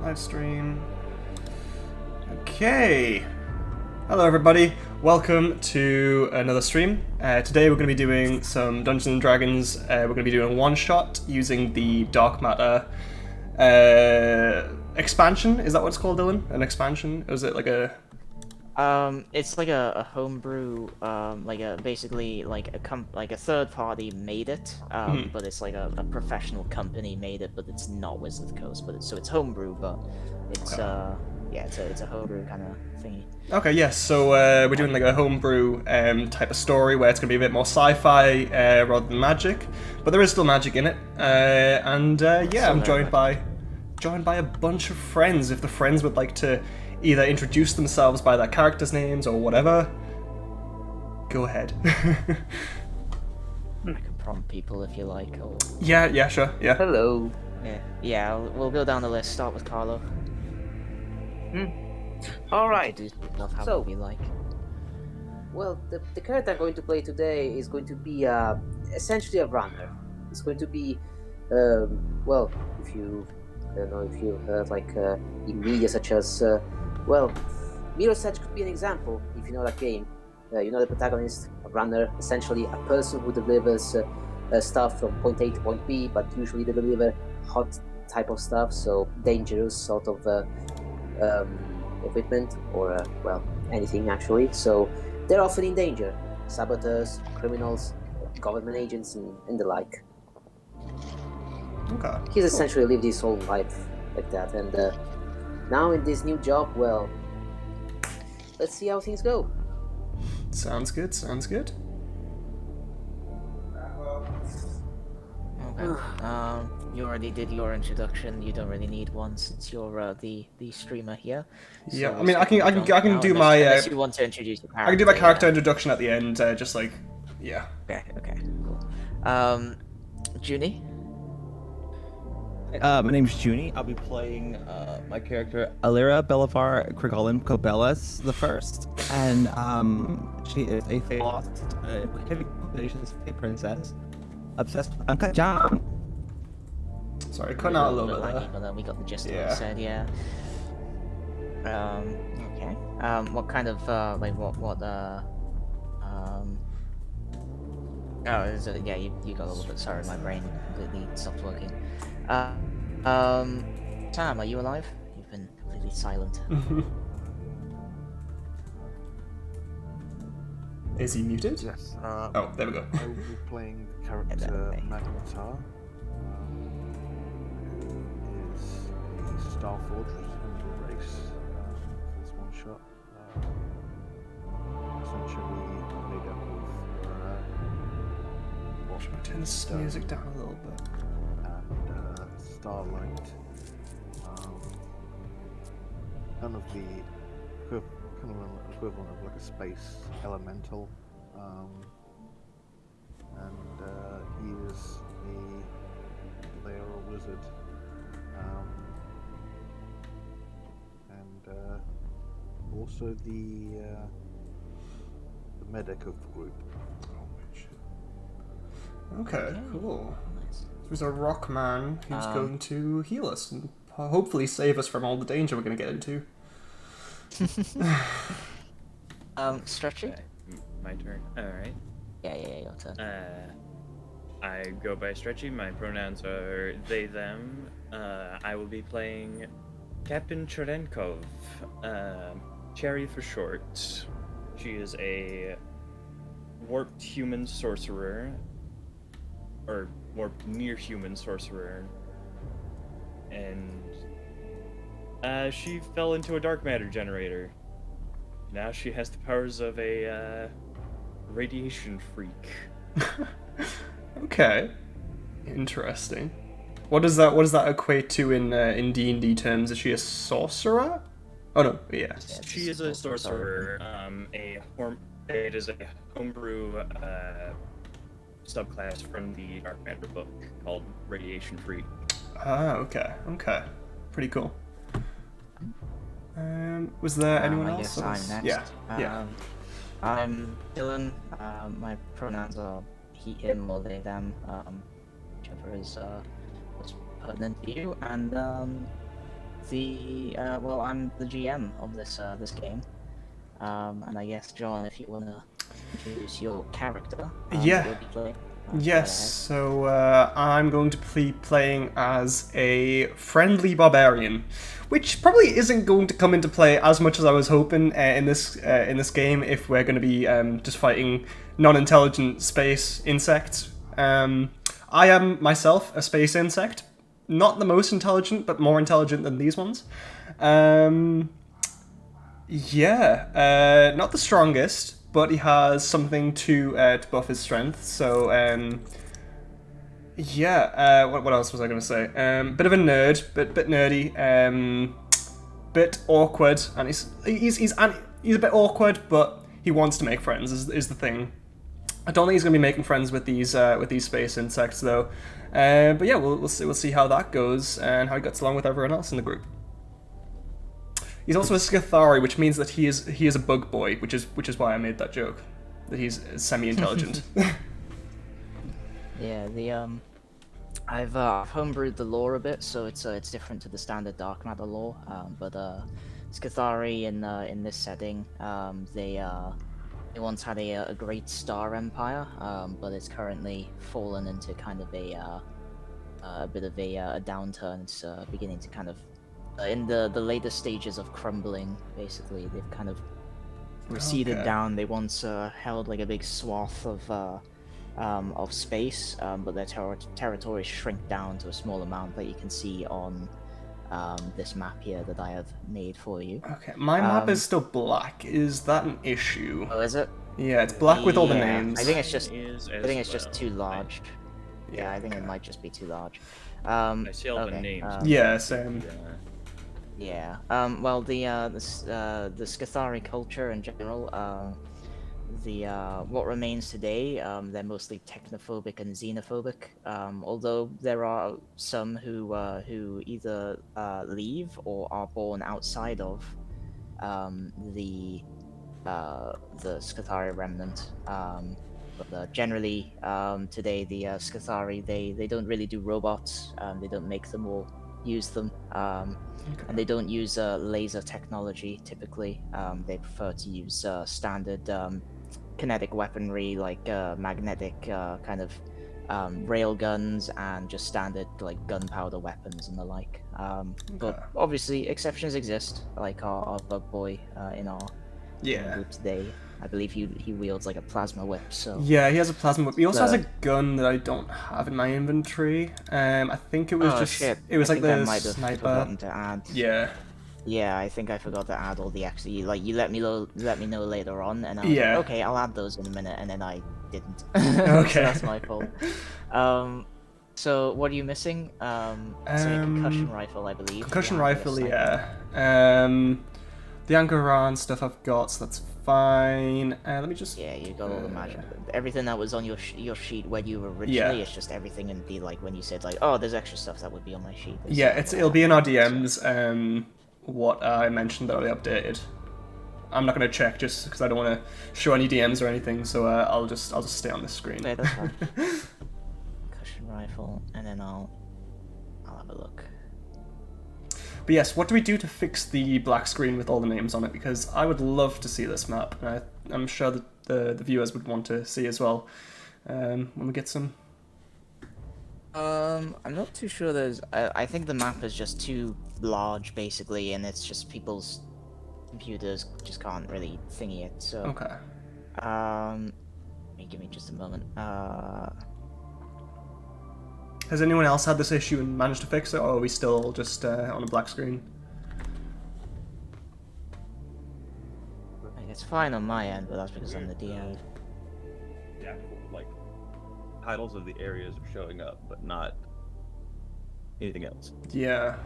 Live stream. Okay. Hello, everybody. Welcome to another stream. Today we're going to be doing some Dungeons and Dragons. We're going to be doing one shot using the Dark Matter expansion. Is that what it's called, Dylan? An expansion? Or is it like a? It's like a homebrew, basically like a third party made it, but it's like a professional company made it, but it's not Wizard Coast, but it's homebrew, but it's yeah, it's a homebrew kind of thingy. Okay, yes. So we're doing like a homebrew type of story where it's going to be a bit more sci-fi rather than magic, but there is still magic in it. Yeah, I'm joined by a bunch of friends. If the friends would like to either introduce themselves by their characters' names or whatever, go ahead. I can prompt people if you like, or Yeah, sure, yeah. Hello. yeah, we'll go down the list. Start with Carlo. All right. Introduce yourself how So- you like. Well, the character I'm going to play today is going to be essentially a runner. It's going to be, well, if you, I don't know if you heard in media such as, Mirror's Edge could be an example. If you know that game, you know the protagonist, a runner, essentially a person who delivers stuff from point A to point B, but usually they deliver hot type of stuff, so dangerous sort of equipment or anything actually. So they're often in danger. Saboteurs, criminals, government agents, and the like. Okay. He's essentially lived his whole life like that, and now in this new job, well, let's see how things go. Sounds good. Okay. You already did your introduction. You don't really need one since you're the streamer here. Yeah, So I mean, I can now, do unless- my unless you want to introduce your character. I can do my character yeah. introduction at the end. Just like, yeah. Okay, cool. Junie? My name's Junie. I'll be playing my character Alira Belivar Krigalin Kobelas the First, and she is a Fey lost, gracious Fey princess, obsessed with Uncut John. Sorry, cutting out a little bit laggy, there. but then we got the gist of what Yeah. you said, yeah. Okay. What kind of Oh, is it, yeah, you got a little bit. Sorry, my brain completely stopped working. Sam, are you alive? You've been completely silent. Is he muted? Yes. Oh, there we go. I will be playing the character Okay. Magnetar, who is a Starforge humble race for this one shot. Essentially made up of Should I turn this music down a little bit? and Starlight. Kind of the equivalent of like a space elemental. He is they are a wizard. Also the medic of the group. Okay, cool. Nice. So he's a rock man who's Um, going to heal us and hopefully save us from all the danger we're going to get into. Stretchy? Okay, my turn. Alright. Yeah, your turn. I go by Stretchy. My pronouns are they, them. I will be playing Captain Cherenkov. Cherry for short. She is a warped human sorcerer. Or warped near human sorcerer. And she fell into a dark matter generator. Now she has the powers of a radiation freak. Okay. Interesting. What does that equate to in D&D terms? Is she a sorcerer? Oh no, yeah. She is a sorcerer. It is a homebrew subclass from the Dark Matter book called Radiation Freak. Ah, okay. Pretty cool. Was there anyone I else? guess I'm next. Yeah. I'm Dylan. My pronouns are he, him, or they, them. Whichever is what's pertinent to you. And Well, I'm the GM of this game, and I guess John, if you wanna introduce your character, Yeah. that you'll be playing. Go Yes, ahead. so I'm going to be playing as a friendly barbarian, which probably isn't going to come into play as much as I was hoping in this game if we're going to be just fighting non-intelligent space insects. I am myself a space insect, not the most intelligent, but more intelligent than these ones. Not the strongest, but he has something to buff his strength. So, what else was I going to say? Bit of a nerd, bit nerdy, bit awkward, and he's a bit awkward, but he wants to make friends. Is the thing. I don't think he's going to be making friends with these space insects though. But yeah, we'll see how that goes and how he gets along with everyone else in the group. He's also a Scathari, which means that he is a bug boy, which is why I made that joke, that he's semi-intelligent. Yeah, I've homebrewed the lore a bit, so it's different to the standard dark matter lore. But Scathari in this setting, they once had a great star empire, but it's currently fallen into kind of a bit of a downturn. It's beginning to kind of in the later stages of crumbling. Basically, they've kind of receded Okay. down. They once held like a big swath of space, but their territories shrink down to a small amount that you can see on this map here that I have made for you. Okay, my map is still black. Is that an issue? Oh, is it? Yeah, it's black with all the Yeah, names. I think it's just Is I as think it's just well. too large. Yeah, I think it okay. might just be too large. I see all the okay, names. Yeah, same. Yeah. Well, the Scathari culture in general, what remains today, they're mostly technophobic and xenophobic. Although there are some who either leave or are born outside of the Scathari remnant. But generally, today the Scathari they don't really do robots. They don't make them or use them. And they don't use laser technology typically. They prefer to use standard kinetic weaponry like magnetic kind of rail guns and just standard like gunpowder weapons and the like. But obviously exceptions exist, like our bug boy in our Yeah. group today. I believe he wields like a plasma whip. So Yeah, he has a plasma whip. He also has a The- gun that I don't have in my inventory. I think it was oh just shit! it was I like think I the might have sniper. forgotten to add. Yeah. Yeah, I think I forgot to add all the extra. You let me know later on, and I was Yeah. like, okay, I'll add those in a minute, and then I didn't. Okay. So that's my fault. So what are you missing? It's like a concussion rifle, I believe. Concussion Yeah, rifle, sniper. yeah. The Angaran stuff I've got, so that's fine. Let me just. Yeah, you got all the magic. Everything that was on your sheet when you were originally, it's just everything in the like when you said like, oh, there's extra stuff that would be on my sheet. There's, Yeah, it'll be in our DMs. What I mentioned that I updated. I'm not gonna check just because I don't want to show any DMs or anything. So I'll just stay on this screen. Okay, that's fine. Concussion rifle, and then I'll have a look. But yes, what do we do to fix the black screen with all the names on it? Because I would love to see this map, and I'm sure that the viewers would want to see as well when we get some. I'm not too sure. I think the map is just too large, basically, and it's just people's computers just can't really thingy it. So Okay. give me just a moment. Has anyone else had this issue and managed to fix it, or are we still just on a black screen? It's fine on my end, but that's because I'm the DM. The actual like titles of the areas are showing up, but not anything else. Yeah.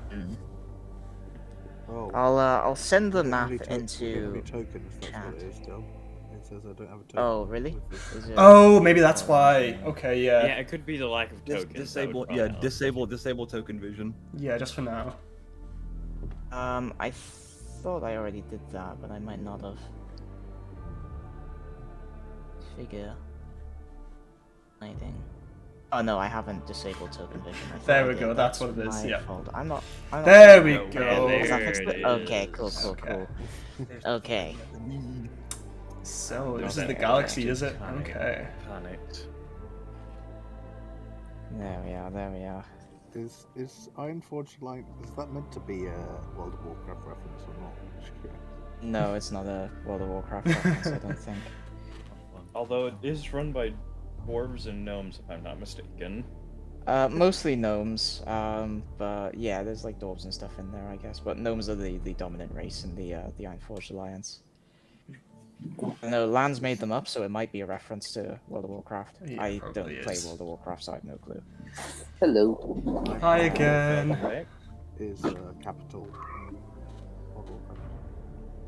Oh, I'll send the I don't map have any into tokens, that's chat. what it is still. It says I don't have a token. Oh, really? with this. Is it... Oh, maybe that's why. Okay, Yeah, yeah. it could be the lack of tokens. that would Disable probably help. disable token vision. Yeah, just for now. I thought I already did that, but I might not have. Figure. Lighting. Oh no, I haven't disabled token vision. I thought There I we did. go, that's what it is, my yeah. fault. I'm not There we fixing it. go. Has that There fixed it it? Okay, cool, is. cool, Okay. cool. Okay. So, this is There the we galaxy, go. is it? Panic. Okay. Panicked. There we are, there we are. Is Ironforge Line, is that meant to be a World of Warcraft reference or not? Just curious. No, it's not a World of Warcraft reference, I don't think. Although it is run by dwarves and gnomes, if I'm not mistaken. Mostly gnomes, but yeah, there's like dwarves and stuff in there, I guess. But gnomes are the dominant race in the Ironforged Alliance. I know Lands made them up, so it might be a reference to World of Warcraft. Yeah, I probably don't play is. World of Warcraft, so I have no clue. Hello. Hi again. Welcome back. Is capital World of Warcraft,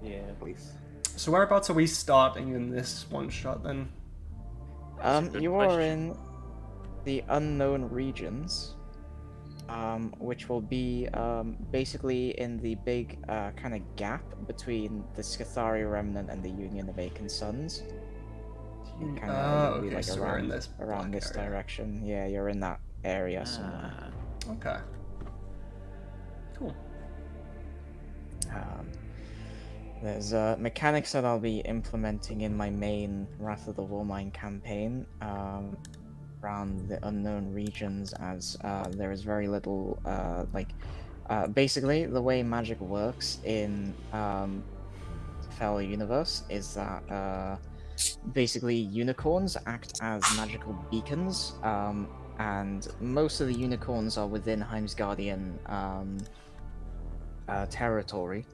Yeah. please? So whereabouts are we starting in this one shot then? That's a good You are question. in the unknown regions, which will be basically in the big kind of gap between the Scathari Remnant and the Union of Achen Suns. You'll be Okay, like so we're in this around black this area. direction. Yeah, you're in that area somewhere. Ah. Okay. Cool. There's mechanics that I'll be implementing in my main Wrath of the Warmind campaign around the unknown regions, as there is very little basically the way magic works in Fellow Universe is that basically unicorns act as magical beacons, and most of the unicorns are within Heimsguardian territory.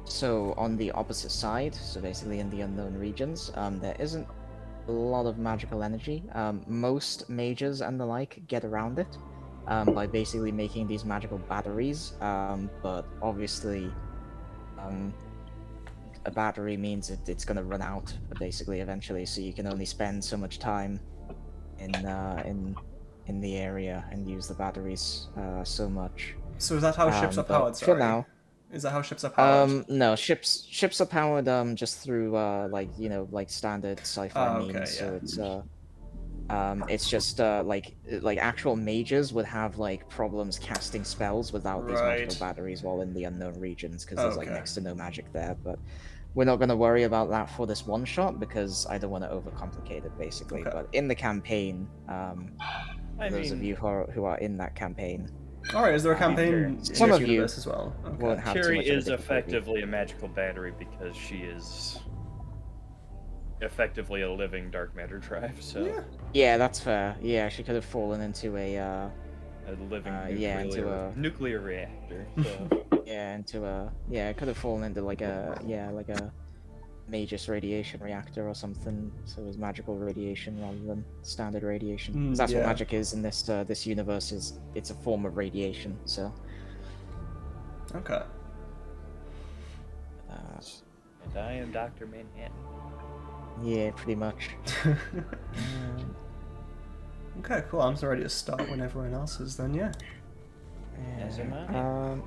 So on the opposite side, so basically in the unknown regions, there isn't a lot of magical energy. Most mages and the like get around it by basically making these magical batteries, but obviously a battery means it's going to run out basically eventually, so you can only spend so much time in the area and use the batteries so much. So is that how ships are But powered, for sorry? now, Is that how ships are powered? no, ships are powered just through like standard sci-fi Okay, means. So yeah. it's just like actual mages would have like problems casting spells without these magical Right. batteries while in the unknown regions because there's like Okay. next to no magic there. But we're not going to worry about that for this one shot because I don't want to overcomplicate it basically. Okay. But in the campaign, I those of mean, you who are in that campaign, Alright, is there a To be campaign fair, in some this of you universe as well? won't Okay. have too Cherry much of a is difficulty. effectively a magical battery because she is effectively a living dark matter drive, so Yeah. Yeah, that's fair. Yeah, she could have fallen into a a living yeah, into nuclear reactor. So it could have fallen into like a Magus radiation reactor or something. So it was magical radiation rather than standard radiation. 'Cause that's what Yeah. magic is in this universe. It's a form of radiation. So Okay. and I am Dr. Manhattan. yeah, pretty much. Okay, cool. I'm ready to start when everyone else is then, yeah. As am I.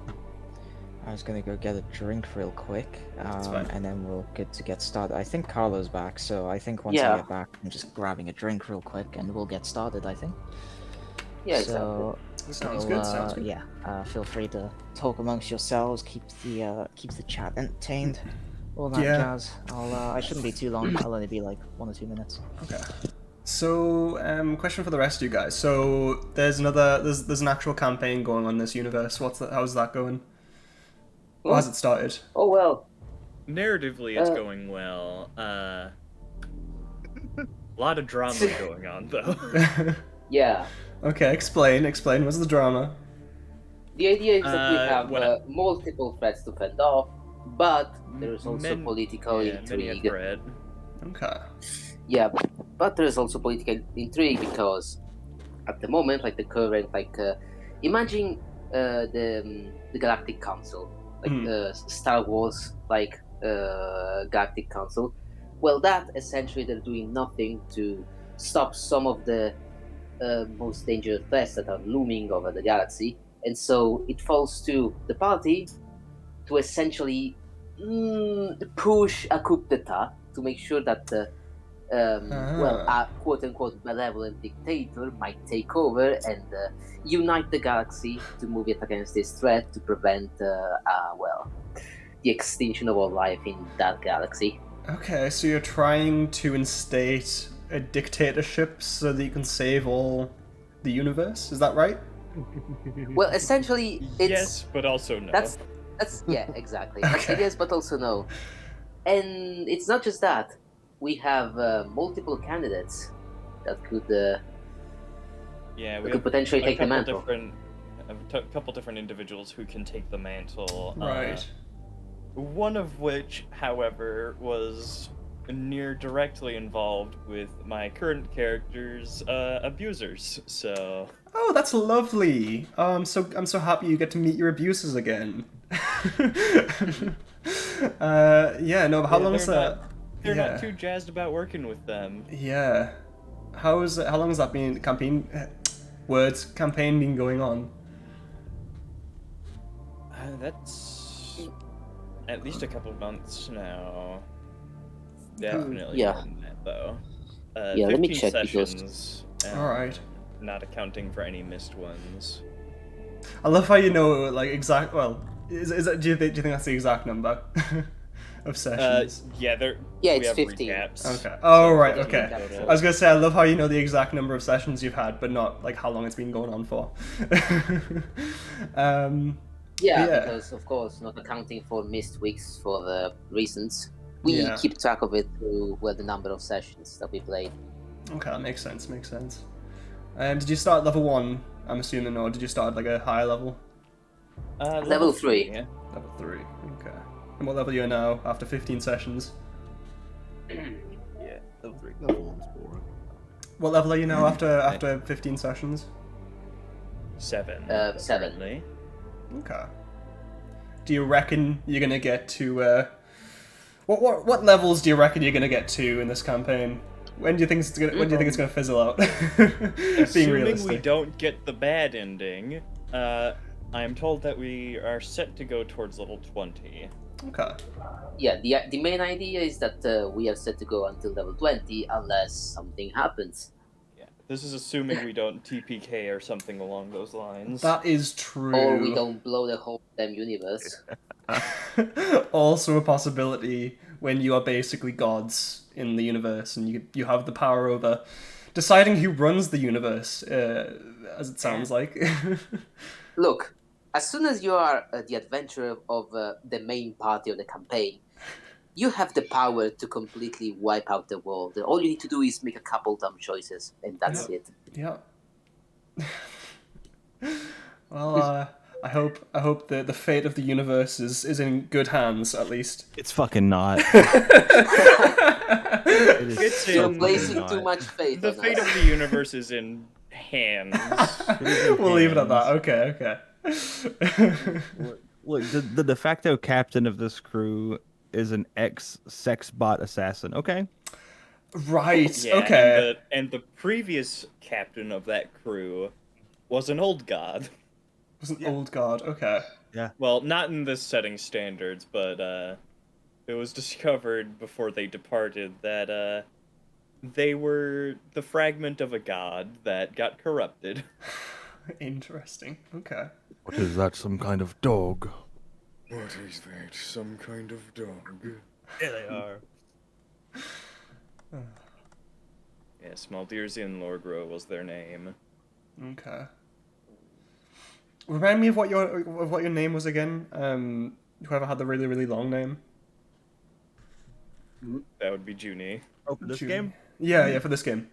I was gonna go get a drink real quick, fine. and then we'll get started. I think Carlo's back, so I think once I Yeah. get back, I'm just grabbing a drink real quick, and we'll get started. I think. Yeah, So, Sounds good, sounds good. Yeah, feel free to talk amongst yourselves. Keep the chat entertained. All that Yeah. jazz. I shouldn't be too long. I'll only be like 1 or 2 minutes. Okay. So, question for the rest of you guys. So, there's an actual campaign going on in this universe. How's that going? Or has it started? Oh well. Narratively, it's Uh, going well. A lot of drama going on, though. Yeah. Okay, explain. What's the drama? The idea is that we have well- multiple threats to fend off, but there is also political Many a intrigue. thread. Okay. Yeah, but there is also political intrigue because at the moment, like the current, imagine the Galactic Council, like Star Wars, Galactic Council. Well, that essentially they're doing nothing to stop some of the most dangerous threats that are looming over the galaxy, and so it falls to the party to essentially push a coup d'état to make sure that Ah. a quote-unquote malevolent dictator might take over and unite the galaxy to move it against this threat to prevent, the extinction of all life in that galaxy. Okay, so you're trying to instate a dictatorship so that you can save all the universe? Is that right? Well, essentially, it's Yes, but also no. that's yeah, exactly. That's Okay. a yes, but also no. And it's not just that. We have multiple candidates that could Yeah, we we could have potentially a take the couple mantle. different, couple different individuals who can take the mantle. Right. One of which, however, was near directly involved with my current character's abusers. So Oh, that's lovely. I'm so happy you get to meet your abusers again. Yeah, no, but how yeah, long is that? they're yeah. not too jazzed about working with them. Yeah. How long has that been campaign been going on? That's at least a couple of months now. Definitely Yeah. more than that, though. Yeah, let me 15 check because- sessions. Alright. Not accounting for any missed ones. I love how you know like exact. Well, is that, do you think that's the exact number of sessions? Yeah, Yeah, we it's have 15. recaps. Okay. Oh, so right. 15 Okay. total. I was gonna say I love how you know the exact number of sessions you've had, but not like how long it's been going on for. Yeah, Yeah. because of course, not accounting for missed weeks for the reasons. We Yeah. keep track of it through the number of sessions that we played. Okay, that makes sense. Makes sense. Did you start level 1? I'm assuming, or did you start like a higher level? Level 3. Yeah. Level 3. Okay. And what level are you now after 15 sessions? Yeah, level 3. Level one's boring. What level are you now after 15 sessions? 7. 7. currently. Okay. Do you reckon you're gonna get to what levels do you reckon you're gonna get to in this campaign? When do you think it's gonna fizzle out? Being Assuming realistic. we don't get the bad ending, I'm told that we are set to go towards level 20. Okay. Yeah, the main idea is that we are set to go until level 20 unless something happens. Yeah. This is assuming we don't TPK or something along those lines. That is true. Or we don't blow the whole damn universe. Also a possibility when you are basically gods in the universe and you have the power over deciding who runs the universe, as it sounds like. Look, as soon as you are the adventurer of the main party of the campaign, you have the power to completely wipe out the world. All you need to do is make a couple dumb choices, and that's it. Yeah. Well, I hope the fate of the universe is in good hands at least. It's fucking not. It's You're in- placing too much faith The on fate us. of the universe is in hands. We'll leave it at that. Okay. Look, the de facto captain of this crew is an ex-sex bot assassin. Okay. Right. Yeah, okay. and the previous captain of that crew was an old god. Was an old god. Okay. Well, not in this setting standards, but it was discovered before they departed that they were the fragment of a god that got corrupted. Interesting. Okay. What is that? Some kind of dog? What is that? Some kind of dog? Yeah, they are. Yeah, Smaldirzian Lorgro was their name. Okay. Remind me of what your name was again. Whoever had the really really long name. That would be Junie. Oh, for this Junie. game, Yeah, for this game.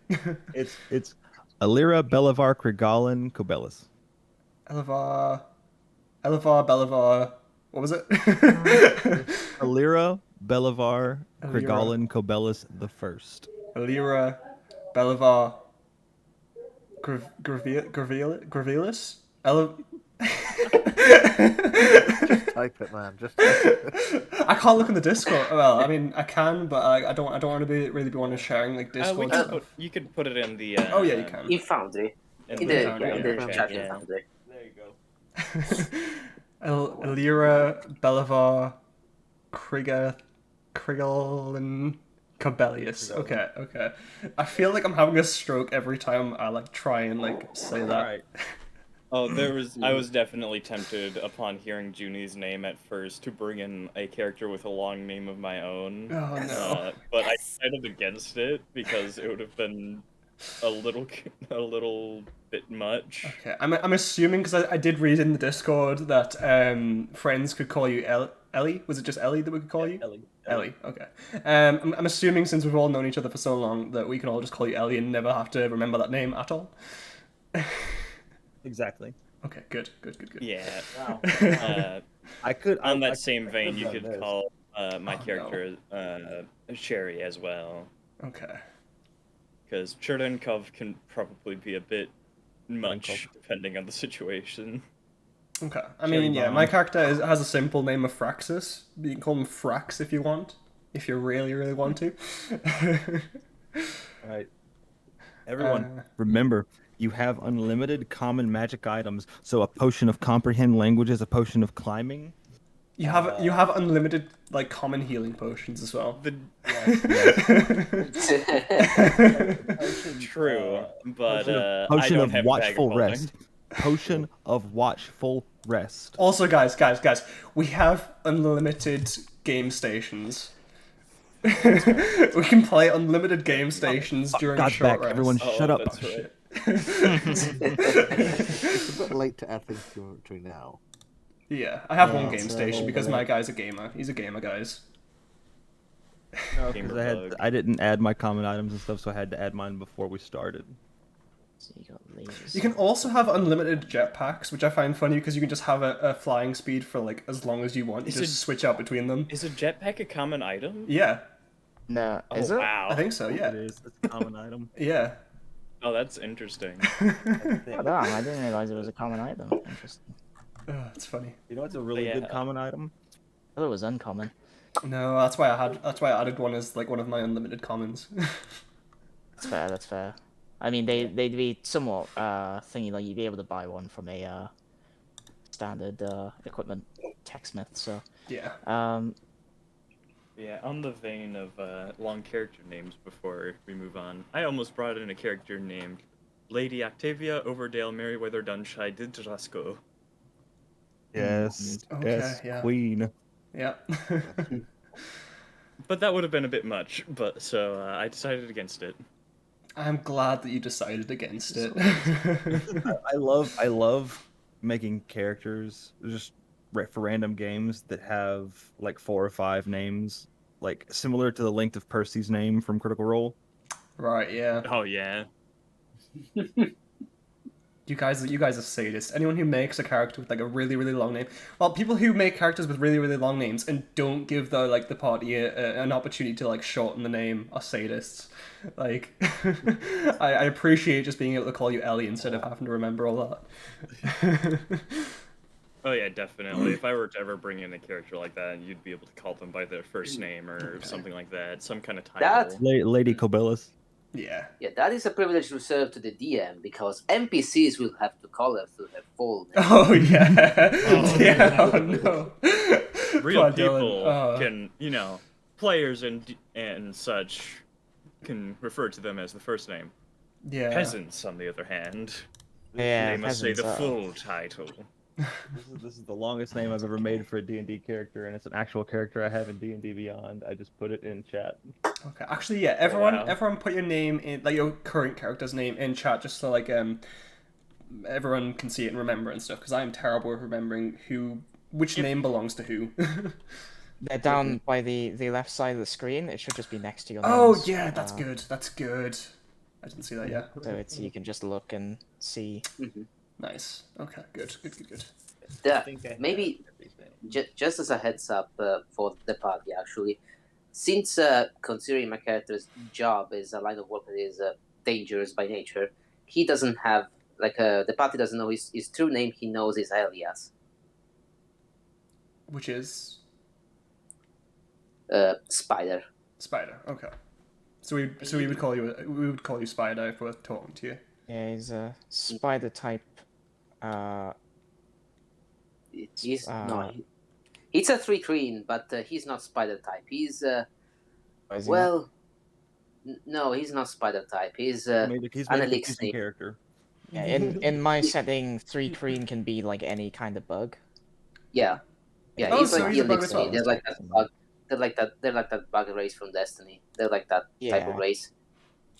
it's Alira Belivar Krigalin Kobelis. Elevar, Belivar. What was it? Alira Belivar Alira. Krigalin Kobelis the First. Alira, Belivar, Gravilis? Type it, man. Just type it. I can't look in the Discord. Well, I mean, I can, but I don't want to really be one of sharing like Discord stuff. You could put it in the. Oh yeah, you can. In Foundry. In In the the, Foundry, yeah, in yeah. the chat in Yeah. Foundry. There you go. Elira, Belivar, Krigal, and Cobelius. Okay, okay. I feel like I'm having a stroke every time I like try and like say that. Alright. Oh, I was definitely tempted upon hearing Junie's name at first to bring in a character with a long name of my own. Oh no. But I decided against it because it would have been a little a little bit much. Okay, I'm assuming because I did read in the Discord that friends could call you Ellie. Was it just Ellie that we could call you? Ellie. Ellie. Okay. I'm assuming since we've all known each other for so long that we can all just call you Ellie and never have to remember that name at all. Exactly. Okay. Good. Good. Good. Good. Yeah. Wow. I could. On I that same vein, you done could this. call my Oh, no. character Sherry as well, Okay. because Cherdenkov can probably be a bit much Cherdenkov. depending on the situation. Okay. I Cherry mean, yeah, bomb. my character has a simple name of Fraxus. You can call him Frax if you want. If you really, really want to. Alright. Everyone, remember, you have unlimited common magic items. So a potion of comprehend languages, a potion of climbing. You have unlimited like common healing potions as well. The Potion, true, but I potion don't of have a bag watchful of holding. rest. Potion of watchful rest. Also, guys, we have unlimited game stations. We can play unlimited game stations during God's short back. rests. Everyone, Oh, shut up. that's right. It's a bit late to add things to now. Yeah, I have one Yeah, game so- station because my guy's a gamer. He's a gamer, guys. No, Gamer 'cause bug. I didn't add my common items and stuff, so I had to add mine before we started. So you got lasers. You can also have unlimited jetpacks, which I find funny because you can just have a flying speed for like as long as you want. You Is just it- switch out between them. Is a jetpack a common item? Yeah, No, Oh, is it? wow. I think so. It Yeah, is. It's a common item. yeah. Oh, that's interesting. Oh, damn, I didn't realize it was a common item. Interesting. Oh, it's funny. You know what's a really Yeah. good common item? I thought it was uncommon. No, that's why I added one as like one of my unlimited commons. That's fair. That's fair. I mean, they'd be somewhat thingy. Like you'd be able to buy one from a standard equipment techsmith. So Yeah. Yeah, on the vein of long character names before we move on, I almost brought in a character named Lady Octavia Overdale Merriweather Dunshire Didrasco. Yes. Okay, yes, yeah. queen. Yeah. But that would have been a bit much, but so I decided against it. I'm glad that you decided against it. I love making characters just for random games that have like 4 or 5 names, like similar to the length of Percy's name from Critical Role. Right, yeah. Oh yeah. You guys are sadists. Anyone who makes a character with like a really, really long name. Well, people who make characters with really, really long names and don't give the party an opportunity to like shorten the name are sadists. Like, I appreciate just being able to call you Ellie instead of having to remember all that. Oh yeah, definitely. If I were to ever bring in a character like that, you'd be able to call them by their first name or something like that, some kind of title. That- Lady Cobelis. Yeah. Yeah, that is a privilege reserved to the DM because NPCs will have to call her through her full name. Oh yeah. Oh, yeah. no. Oh no. Real Poor Dylan. people Oh. can, players and such can refer to them as the first name. Yeah. Peasants, on the other hand, Yeah, they must say the peasants, full title. This is the longest name I've ever made for a D&D character, and it's an actual character I have in D&D Beyond. I just put it in chat. Okay. Actually, yeah. Everyone, wow. everyone, put your name in, like your current character's name in chat, just so like everyone can see it and remember and stuff. Because I am terrible at remembering which name belongs to who. They're down by the left side of the screen. It should just be next to your Oh names. yeah, that's good. That's good. I didn't see that yet. So you can just look and see. Nice. Okay. Good. Good. Good. Good. Yeah, maybe just as a heads up for the party, actually, since considering my character's job is a line of work that is dangerous by nature, he doesn't have the party doesn't know his true name. He knows his alias, Which is Spider. Spider. Okay. So we would call you Spider if we're talking to you. Yeah, he's a spider type. He's he's a 3 green, but he's not spider type. He's Is he well, No, he's not spider type. He's He's an made a confusing elixir. character. Yeah, in my setting, 3 green can be like any kind of bug. Yeah, yeah, Oh, he's so like he's the a bug as elixir. well. They're like that bug. They're like that. They're like that bug race from Destiny. They're like that type of Yeah. race.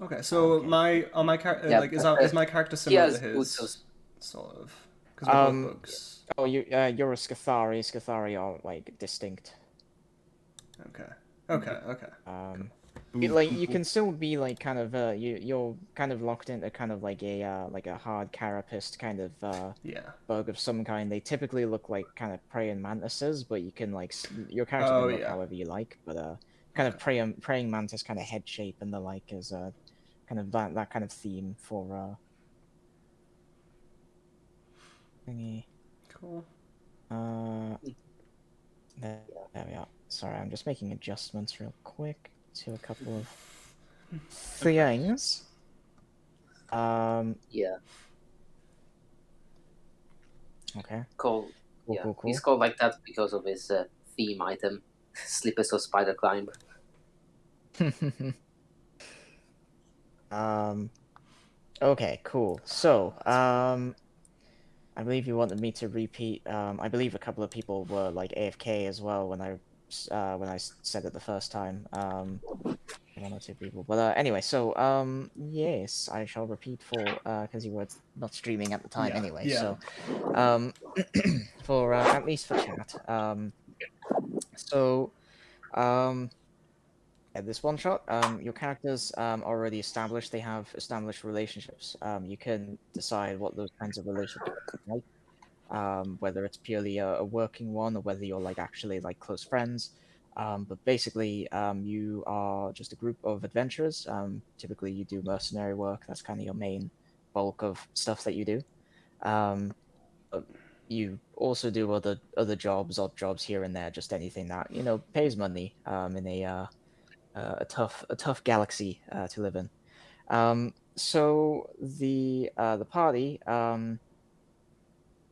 Okay, so Okay. my character Yeah, like but, is my character he similar to has boots of. his, sort of, because we're both bugs. Oh, you're a Scathari. Scathari are like distinct. Okay, okay. Like you can still be like kind of you're kind of locked into kind of like a hard carapist kind of Yeah. bug of some kind. They typically look like kind of praying mantises, but you can like your character Oh can look yeah. however you like. But kind of praying mantis kind of head shape and the like is kind of that kind of theme for thingy. Cool. There we are. Sorry, I'm just making adjustments real quick to a couple of things. Yeah, Okay. called. Cool, Yeah, cool, cool. he's called like that because of his theme item, slippers of spider climb. Okay, cool. So, I believe you wanted me to repeat. I believe a couple of people were like AFK as well when I said it the first time. One or two people. But anyway, so yes, I shall repeat for because you were not streaming at the time Yeah. anyway. Yeah. So, for at least for chat. So, at this one shot, your characters already established. They have established relationships. You can decide what those kinds of relationships are like. Whether it's purely a working one or whether you're like actually like close friends. But basically, you are just a group of adventurers. Typically, you do mercenary work. That's kind of your main bulk of stuff that you do. But you also do other jobs, odd jobs here and there, just anything that pays money. In a tough galaxy to live in. So the party.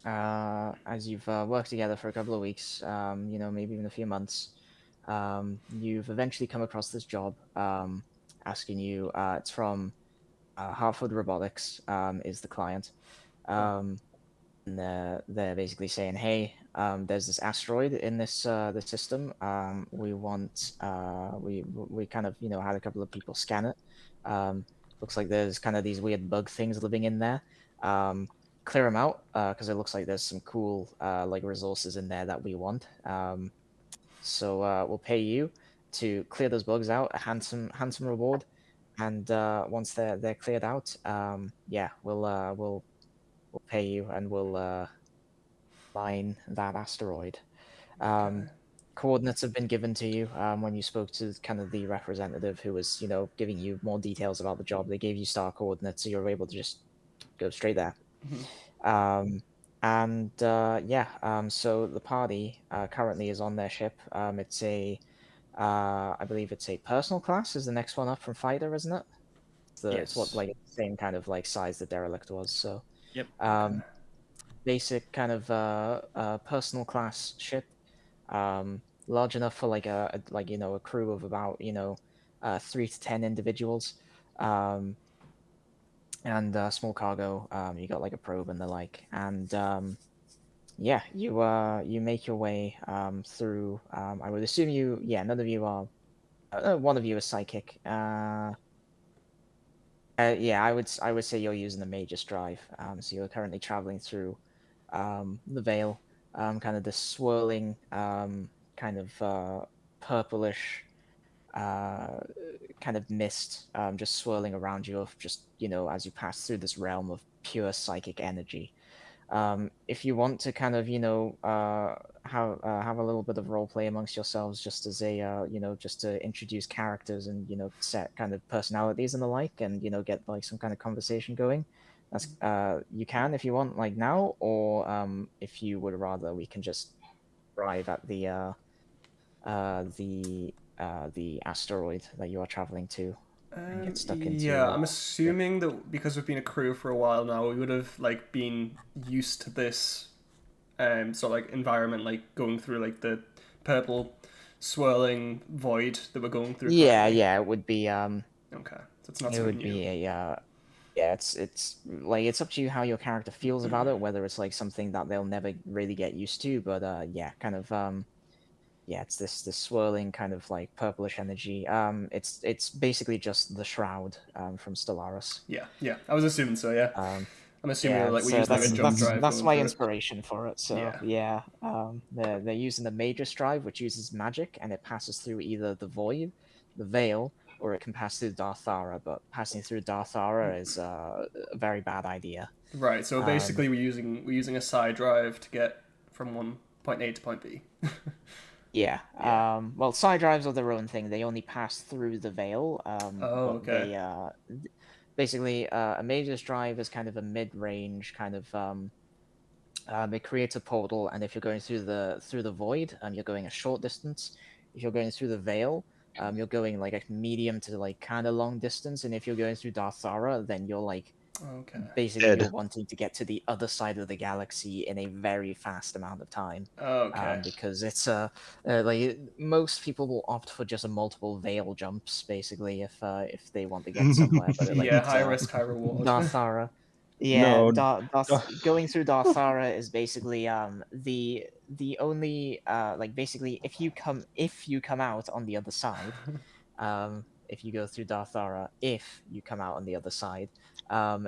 As you've worked together for a couple of weeks, maybe even a few months, you've eventually come across this job asking you. It's from Hartford Robotics, is the client. And they're basically saying, hey, there's this asteroid in this system. We want we kind of had a couple of people scan it. Looks like there's kind of these weird bug things living in there. Clear them out because it looks like there's some cool like resources in there that we want. So we'll pay you to clear those bugs out, a handsome reward. And once they're cleared out, yeah, we'll pay you and we'll mine that asteroid. Um, Coordinates have been given to you when you spoke to kind of the representative who was, giving you more details about the job. They gave you star coordinates, so you're able to just go straight there. And yeah, so the party currently is on their ship. It's I believe it's a personal class. Is the next one up from fighter, isn't it? It's what Yes. like same kind of like size the derelict was. So Yep. basic kind of personal class ship, large enough for like a crew of about 3 to 10 individuals, and small cargo. You got like a probe and the like, and yeah, you make your way through. I would assume none of you are. One of you is psychic. Yeah, I would say you're using the Magus drive. So you're currently traveling through the Vale, kind of the swirling, kind of purplish, uh, kind of mist, just swirling around you, of just as you pass through this realm of pure psychic energy. If you want to kind of have a little bit of role play amongst yourselves, just as a just to introduce characters and set kind of personalities and the like, and get like some kind of conversation going. That's you can if you want, like now, or if you would rather, we can just arrive at the asteroid that you are traveling to and get stuck into. Yeah, I'm assuming that because we've been a crew for a while now, we would have like been used to this sort of like environment, like going through like the purple swirling void that we're going through Yeah, currently. yeah, it would be. Okay, so it's not It something would new. be a yeah, it's like it's up to you how your character feels about it, whether it's like something that they'll never really get used to, but yeah, kind of yeah, it's this swirling kind of like purplish energy. It's basically just the shroud from Stellaris. Yeah, I was assuming so. Yeah, Um, I'm assuming yeah, like we it's, use like a jump drive that's going my through it. inspiration for it. So Yeah. yeah, they're using the Magus drive, which uses magic, and it passes through either the void, the veil, or it can pass through Darthara. But passing through Darthara is a very bad idea. Right. So Um, basically, we're using a side drive to get from one point A to point B. Yeah. Yeah. Well, side drives are their own thing. They only pass through the veil. Oh, But okay. basically, a Magus drive is kind of a mid-range kind of it creates a portal, and if you're going through the void, you're going a short distance. If you're going through the veil, you're going like a medium to like kind of long distance. And if you're going through Darthara, then you're like Okay. basically you're wanting to get to the other side of the galaxy in a very fast amount of time. Okay. Because it's like most people will opt for just a multiple veil jumps basically if they want to get somewhere. But like Yeah. it's High risk, high reward. Darthara. Yeah, No. Going through Darthara is basically the only like basically if you come out on the other side, if you go through Darthara, if you come out on the other side,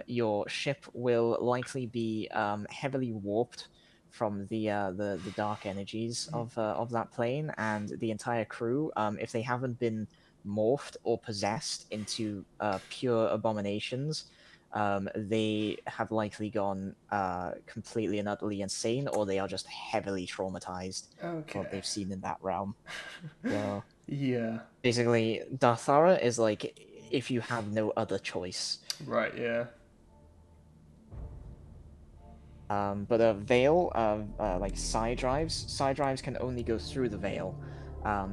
your ship will likely be heavily warped from the dark energies of that plane, and the entire crew, if they haven't been morphed or possessed into pure abominations, they have likely gone completely and utterly insane, or they are just heavily traumatized for what Okay. they've seen in that realm. So Yeah. basically, Darthara is like if you have no other choice. Right. Yeah. But a veil, like side drives can only go through the veil.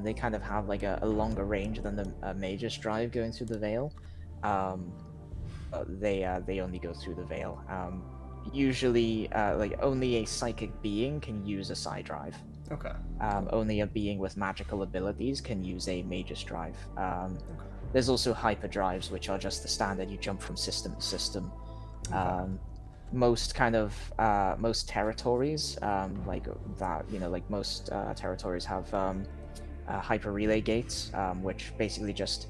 They kind of have like a longer range than the Magus drive going through the veil. They only go through the veil. Usually, like only a psychic being can use a side drive. Okay. Only a being with magical abilities can use a Magus drive. Okay. There's also hyper drives, which are just the standard. You jump from system to system. Most most territories, like that, like most territories have hyper relay gates, which basically just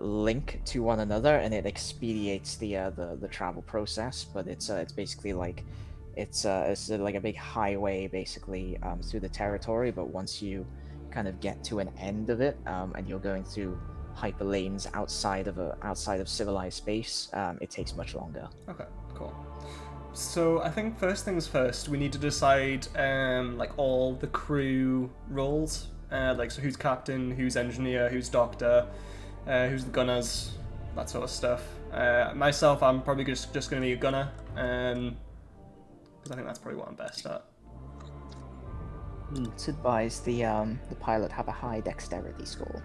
link to one another, and it expedites the travel process. But it's basically like it's like a big highway basically through the territory. But once you kind of get to an end of it, and you're going through hyper lanes outside of civilized space, it takes much longer. Okay. Cool. So I think first things first, we need to decide like all the crew roles. Like so, who's captain, who's engineer, who's doctor, who's the gunners, that sort of stuff. Myself, I'm probably just going to be a gunner, because I think that's probably what I'm best at. It's advised the pilot have a high dexterity score.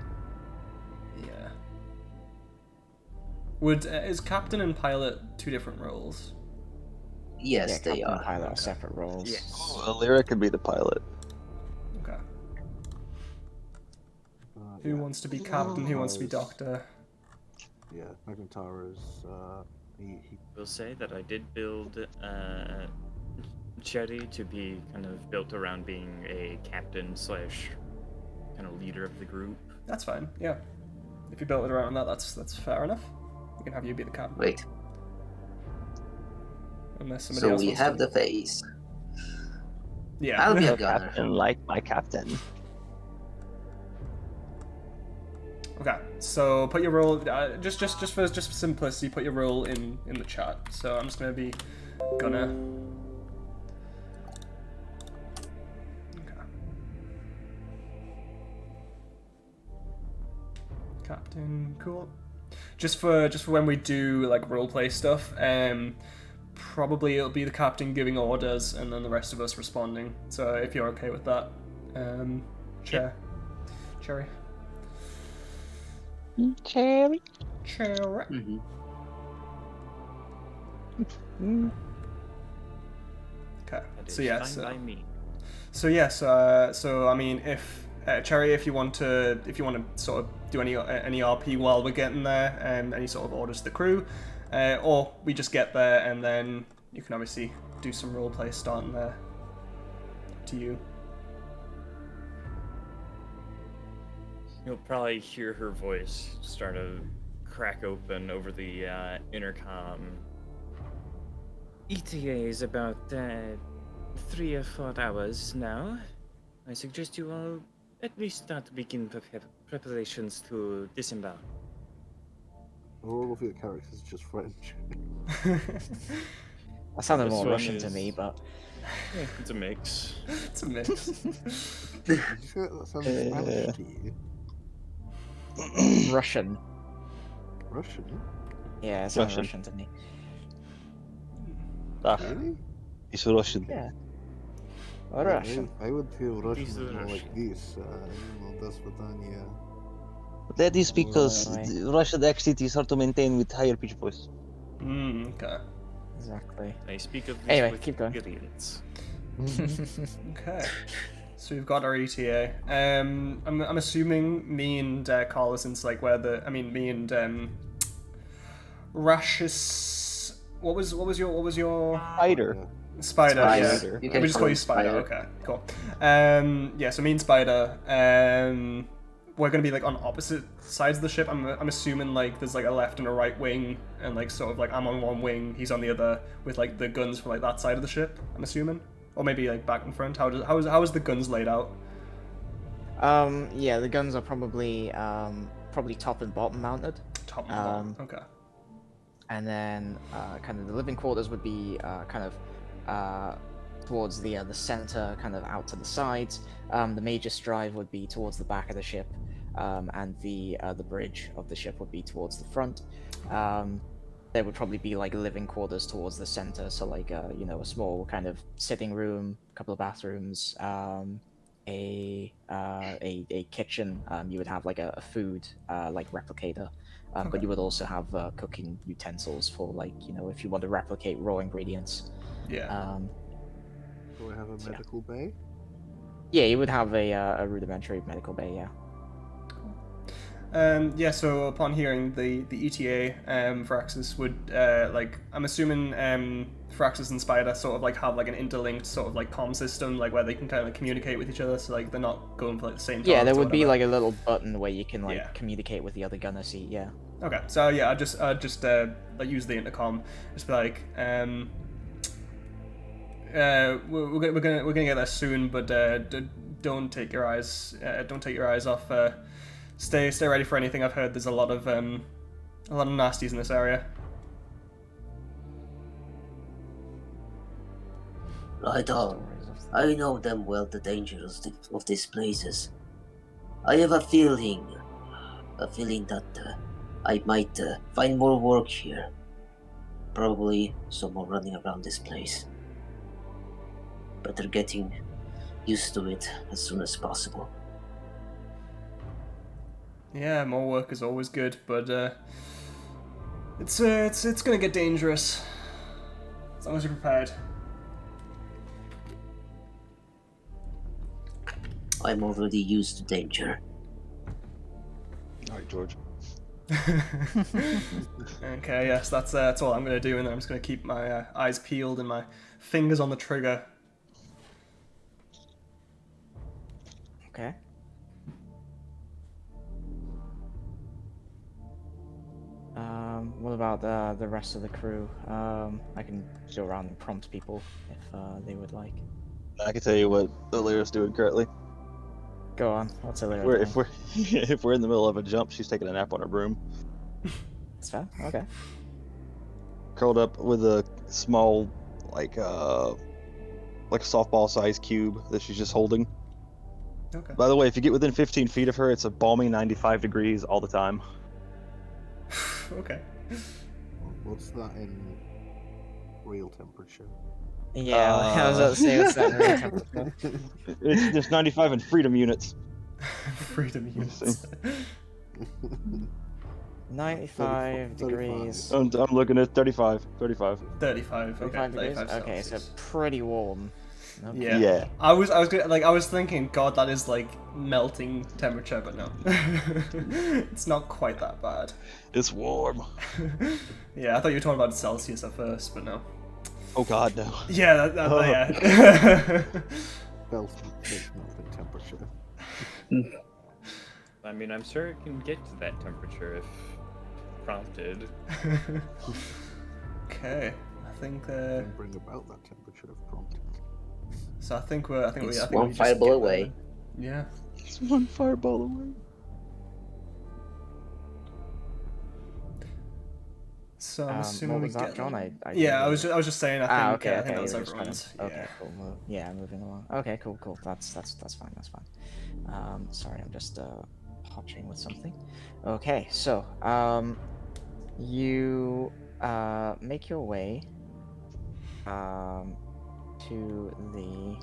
Yeah. Is captain and pilot two different roles? Yes, Yeah, they captain and are. pilot are separate roles. Yes. Alira could be the pilot. Okay. Yeah. Who wants to be captain? Who wants to be doctor? Yeah, McIntyre is he Will say that I did build Cherry to be kind of built around being a captain slash kind of leader of the group. That's fine. Yeah. If you built it around that, that's fair enough. We can have you be the captain. Wait. Unless somebody So else we wants have to. the face. Yeah. I'll be a No gunner. captain like my captain. Okay, so put your role just for simplicity. Put your role in the chat. So I'm just gonna be gunner. Okay. Captain, cool. Just for when we do like roleplay stuff, probably it'll be the captain giving orders and then the rest of us responding. So if you're okay with that, Cherry. Cherry. Cherry. Okay. That is So yeah. fine by me. So I mean, if Cherry, if you want to sort of do any RP while we're getting there, any sort of orders to the crew, or we just get there and then you can obviously do some roleplay starting there. Up to you. You'll probably hear her voice start to crack open over the intercom. ETA is about 3 or 4 hours now. I suggest you all at least start to begin preparations to disembark. All of your characters are just French. That sounded This more one Russian to is- me, but Yeah, it's a mix. It's a mix. Did you say that sounds Spanish to you? Russian. Russian? Yeah, it sounds Russian. Russian to me. Ah, Really? he's Russian. Yeah. Yeah, Russian. I would feel Russian These are more like Russian. this. До свидания. That is because Right. the Russian accent is hard to maintain with higher pitch voice. Okay. Exactly. I speak of this Anyway, with keep going. experience. Okay. So we've got our ETA. I'm assuming me and Carl, since like me and Rashis. What was your Spider. Spider? Spider. Yeah. Spider. You We can just call you him Spider. Okay, cool. Yeah. So me and Spider. We're gonna be like on opposite sides of the ship. I'm assuming like there's like a left and a right wing, and like sort of like I'm on one wing, he's on the other, with like the guns for like that side of the ship. I'm assuming, or maybe like back and front. How is the guns laid out? Yeah, the guns are probably top and bottom mounted. Top and bottom. Okay. And then kind of the living quarters would be kind of towards the center, kind of out to the sides. The major strive would be towards the back of the ship, and the bridge of the ship would be towards the front. There would probably be like living quarters towards the center, so like a small kind of sitting room, a couple of bathrooms, a kitchen. You would have like a food like replicator. But Okay. you would also have cooking utensils for like if you want to replicate raw ingredients. Yeah. Do I have a Yeah. medical bay? Yeah, you would have a rudimentary medical bay. Yeah. Yeah, so upon hearing the ETA, Firaxis would I'm assuming Firaxis and Spider sort of like have like an interlinked sort of like comm system, like where they can kind of communicate with each other, so like they're not going for like the same. Yeah, targets there or would be whatever. like a little button where you can like Yeah. communicate with the other gunner seat. Yeah. Okay, so yeah, I just like use the intercom, just be like we're gonna get there soon, but don't take your eyes off. Stay ready for anything. I've heard there's a lot of nasties in this area. Right on. I know damn well the dangers of these places. I have a feeling that I might find more work here. Probably some more running around this place. Better getting used to it as soon as possible. Yeah, more work is always good, but it's gonna get dangerous. As long as you're prepared. I'm already used to danger. Alright, George. Okay, yes, that's all I'm gonna do, and then I'm just gonna keep my eyes peeled and my fingers on the trigger. Okay. What about the rest of the crew? I can go around and prompt people if they would like. I can tell you what Alira's doing currently. Go on. What's Illyria If we're if we're in the middle of a jump, she's taking a nap on her broom, That's fair. Okay. curled up with a small like a softball sized cube that she's just holding. Okay. By the way, if you get within 15 feet of her, it's a balmy 95 degrees all the time. Okay. What's that in real temperature? Yeah, I was about to say what's that real temperature? There's 95 in freedom units. Freedom units. 95 degrees. I'm looking at 35. 35. 35. Okay. 35 degrees? 35 Okay, so Celsius. pretty warm. Okay. Yeah. Yeah. I was I was thinking, God, that is like melting temperature, but no, it's not quite that bad. It's warm. Yeah, I thought you were talking about Celsius at first, but no. Oh God, no. Yeah, yeah. Melting temperature. I mean, I'm sure it can get to that temperature if prompted. Okay, I think. Can bring about that temperature if prompted. So I think we're. I think It's we. I think one we just fireball get there away. then. Yeah. It's one fireball away. So I'm What assuming was we that, get. John? there. I Yeah, didn't hear I was just saying. I think. okay, I think that was you're just kind everyone's. of, okay, Yeah. cool. Yeah, moving along. Okay, cool. That's fine. That's fine. Sorry, I'm just hotching with something. Okay, so you make your way to the.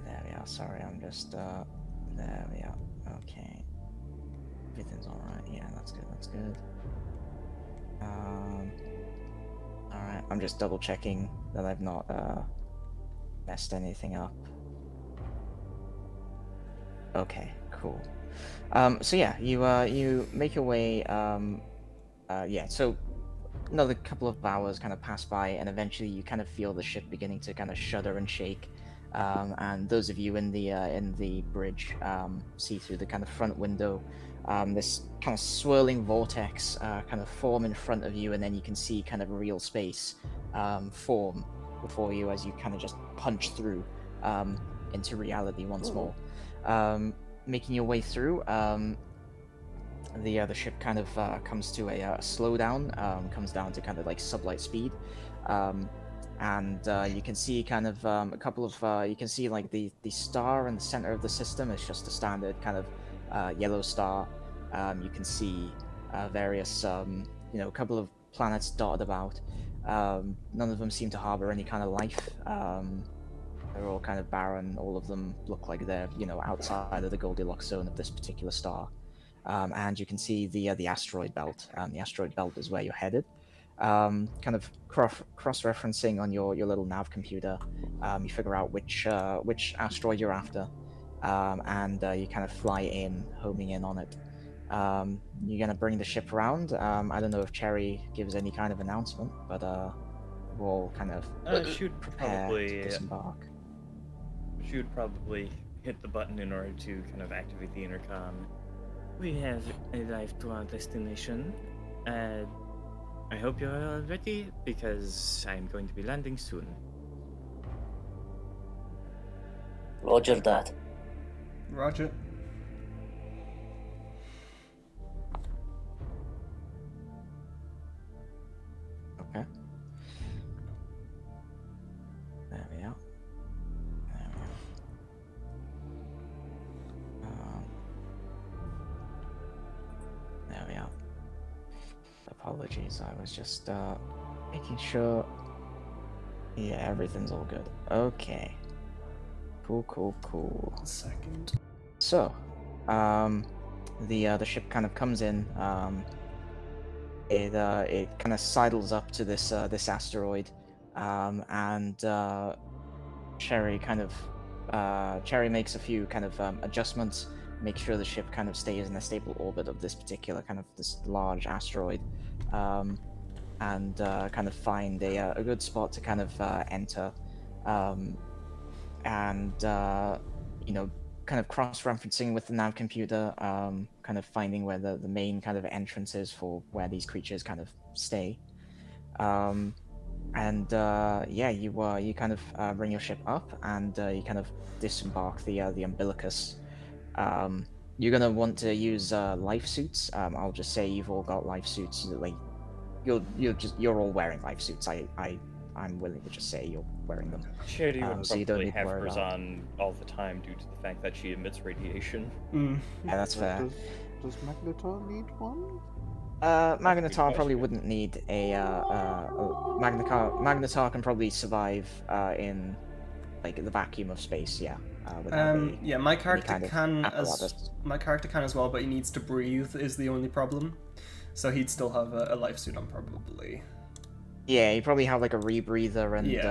There we are. Sorry, I'm just there we are. Okay, everything's all right. Yeah, that's good. That's good. All right. I'm just double checking that I've not messed anything up. Okay, cool. So yeah, you make your way. Yeah. So another couple of hours kind of pass by, and eventually you kind of feel the ship beginning to kind of shudder and shake. And those of you in the bridge see through the kind of front window this kind of swirling vortex kind of form in front of you, and then you can see kind of real space form before you as you kind of just punch through into reality once more. Making your way through, the ship kind of comes to a slowdown, comes down to kind of like sublight speed. And you can see kind of a couple of you can see like the star in the center of the system is just a standard kind of yellow star. You can see various a couple of planets dotted about. None of them seem to harbor any kind of life. They're all kind of barren. All of them look like they're outside of the Goldilocks zone of this particular star. And you can see the asteroid belt. The asteroid belt is where you're headed. Kind of cross-referencing on your little nav computer, you figure out which asteroid you're after, and you kind of fly in, homing in on it. You're gonna bring the ship around. I don't know if Cherry gives any kind of announcement, but we'll kind of Should prepare probably to disembark. should probably hit the button in order to kind of activate the intercom. We have arrived to our destination. I hope you're all ready because I'm going to be landing soon. Roger that. Roger. Okay. There we are. There we are. There we are. Apologies, I was just making sure. Yeah, everything's all good. Okay. Cool. Second. So, the ship kind of comes in. It kind of sidles up to this asteroid, and Cherry makes a few kind of adjustments, make sure the ship kind of stays in a stable orbit of this particular kind of this large asteroid, and kind of find a good spot to kind of enter, and kind of cross-referencing with the nav computer, kind of finding where the main kind of entrance is for where these creatures kind of stay. Yeah, you kind of bring your ship up, and you kind of disembark the umbilicus. You're gonna want to use life suits. I'll just say you've all got life suits. Like you're all wearing life suits. I'm willing to just say you're wearing them. Charity would So you don't probably need to have worry hers about- on all the time due to the fact that she emits radiation. Yeah, that's fair. Does Magnetar need one? Magnetar probably question. wouldn't need a Magnetar can probably survive in like the vacuum of space, yeah. Without Yeah, my character kind of can apparatus. as well, but he needs to breathe is the only problem. So he'd still have a life suit on probably. Yeah, you probably have like a rebreather and Yeah.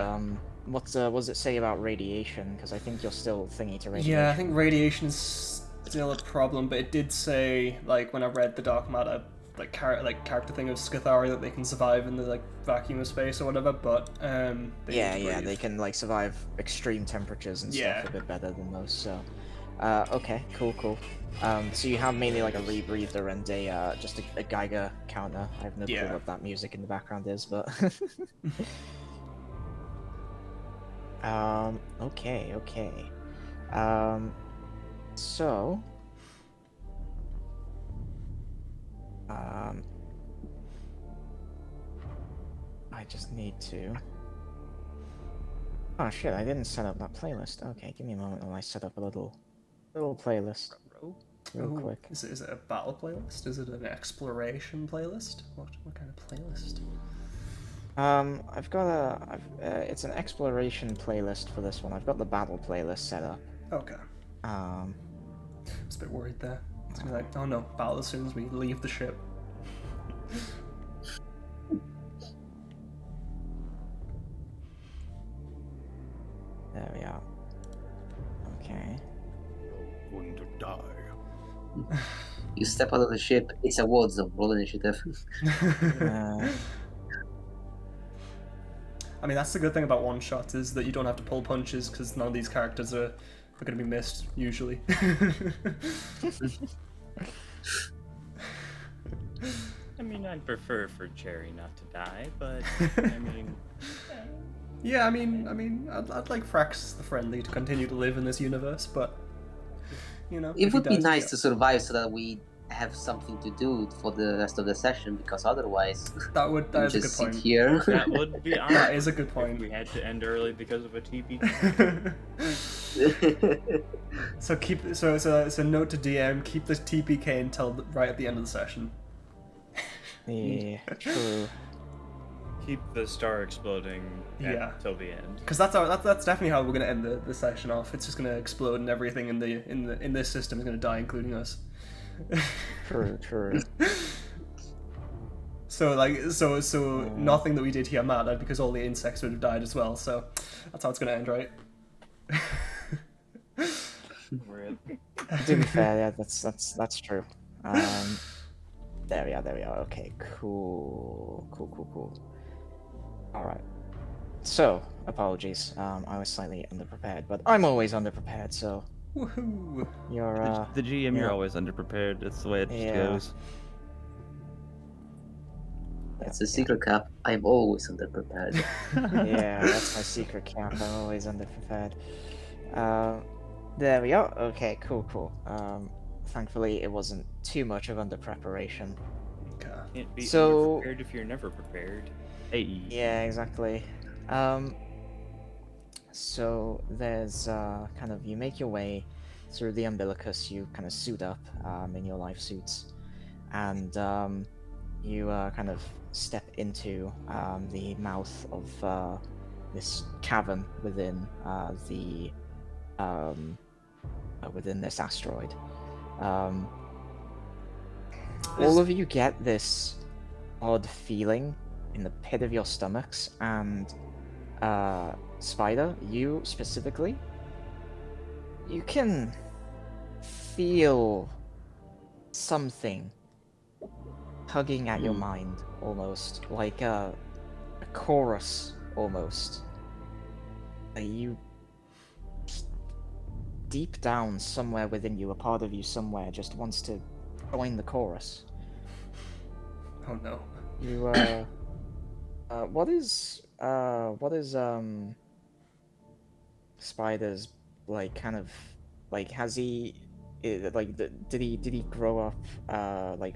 what does it say about radiation? Because I think you're still thingy to radiation. Yeah, I think radiation is still a problem, but it did say, like, when I read the Dark Matter, like, character thing of Scathari, that they can survive in the, like, vacuum of space or whatever, but, they Yeah, need to yeah, breathe. they can like survive extreme temperatures and Yeah. stuff a bit better than most. So, okay, cool. So you have mainly like a rebreather and a just a Geiger counter. I have no Yeah. clue what that music in the background is, but okay. So I just need to. Oh shit! I didn't set up that playlist. Okay, give me a moment while I set up a little playlist real Ooh, quick. is it a battle playlist? Is it an exploration playlist? What kind of playlist? I've got it's an exploration playlist for this one. I've got the battle playlist set up. Okay. I was a bit worried there. It's gonna be like, oh no, battle as soon as we leave the ship. There we are. Okay. You're going to die. You step out of the ship, it's a war zone. Roll initiative. I mean, that's the good thing about one shots is that you don't have to pull punches because none of these characters are going to be missed usually. I mean, I'd prefer for Cherry not to die, but I mean, Yeah, I mean, I'd like Frax the Friendly to continue to live in this universe, but you know, It if he would be dies, nice yeah. to survive so that we have something to do for the rest of the session, because otherwise That we is would a good just sit point. here. that would be awkward. That is a good If point. we had to end early because of a TP. So note to DM: keep this TPK until right at the end of the session. Yeah, true. Keep the star exploding Yeah. till the end. Because that's definitely how we're gonna end the session off. It's just gonna explode and everything in this system is gonna die, including us. True. So nothing that we did here mattered because all the insects would have died as well. So that's how it's gonna end, right? To be fair, yeah, that's true. There we are. Okay, cool. All right. So, apologies. I was slightly underprepared, but I'm always underprepared. So Woohoo! you're The GM, yeah. you're always underprepared. That's the way it just Yeah. goes. That's a secret cap. I'm always underprepared. Yeah, that's my secret cap. I'm always underprepared. There we are. Okay, cool. Thankfully, it wasn't too much of under preparation. Okay. Can't be So- prepared if you're never prepared. Hey. Yeah, exactly. So there's kind of, you make your way through the umbilicus. You kind of suit up in your life suits, and you kind of step into the mouth of this cavern within within this asteroid. All of you get this odd feeling in the pit of your stomachs, and Spider, you specifically, you can feel something tugging at your mind, almost like a chorus, almost. You deep down somewhere within you, a part of you somewhere just wants to join the chorus. Oh no. You what is Spider's like kind of like, has he like did he grow up like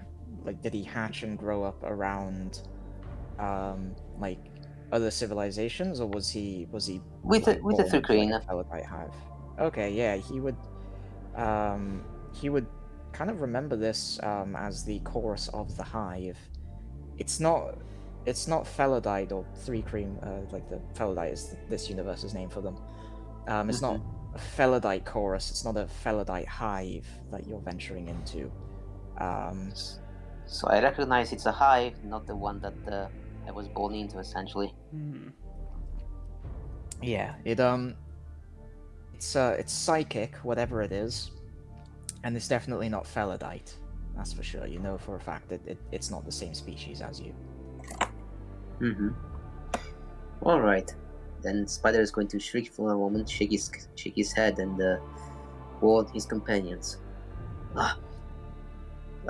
did he hatch and grow up around like other civilizations, or was he with a born three into, like, crane. a Felidite hive? Okay, yeah, he would kind of remember this as the chorus of the hive. It's not Felidite or three cream, like the Felidite is this universe's name for them. It's not a Felidite chorus. It's not a Felidite hive that you're venturing into. So I recognize it's a hive, not the one that I was born into, essentially. Yeah, it's psychic, whatever it is, and it's definitely not Felidite. That's for sure. You know for a fact that it's not the same species as you. Mm-hmm. All right. Then Spider is going to shriek for a moment, shake his head, and warn his companions. Ah,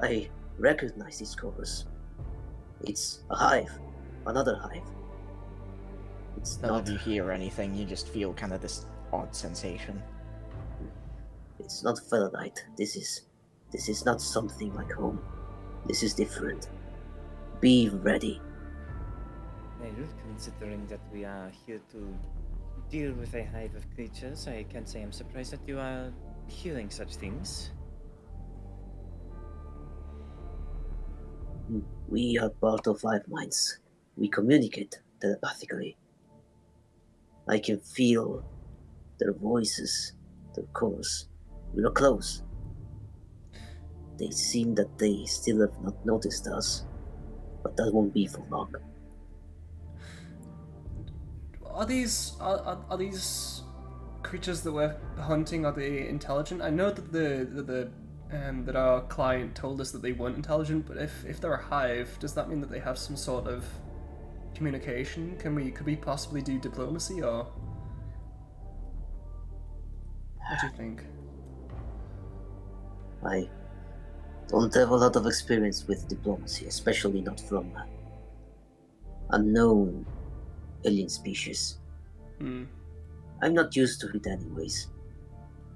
I recognize these colors. It's a hive, another hive. It's None not. of you hear anything. You just feel kind of this odd sensation. It's not Felidite. This is not something like home. This is different. Be ready. Well, considering that we are here to deal with a hive of creatures, I can't say I'm surprised that you are hearing such things. We are part of hive minds. We communicate telepathically. I can feel their voices, their calls. We are close. They seem that they still have not noticed us, but that won't be for long. Are these creatures that we're hunting, are they intelligent? I know that that our client told us that they weren't intelligent, but if they're a hive, does that mean that they have some sort of communication? Could we possibly do diplomacy, or what do you think? I don't have a lot of experience with diplomacy, especially not from unknown alien species. Hmm. I'm not used to it anyways.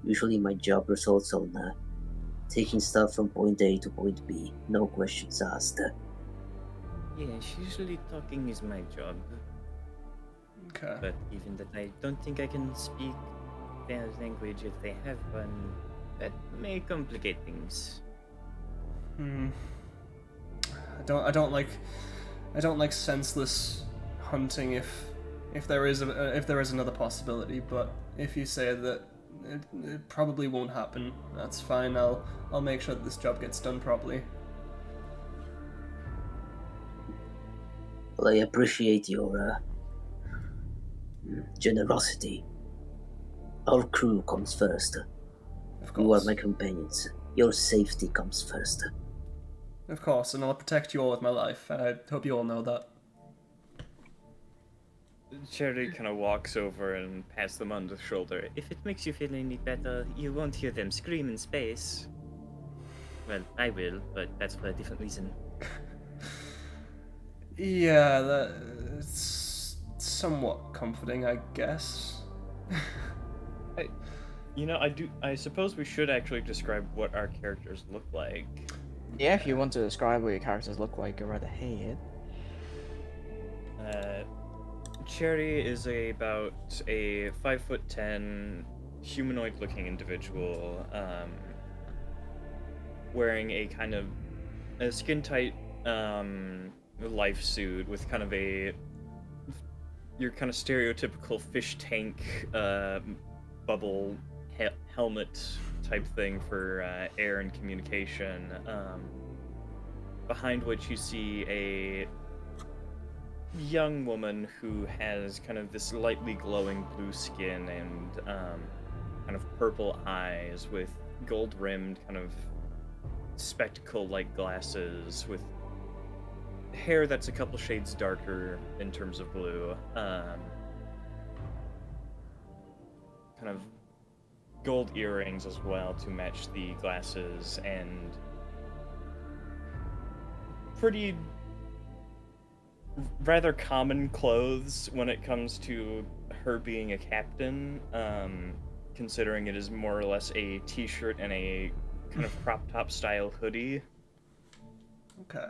Usually my job results on taking stuff from point A to point B, no questions asked. Yes, usually talking is my job, Okay. but even that I don't think I can speak their language if they have one. That may complicate things. Hmm. I don't like senseless hunting if there is another possibility, but if you say that it probably won't happen, that's fine. I'll make sure that this job gets done properly. Well, I appreciate your generosity. Our crew comes first. Of You are course. my companions. Your safety comes first. Of course, and I'll protect you all with my life, and I hope you all know that. Cherry kind of walks over and pats them on the shoulder. If it makes you feel any better, you won't hear them scream in space. Well, I will, but that's for a different reason. Yeah, that's somewhat comforting, I guess. I suppose we should actually describe what our characters look like. Yeah, if you want to describe what your characters look like, go right ahead. Cherry is about a 5'10" humanoid-looking individual, wearing a kind of a skin-tight life suit with kind of your kind of stereotypical fish tank bubble helmet type thing for air and communication. Behind which you see a young woman who has kind of this lightly glowing blue skin and kind of purple eyes with gold-rimmed kind of spectacle-like glasses with hair that's a couple shades darker in terms of blue. Kind of gold earrings as well to match the glasses, and pretty rather common clothes when it comes to her being a captain, considering it is more or less a t-shirt and a kind of crop top style hoodie. Okay.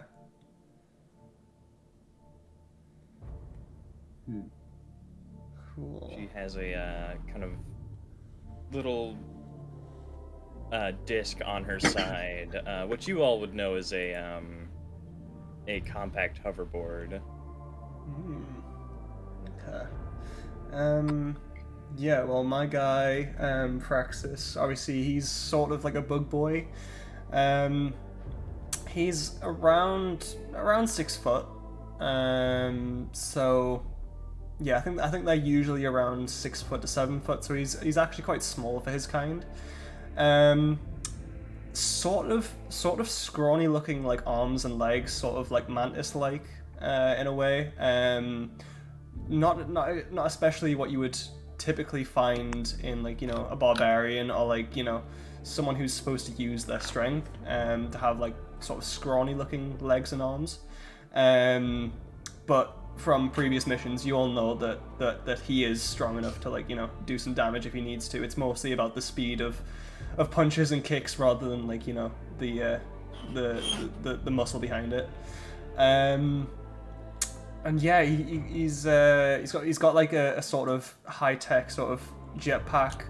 Cool. She has a kind of little disc on her side, which you all would know is a compact hoverboard. Okay. Yeah, well, my guy, Praxis, obviously he's sort of like a bug boy. He's around 6 foot. So Yeah, I think they're usually around 6 foot to 7 foot, so he's actually quite small for his kind. Um, sort of scrawny looking like arms and legs, sort of like mantis like in a way. Not especially what you would typically find in like a barbarian or like someone who's supposed to use their strength to have like sort of scrawny looking legs and arms. But from previous missions, you all know that he is strong enough to like do some damage if he needs to. It's mostly about the speed of punches and kicks rather than like the muscle behind it. And yeah, he's got like a sort of high tech sort of jetpack,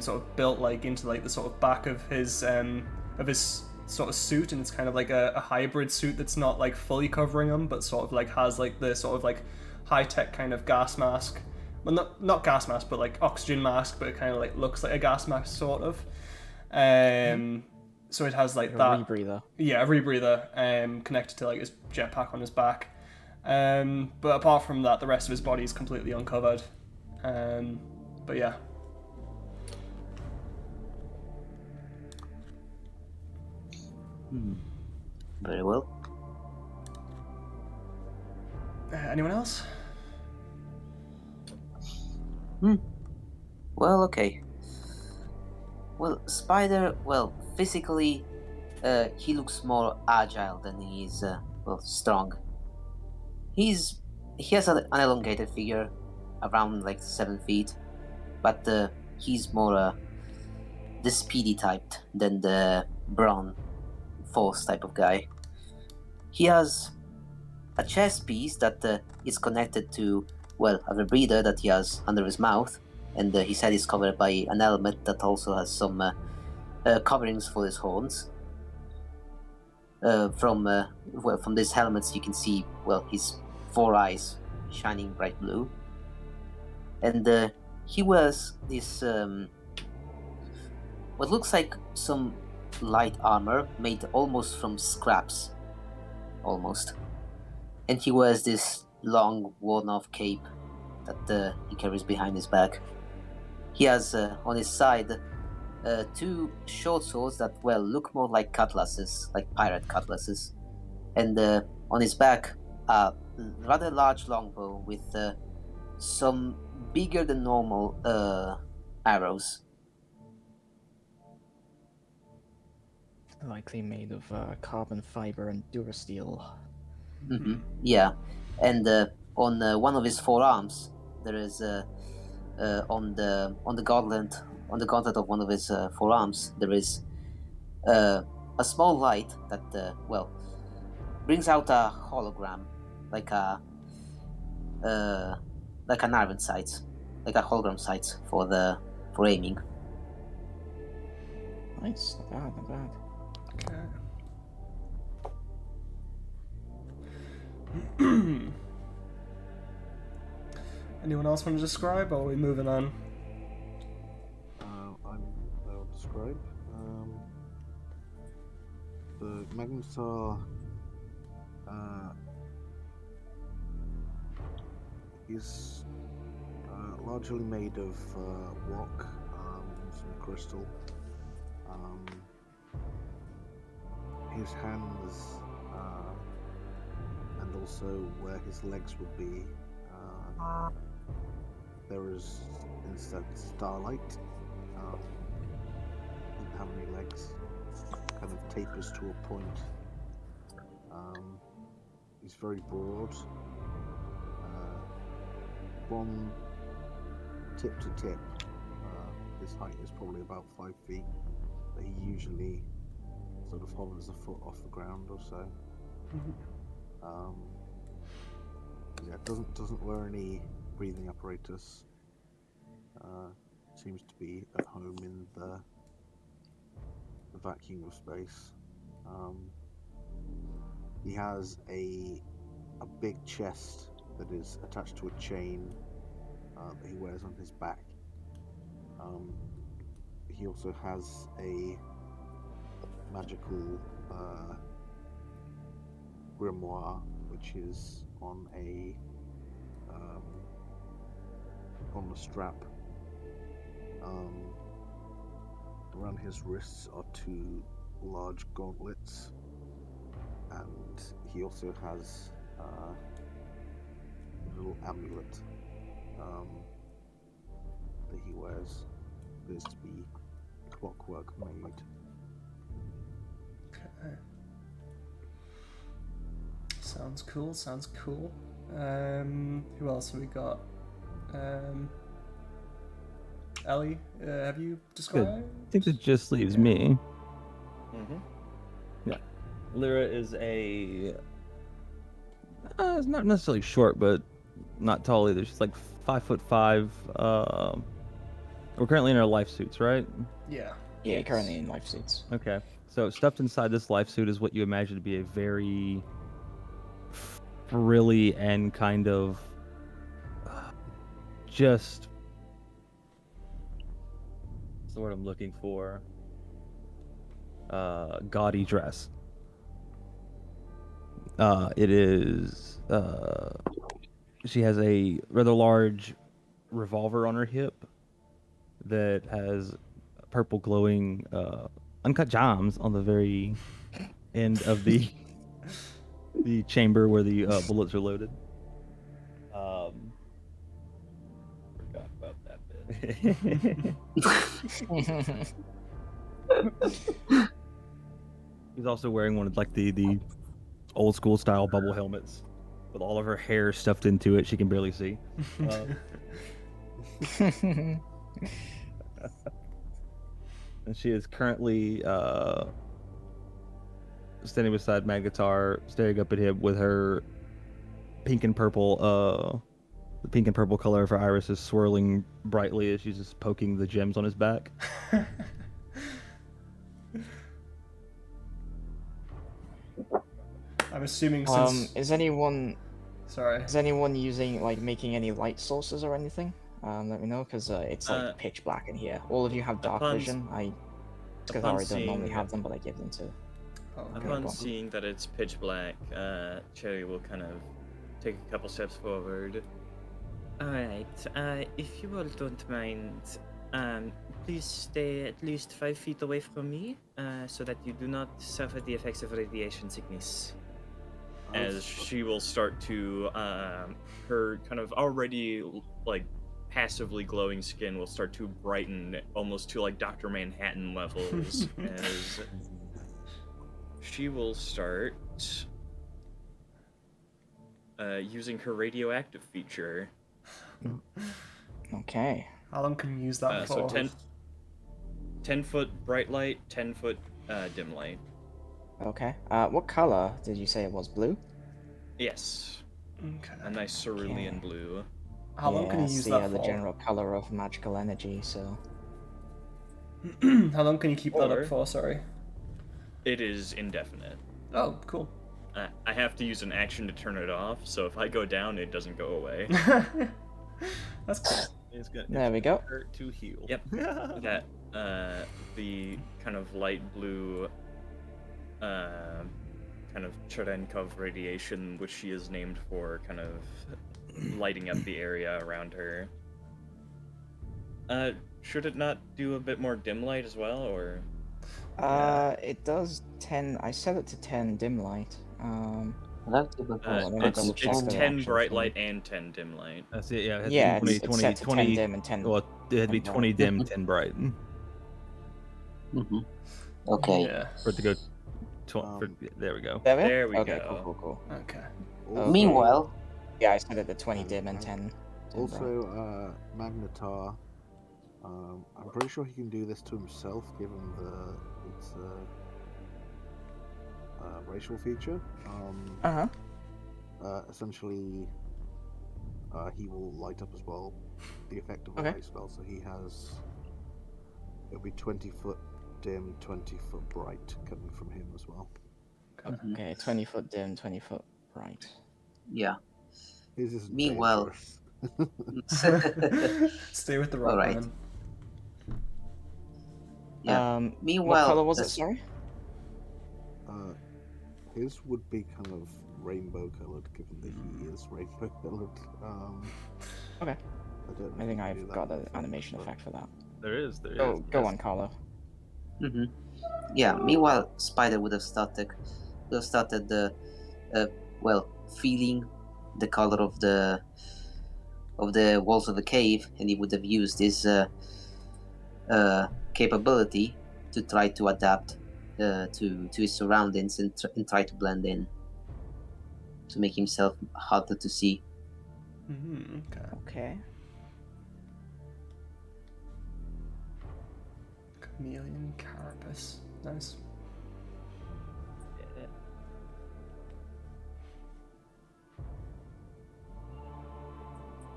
sort of built like into like the sort of back of his sort of suit, and it's kind of like a hybrid suit that's not like fully covering him, but sort of like has like the sort of like high tech kind of gas mask. Well, not gas mask, but like oxygen mask, but it kind of like looks like a gas mask sort of. So it has like that rebreather. Yeah, a rebreather connected to like his jetpack on his back. But apart from that, the rest of his body is completely uncovered. But yeah. Very well. Anyone else? Well, okay. Well, Spider, well, physically, he looks more agile than he is, strong. He has an elongated figure, around like 7 feet, but he's more the speedy type than the brawn force type of guy. He has a chest piece that is connected to, well, a rebreather that he has under his mouth, and his head is covered by an helmet that also has some coverings for his horns. From these helmets, you can see, well, his 4 eyes shining bright blue, and he wears this what looks like some light armor made almost from scraps, almost. And he wears this long, worn-off cape that he carries behind his back. He has on his side 2 short swords that, well, look more like cutlasses, like pirate cutlasses. And on his back, a rather large longbow with some bigger than normal arrows. Likely made of carbon fiber and durasteel. Mm-hmm. Yeah, and on one of his forearms, there is on the gauntlet of one of his forearms, there is a small light that brings out a hologram, like an iron sight, like a hologram sight for aiming. Nice, not bad, not bad. Okay. Anyone else want to describe, or are we moving on? I'll describe. The Magnetar is largely made of rock and some crystal. His hands and also where his legs would be, there is instead starlight. Doesn't have any legs, kind of tapers to a point. He's very broad, from tip to tip. His height is probably about 5 feet, but he usually sort of hovers a foot off the ground or so. Yeah, doesn't wear any breathing apparatus. Seems to be at home in the vacuum of space. He has a big chest that is attached to a chain that he wears on his back. He also has a magical grimoire, which is on a on the strap. Around his wrists are two large gauntlets, and he also has a little amulet that he wears. Appears to be clockwork made. Okay. Sounds cool. Sounds cool. Who else have we got? Ellie, have you described? I think that just leaves me. Mm-hmm. Yeah. Lyra is a. It's not necessarily short, but not tall either. She's like 5'5". We're currently in our life suits, right? Yeah. Yeah, Yes. currently in life suits. Okay. So stuffed inside this life suit is what you imagine to be a very frilly and kind of just. What's the word I'm looking for? Gaudy dress. It is. She has a rather large revolver on her hip that has purple glowing uncut gems on the very end of the chamber where the bullets are loaded. Forgot about that bit. She's also wearing one of like the old school style bubble helmets with all of her hair stuffed into it. She can barely see. And she is currently standing beside Magatar, staring up at him with her pink and purple, the pink and purple color of her iris is swirling brightly as she's just poking the gems on his back. I'm assuming since. Is anyone Sorry. using like making any light sources or anything? Let me know, because it's like pitch black in here. All of you have dark vision. Because I already don't normally have them, but I give them to. Oh, okay. Upon seeing that it's pitch black, Cherry will kind of take a couple steps forward. Alright, if you all don't mind, please stay at least 5 feet away from me, so that you do not suffer the effects of radiation sickness. As she will start to, her kind of already, like, passively glowing skin will start to brighten almost to, like, Dr. Manhattan levels, as she will start using her radioactive feature. Okay. How long can you use that for? So 10 foot bright light, 10 foot dim light. Okay. What color did you say it was? Blue? Yes. Okay. A nice cerulean blue. How long can you use that the for? general color of magical energy, so... How long can you keep that Or- up for, sorry? It is indefinite. Oh, cool. I have to use an action to turn it off, so if I go down, it doesn't go away. That's cool. It's gonna, There we go. hurt to heal. Yep. That, the kind of light blue, kind of Cherenkov radiation, which she is named for, kind of lighting up the area around her. Should it not do a bit more dim light as well, or? It does 10... I set it to 10 dim light. That's a good let me point. double check It's the 10 actual bright thing. light and 10 dim light. That's it. Yeah. It has Yeah, to be it's 20, set to 20, 10 dim and 10... Well, it had to be 10 20 dim, 10 bright. Mm-hmm. Okay. Yeah. For it to go. There we go. There we okay, go. cool. Okay. Oh, meanwhile, Yeah, I set it to 20 dim and 10 bright. Also, Magnetar, I'm pretty sure he can do this to himself, given its racial feature. Essentially, he will light up as well, the effect of a light spell. So he has, it'll be 20 foot dim, 20 foot bright coming from him as well. Okay, 20 foot dim, 20 foot bright. yeah. His isn't Meanwhile- dangerous. Stay with the rock, Alright. man. Yeah. What Meanwhile, color was it, that's- sorry? His would be kind of rainbow colored, given that he is rainbow colored. Okay. don't I think you I've do that got with the the animation but- effect for that. There is. Go on, Carlo. Mm-hmm. Yeah. Meanwhile, Spider would have started the, well, feeling the color of the walls of the cave, and he would have used his capability to try to adapt to his surroundings and try to blend in, to make himself harder to see. Okay. Okay. Chameleon carapace. Nice.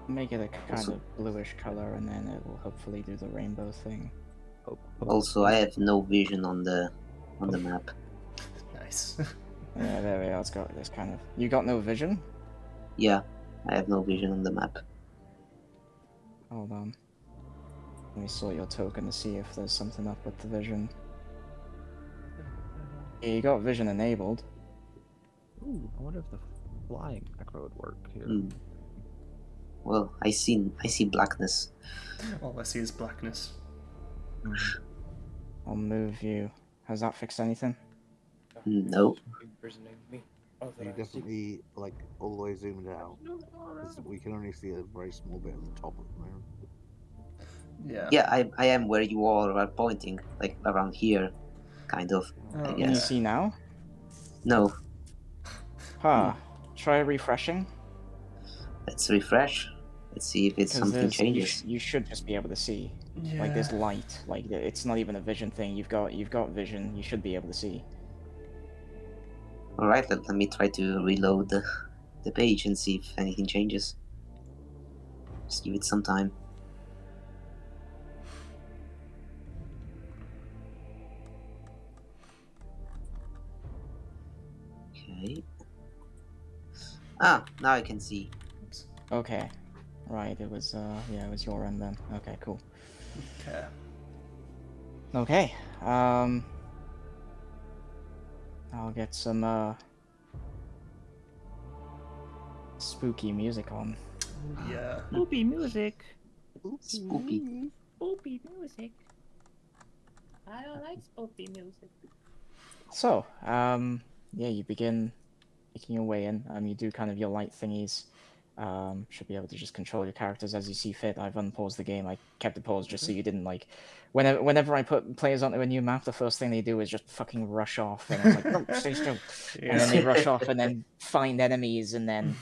Make it a kind of bluish color, and then it will hopefully do the rainbow thing. Also, I have no vision on the map. Nice. Yeah, there we are. It's got this kind of. You got no vision? Yeah, I have no vision on the map. Hold on. Let me sort your token to see if there's something up with the vision. Yeah, you got vision enabled. Ooh, I wonder if the flying macro would work here. Well, I see blackness. All I see is blackness. I'll move you. Has that fixed anything? No. Oh, Are you definitely like all the way zoomed out? 'Cause we can only see a very small bit of the top at the moment. Yeah. Yeah, I am where you all are pointing, like around here, kind of. I Can you guess. see now? No. Huh. Try refreshing. Let's refresh. Let's see if it's Because something changes. you should just be able to see. Yeah. Like there's light. Like it's not even a vision thing. You've got vision. You should be able to see. All right, let me try to reload the page and see if anything changes. Just give it some time. Okay. Ah, now I can see. Okay. Right. It was yeah. It was your end then. Okay. Cool. Okay. Okay. I'll get some spooky music on. Yeah. Spoopy music. Spoopy. Spoopy music. I don't like spoopy music. So, yeah, you begin making your way in. You do kind of your light thingies. Should be able to just control your characters as you see fit. I've unpaused the game. I kept it paused just so you didn't like. Whenever I put players onto a new map, the first thing they do is just fucking rush off, and it's like, no, stay still. And then they rush off and then find enemies, and then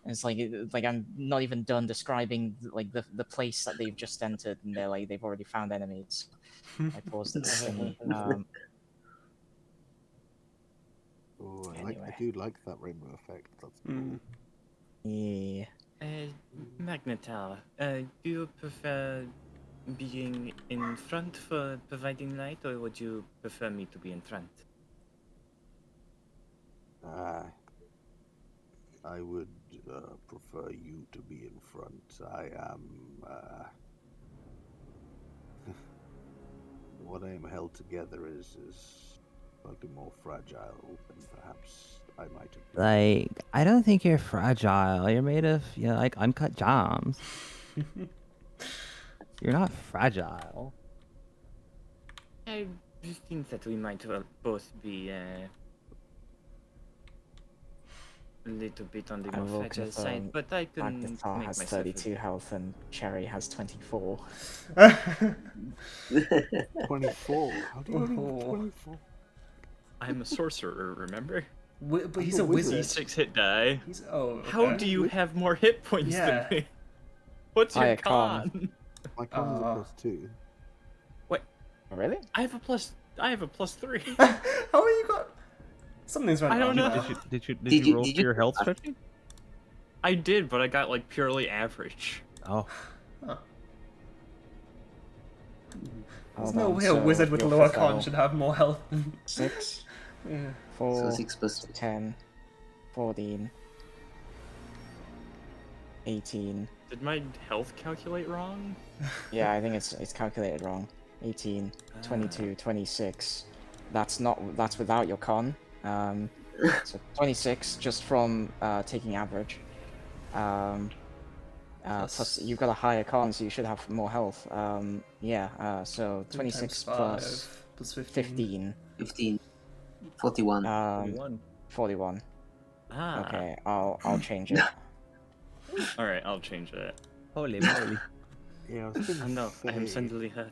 it's like I'm not even done describing like the place that they've just entered, and they're like they've already found enemies. I paused at this thingy. Oh, I Anyway. do like that rainbow effect. That's cool. Mm. Yeah. Magnetar, do you prefer being in front for providing light, or would you prefer me to be in front? I would prefer you to be in front. I am what I am held together is slightly more fragile than perhaps I might have been. Like, I don't think you're fragile. You're made of, like uncut gems. You're not fragile. I think that we might both be a little bit on the I more will fragile side, confirm but I can make Magnetar has myself 32 health and Cherry has 24. 24. How do you only Oh. have 24? I'm a sorcerer, remember? But he's I'm a a wizard. wizard. D6 hit die. He's How okay. do you have more hit points Yeah. than me? What's your Hiya, Con. con? My con is a +2. Really? I have a +3. How are you got? Something's wrong. I don't know. Did Did you you- roll did for you- your health stretching? I did, but I got like purely average. Oh. There's Hold no on, way a so wizard with your lower fifth con level, should have more health than. 6, Yeah. 4, So 6 plus 10, 14, 18. Did my health calculate wrong? Yeah, I think it's calculated wrong. 18, 22, 26. That's without your con. So 26 just from taking average. And Plus, you've got a higher con, so you should have more health. Yeah, so 3 times 26 5 plus plus 15. 15. 41. 41. 41. Ah. Okay, I'll change it. All right, I'll change that. Holy moly. Yeah, I was gonna Oh no, I am say suddenly hurt.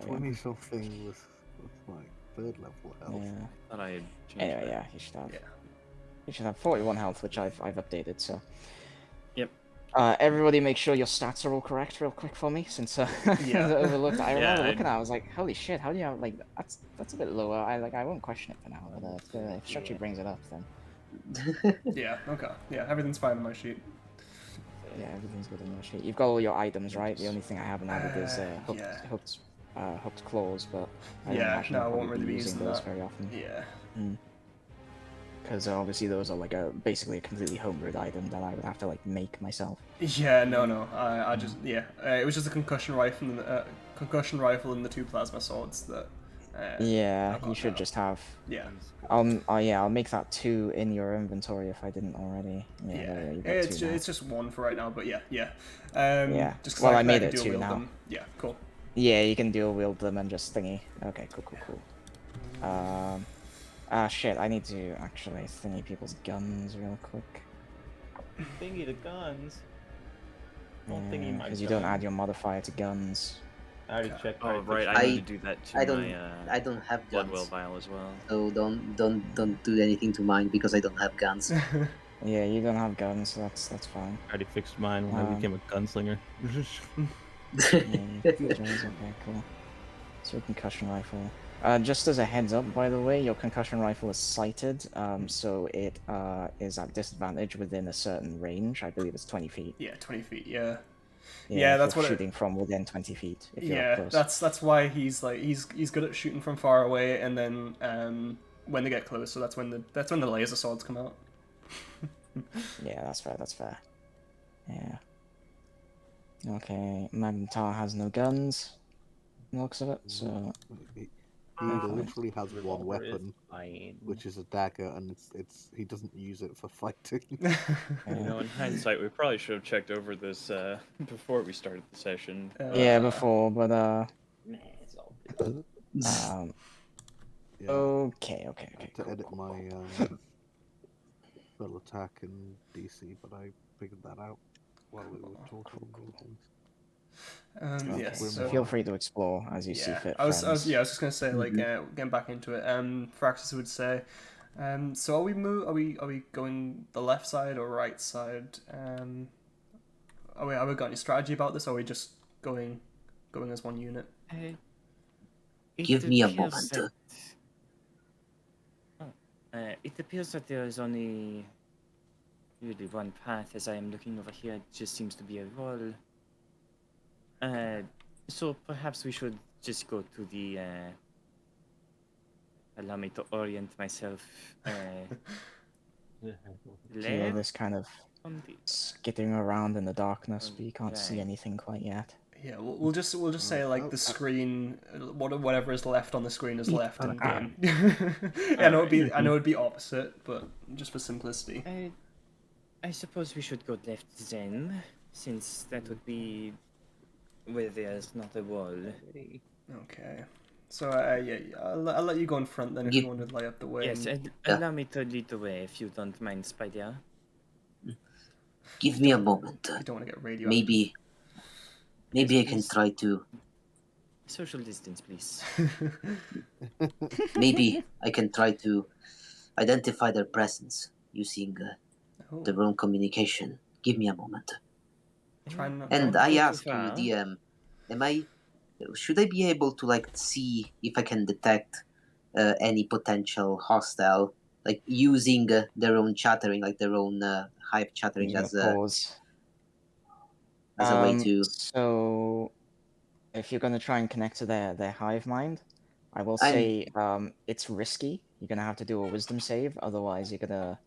20 something with like 3rd level health. Yeah. Thought I had changed Anyway, that. yeah, you should have. Yeah. You should have 41 health, which I've updated. So. Yep. Everybody, make sure your stats are all correct, real quick for me, since Yeah. I overlooked. I remember Yeah, looking at it, I was like, holy shit, how do you have like that's a bit lower. I won't question it for now, but if Stretchy brings it up, then Yeah, okay. Yeah, everything's fine on my sheet. yeah, everything's good on your sheet. You've got all your items, right? The only thing I haven't added is yeah. hooked claws, but I don't Yeah, imagine no, I I'll won't probably really be using using those that. very often. Yeah. Because obviously those are like basically a completely homebrewed item that I would have to like make myself. Yeah, no. I just it was just a concussion rifle and the 2 plasma swords that. Yeah, I've you got should now. just have. Yeah. I'll make that 2 in your inventory if I didn't already. Yeah, Yeah. there we go, you got It's 2 now. it's just 1 for right now, but yeah. Yeah. Just 'cause Well, I can made it dual 2 wield now. them. Yeah, cool. Yeah, you can dual wield them and just thingy. Okay, cool. Shit, I need to actually thingy people's guns real quick. Thingy the guns. Don't thingy my Because you don't gun. add your modifier to guns. I already checked. Oh my right, fish I I- need to do that to I don't. my I don't have guns. Bloodwell vial as well. So don't do anything to mine because I don't have guns. Yeah, you don't have guns, so that's fine. I already fixed mine when I became a gunslinger. Yeah, okay, cool. So concussion rifle. Just as a heads up, by the way, your concussion rifle is sighted, so it is at disadvantage within a certain range. I believe it's 20 feet. Yeah, 20 feet. Yeah. Yeah, Yeah, if that's you're what it- shooting from within 20 feet. If you're up Yeah, close. that's why he's like he's good at shooting from far away, and then when they get closer, that's when the laser swords come out. Yeah, that's fair. That's fair. Yeah. Okay, Magnetar has no guns. Looks of it. So He Okay. literally has one Revolver is weapon, fine. which is a dagger, and it's he doesn't use it for fighting. You know, in hindsight, we probably should have checked over this before we started the session. yeah, before, but Nah, it's all good. Yeah, okay. I had to edit my spell attack and DC, but I figured that out while we were talking. and things. Yes. We're So, Feel free to explore as you see yeah, fit. I was friends. just gonna say like getting back into it. Firaxis would say, so are we going the left side or right side? Are we got any strategy about this? Or are we just going as one unit? Give me a moment. It appears that there is only really one path. As I am looking over here, it just seems to be a wall. So perhaps we should just go to the. Allow me to orient myself. Yeah, Left this kind of on the. skipping around in the darkness, but you can't see Right. anything quite yet. Yeah, we'll just say like the screen, whatever is left on the screen is left in game. I know it'd be opposite, but just for simplicity. I suppose we should go left then, since that would be where there's not a wall. Okay. So yeah, I'll let you go in front then if you want to light up the way. Yes, and- allow me to lead the way if you don't mind, Spider. Give me a moment. you don't want to get radioactive. Maybe I can try to. Social distance, please. Maybe I can try to identify their presence using Oh, the wrong communication. Give me a moment. try not. And Don't I go too ask you, far. DM, should I be able to like see if I can detect any potential hostile, like using their own chattering, like their own hive chattering Using as a pause. a way to. So, if you're gonna try and connect to their hive mind, I will I'm- say it's risky. You're gonna have to do a wisdom save, otherwise you're gonna.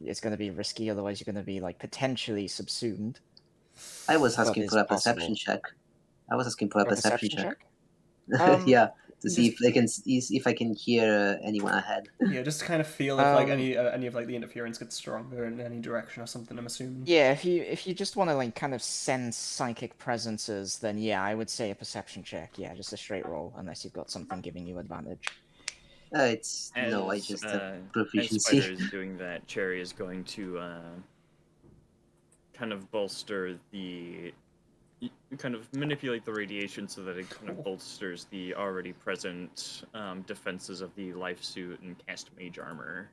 It's gonna be risky. Otherwise, you're gonna be like potentially subsumed. I was but asking it's for a possible. perception check. I was asking for a A perception check. check? Um, Yeah, to see if I can hear anyone ahead. Yeah, just to kind of feel if like any of like the interference gets stronger in any direction or something. I'm assuming. Yeah, if you just want to like kind of sense psychic presences, then yeah, I would say a perception check. Yeah, just a straight roll, unless you've got something giving you advantage. It's As, no, I just have as proficiency. Spider is doing that, Cherry is going to kind of bolster the kind of manipulate the radiation so that it kind of bolsters the already present defenses of the life suit and cast mage armor.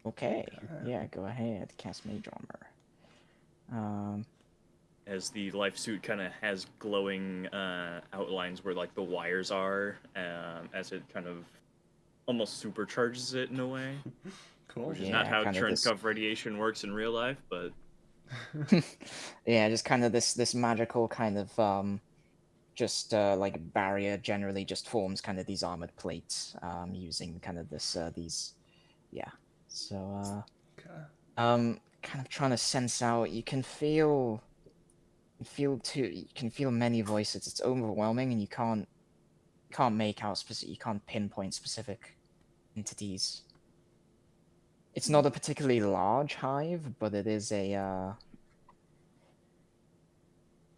Okay, yeah, go ahead, cast mage armor. As the life suit kind of has glowing outlines where like the wires are, as it kind of almost supercharges it in a way. Cool. Which is Yeah, not how kind of this- Cherenkov radiation works in real life, but Yeah, just kind of this magical kind of just like barrier generally just forms kind of these armored plates using kind of this these yeah. So Okay. kind of trying to sense out. You can feel many voices. It's overwhelming, and you can't make out specific. You can't pinpoint specific entities. It's not a particularly large hive, but it is a.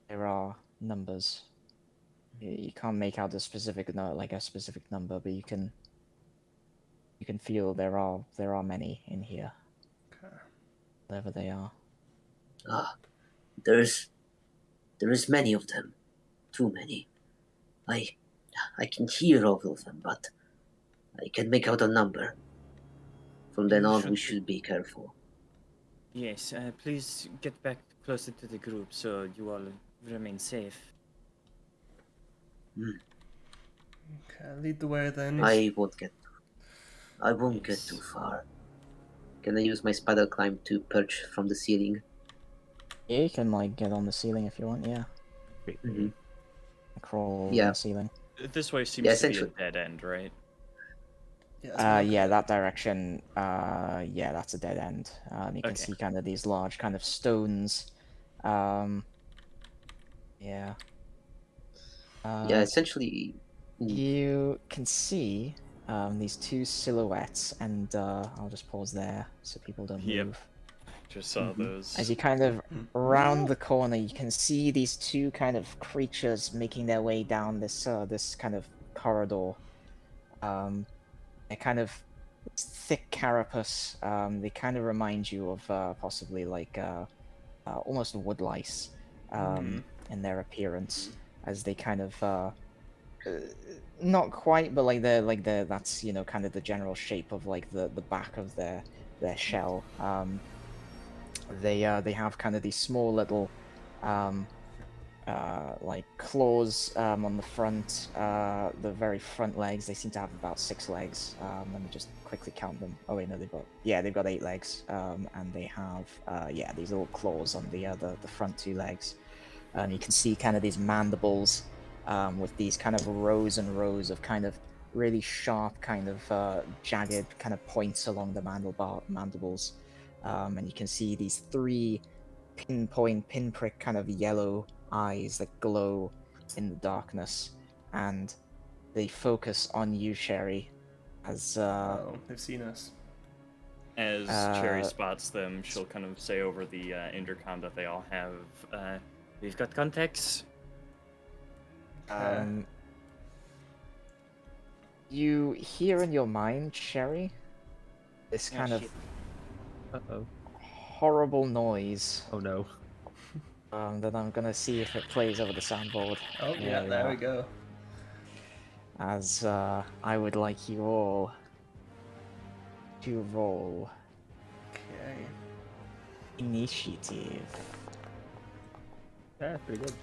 There are numbers. You can't make out a specific like a specific number, but you can feel there are many in here. Okay. Whatever they are. There is many of them, too many. I can hear all of them, but I can make out a number. From then on, we should be careful. yes, please get back closer to the group so you all remain safe. Okay, lead the way then. I won't get too far. Can I use my spider climb to perch from the ceiling? Yeah, you can like get on the ceiling if you want. Yeah. Mm-hmm. Crawl Yeah. on the ceiling. This way seems Yeah, to be a essentially. dead end, right? Yeah, that direction. Yeah, that's a dead end. You can Okay. see kind of these large kind of stones. Yeah. Yeah, essentially. You can see these two silhouettes, and I'll just pause there so people don't Yep. move. Just saw those. As you kind of round the corner, you can see these two kind of creatures making their way down this this kind of corridor. They're kind of thick carapace. They kind of remind you of possibly like almost wood lice in their appearance, as they kind of not quite, but like they're that's kind of the general shape of like the back of their shell. They have kind of these small little like claws on the front, the very front legs. They seem to have about 6 legs. Let me just quickly count them. Oh wait, no, they've got 8 legs. And they have these little claws on the front 2 legs. And you can see kind of these mandibles with these kind of rows and rows of kind of really sharp kind of jagged kind of points along the mandibles. And you can see these 3 pinprick kind of yellow eyes that glow in the darkness, and they focus on you, Sherry, as Oh, they've seen us. As Cherry spots them, she'll kind of say over the intercom that they all have, we've got contacts. You hear in your mind, Sherry, this kind of horrible noise. Oh no. That I'm gonna see if it plays over the soundboard. Oh yeah, there we go. As I would like you all to roll Okay. initiative. Yeah, pretty good.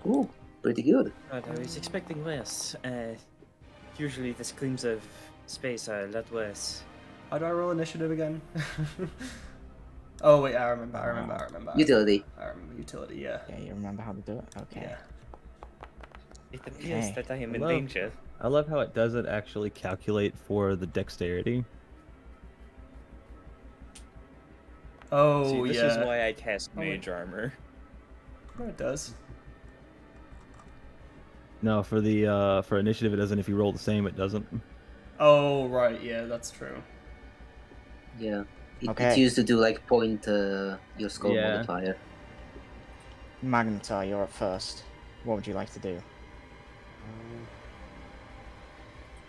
Ooh, pretty good. I was expecting less. Usually the screams of space are a lot worse. How do I roll initiative again? Oh wait, I remember. Utility. I remember utility. Yeah. Yeah, you remember how to do it? Okay. Yeah. It appears Okay. that I am in Hello. danger. I love how it doesn't actually calculate for the dexterity. Oh See, this yeah. is why I cast Oh, wait. mage armor. No, it does. No, for the for initiative it doesn't. If you roll the same, it doesn't. Oh, right, yeah, that's true. Yeah. It Okay. used to do like point your score Yeah. modifier. Magnetar, you're up first. What would you like to do?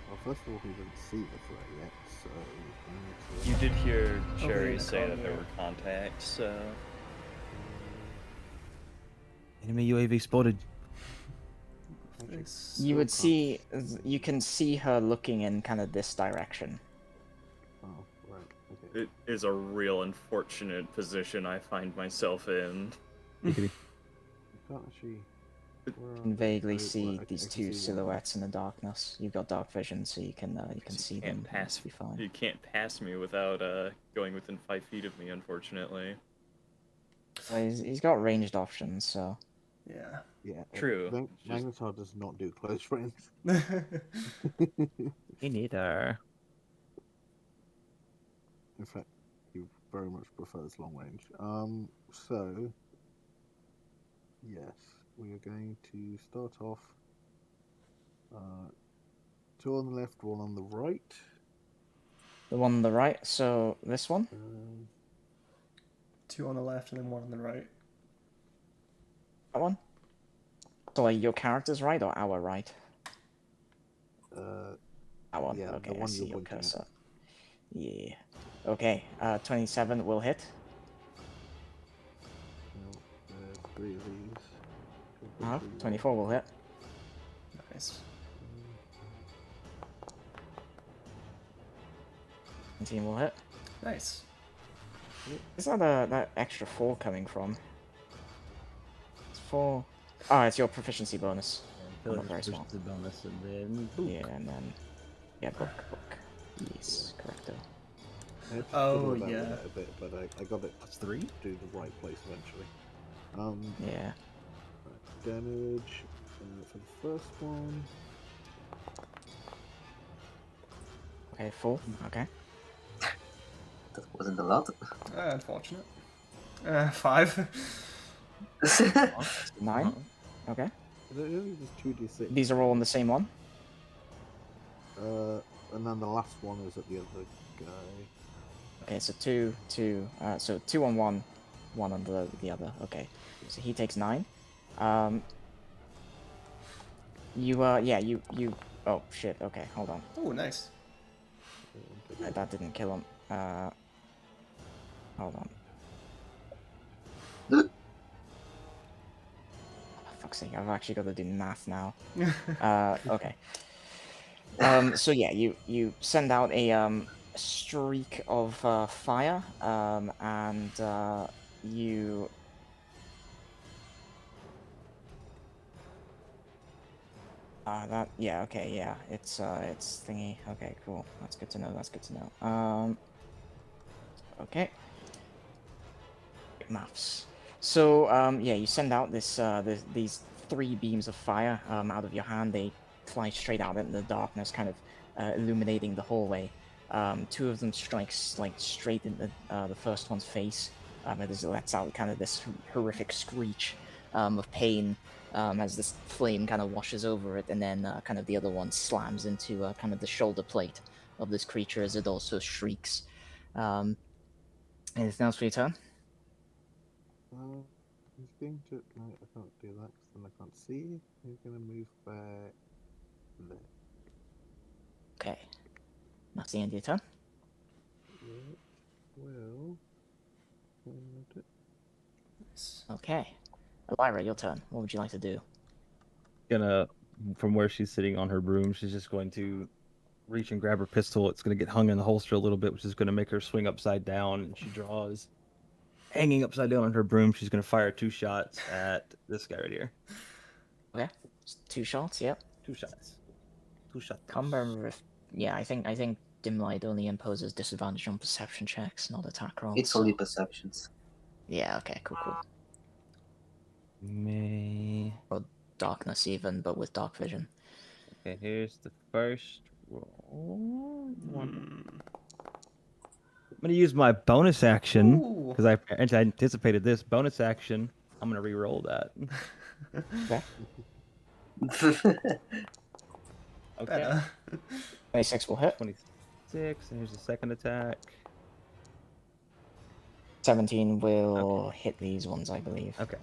Well, first of all, we didn't see the threat yet, so we need to. You did hear Oh, Cherry yeah, say that there yeah. were contacts, so Enemy UAV spotted. Actually, You still would can't see, you can see her looking in kind of this direction. Oh, right. Okay. it is a real unfortunate position I find myself in. Giggity. I can't actually. Where You are can they? vaguely Oh, see right, okay, these I can two see one. silhouettes in the darkness. You've got dark vision, so you can see them. Pass. Be fine. You can't pass me without going within 5 feet of me, unfortunately. Well, he's got ranged options, so Yeah. Yeah. True. Just- Magnetar does not do close range. Me neither. In fact, he very much prefers long range. So yes, we are going to start off. Two on the left, one on the right. the one on the right. So this one. Two on the left and then one on the right. That one. So like your character's right or our right? That one. Yeah, the Okay, I one see you're your pointing at. cursor. Yeah. Okay. 27 will hit. Well, there's three of these. Uh-huh. 24 will hit. Nice. 19 will hit. Nice. Is that that extra 4 coming from? It's 4. Oh, it's your proficiency bonus. I'm not very smart. The bonus and then boop. Yeah, and then yeah, book. Yes, correcto. I had to Oh, fiddle about with yeah. it a bit, but I got it That's 3. to do the right place eventually. Yeah. Right, damage for the first one. Okay, 4. Okay. That wasn't a lot. Unfortunate. 5. 9. Okay. It only does 2d6. These are all on the same one. And then the last one is at the other guy. Okay, so 2, 2. So 2 on one, 1 on the other. Okay. So he takes 9. Yeah, you. Oh shit. Okay, hold on. Oh, nice. That didn't kill him. Hold on. Fuck's sake, I've actually got to do math now. Okay. So yeah, you send out a streak of fire, and you. Okay, yeah, it's thingy. Okay, cool. That's good to know. That's good to know. Okay. Maths. So yeah, you send out these 3 beams of fire out of your hand. They fly straight out into the darkness, kind of illuminating the hallway. 2 of them strikes like straight in the first one's face. It lets out kind of this horrific screech of pain as this flame kind of washes over it, and then kind of the other one slams into kind of the shoulder plate of this creature as it also shrieks. Anything else for your turn? He's going to. No, I can't do that because then I can't see. He's going to move back there. Okay. That's the end of your turn. Yeah. Well. Okay. Elvira, your turn. What would you like to do? Gonna, from where she's sitting on her broom, she's just going to reach and grab her pistol. It's gonna get hung in the holster a little bit, which is gonna make her swing upside down. And she draws, hanging upside down on her broom. She's gonna fire 2 shots at this guy right here. Okay. Just 2 shots. Yep. 2 shots. 2 shots. Yeah, I think dim light only imposes disadvantage on perception checks, not attack rolls. It's only perceptions. Yeah. Okay. Cool. Or Darkness even, but with dark vision. Okay, here's the first roll. I'm gonna use my bonus action because I anticipated this bonus action. I'm gonna re-roll that. Okay. Okay. Better. 26 will hit. 26, and here's the second attack. 17 will hit these ones, I believe. Okay.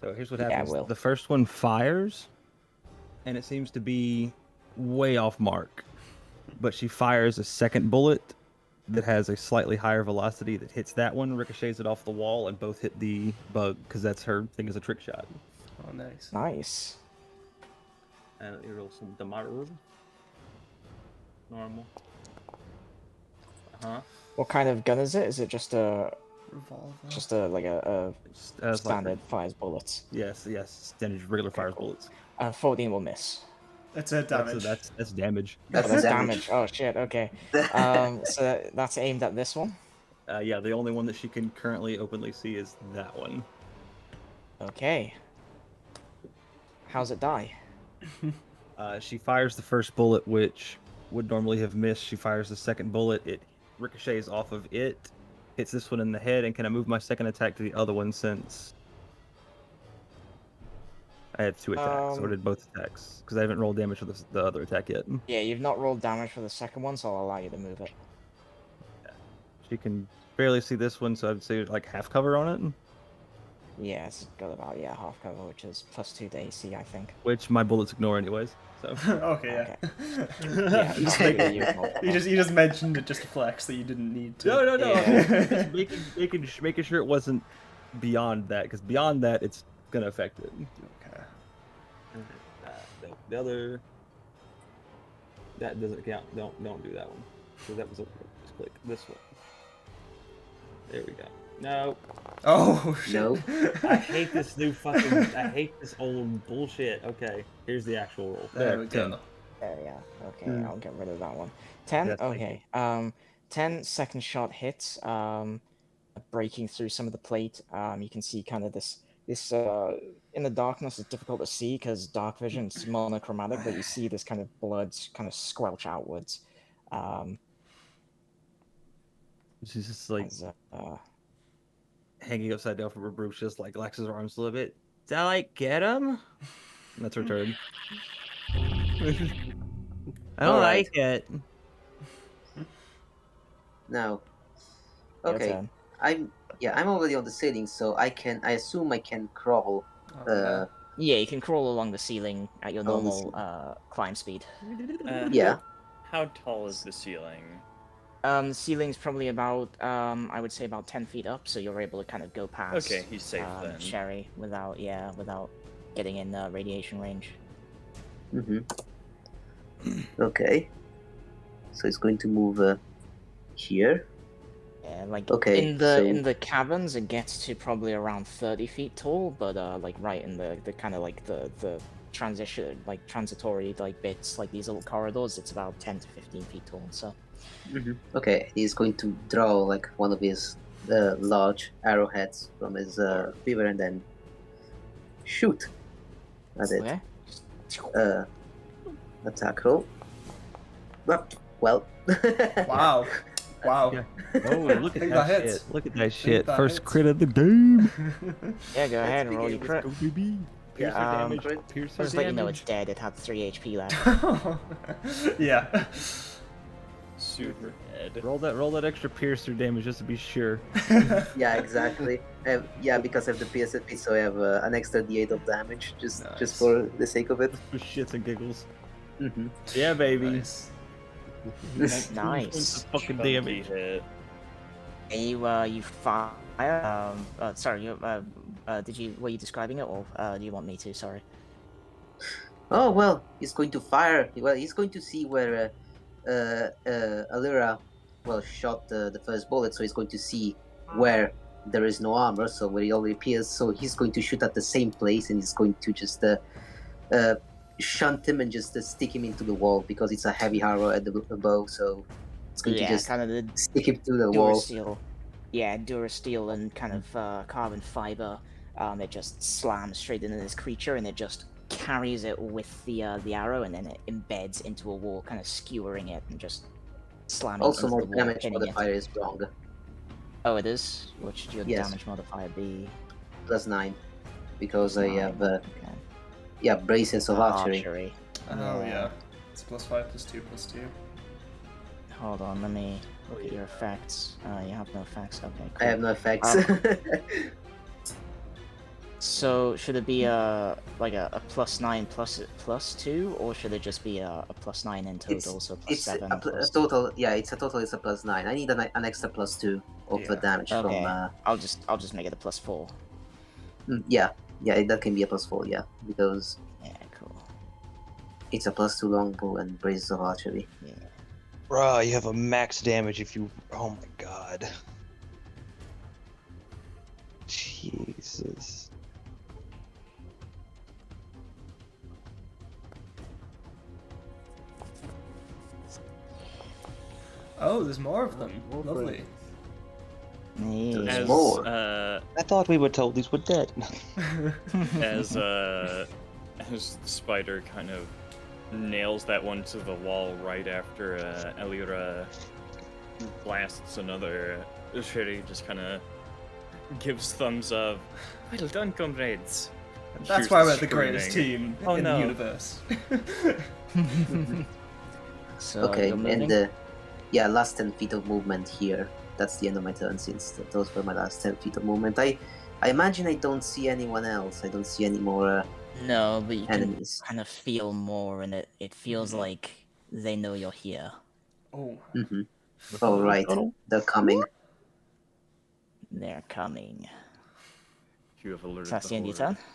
So here's what Yeah, it happens. will. The first one fires, and it seems to be way off mark. But she fires a second bullet that has a slightly higher velocity that hits that one, ricochets it off the wall, and both hit the bug, because that's her thing as a trick shot. Oh, nice. Nice. And you roll some damage. Normal. Uh-huh. What kind of gun is it? Is it just a Revolver. a standard fires bullets? Yes, standard regular fires cool. bullets. 14 will miss. That's a damage. That's damage. That's, Oh, that's damage. damage. Oh shit. Okay. So that's aimed at this one. Yeah, the only one that she can currently openly see is that one. Okay. How's it die? She fires the first bullet, which would normally have missed. She fires the second bullet. It ricochets off of it, hits this one in the head, and can I move my second attack to the other one since I had 2 attacks, or did both attacks? Because I haven't rolled damage for the other attack yet. Yeah, you've not rolled damage for the second one, so I'll allow you to move it. Yeah. She can barely see this one, so I'd say like half cover on it. Yeah, it's got about half cover, which is +2 to AC, I think. Which my bullets ignore anyways. So Okay, yeah. Yeah, not really useful. You just mentioned it just to flex that you didn't need to. no. Yeah. Just making sure it wasn't beyond that, because beyond that it's gonna affect it. Okay. The other that doesn't count. Don't do that one. Because that was just click this one. There we go. No. Oh shit. No. I hate this new fucking. I hate this old bullshit. Okay, here's the actual roll. There we 10. go. There, yeah. Okay, I'll get rid of that one. 10? Yes, thank Okay. 10 second shot hits. Breaking through some of the plate. You can see kind of this in the darkness it's difficult to see because dark vision is monochromatic, but you see this kind of blood kind of squelch outwards. She's just like As, hanging upside down from her roof, just like relaxes her arms a little bit. Did I like get him? And that's her turn. I don't Alright. like it. Now, your okay, turn. I'm already on the ceiling, so I assume I can crawl. Yeah, you can crawl along the ceiling at your Oh, the normal climb speed. Yeah. How tall is the ceiling? The ceiling's probably about, I would say about 10 feet up, so you're able to kind of go past. Okay, he's safe then. Sherry without getting in radiation range. Okay. So it's going to move here. Yeah, like Okay, in the so- in the caverns, it gets to probably around 30 feet tall, but like right in the kind of like the transition, like transitory like bits, like these little corridors, it's about 10 to 15 feet tall. So. Okay, he's going to draw like one of his large arrowheads from his quiver and then shoot at it. Okay. Attack roll. Well. Wow. Wow. Yeah. Oh, look at Think that that shit. hits. Look at that shit. that First hits. crit of the game. Yeah, go ahead and begin roll your with crit. Go, baby. Piercer damage. crit. Piercer Just let you know damage. it's dead. It had 3 HP left. Yeah. Super dead. Roll that extra piercer damage just to be sure. Yeah, exactly. Yeah, because I have the PSFP, so I have an extra D8 of damage, just Nice. for the sake of it. For shits and giggles. Mm-hmm. Yeah, baby. Nice. Nice. Fucking Chunky damage. hit. And you fire. Sorry. Were you describing it, or do you want me to? Sorry. Oh well, he's going to fire. Well, he's going to see where Alira, shot the first bullet. So he's going to see where there is no armor, so where he already appears. So he's going to shoot at the same place, and he's going to just shunt him and just stick him into the wall because it's a heavy arrow at the bow. So it's going to Yeah, just kind of the stick him to the wall. Durasteel. Yeah, Durasteel and kind of carbon fiber. It just slams straight into this creature, and it just carries it with the arrow, and then it embeds into a wall, kind of skewering it and just slamming Also, into more the wall, damage pinning it. modifier is wrong. Oh, it is? What should your Yes. damage modifier be? +9, because I have Okay. Yeah, braces of archery. Oh yeah. It's +5/+2/2. Hold on, let me look at your effects. You have no effects. Okay, I cool. have no effects. So should it be like a +9 +2, or should it just be a +9 in total? So it's +7 a total. Yeah, it's a total. It's a +9. I need an extra +2 of Yeah. damage from. Okay, I'll just make it a +4. Yeah, that can be a +4. Yeah, because Yeah, cool. it's a +2 longbow and braces of archery. Yeah. Bruh, you have a max damage if you. Oh my god. Jesus. Oh, there's more of them. More Lovely. Yeah. There's more. I thought we were told these were dead. As Spider kind of nails that one to the wall right after Elira blasts another, Sherry just kind of gives thumbs up. Well done, comrades. And That's here's why the we're the greatest screaming. team Oh, in no. the universe. So Okay, you're moving? and yeah, last 10 feet of movement here. That's the end of my turn since those were my last 10 feet of movement. I imagine I don't see anyone else. I don't see any more No, but you enemies. can kind of feel more, and it feels like they know you're here. Oh. Mm-hmm. Oh, right. They're coming. They're coming. You have alerted That's the end of your horde. turn?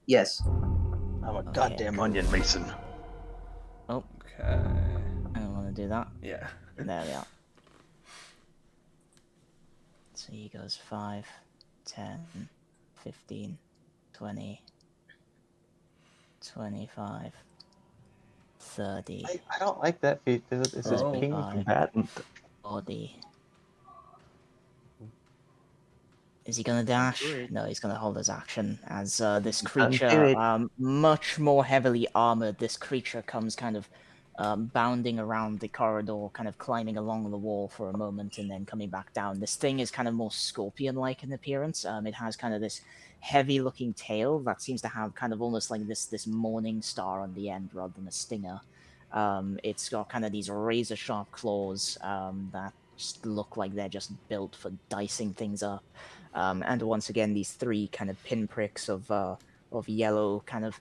Yes. I'm a Okay, goddamn cool. onion mason. Oh, Okay. I don't want to do that. Yeah. There we are. So he goes 5, 10, 15, 20, 25, 30, I don't like that feat. This is Oh. ping combatant. 40. Is he gonna dash? Great. No, he's gonna hold his action as this do creature, it. much more heavily armored, this creature comes kind of bounding around the corridor, kind of climbing along the wall for a moment and then coming back down. This thing is kind of more scorpion-like in appearance. It has kind of this heavy-looking tail that seems to have kind of almost like this morning star on the end rather than a stinger. It's got kind of these razor-sharp claws that just look like they're just built for dicing things up. And once again, these 3 kind of pinpricks of yellow, kind of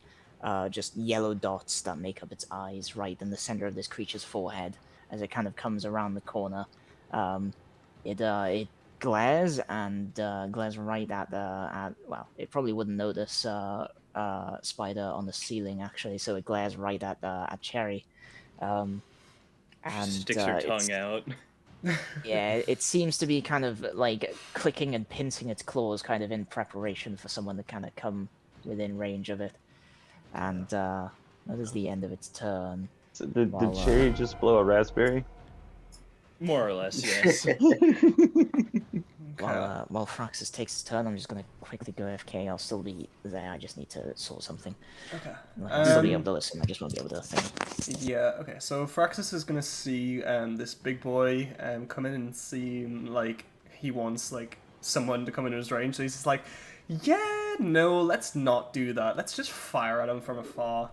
just yellow dots that make up its eyes right in the center of this creature's forehead as it kind of comes around the corner. It glares and glares right at well, it probably wouldn't notice Spider on the ceiling actually, so it glares right at Cherry. And Sticks her tongue out. yeah, it seems to be kind of like clicking and pincing its claws kind of in preparation for someone to kind of come within range of it. And that is the end of its turn. So did Well, Cherry just blow a raspberry? More or less, yes. While Fraxis takes his turn, I'm just going to quickly go AFK. I'll still be there, I just need to sort something. Okay. I'll still be able to listen, I just won't be able to think. Yeah, okay. So Fraxis is gonna see this big boy come in and seem like he wants like someone to come into his range. So he's just like, yeah, no, let's not do that. Let's just fire at him from afar.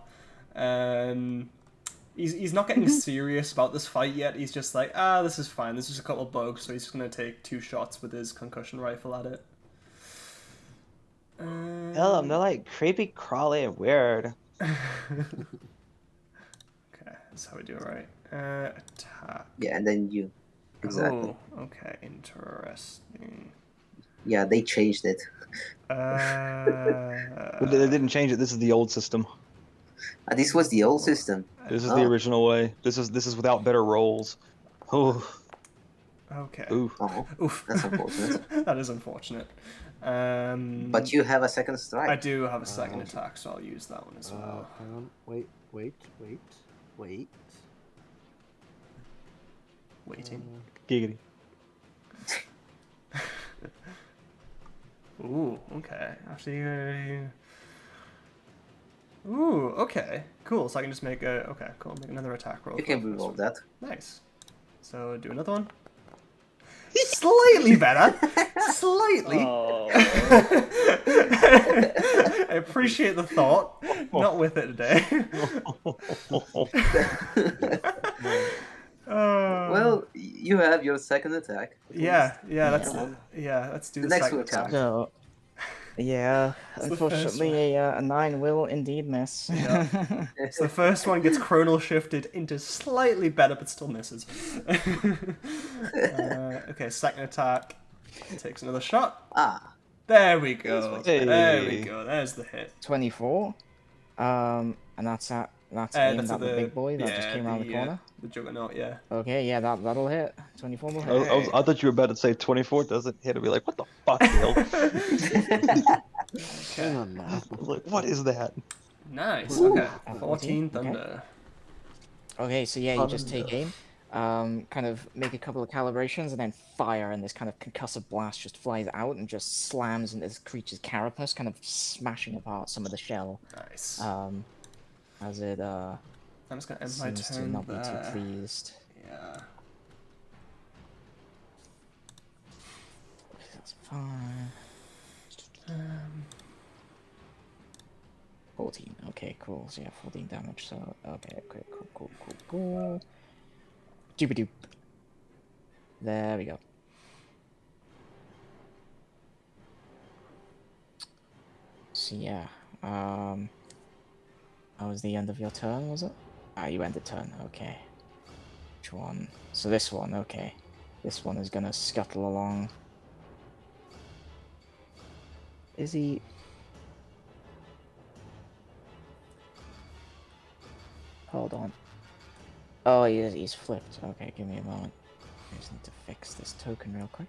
He's not getting serious about this fight yet. He's just like, this is fine. This is a couple of bugs, so he's just gonna take 2 shots with his concussion rifle at it. Tell them they're like creepy, crawly, and weird. Okay, that's how we do it, right? Attack. Yeah, and then you. Exactly. Oh, okay, interesting. Yeah, they changed it. But they didn't change it. This is the old system. This was the old system. This is the original way. This is without better rolls. Oh. Okay. Ooh. Oh, Oof. that's unfortunate. That is unfortunate. But you have a second strike. I do have a second attack, so I'll use that one as well. Hang on. Wait. Waiting. Giggity. Ooh, okay. Actually, ooh, okay. Cool. So I can just make a. Okay, cool. Make another attack roll. You can reroll that. Nice. So do another one. Slightly better. Slightly. Oh. I appreciate the thought. Not with it today. Well, you have your second attack. At least. Let's do The the next second will count. attack. So, yeah, It's the first unfortunately, a 9 will indeed miss. Yeah. So the first one gets chronal shifted into slightly better, but still misses. Okay, second attack takes another shot. Ah, There we go. Hey. There we go. There's the hit. 24. And that's aimed at the big boy that just came around the corner. The juggernaut, yeah. Okay, yeah, that'll hit. 24 will I, hit. I thought you were about to say 24 doesn't hit. I'd be like, what the fuck, Bill? Hang on now. I was like, what is that? Nice. Okay. 14 14, thunder. Okay, so yeah, you just take aim, kind of make a couple of calibrations, and then fire, and this kind of concussive blast just flies out and just slams into this creature's carapace, kind of smashing apart some of the shell. Nice. As it I'm just gonna end my seems to turn not be too there. pleased. Yeah. Okay, that's fine. 14. Okay, cool. So yeah, 14 damage. So okay, cool. Doop-a-doop. There we go. So yeah, that was the end of your turn, was it? Ah, you ended turn. Okay. Which one? So this one. Okay. This one is gonna scuttle along. Is he? Hold on. Oh, he's flipped. Okay, give me a moment. I just need to fix this token real quick.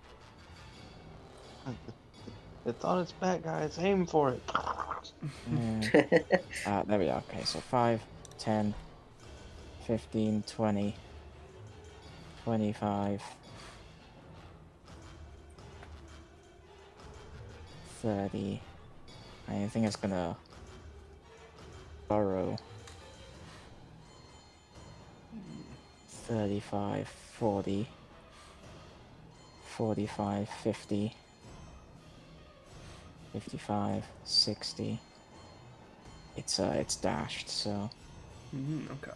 It's on its back, guys. Aim for it. There we are. Okay, so 5, 10, 15, 20, 25, 30. I think it's gonna burrow. 35, 40, 45, 50, 55, 60. It's dashed, so Okay.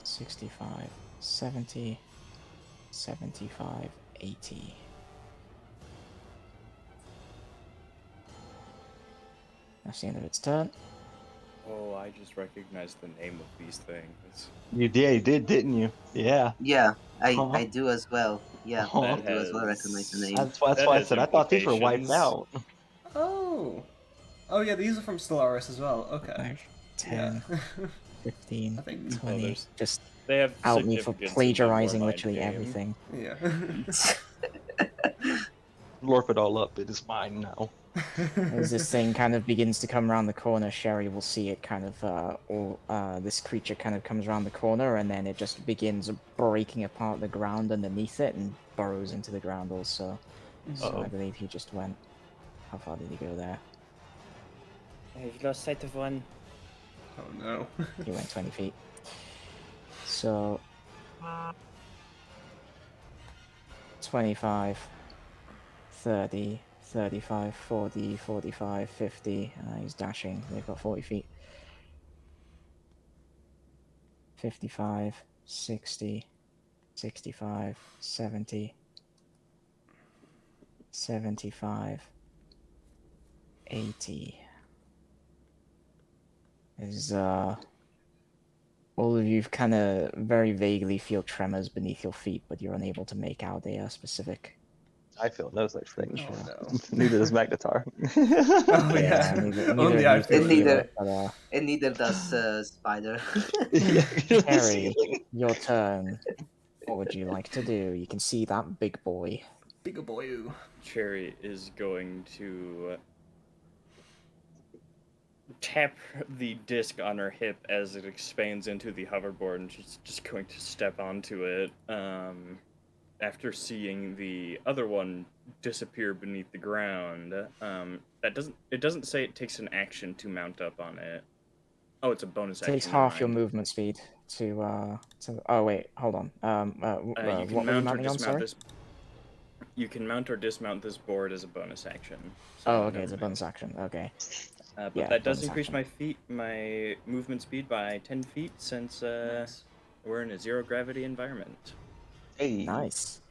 65, 70, 75, 80. That's the end of its turn. Oh, I just recognized the name of these things. You did, didn't you? Yeah. yeah, Huh? I do as well. Yeah, Huh. I do as well recognize the name. That's That why I has said I thought these were wiped implications. out. Oh. Oh yeah, these are from Stellaris as well. Okay. 5, 10, Yeah. 15, I think- 20. there's- Just They have out me for significance in the plagiarizing Warmind literally game. everything. Yeah. Lorp it all up. It is mine now. As this thing kind of begins to come around the corner, Sherry will see it kind of, this creature kind of comes around the corner, and then it just begins breaking apart the ground underneath it and burrows into the ground also. So Uh-oh. I believe he just went. How far did he go there? I've lost sight of one. Oh no. He went 20 feet. So 25, 30, 35, 40, 45, 50. He's dashing. They've got 40 feet. 55, 60, 65, 70, 75, 80. Is all of you kind of very vaguely feel tremors beneath your feet, but you're unable to make out a specific. I feel no such thing. Oh no. Neither does Magnetar. Oh yeah. neither Only of I you feel can it. feel Neither. it, but, And neither does Spider. Yeah, the Harry, ceiling. your turn. What would you like to do? You can see that big boy. Bigger boy. Cherry is going to tap the disc on her hip as it expands into the hoverboard, and she's just going to step onto it. After seeing the other one disappear beneath the ground, it doesn't say it takes an action to mount up on it. Oh, it's a bonus It action. takes never half your mind. movement speed to. Oh wait, hold on. You What can were you mount or mounting on? dismount Sorry. this. You can mount or dismount this board as a bonus action. Oh, so okay, never it's a mind. bonus action. Okay. But Yeah, that does bonus increase action. my movement speed by 10 feet since Nice. we're in a zero gravity environment. Hey. Nice.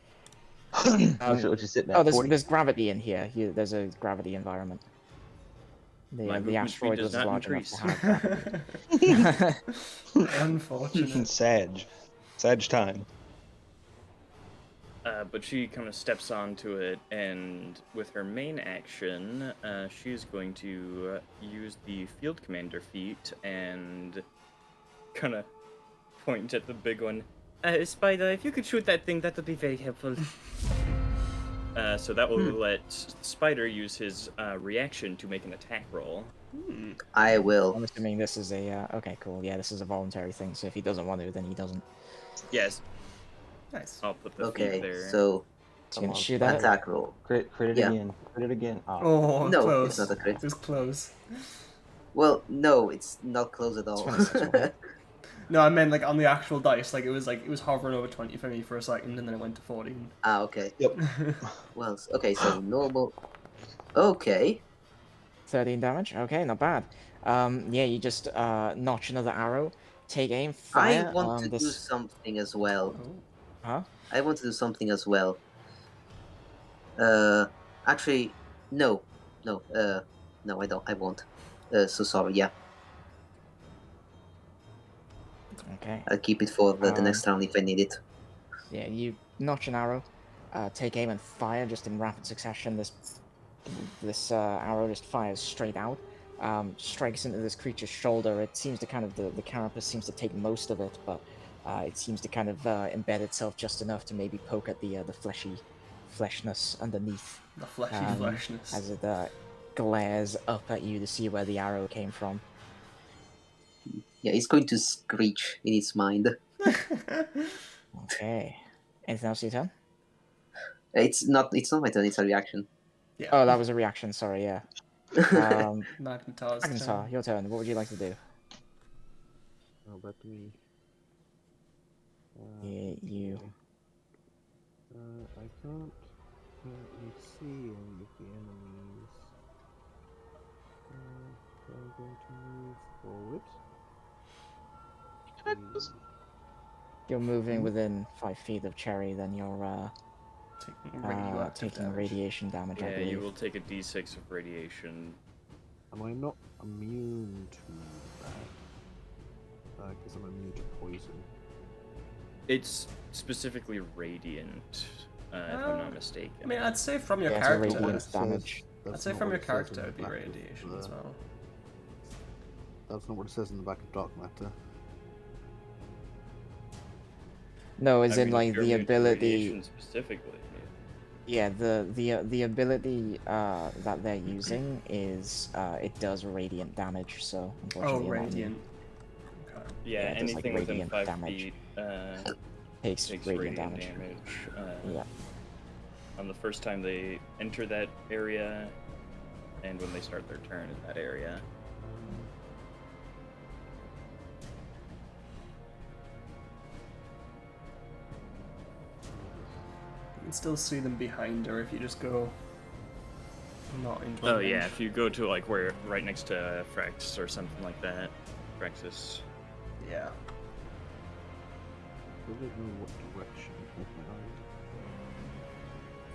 What's you sitting Oh, at? 40? there's gravity in here. There's a gravity environment. My The movement speed asteroid does was not large enough to increase. have gravity. Unfortunate. Sag time. But she kind of steps onto it, and with her main action, she's going to use the field commander feat and kind of point at the big one. Spider, if you could shoot that thing, that would be very helpful. So that will let Spider use his reaction to make an attack roll. I will. I'm assuming this is a okay, cool. Yeah, this is a voluntary thing. So if he doesn't want to, then he doesn't. Yes, Nice. I'll put the feat Okay, there. so He's gonna on, shoot at it. attack roll. Crit it Yeah. again. Crit it again. Oh. Oh, No, close. it's not a crit. It was close. Well, no, it's not close at all. 26 will hit. No, I meant like on the actual dice, like it was hovering over 20 for me for a second, and then it went to 14. Ah, okay. Yep. Well, okay, so normal. Okay. 13 damage. Okay, not bad. Yeah, you just notch another arrow, take aim, I fire. want to do This, something as well. Oh. huh? I want to do something as well. Actually, no, no, no, I don't. I won't. So sorry. Yeah, Okay. I'll keep it for the Um, next round if I need it. Yeah, you notch an arrow, take aim and fire just in rapid succession. This arrow just fires straight out, strikes into this creature's shoulder. It seems to kind of the carapace seems to take most of it, but it seems to kind of embed itself just enough to maybe poke at the fleshy fleshness underneath The fleshy fleshness. as it glares up at you to see where the arrow came from. Yeah, it's going to screech in its mind. Okay. Anything else you turn? It's not. It's not my turn. It's a reaction. Yeah. Oh, that was a reaction. Sorry. Yeah. Magnetar's Magnetar, turn. your turn. What would you like to do? Oh, back to me. Yeah, you. I can't currently see any of the enemies. So I'm going to move forward. You're moving within 5 feet of Cherry, then you're Taking radioactive taking damage. radiation damage. I Yeah, believe. you will take a d6 of radiation. Am I not immune to that? Because I'm immune to poison. It's specifically radiant, if I'm not mistaken. I mean, I'd say from your Yeah, it's a character. radiant Says- damage. I'd that's say not from what your it says character in it'd be the back of radiation the- as well. That's not what it says in the back of Dark Matter. No, I as in mean, if like you're the immune to ability. radiation specifically. Yeah, the ability that they're using is it does radiant damage. So Oh, unfortunately, you're not immune. radiant. Okay. Yeah, Yeah, it does, like, anything within radiant 5 damage. feet Takes takes radiant radiant damage. damage. Yeah. On the first time they enter that area, and when they start their turn in that area. You can still see them behind her if you just go not into Oh range. yeah, if you go to like where right next to Frax or something like that, Fraxis. Yeah. I don't know what direction of my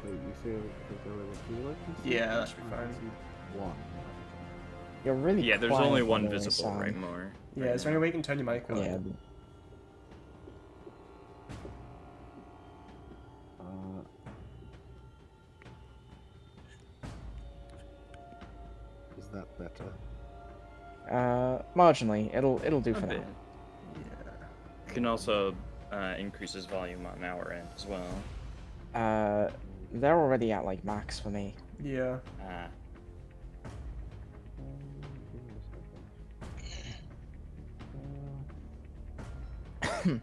So you say I go over here, I can see? Yeah, that should be I can fine. see one. You're really Yeah, there's quiet only when one there is, visible right more. Yeah, is there any way you can turn your mic on? Yeah. Is that better? Marginally. It'll do A for bit. now. You can also increase his volume on our end as well. They're already at like max for me. Yeah. Give me a second.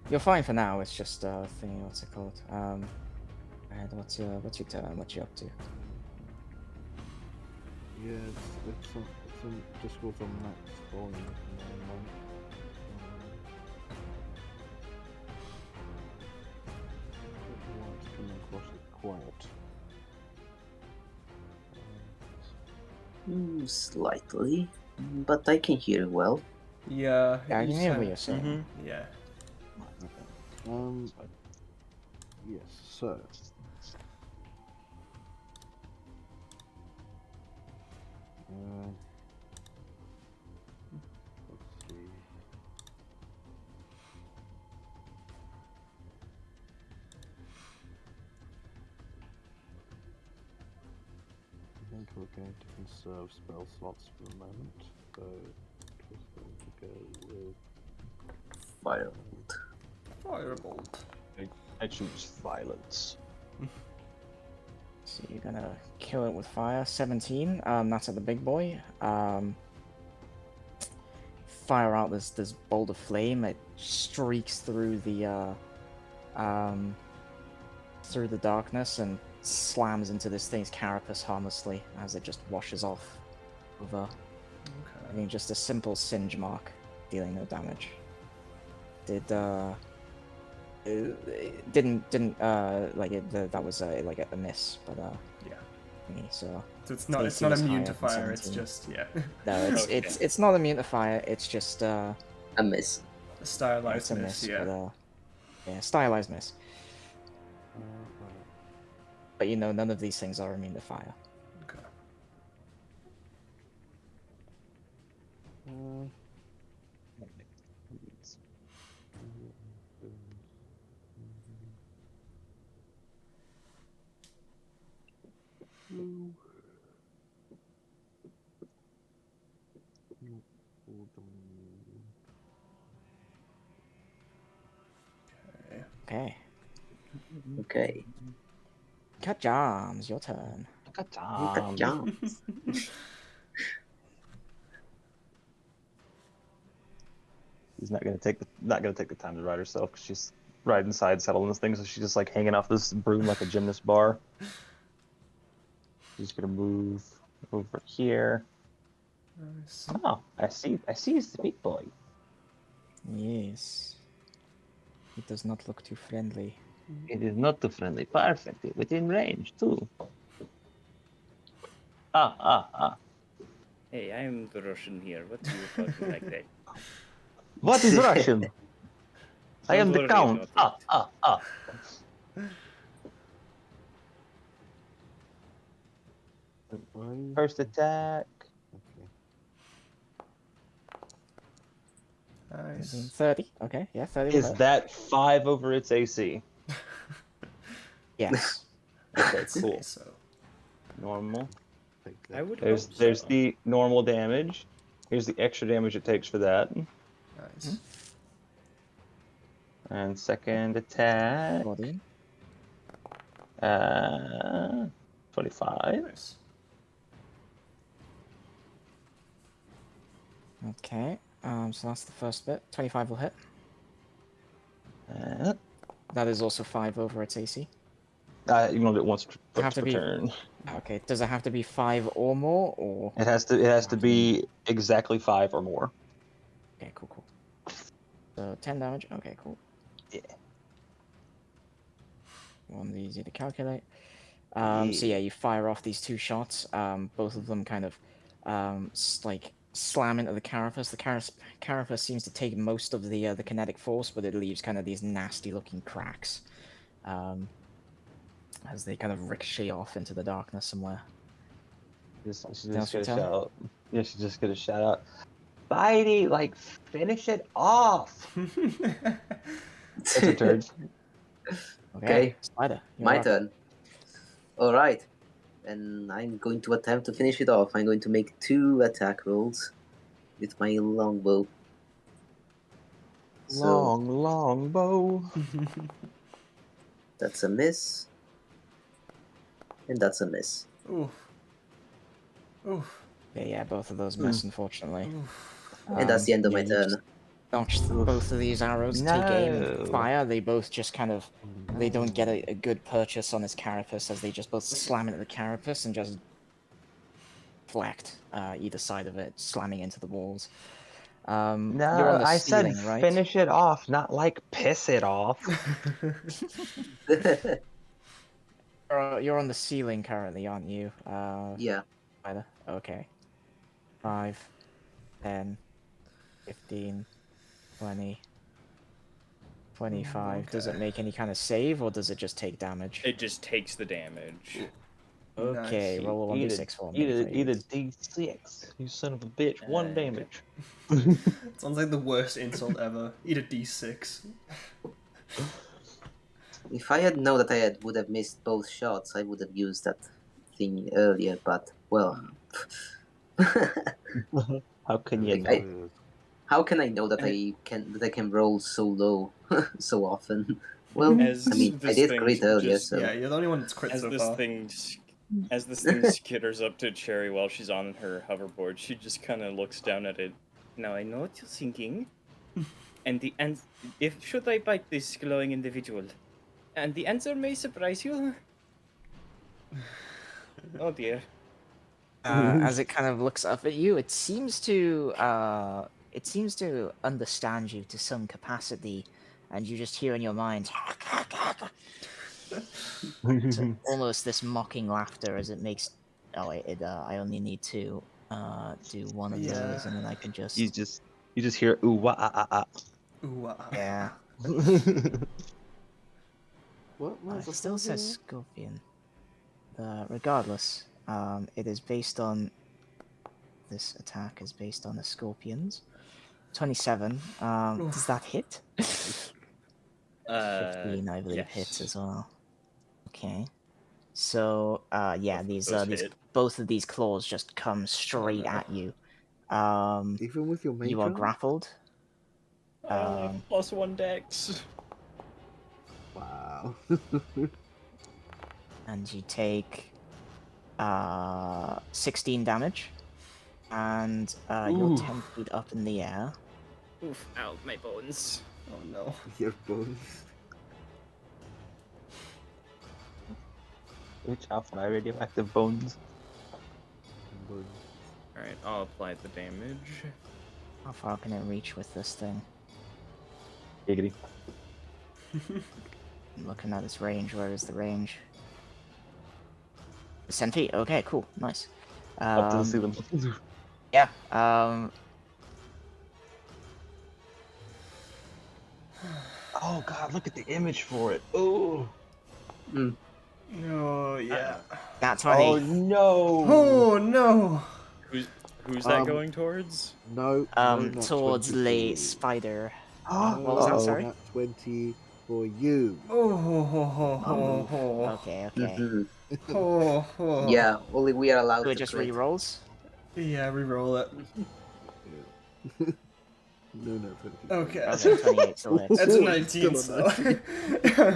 You're fine for now. It's just thingy. What's it called? And what's your turn? What you up to? Yeah, it's just goes on max volume at the moment. Don't know why it's quiet? Slightly, but I can hear well. Yeah, Yeah, I you can hear what sound- you're saying. Yeah. Okay. Yes. So. Let's see. I think we're going to conserve spell slots for the moment, so just going to go with Firebolt. Firebolt. I choose violence. So you're gonna kill it with fire. 17. That's at the big boy. Fire out this bolt of flame. It streaks through the darkness and slams into this thing's carapace harmlessly as it just washes off over. I mean, just a simple singe mark, dealing no damage. It didn't like it. That was like a miss, but Yeah. thingy, so it's not AC immune is to higher than fire. It's 17. just No, it's Okay. it's not immune to fire. It's just A miss. a stylized it's a miss. miss, Yeah. but yeah, stylized miss. But you know, none of these things are immune to fire. Okay. Okay. Okay. Cut Jams, your turn. Yeah. She's not gonna take the time to ride herself because she's riding side saddle on this thing, so she's just like hanging off this broom like a gymnast bar. She's gonna move over here. Nice. Oh, I see he's the big boy. Yes. It does not look too friendly. It is not too friendly. Perfect. Within range too. Ah. Hey, I am the Russian here. What do you talking like that? What is Russian? I am Don't the worry count. about First attack. Okay. Nice. 30. Okay, yeah, 30 will Is hit. that 5 over its AC? Yes. Okay, Let's cool. see, so Normal. Take that. I would There's hope there's so. the normal damage. Here's the extra damage it takes for that. nice. And second attack. 14. 25. Nice. Okay, so that's the first bit. 25 will hit. Uh, That is also 5 over its AC. you can only do it once Have to per be- turn. Okay, does it have to be 5 or more, or... It has to be exactly 5 or more. Okay, cool. So 10 damage. Okay, cool. Yeah. One easy to calculate. So yeah, you fire off these 2 shots. Both of them kind of like slam into the carapace. The carapace seems to take most of the kinetic force, but it leaves kind of these nasty-looking cracks as they kind of ricochet off into the darkness somewhere. She's Now's just your gonna turn. shout. Yeah, she's just gonna shout out, "Spidey, like finish it off!" That's her turn. Okay. Spider. you're My up. turn. All right. And I'm going to attempt to finish it off. I'm going to make 2 attack rolls with my longbow. So Long bow. that's a miss. And that's a miss. Oof. Oof. Yeah, both of those miss, unfortunately. And that's the end of my you turn. just notched both of these arrows, take aim, No. fire. They both just kind of, they don't get a good purchase on his carapace as they just both slam into the carapace and just deflect either side of it, slamming into the walls. You're on No, the I said ceiling, right? finish it off, not like piss it off. You're on the ceiling currently, aren't you? Yeah. Either. Okay. 5, 10, 15, 20, 25. Does it Okay. make any kind of save, or does it just take damage? It just takes the damage. Okay, Nice. roll a Eat 1d6 for me, eat a please. D6. You son of a bitch. One Uh, damage. Sounds like the worst insult ever. Eat a d6. If I had known that would have missed both shots, I would have used that thing earlier. But well, How can you Like, know? how can I know that I can roll so low so often? Well, As I mean, I this did thing crit earlier, just so Yeah, you're the only one that's crit as so this far. thing as this thing skitters up to Cherry while she's on her hoverboard, she just kind of looks down at it. Now I know what you're thinking, and if should I bite this glowing individual, and the answer may surprise you. Oh dear. As it kind of looks up at you, it seems to understand you to some capacity, and you just hear in your mind almost this mocking laughter as it makes. Oh wait, I only need to do one of Yeah. those, and then I can just you just hear ooh wah ah ah Ooh, yeah. ah. What? Where's the It still says here? scorpion. Regardless, it is based on this attack is based on the scorpions. 27. Does that hit? 15, I believe, hits as well. Okay. So, yeah, these hit. both of these claws just come straight no. at you. Even with your You are makeup? grappled. I only have +1 dex. Wow. And you take 16 damage. And you're Ooh. 10 feet up in the air. Oof! Ow, my bones. Oh no. Your bones. Reach out for my radioactive bones. Bones. All right, I'll apply the damage. How far can it reach with this thing? Giggity. I'm looking at its range. Where is the range? 10 feet. Okay, cool, nice. Up to the ceiling. Yeah. Oh god, look at the image for it. Oh. Oh yeah. That's 20. Oh no. Oh no. Who's that going towards? No. no, nat Towards 20 for the you. spider. No, What was that, sorry? Nat 20 for you. Oh ho ho ho ho ho. Okay, okay. Mhm. Ho ho. Yeah, only we are allowed So it to just crit. re-rolls? Yeah, reroll it. No, nat 20. Okay. Okay, 28 still hits. That's a Oh, 19, still so.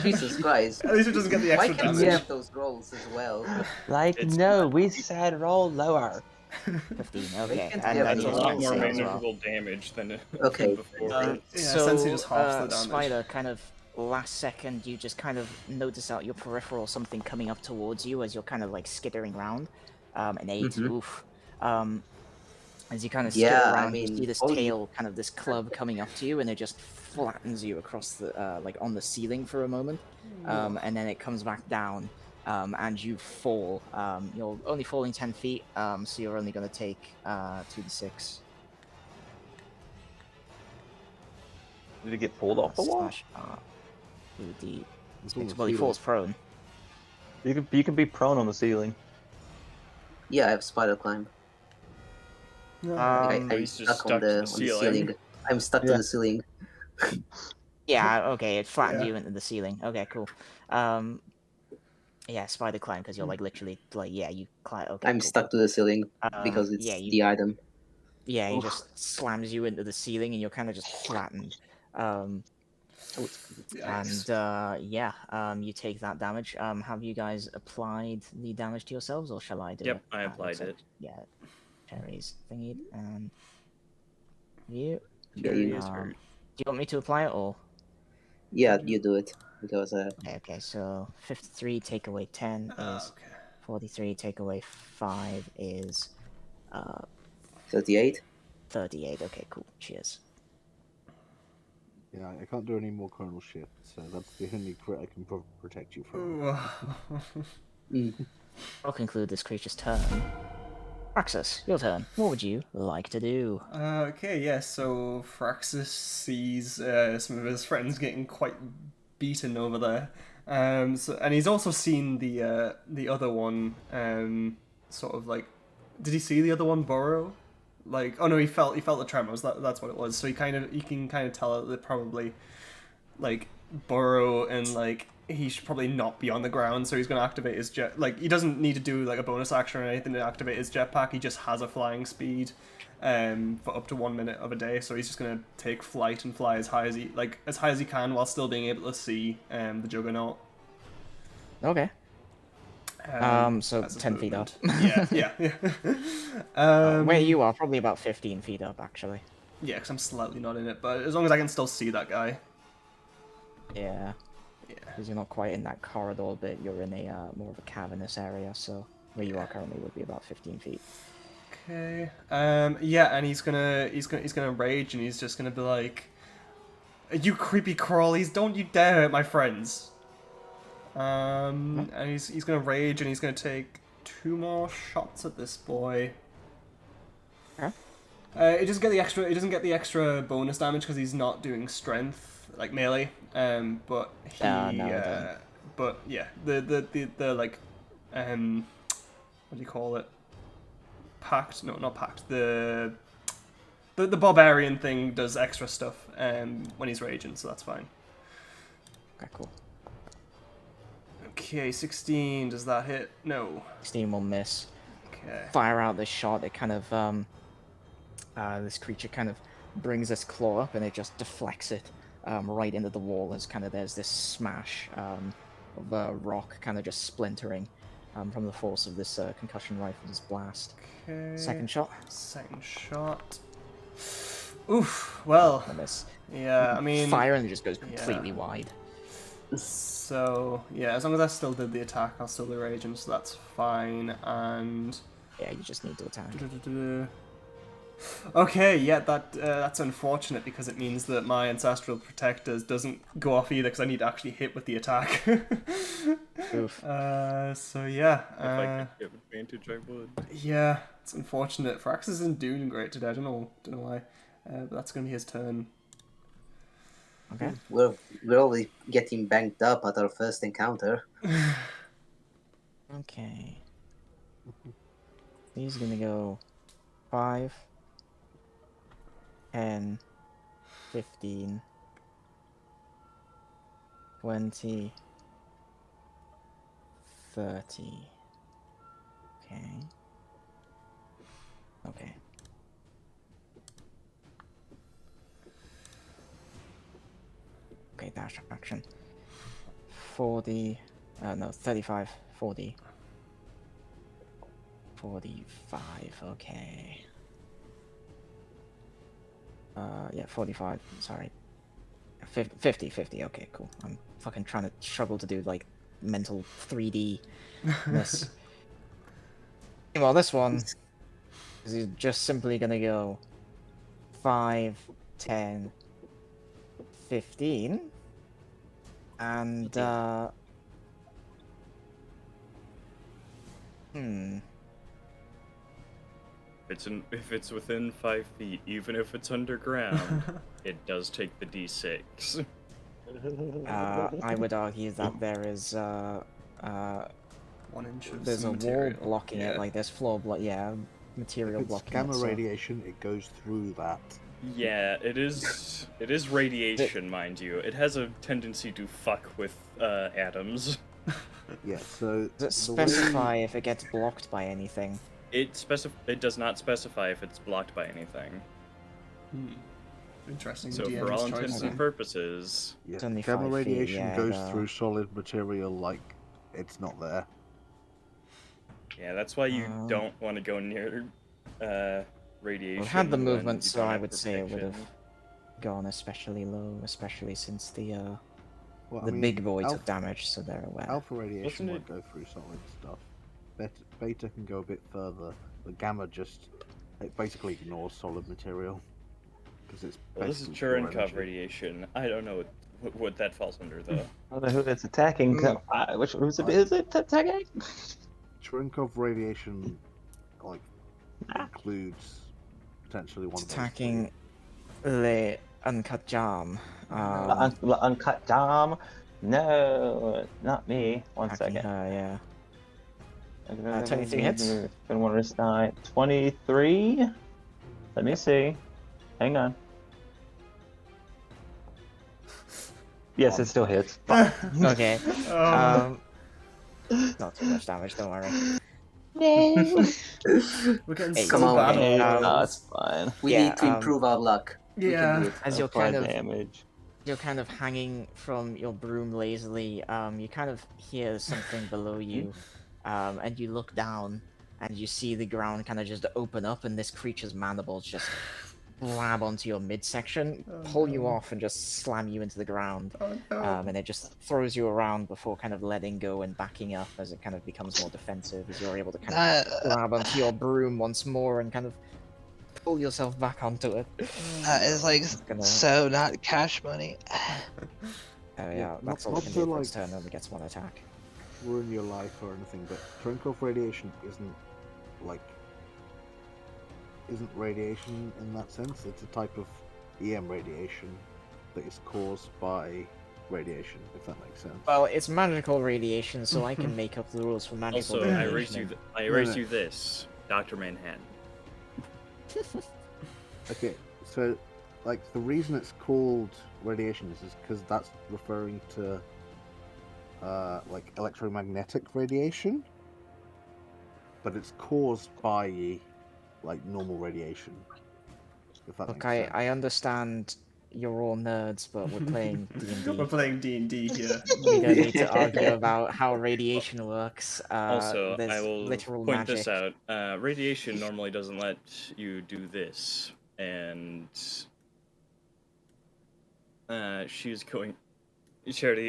Jesus Christ. At least it doesn't get the Why extra can't damage. we have those rolls as well? Like It's no, we said roll lower. 15, okay. can't And we have then That's you a those just lot get rolls more save as as well. manageable damage than Okay. before. Yeah, Sensei just halves the damage. Spider, kind of last second, you just kind of notice out your peripheral something coming up towards you as you're kind of like skittering around. An 8, Mhm. oof. As you kind of Yeah, skitter I around, you mean, see this all you- tail, kind of this club coming up to you, and it just flattens you across the, like on the ceiling for a moment, and then it comes back down, and you fall. You're only falling 10 feet, so you're only going to take 2d6. Did it get pulled off the wall? Slash 2d6. It's on the Well, he ceiling. falls prone. You can be prone on the ceiling. Yeah, I have spider climb. I'm he's just stuck on the ceiling. I'm stuck to Yeah. the ceiling. Yeah, okay, it flattened Yeah. you into the ceiling. Okay, cool. Yeah, spider climb, because you're like literally, like, yeah, you climb. Okay, I'm cool. stuck to the ceiling because it's yeah, the item. Yeah, he Oof. just slams you into the ceiling, and you're kind of just flattened. Yikes. And you take that damage. Have you guys applied the damage to yourselves, or shall I do it? Yep, I applied it. Yeah, Cherry's thingied, and you. Yeah, Cherry you, is hurt. Do you want me to apply it, or? yeah, you do it because Okay, so 53 take away 10 is Okay. 43, take away 5 is 38. 38. Okay, cool. Cheers. Yeah, I can't do any more chronal shit, so that's the only crit I can protect you from. Ooh. I'll conclude this creature's turn. Praxis, your turn. What would you like to do? Okay, yeah, so Fraxis sees some of his friends getting quite beaten over there. And he's also seen the other one, sort of like, did he see the other one burrow? Like, oh no, he felt the tremors. That's what it was. So he can kind of tell that they're probably like burrow and like he should probably not be on the ground. So he's gonna activate his jet. Like he doesn't need to do like a bonus action or anything to activate his jetpack. He just has a flying speed. For up to 1 minute of a day, so he's just gonna take flight and fly as high as he can while still being able to see the Juggernaut. Okay. So 10 feet up. Yeah. Where you are, probably about 15 feet up, actually. Yeah, because I'm slightly not in it, but as long as I can still see that guy. Yeah. Yeah. Because you're not quite in that corridor bit, you're in a more of a cavernous area, so where you are currently would be about 15 feet. Okay. Yeah, and he's gonna rage, and he's just gonna be like, "You creepy crawlies! Don't you dare hurt my friends!" And he's gonna rage, and he's gonna take 2 more shots at this boy. Okay. It doesn't get the extra bonus damage because he's not doing strength like melee. But he. No, but yeah, the like, what do you call it? Pact? No, not pact. The barbarian thing does extra stuff when he's raging, so that's fine. Okay, cool. Okay, 16. Does that hit? No. 16 will miss. Okay. Fire out this shot. It kind of this creature kind of brings its claw up and it just deflects it right into the wall. As kind of there's this smash of rock kind of just splintering from the force of this concussion rifle's blast. Okay. Second shot. Second shot. Oof. Well. I miss. Yeah. I mean. Fire and it just goes completely wide. So yeah, as long as I still did the attack, I'll still be raging, so that's fine. And yeah, you just need to attack. Okay, yeah, that's unfortunate because it means that my ancestral protectors doesn't go off either because I need to actually hit with the attack. Oof. So yeah. If I could get advantage, I would. Yeah, it's unfortunate. Fraxis isn't doing great today. I don't know why. But that's gonna be his turn. Okay. We're already getting banged up at our first encounter. Okay. He's gonna go 5, 10, 15, 20, 30. Okay. Okay. Okay, dash action. 40, no, 35, 40. 45, okay. Yeah, 45, sorry. 50, okay, cool. I'm fucking trying to struggle to do, like, mental 3D this. Well, this one is just simply gonna go 5, 10, 15, and, If it's within 5 feet, even if it's underground, it does take the d6. I would argue that there is, 1 inch of there's a material. wall blocking it, like there's floor material If it's blocking gamma it. So. radiation, it goes through that. Yeah, it is radiation, mind you. It has a tendency to fuck with atoms. Yeah, so Does it specify if it gets blocked by anything? It does not specify if it's blocked by anything. Interesting. So DM's for all choice. intents and purposes, yeah, It's only gamma 5 feet, radiation yeah, goes through solid material like it's not there. yeah, that's why you don't want to go near radiation. Well, it had the when movement, you so don't I have would say it would protection. have gone especially low, especially since the Well, I the mean, big boy alpha, took damage, so they're aware. alpha radiation Wasn't won't go through solid stuff. Beta can go a bit further, but gamma it basically ignores solid material because it's Well, this is basically pure Cherenkov energy. radiation. I don't know what that falls under, though. I don't know who it's attacking. Who's it attacking? Cherenkov radiation, like, includes potentially one It's of those attacking the uncut jam. The uncut dom? No, not me. One Attacking second. her, yeah. 23 hits? Gonna want to die. 23? Let me see. Hang on. Yes, it still hits. Fuck. Okay. Oh. Not too much damage, don't worry. No. We're getting Eight. so Come on, bad man. at No, rolls. it's fine. We Yeah, need to improve our luck. We Yeah. can do it. As you're Apply kind of damage. hanging from your broom lazily, you kind of hear something below you, and you look down, and you see the ground kind of just open up, and this creature's mandibles just grab onto your midsection, pull you off, and just slam you into the ground. Oh, no. And it just throws you around before kind of letting go and backing up as it kind of becomes more defensive, as you're able to kind of grab onto your broom once more and kind of pull yourself back onto it. That is like gonna- so not cash money. Oh yeah, that's all not it can to, do for its like, turn, only gets one attack. ruin your life or anything, but Cherenkov radiation isn't radiation in that sense. It's a type of EM radiation that is caused by radiation, if that makes sense. Well, it's magical radiation, so I can make up the rules for magical Also, radiation. I raise you this, Dr. Manhattan. Okay, so like the reason it's called radiation is because that's referring to like electromagnetic radiation, but it's caused by like normal radiation. If that Look, makes I sense. understand you're all nerds, but we're playing D&D. We're playing D&D here. We don't need to argue about how radiation works. Also, There's I will literal point magic. this out. Radiation normally doesn't let you do this, and Charity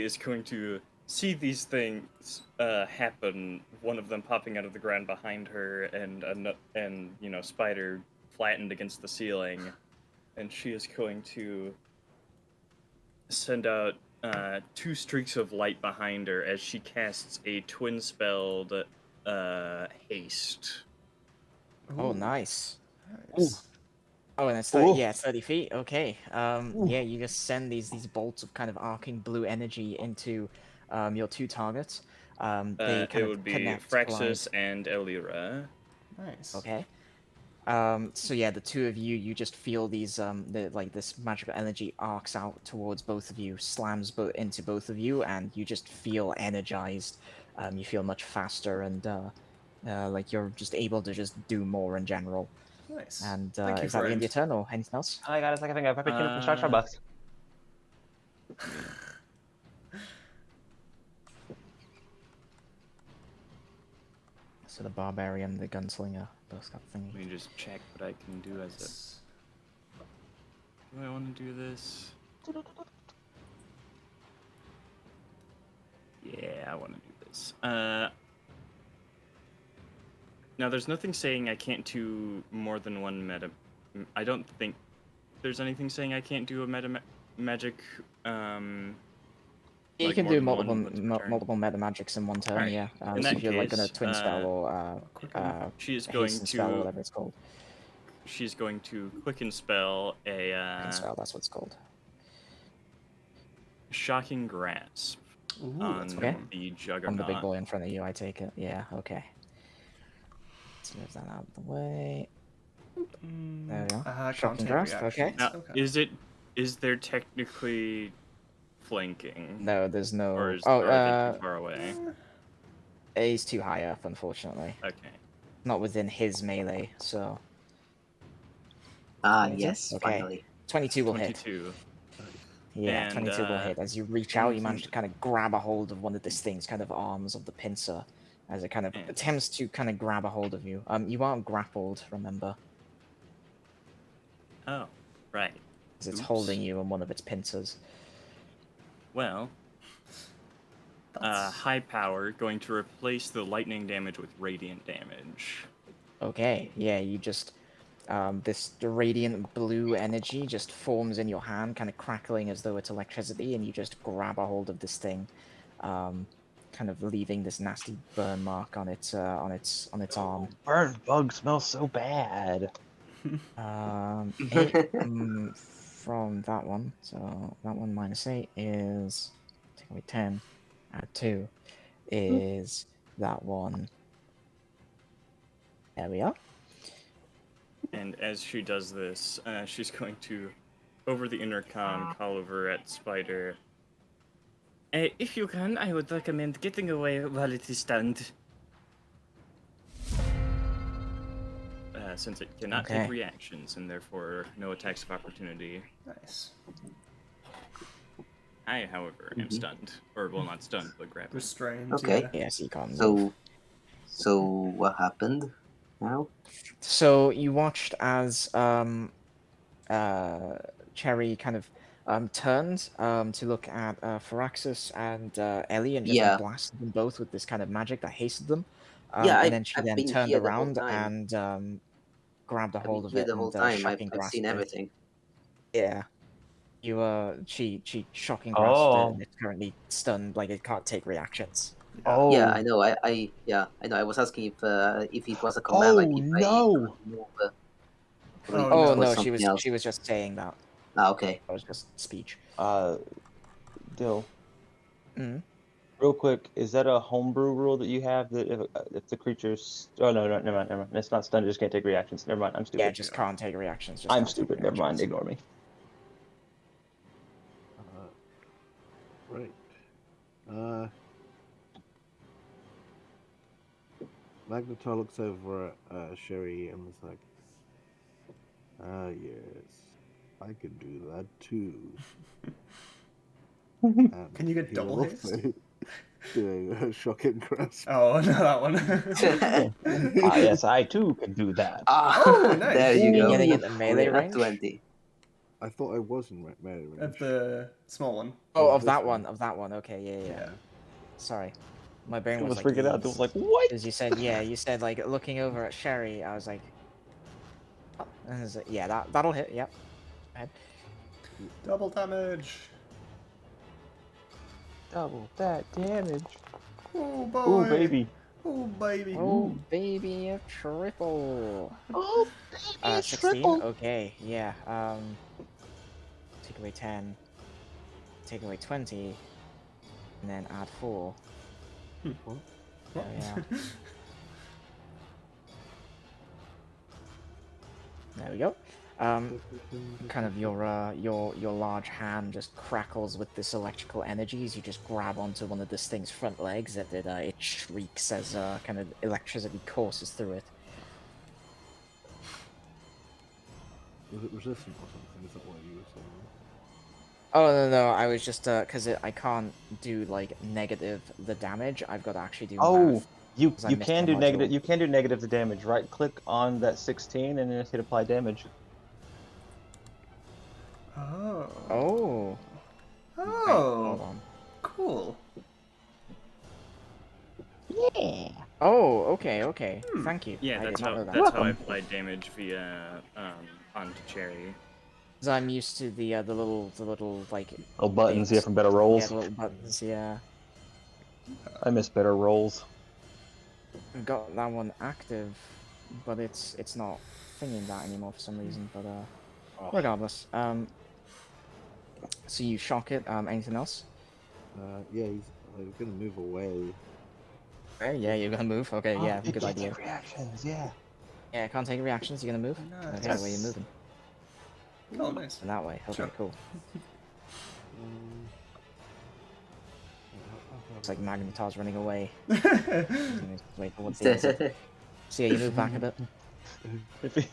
is going to see these things happen. One of them popping out of the ground behind her, and Spider flattened against the ceiling, and she is going to send out 2 streaks of light behind her as she casts a twin-spelled haste. Oh, nice. Nice. Oh, and it's 30, yeah, 30 feet. Okay. Yeah, you just send these bolts of kind of arcing blue energy into your 2 targets. They kind It of would be connect, Fraxus and Elira. Nice. Okay. So yeah, the 2 of you just feel these this magical energy arcs out towards both of you, slams into both of you, and you just feel energized. You feel much faster, and like you're just able to just do more in general. Nice. And Thank you, is that the end of your friend. turn, or anything else? I got a second thing. I probably came from Starbucks. So the barbarian, the gunslinger, both got thingy. Let me just check what I can do as a... Do I want to do this? Yeah, I want to do this. Now, there's nothing saying I can't do more than one meta... I don't think there's anything saying I can't do a magic... You like can more do than one once per turn. multiple meta magics in one turn, Alright. yeah. In So that if you're like gonna case, twin spell or she is a going hasten spell or to... whatever it's called. She's going to quicken spell a... Quicken spell, that's what it's called. Shocking Grasp Ooh, on that's okay. the On Juggernaut. the big boy in front of you, I take it. Yeah, okay. Let's move that out of the way. There we go. Can't Shocking take grasp, reactions. okay. Now, is there technically flanking? No, there's no... Or are they too far away? He's too high up, unfortunately. Okay. Not within his melee, so... Yes, Okay. finally. 22 will hit. 22. Yeah, And, 22 will hit. As you reach out, you manage to kind of grab a hold of one of these things, kind of arms of the pincer, as it kind of attempts to kind of grab a hold of you. You aren't grappled, remember, Oh, right. as it's Oops. holding you in one of its pincers. Well, high power, going to replace the lightning damage with radiant damage. Okay, yeah, you just This radiant blue energy just forms in your hand, kind of crackling as though it's electricity, and you just grab a hold of this thing, kind of leaving this nasty burn mark on its arm. Burnt bug smells so bad. 8 from that one, so that one minus 8 is take away 10. Add 2 is that one. There we are. And as she does this, she's going to, over the intercom, call over at Spider. If you can, I would recommend getting away while it is stunned. Since it cannot Okay. take reactions, and therefore no attacks of opportunity. Nice. I, however, am stunned. Or, well, not stunned, but grappled. Restrained. Okay. Yeah. Yes, you can't move. So what happened now? So you watched as Cherry kind of turned to look at Firaxis and Ellie and just Yeah. blasted them both with this kind of magic that hastened them. Yeah, And then she I've then been turned here the whole around time. and grabbed a I've hold been of here it the whole and time. shocking I've seen grasped it. everything. Yeah. She shocking grasped it and it's currently stunned, like it can't take reactions. Oh. Yeah, I know. I know. I was asking if it was a command, like if I no! could move. Or Oh, if Oh it was no, something else. she was just saying that. Ah, okay. That was just speech. Dill. Mm. Real quick, is that a homebrew rule that you have that if the creature's... Oh, no, never mind. It's not stunned, it just can't take reactions. Never mind, I'm stupid. Yeah, just can't take reactions. Just I'm can't take stupid, never mind, reactions. ignore me. Right. Magnetar looks over at Sherry and was like, yes, I can do that too. Can you get He will double haste? also do a shocking grasp. Oh, no, that one. Yes, I too can do that. Oh, nice. There you You're go. getting it in melee We're at range? 20. I thought I was in melee range. Of the small one. Oh, Of of this that one. one. Of that one. Okay, yeah. Yeah. Sorry, my brain I was was like, freaking out. I was like, what? because you said like looking over at Sherry. I was like, oh. And I was like, yeah, that'll hit. Yep. Go ahead. Double damage. Double that damage. Oh, boy. Ooh, baby. Oh, baby. Oh, baby, a triple. Oh, baby, 16. triple. Okay, yeah. Take away 10. Take away 20. And then add 4. What? Oh, yeah. There we go. Kind of your large hand just crackles with this electrical energy as you just grab onto one of this thing's front legs. That it shrieks as kind of electricity courses through it. Was it resistant or something? Is that what you were saying? Oh no, I was just because I can't do like negative the damage. I've got to actually do Oh, math. you 'Cause I you missed can that do negative. module. You can do negative the damage. Right click on that 16 and then hit apply damage. Oh. Oh. Oh. Hold on. Cool. Yeah. Oh, okay. Thank you. Yeah, I that's did not how know that. that's how I applied damage via onto Cherry. 'Cause I'm used to the little like Oh, buttons. things. Yeah, from better Yeah, rolls. the little buttons. Yeah. I miss better rolls. I've got that one active, but it's not thinking that anymore for some reason. But regardless. So you shock it. Anything else? Yeah, he's gonna move away. Okay, yeah, you're gonna move. Okay, yeah, You good can't idea. take reactions. Yeah. Yeah, can't take reactions. You're gonna move. Nice. Okay, where you moving? Oh, nice. And that way. Okay, Sure. cool. It's like Magnetar's running away. Wait for what the exit. So yeah, you move back a bit. If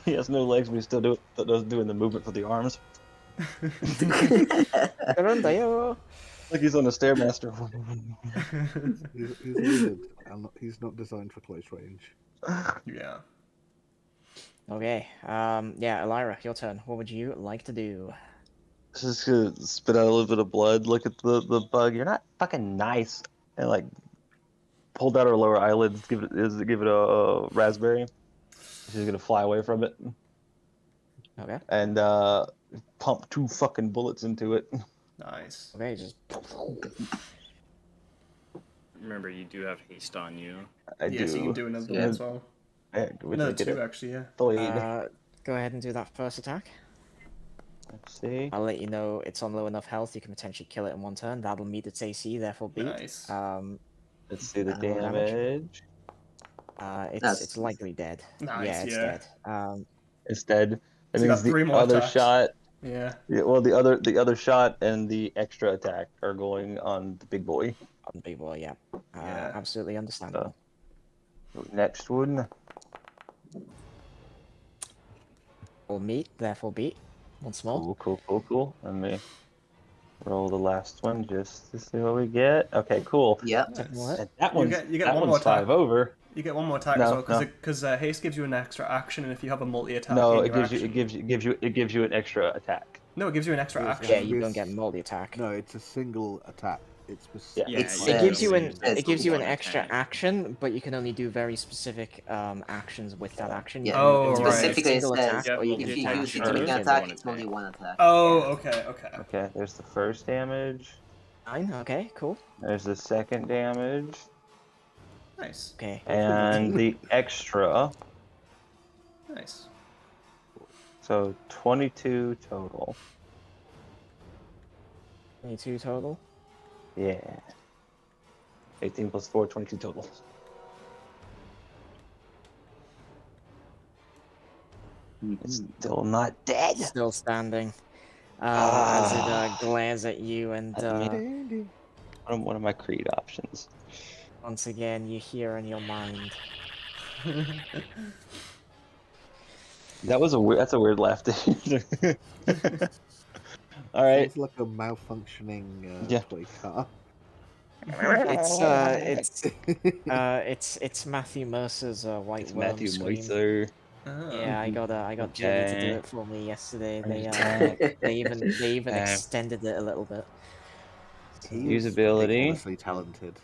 he has no legs, but he still does doing the movement for the arms. Gerundayo! Like he's on the stairmaster. He's a wizard, and he's not designed for close range. Yeah. Okay, yeah, Elira, your turn. What would you like to do? Just gonna spit out a little bit of blood. Look at the bug. You're not fucking nice. And like pulled out her lower eyelids. Give it a raspberry. She's gonna fly away from it Okay. and pump 2 fucking bullets into it. Nice. Okay, just Remember, you do have haste on you. I Yeah, so you can do. do another Yeah. one as well. We Another get 2, it. actually, yeah. go ahead and do that first attack. Let's see. I'll let you know it's on low enough health you can potentially kill it in one turn. That'll meet its AC, therefore beat. Nice. Let's see the roll damage. damage. It's likely dead. Nice, Yeah, it's yeah. dead. It's dead. That So you means got 3 the more other attacks. shot. Yeah. Yeah, well, the other shot and the extra attack are going on the big boy. On big boy, yeah. Yeah. Absolutely understandable. Next one. Will meet, therefore beat. Once more. Cool. Let me roll the last one just to see what we get. Okay, cool. Yeah. What? And that You one's get that one more one's attack. 5 over. You get one more attack No, as well, no. because haste gives you an extra action, and if you have a multi-attack No, in it your gives you action... it gives you an extra attack. No, it gives you an extra Yes, action. Yeah, you don't get multi-attack. No, it's a single attack. It's specific. Yeah. It's, It gives you you an- an it's it gives you an one extra attack. action, but you can only do very specific actions with that action. Yeah. You can Oh, either right. do a Specifically, it single says attack, Yeah, or you if can you multi-attack use it to first make an and attack, one it's only attack. one attack. Oh, Yeah. okay. Okay, there's the first damage. 9. Okay, cool. There's the second damage. Nice. Okay. And the extra. Nice. So 22 total. 22 total. Yeah. 18 plus 4, 22 total. It's still not dead. Still standing. As it glares at you, and Dandy. One of my creed options. once again you hear in your mind. That's a weird laugh. All right. Sounds like a malfunctioning Yeah. toy car. It's Matthew Mercer's White It's Worm Matthew scream. Mercer. Oh. Yeah, I got Jimmy to do Okay. it for me yesterday. Attack. They even Okay. extended it a little bit. He's Usability. ridiculously talented.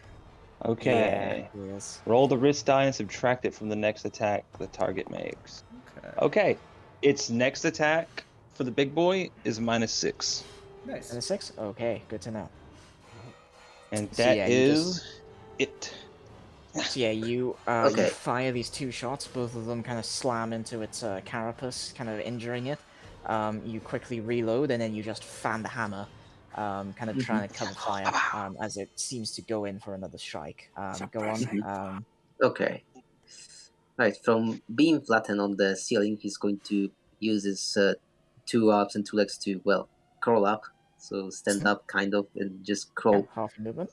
Okay. Yeah, yes. Roll the risk die and subtract it from the next attack the target makes. Okay. Okay. Its next attack for the big boy is -6. Nice. And a 6? Okay, good to know. And So that yeah, you is it. So yeah, you Okay. fire these 2 shots. Both of them kind of slam into its carapace, kind of injuring it. You quickly reload, and then you just fan the hammer, kind of trying to cover fire as it seems to go in for another strike. Go on. Okay. Right, from being flattened on the ceiling, he's going to use his 2 arms and 2 legs to, well, crawl up. So stand up, kind of, and just crawl Half a movement.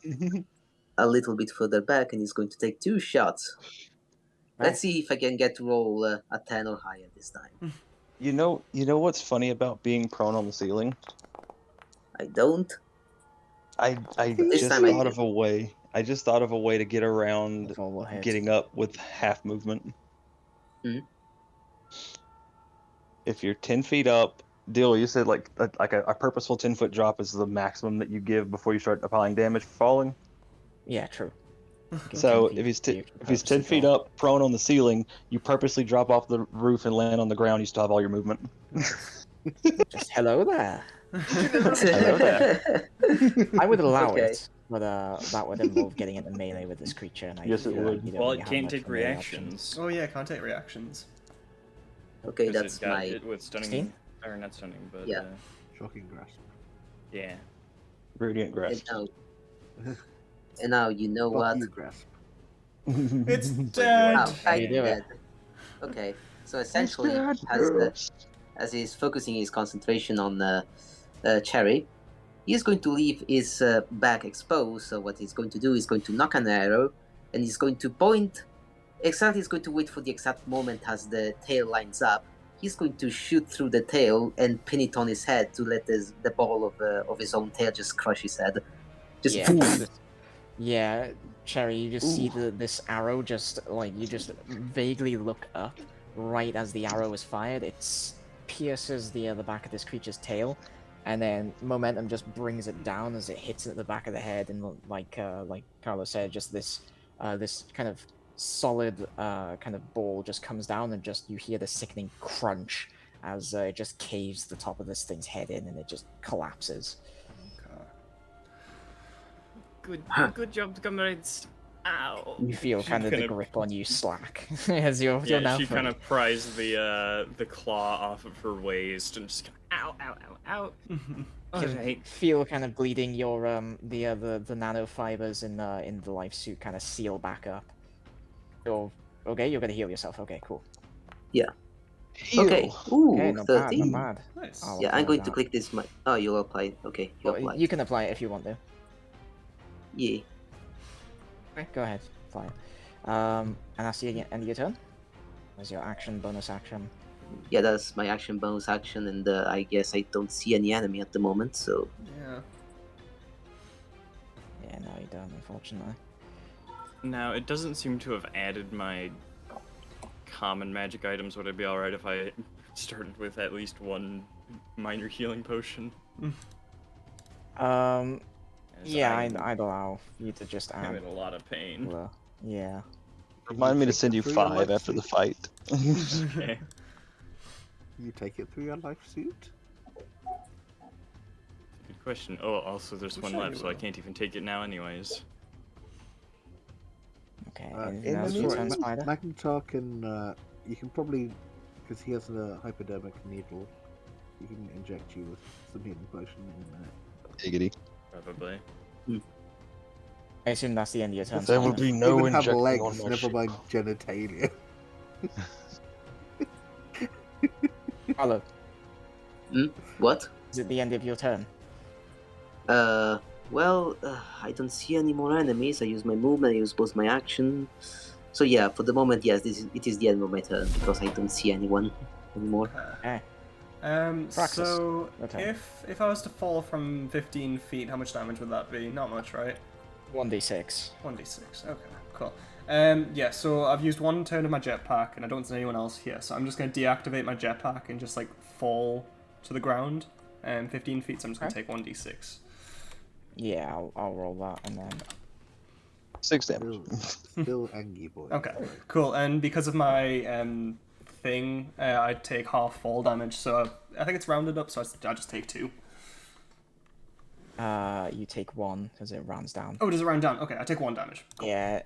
a little bit further back, and he's going to take 2 shots. Right. Let's see if I can get to roll a 10 or higher this time. You know what's funny about being prone on the ceiling? I don't. I This just time I thought do. of a way. I just thought of a way to get around That's all we'll hit. getting up with half movement. Hmm? If you're 10 feet up, Dill, you said like a purposeful 10-foot drop is the maximum that you give before you start applying damage for falling. Yeah, true. Give So 10 if he's feet, if he's purposely 10 feet fall. up, prone on the ceiling, you purposely drop off the roof and land on the ground. You still have all your movement. Just hello there. Hello there. I would allow Okay. it, but that would involve getting into melee with this creature, and I Yes, it feel like would. you don't Well, really it have can't much take melee reactions. Oh yeah, can't take reactions. Okay, 'cause that's it got my. it with stunning, 16? or not stunning, but Yeah. Shocking grasp. yeah. Radiant And grasp. now you know Fuck what? you, grasp. It's Like dead. Oh, How I you do it? dead. Okay, so essentially, as he's focusing his concentration on Cherry, he's going to leave his back exposed. So what he's going to do is going to knock an arrow, and he's going to point. Exactly, he's going to wait for the exact moment as the tail lines up. He's going to shoot through the tail and pin it on his head to let the ball of his own tail just crush his head. Just Yeah. boom. Yeah, Cherry, you just see this arrow just you just vaguely look up right as the arrow is fired. It pierces the back of this creature's tail, and then momentum just brings it down as it hits it at the back of the head, and like Carlos said, just this kind of solid kind of ball just comes down, and just you hear the sickening crunch as it just caves the top of this thing's head in, and it just collapses. Good job, comrades. Ow. You feel She kind of the kinda- grip on you slack as you're Yeah, now she free. kind of pries the claw off of her waist and just kind of ow. You Alright. feel kind of bleeding. Your the nanofibers in the life suit kind of seal back up. You're okay. You're gonna heal yourself. Okay, cool. Yeah. Okay. Ooh, Okay, not 13. bad. Nice. I'll Yeah, I'm apply going to that. click this. Oh, you'll apply. Okay, you Well, apply. you can apply it if you want to. Yeah. Okay, go ahead, apply it. And that's the end of your turn. That's your action, bonus action. Yeah, that's my action, bonus action, and I guess I don't see any enemy at the moment, so. Yeah. Yeah, no, you don't, unfortunately. Now, it doesn't seem to have added my common magic items. Would it be alright if I started with at least one minor healing potion? As Yeah, I'm I'd allow you to just add. having a lot of pain. Yeah. Remind me to take send it you through your 5 life after the suit? fight. Okay. You take it through your life suit? Good question. Oh, also there's I'm one sure left, you so I will. can't even take it now anyways. Okay. Uh, Anything else in you the turn, meantime, Spider? Magnetar can, you can probably, because he has a hypodermic needle, he can inject you with some healing potion in a minute. Giggity. Probably. I assume that's the end of your turn. There will Spider. be no Even have injecting legs, on my never ship. mind genitalia. Follow. What? Is it the end of your turn? Well, I don't see any more enemies. I use my movement, I use both my action. So yeah, for the moment, yes, it is the end of my turn, because I don't see anyone anymore. Okay. Praxis, So your turn. if I was to fall from 15 feet, how much damage would that be? Not much, right? 1d6. 1d6. Okay, cool. Yeah, so I've used one turn of my jetpack, and I don't see anyone else here, so I'm just going to deactivate my jetpack and just, like, fall to the ground. 15 feet, so I'm just going to take 1d6. Yeah, I'll roll that, and then 6 damage. Still Angie boy. Okay, cool. And because of my thing, I take half fall damage, so I think it's rounded up, so I just take 2. you take 1 because it rounds down. Oh, does it round down? Okay, I take 1 damage. Cool. Yeah.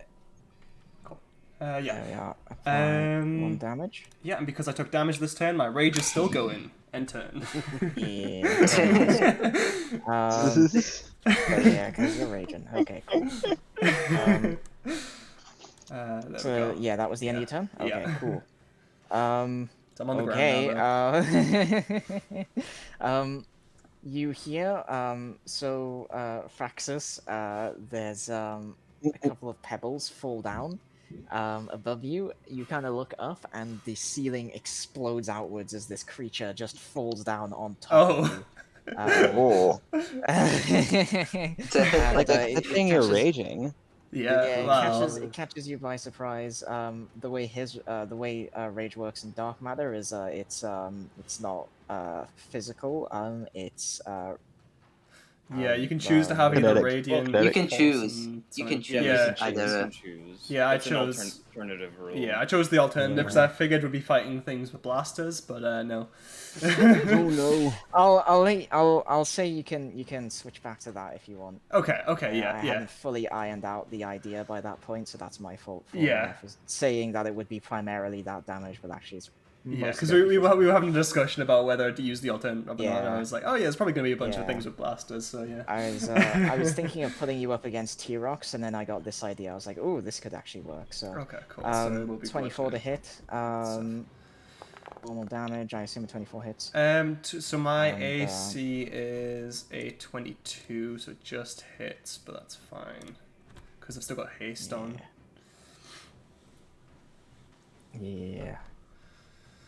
Cool. There we Yeah. are. Apply 1 Um, damage. Yeah, and because I took damage this turn, my rage is still going end turn. Yeah. Yeah, because you're raging. Okay, cool. There we So go. yeah, that was the end of your turn. Okay, Yeah. cool. So I'm on the Okay. ground now, You hear Fraxus, there's a couple of pebbles fall down above you. You kind of look up, and the ceiling explodes outwards as this creature just falls down on top of you. Oh. And, Like, it good thing you're catches- raging. Yeah, yeah, well, it catches you by surprise. The way rage works in dark matter is it's not physical. It's yeah, you can choose to have either Kinetic. radiant. Kinetic. You can force, choose. and You something. can choose Yeah, either. choose. Yeah, I It's an chose- alternative rule. yeah, I chose the alternative because I figured we'd be fighting things with blasters, but no. Oh no. I'll say you can switch back to that if you want. Okay, I yeah. hadn't fully ironed out the idea by that point, so that's my fault for, Yeah. for saying that it would be primarily that damage, but actually it's Yeah, most because of it we physical. were having a discussion about whether to use the alternative or not, and Yeah. I was like, oh yeah, it's probably going to be a bunch of Yeah. things with blasters, so yeah. I was thinking of putting you up against T-Rox, and then I got this idea. I was like, oh, this could actually work. So Okay, cool. So it will be 24 to bludgeoning. hit. Normal damage. I assume a 24 hits. So my And, AC is a 22, so it just hits, but that's fine. Because I've still got haste on. Yeah.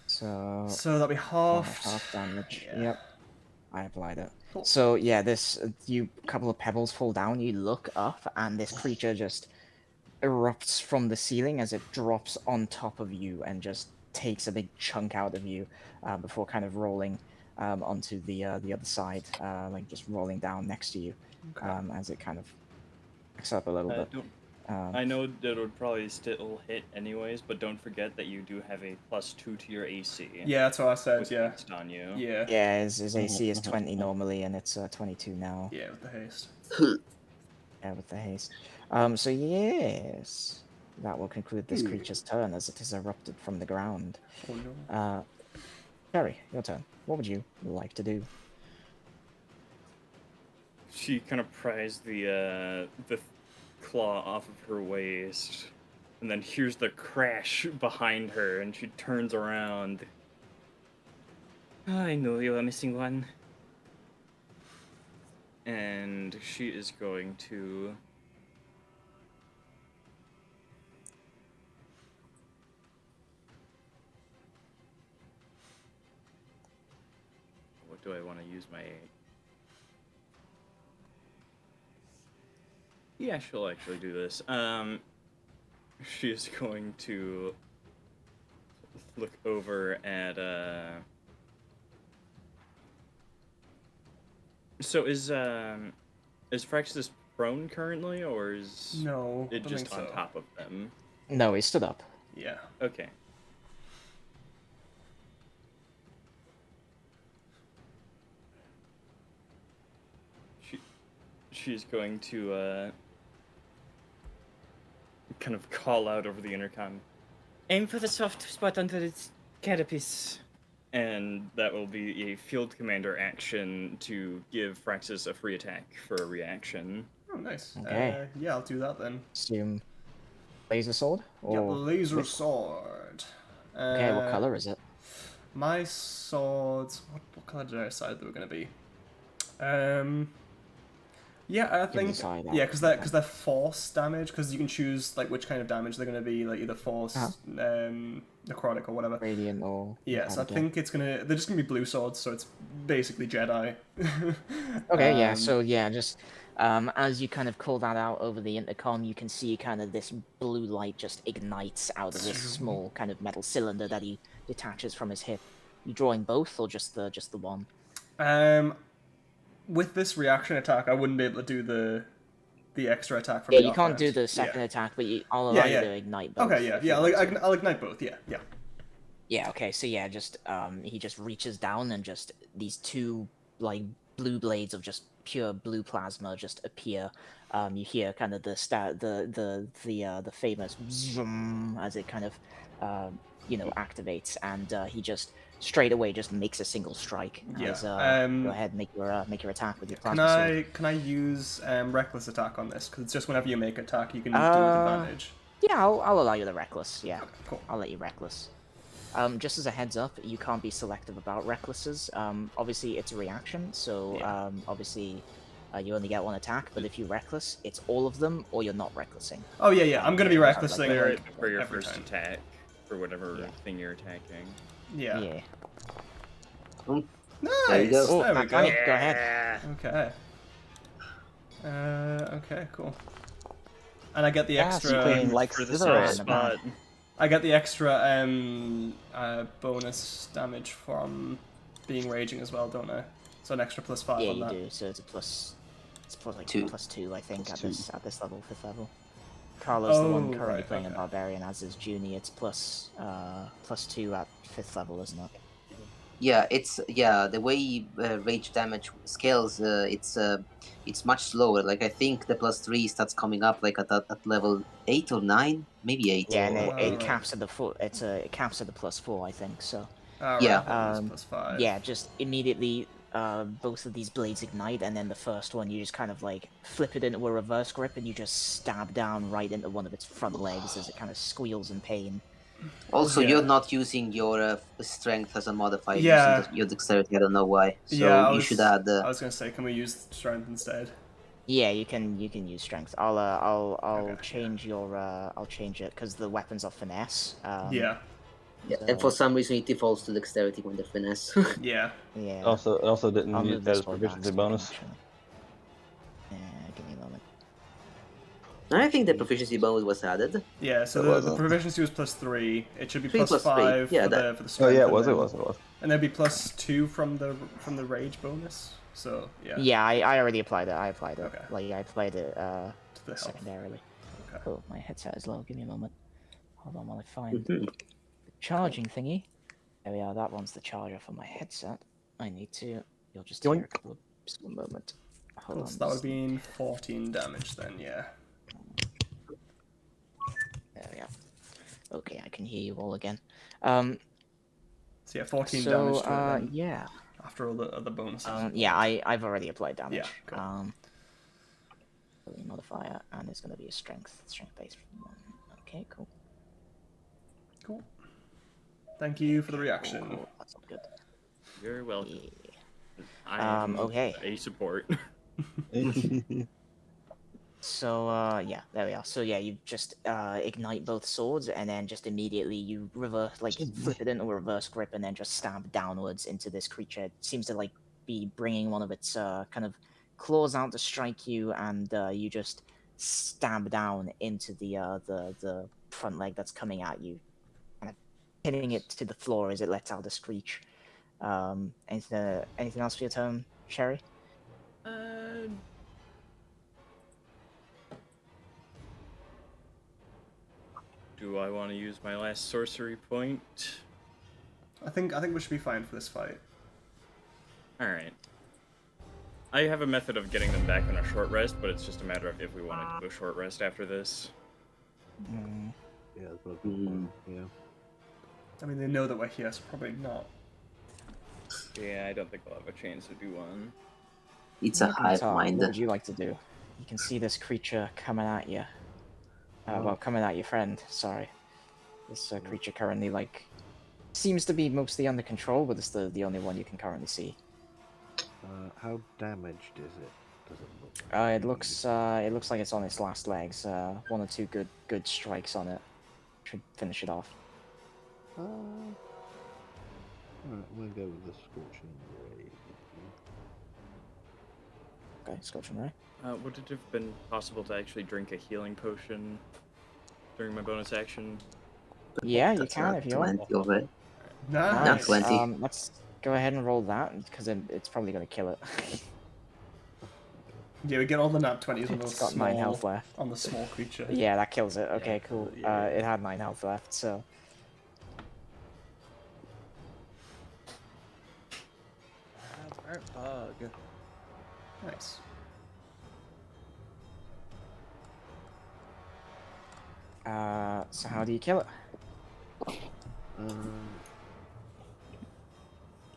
So So that'll be half damage. Yeah. Yep. I applied it. Cool. So yeah, this couple of pebbles fall down. You look up, and this creature just erupts from the ceiling as it drops on top of you and just takes a big chunk out of you before kind of rolling onto the other side, like just rolling down next to you as it kind of backs up a little bit. I know that it would probably still hit anyways, but don't forget that you do have a +2 to your AC. Yeah, that's what I said. with Yeah. haste on you. Yeah. Yeah, his AC is 20 normally, and it's 22 now. Yeah, with the haste. Yeah, with the haste. So yes, that will conclude this creature's turn as it has erupted from the ground. Oh no. Barry, your turn. What would you like to do? She kind of pries the claw off of her waist, and then hears the crash behind her, and she turns around. I know you are missing one. And she is going to... What do I want to use my... Yeah, she'll actually do this. She is going to look over at, So is Fraxis prone currently, or is No, it don't just think on so. top of them? No, he stood up. Yeah. Okay. She's going to kind of call out over the intercom. Aim for the soft spot under its carapace. And that will be a field commander action to give Fraxis a free attack for a reaction. Oh, nice. Okay. Yeah, I'll do that then. Assume laser sword? Got Or... laser whip? sword. Okay, what color is it? My swords. What color did I decide they were gonna be? Yeah, I think decide that. yeah, because they're force damage. Because you can choose like which kind of damage they're gonna be, like either force, necrotic or whatever. Radiant or... Yes, I think they're just gonna be blue swords, so it's basically Jedi. Okay, yeah, so yeah, just as you kind of call that out over the intercom, you can see kind of this blue light just ignites out of this small kind of metal cylinder that he detaches from his hip. You drawing both or just the one? With this reaction attack, I wouldn't be able to do the extra attack from Yeah, the you can't do offhand. the second attack, but I'll allow Yeah, you yeah. to ignite both. Okay, yeah, if you yeah. want Like to. I'll ignite both. Yeah, yeah. Yeah, okay, so yeah, just he just reaches down and just these two like blue blades of just pure blue plasma just appear. You hear kind of the famous zoom as it kind of activates, and he just straight away just makes a single strike. Yeah. As, go ahead, make your attack with your Can plasma sword. I use reckless attack on this? Because it's just whenever you make attack, you can do it with advantage. Yeah, I'll allow you the reckless. Yeah, Okay, cool. I'll let you reckless. Just as a heads up, you can't be selective about recklesses. Obviously, it's a reaction, so obviously you only get one attack. But if you reckless, it's all of them, or you're not recklessing. Oh yeah, yeah. I'm gonna be recklessing Clear like, it for your every first time. attack, for whatever thing you're attacking. Yeah. Yeah. Nice. There you go. Oh, There we go. Go ahead. Okay. Okay, cool. And I get the Yes, extra. clean like For the scissors. soft spot. I get the extra bonus damage from being raging as well, don't I? So an extra +5 Yeah, on you that. do. So it's a plus. It's plus like Two. +2, I think, Plus at this level, 5th level. Carlo's the one Oh, currently right, playing a okay. barbarian, as is Junie. It's +2 at 5th level, isn't it? Yeah, it's the way rage damage scales. It's much slower. Like I think the +3 starts coming up like at level 8 or 9, maybe 8. Yeah, and it right. caps at the full. It caps at the +4, I think. So Yeah. Um, +5. yeah, just immediately both of these blades ignite, and then the first one you just kind of like flip it into a reverse grip, and you just stab down right into one of its front legs as it kind of squeals in pain. Also, Yeah. you're not using your strength as a modifier. Yeah. Using your dexterity. I don't know why. So Yeah, you should add. I was gonna say, can we use strength instead? Yeah, you can use strength. I'll Okay, change your I'll change it because the weapons are finesse. Yeah. Yeah, so- and for some reason it defaults to dexterity when they're finesse. Yeah. Yeah. Also didn't I'll use move that this as one proficiency back, bonus. actually. Yeah, give me a moment. I think the proficiency bonus was added. Yeah. So It the wasn't. proficiency was +3. It should be 3 plus +5 3. Yeah, for that- the Oh strength. yeah, it and was. It then- was. It was. And there'd be +2 from the rage bonus. So yeah. Yeah, I already applied it. I applied it. Okay. Like I applied it To the health. secondarily. Okay. Oh, my headset is low. Give me a moment. Hold on while I find Mhm. the charging thingy. There we are. That one's the charger for my headset. I need to. You'll just hear a couple of just one moment. Hold Cool, on. so that would just- be 14 damage then, yeah. There we are. Okay, I can hear you all again. Um. So yeah, 14 So damage to it then, yeah. after all the other bonuses. Yeah. I've already applied damage. Yeah, cool. Ability modifier, and it's gonna be a strength based one. Okay. Cool. Cool. Thank you for the reaction. Cool. That's all good. You're welcome. Yeah. I am Okay. a support. So yeah, there we are. So yeah, you just ignite both swords, and then just immediately you reverse, like flip it into a reverse grip, and then just stab downwards into this creature. It seems to like be bringing one of its kind of claws out to strike you, and you just stab down into the front leg that's coming at you, kind of hitting it to the floor as it lets out a screech. Anything else for your turn, Sherry? Uh, do I want to use my last sorcery point? I think we should be fine for this fight. All right. I have a method of getting them back on a short rest, but it's just a matter of if we wanted to do a short rest after this. Mm. Yeah, that's what I thought. Yeah. I mean, they know that we're here, so probably not. Yeah, I don't think I'll have a chance to do one. It's a hive Tom, mind. what would you like to do? You can see this creature coming at you. Well, coming at your friend. Sorry. This creature currently seems to be mostly under control, but it's the only one you can currently see. How damaged is it? Does it look? It looks like it's on its last legs. One or two good strikes on it should finish it off. Alright, I'm gonna go with the scorching ray. Okay, Scorching Ray. Would it have been possible to actually drink a healing potion during my bonus action? Yeah, you That's can a if you want. 20 of it. Nice. 20. Let's go ahead and roll that because it's probably gonna kill it. Yeah, we get all the nat 20s on It's those got 9 health small, left. on the small creature. Yeah, that kills it. Okay, Yeah. cool. Yeah. It had 9 health left, so. Bug. Nice. So how do you kill it?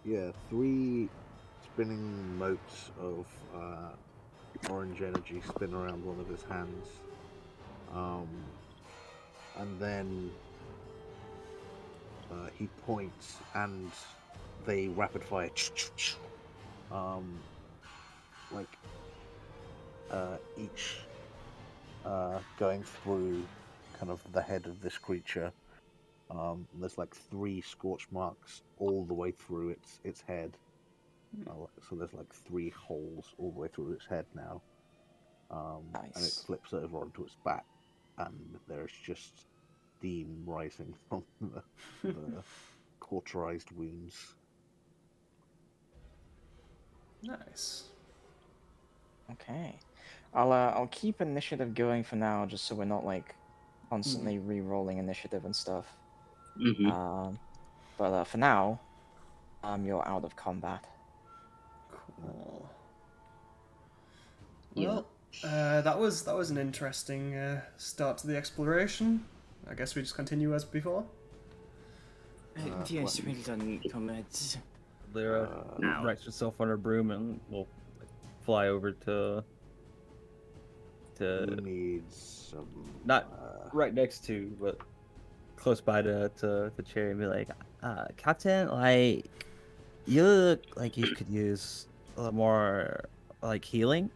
Yeah, 3 spinning motes of orange energy spin around one of his hands. And then he points and they rapid fire. Each going through kind of the head of this creature. There's like 3 scorch marks all the way through its head. So there's like 3 holes all the way through its head now. And it Nice. flips over onto its back, and there's just steam rising from the cauterized wounds. Nice. Okay. I'll keep initiative going for now, just so we're not constantly re-rolling initiative and stuff. Mm-hmm. But for now, you're out of combat. Cool. Yeah. Well, that was an interesting start to the exploration. I guess we just continue as before. Yes, well done, comrades. Lyra writes herself on her broom and will fly over to Who needs some? not right next to, but close by to Cherry and be like, Captain, like, you look like you could use a lot more healing.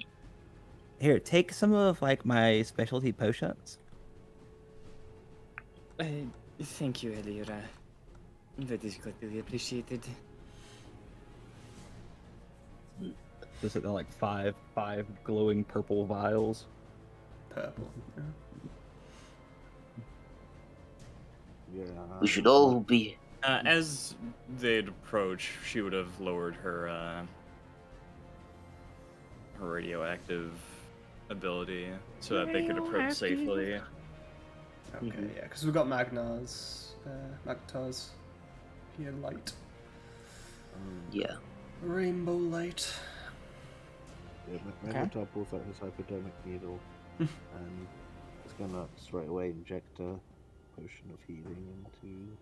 Here, take some of my specialty potions. Thank you, Elira. That is greatly appreciated. Just at five glowing purple vials. Purple. Yeah. We should all be. As they'd approach, she would have lowered her radioactive ability so that they could approach safely. Okay, yeah, because we've got Magnar's here light. Yeah. Rainbow light. Yeah, Magnetar pulls out his hypodermic needle and is gonna straight away inject a potion of healing into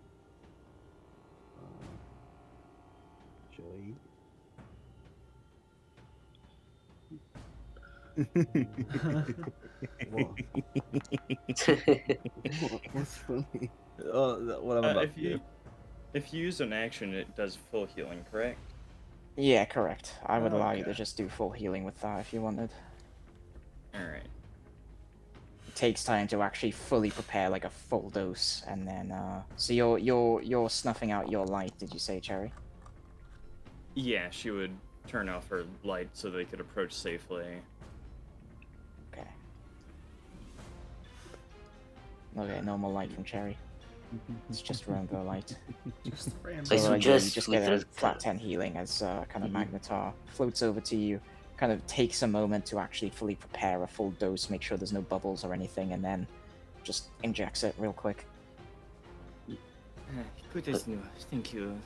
Joey. What? What's funny? What I'm about to do. If you use an action, it does full healing, correct? Yeah, correct. I would allow you to Okay. just do full healing with that if you wanted. All right. It takes time to actually fully prepare like a full dose, and then so you're snuffing out your light. Did you say, Cherry? Yeah, she would turn off her light so they could approach safely. Okay. Okay, normal light from Cherry. It's just rainbow light. Just rainbow. I So you suggest just we get a thread flat 10 healing as kind of Mhm. Magnetar floats over to you, kind of takes a moment to actually fully prepare a full dose, make sure there's no bubbles or anything, and then just injects it real quick. Good as new. Thank you,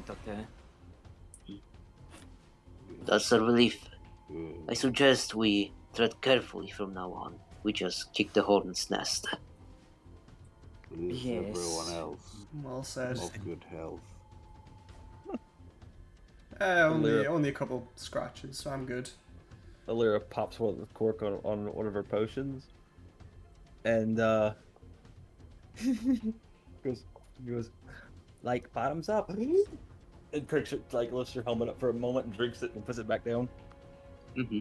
Doctor. That's a relief. Good. I suggest we tread carefully from now on. We just kick the hornet's nest. Is Yes. everyone else Well said. of good health? Only a couple scratches, so I'm good. Alira pops one of the cork on one of her potions, and goes like bottoms up, and pricks it, like lifts her helmet up for a moment and drinks it and puts it back down. Mm-hmm.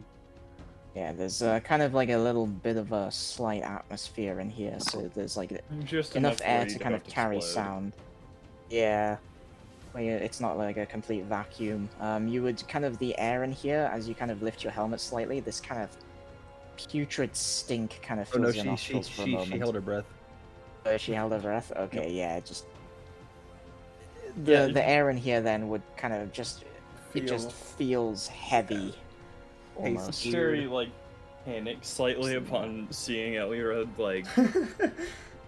Yeah, there's kind of like a little bit of a slight atmosphere in here, so there's like Just enough for air you to kind of have to carry explode. sound. Yeah. Like, it's not like a complete vacuum. You would kind of the air in here as you kind of lift your helmet slightly. This kind of putrid stink kind of Oh fills no, your she nostrils for a moment. she held her breath. She held her breath. Okay, yeah, just Yeah, the air in here then would kind of just it Feel- just feels heavy, almost. Sherry like panics slightly upon seeing Elira like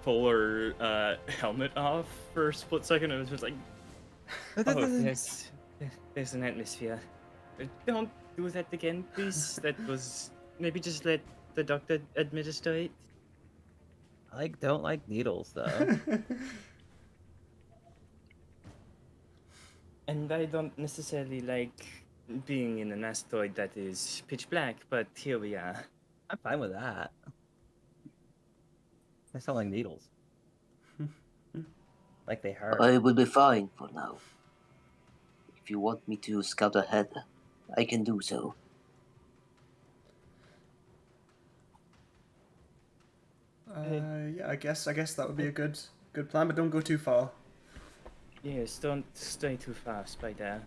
pull her helmet off for a split second. It was just like, Oh, there's an atmosphere. Don't do that again, please. That was maybe just let the doctor administer it. I don't like needles though. And I don't necessarily like being in an asteroid that is pitch black, but here we are. I'm fine with that. They sound like needles. Like they hurt. I will be fine for now. If you want me to scout ahead, I can do so. Yeah, I guess that would be a good plan, but don't go too far. Yes, don't stray too fast, Spider.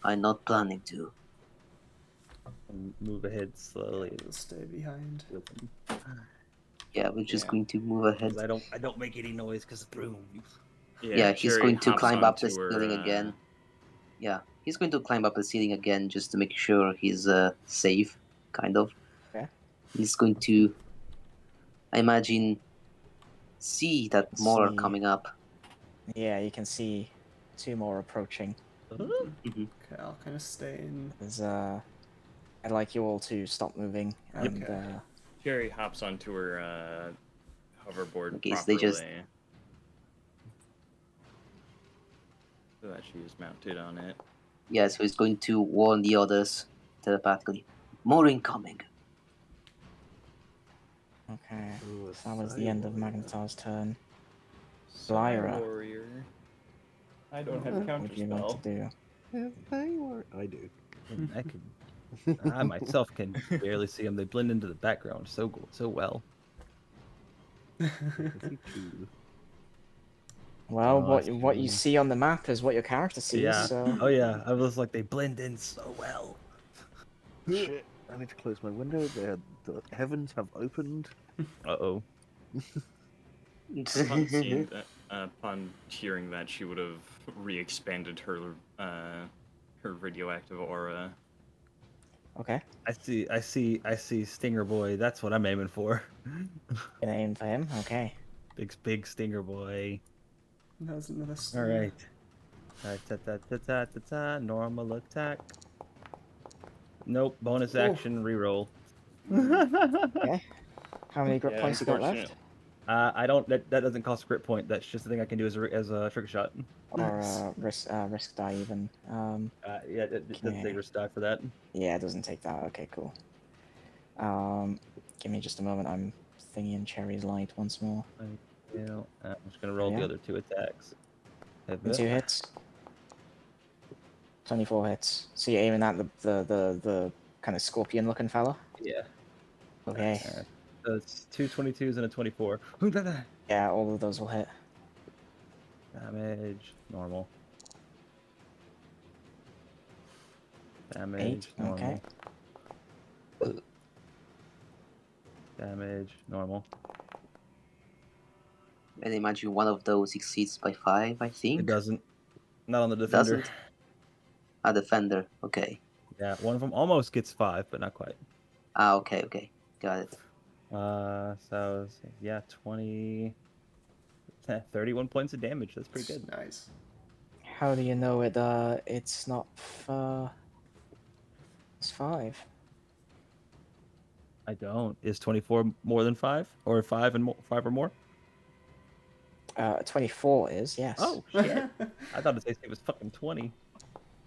I'm not planning to. And move ahead slowly. We'll stay behind. Yeah, we're just Yeah. going to move ahead. 'Cause I don't make any noise because of broom. Yeah, he's Cherry going to hops climb up the onto her, ceiling again. Yeah, he's going to climb up the ceiling again just to make sure he's safe, kind of. Okay. He's going to, I imagine, see that more are See. coming up. Yeah, you can see two more approaching. Mm-hmm. Okay, I'll kind of stay in. There's I'd like you all to stop moving and Okay. Cherry hops onto her hoverboard Okay, so properly. they just- So that she is mounted on it. Yeah, so he's going to warn the others telepathically. More incoming. Okay. Ooh, a So that was the end of Sci-Warrior. Magnetar's turn. Sci Lyra. Warrior. I don't have What counter would you like spell. to do? I do. I myself can barely see them. They blend into the background so well. Well, Oh, I what you see. see on the map is what your character sees. Yeah. So Oh yeah. I was like, they blend in so well. Shit! I need to close my window. The heavens have opened. Uh-oh. Upon seeing that, upon hearing that, she would have re-expanded her radioactive aura. Okay. I see Stinger Boy. That's what I'm aiming for. Gonna aim for him. Okay. Big Stinger Boy. There's another All stinger. right. Ta. Normal attack. Nope. Bonus Oh. action. Reroll. Okay. How many grip Yeah, points you got unfortunate. left? I don't. That doesn't cost a crit point. That's just a thing I can do as a trick shot. Or Nice. risk die even. Yeah, it doesn't take Okay. risk die for that. Yeah, it doesn't take that. Okay, cool. Give me just a moment. I'm thinking Cherry's light once more. I'm just gonna roll Yeah. the other 2 attacks. And 2 hits. 24 hits. So you're aiming at the kind of scorpion-looking fella. Yeah. Okay. So it's 2 22s and a 24. Yeah, all of those will hit. Damage normal. Damage 8. normal. Okay. Damage normal. And imagine one of those exceeds by 5, I think. It doesn't. Not on the defender. Doesn't? A defender, okay. Yeah, one of them almost gets 5, but not quite. Ah, okay. Got it. So yeah, 31 points of damage. That's pretty good. Nice. How do you know it's not it's 5? I don't. Is 24 more than 5, or 5 or more? 24 is, yes. Oh shit! I thought its AC was fucking 20.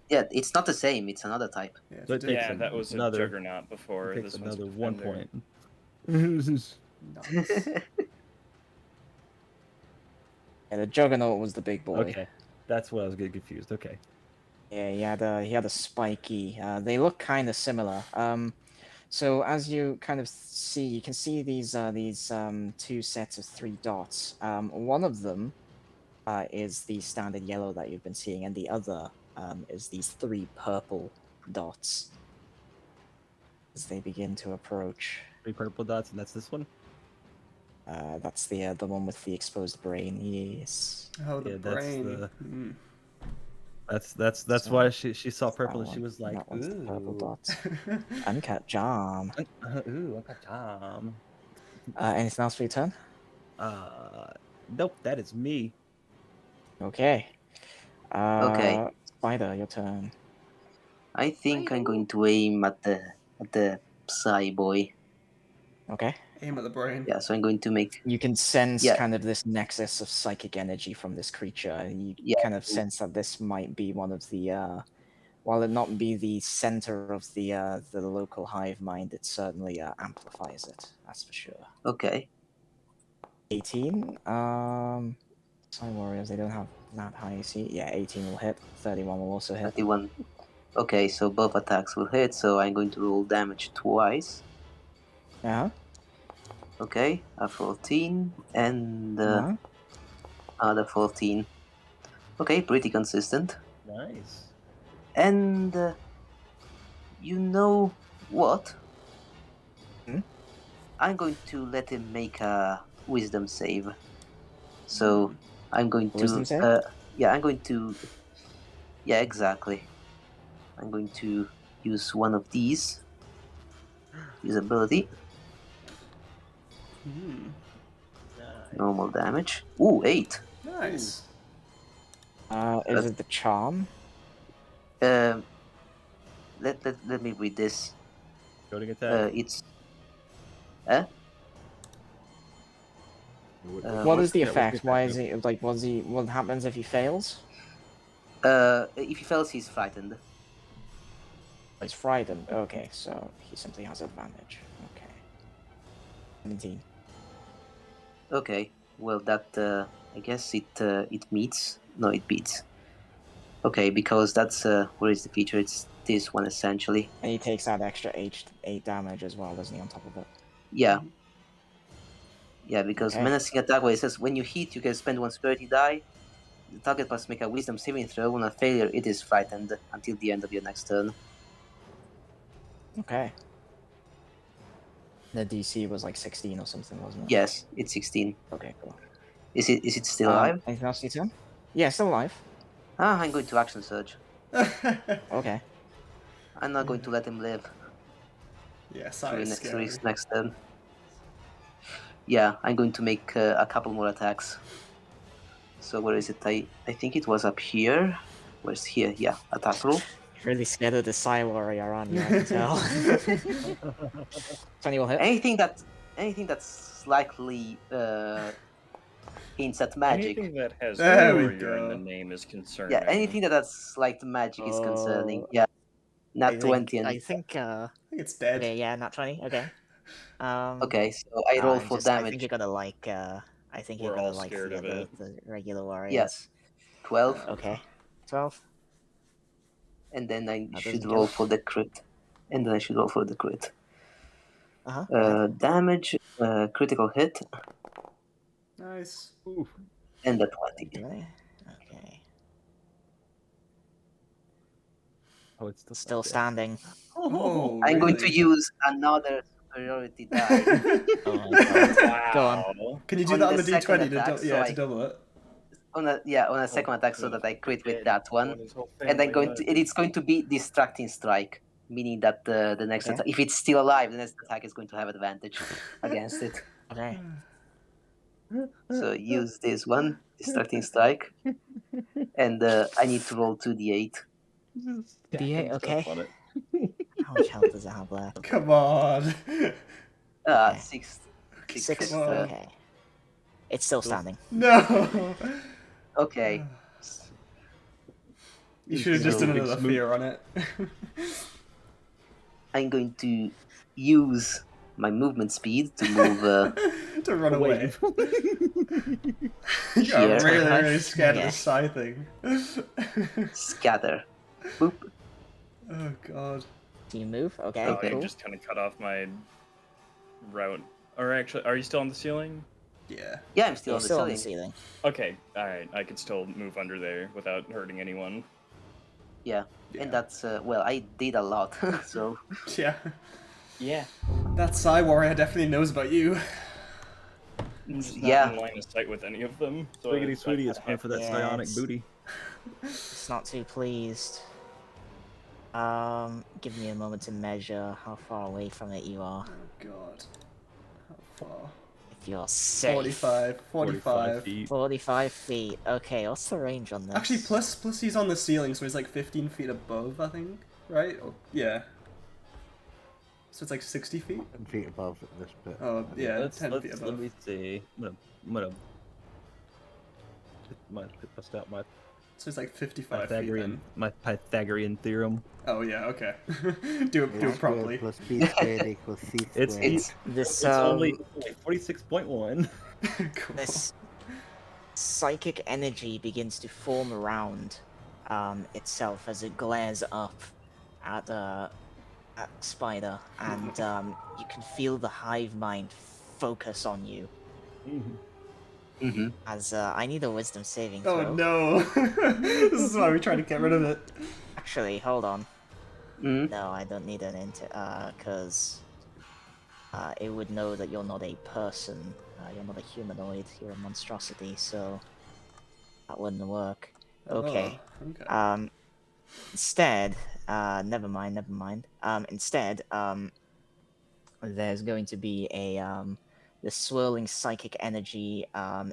Yeah, it's not the same, it's another type. Yeah, So it takes Yeah, that was a another juggernaut before. It takes This one's a another 1 defender. point. nice. Yeah, the Juggernaut was the big boy. Okay, that's what I was getting confused. Okay. Yeah, he had a spiky. They look kind of similar. So as you kind of see, you can see these 2 sets of 3 dots. One of them is the standard yellow that you've been seeing, and the other is these 3 purple dots. As they begin to approach. 3 purple dots, and that's this one. That's the one with the exposed brain. Yes. Oh, the Yeah, brain. That's So, why she saw that's purple that and she one. was like, That one's the purple ooh, dots. Uncut Jam. ooh, Uncle Tom. Anything else for your turn? Nope, that is me. Okay. Okay. Spider, your turn. I think I'm going to aim at the Psy boy. Okay. Aim at the brain. Yeah, so I'm going to make... You can sense Yeah. kind of this nexus of psychic energy from this creature, and you Yeah. kind of sense that this might be one of the, while it not be the center of the local hive mind, it certainly amplifies it. That's for sure. Okay. 18. Psy warriors, they don't have that high AC. Yeah, 18 will hit. 31 will also hit. 31. Okay, so both attacks will hit, so I'm going to roll damage twice. Yeah. Okay, a 14 and Uh-huh. another 14. Okay, pretty consistent. Nice. And you know what? Hmm? I'm going to let him make a wisdom save. So I'm going Wisdom to save? yeah, I'm going to yeah, exactly. I'm going to use one of these. Use ability. Normal damage. Ooh, 8. Nice. Is it the charm? Let me read this. Goading attack. It's What is the yeah, what's the effect? Why effect is he like? What happens if he fails? if he fails, he's frightened. He's frightened. Okay, so he simply has advantage. Okay. 17. Okay, well that I guess it meets. No, it beats. Okay, because that's where is the feature? It's this one essentially. And he takes that extra 8 damage as well, doesn't he? On top of it. Yeah. Yeah, because Okay. menacing attack where it says when you hit, you can spend 1 security die. The target must make a wisdom saving throw. On a failure, it is frightened until the end of your next turn. Okay. The DC was like 16 or something, wasn't it? Yes, it's 16. Okay, cool. Is it still alive? Anything else you turn? Yeah, still alive. I'm going to action surge. Okay. I'm not going to let him live. Yeah, Sai is through scary. his next turn. Yeah, I'm going to make a couple more attacks. So where is it? I think it was up here. Where's here? Yeah, attack roll. Really scared of the Psy Warrior, aren't you? I can tell. 21 hit. Anything that's slightly hints at magic. Anything that has There we warrior in the go. name is concerning. Yeah, anything that's like magic is concerning. Oh, Yeah, I not 20 and think I think it's dead. okay, yeah, not 20. Okay. okay. So I roll for I damage. think you're gonna like. I think you're We're gonna all like scared of the regular warriors. Yes. 12, Okay. 12. and then I That should doesn't roll kill. for the crit. And then I should roll for the crit. Uh-huh. Damage, critical hit, Nice. and a 20. Okay. Oh, it's Still standing. Oh, I'm going to really? use another superiority die. Oh my god. Go on. Wow. Can you do On that on the the second D20 attack, so to double it? on a second attack, so that I crit with that one, His whole and I'm family going to. It's going to be distracting strike, meaning that the next Okay. attack, if it's still alive, the next attack is going to have advantage against it. Okay. So use this one, distracting strike, and I need to roll 2d8. D8, okay. On it. How much health does it have left? Come on. Okay. 6. 6. Come on. Okay. It's still standing. No. Okay. You should have just So- done another fear on it. I'm going to use my movement speed to move to run away. here. You're really scared of Okay. the Psy thing. Scatter. Boop. Oh god. Do you move? Okay, Oh, Okay. you cool. just kind of cut off my route. Or actually, are you still on the ceiling? Yeah. Yeah, I'm still You're on the still on ceiling. the ceiling. Okay, alright. I could still move under there without hurting anyone. Yeah. Yeah. And that's well, I did a lot, so Yeah. Yeah. That Psy warrior definitely knows about you. I'm just Yeah. not in line of sight with any of them. So Swiggity I sweetie is kinda going have for that Yeah, psionic it's- booty. It's not too pleased. Give me a moment to measure how far away from it you are. Oh god. How far? If you're safe. 45. 45. feet. 45 feet. Okay, what's the range on this? Actually, plus he's on the ceiling, so he's like 15 feet above, I think. Right? Or, yeah. So it's like 60 feet? 10 feet above this bit. Oh, yeah, Let's, 10 feet let above. me see. I'm gonna bust out my So it's like 55 feet Pythagorean then. my Pythagorean theorem. Oh, yeah, okay. do it A properly. squared plus b squared equals c squared. It's This it's only 46.1. Cool. this psychic energy begins to form around itself as it glares up at Spider, and you can feel the hive mind focus on you. Mhm. As I need a wisdom saving Oh throw. no! This is why we try to get rid of it. Actually, hold on. Mhm. No, I don't need an because it would know that you're not a person. You're not a humanoid. You're a monstrosity, so that wouldn't work. Okay. Oh, okay. Instead, never mind. Instead, there's going to be the swirling psychic energy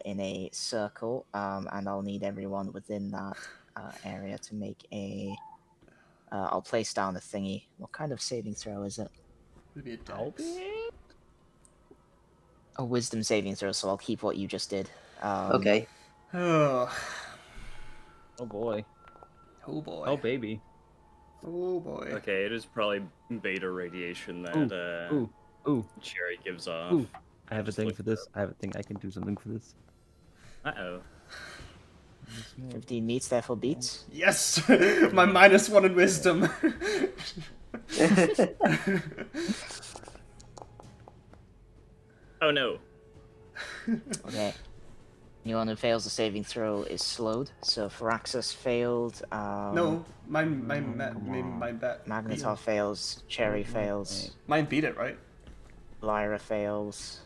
in a circle, and I'll need everyone within that area to make a. I'll place down a thingy. What kind of saving throw is it? Maybe a I'll dex. A wisdom saving throw, so I'll keep what you just did. Okay. Oh. Oh boy. Oh boy. Oh baby. Oh boy. Okay, it is probably beta radiation that Ooh. Cherry gives off. Ooh. I have a Just thing look for this. I have a thing. I can do something for this. Uh-oh. 15 meets, therefore beats. Yes! My -1 in wisdom. Oh no. Okay. Anyone who fails the saving throw is slowed. So Firaxis failed. No, mine bet. Magnetar fails. Cherry fails. Mine beat it, right? Lyra fails.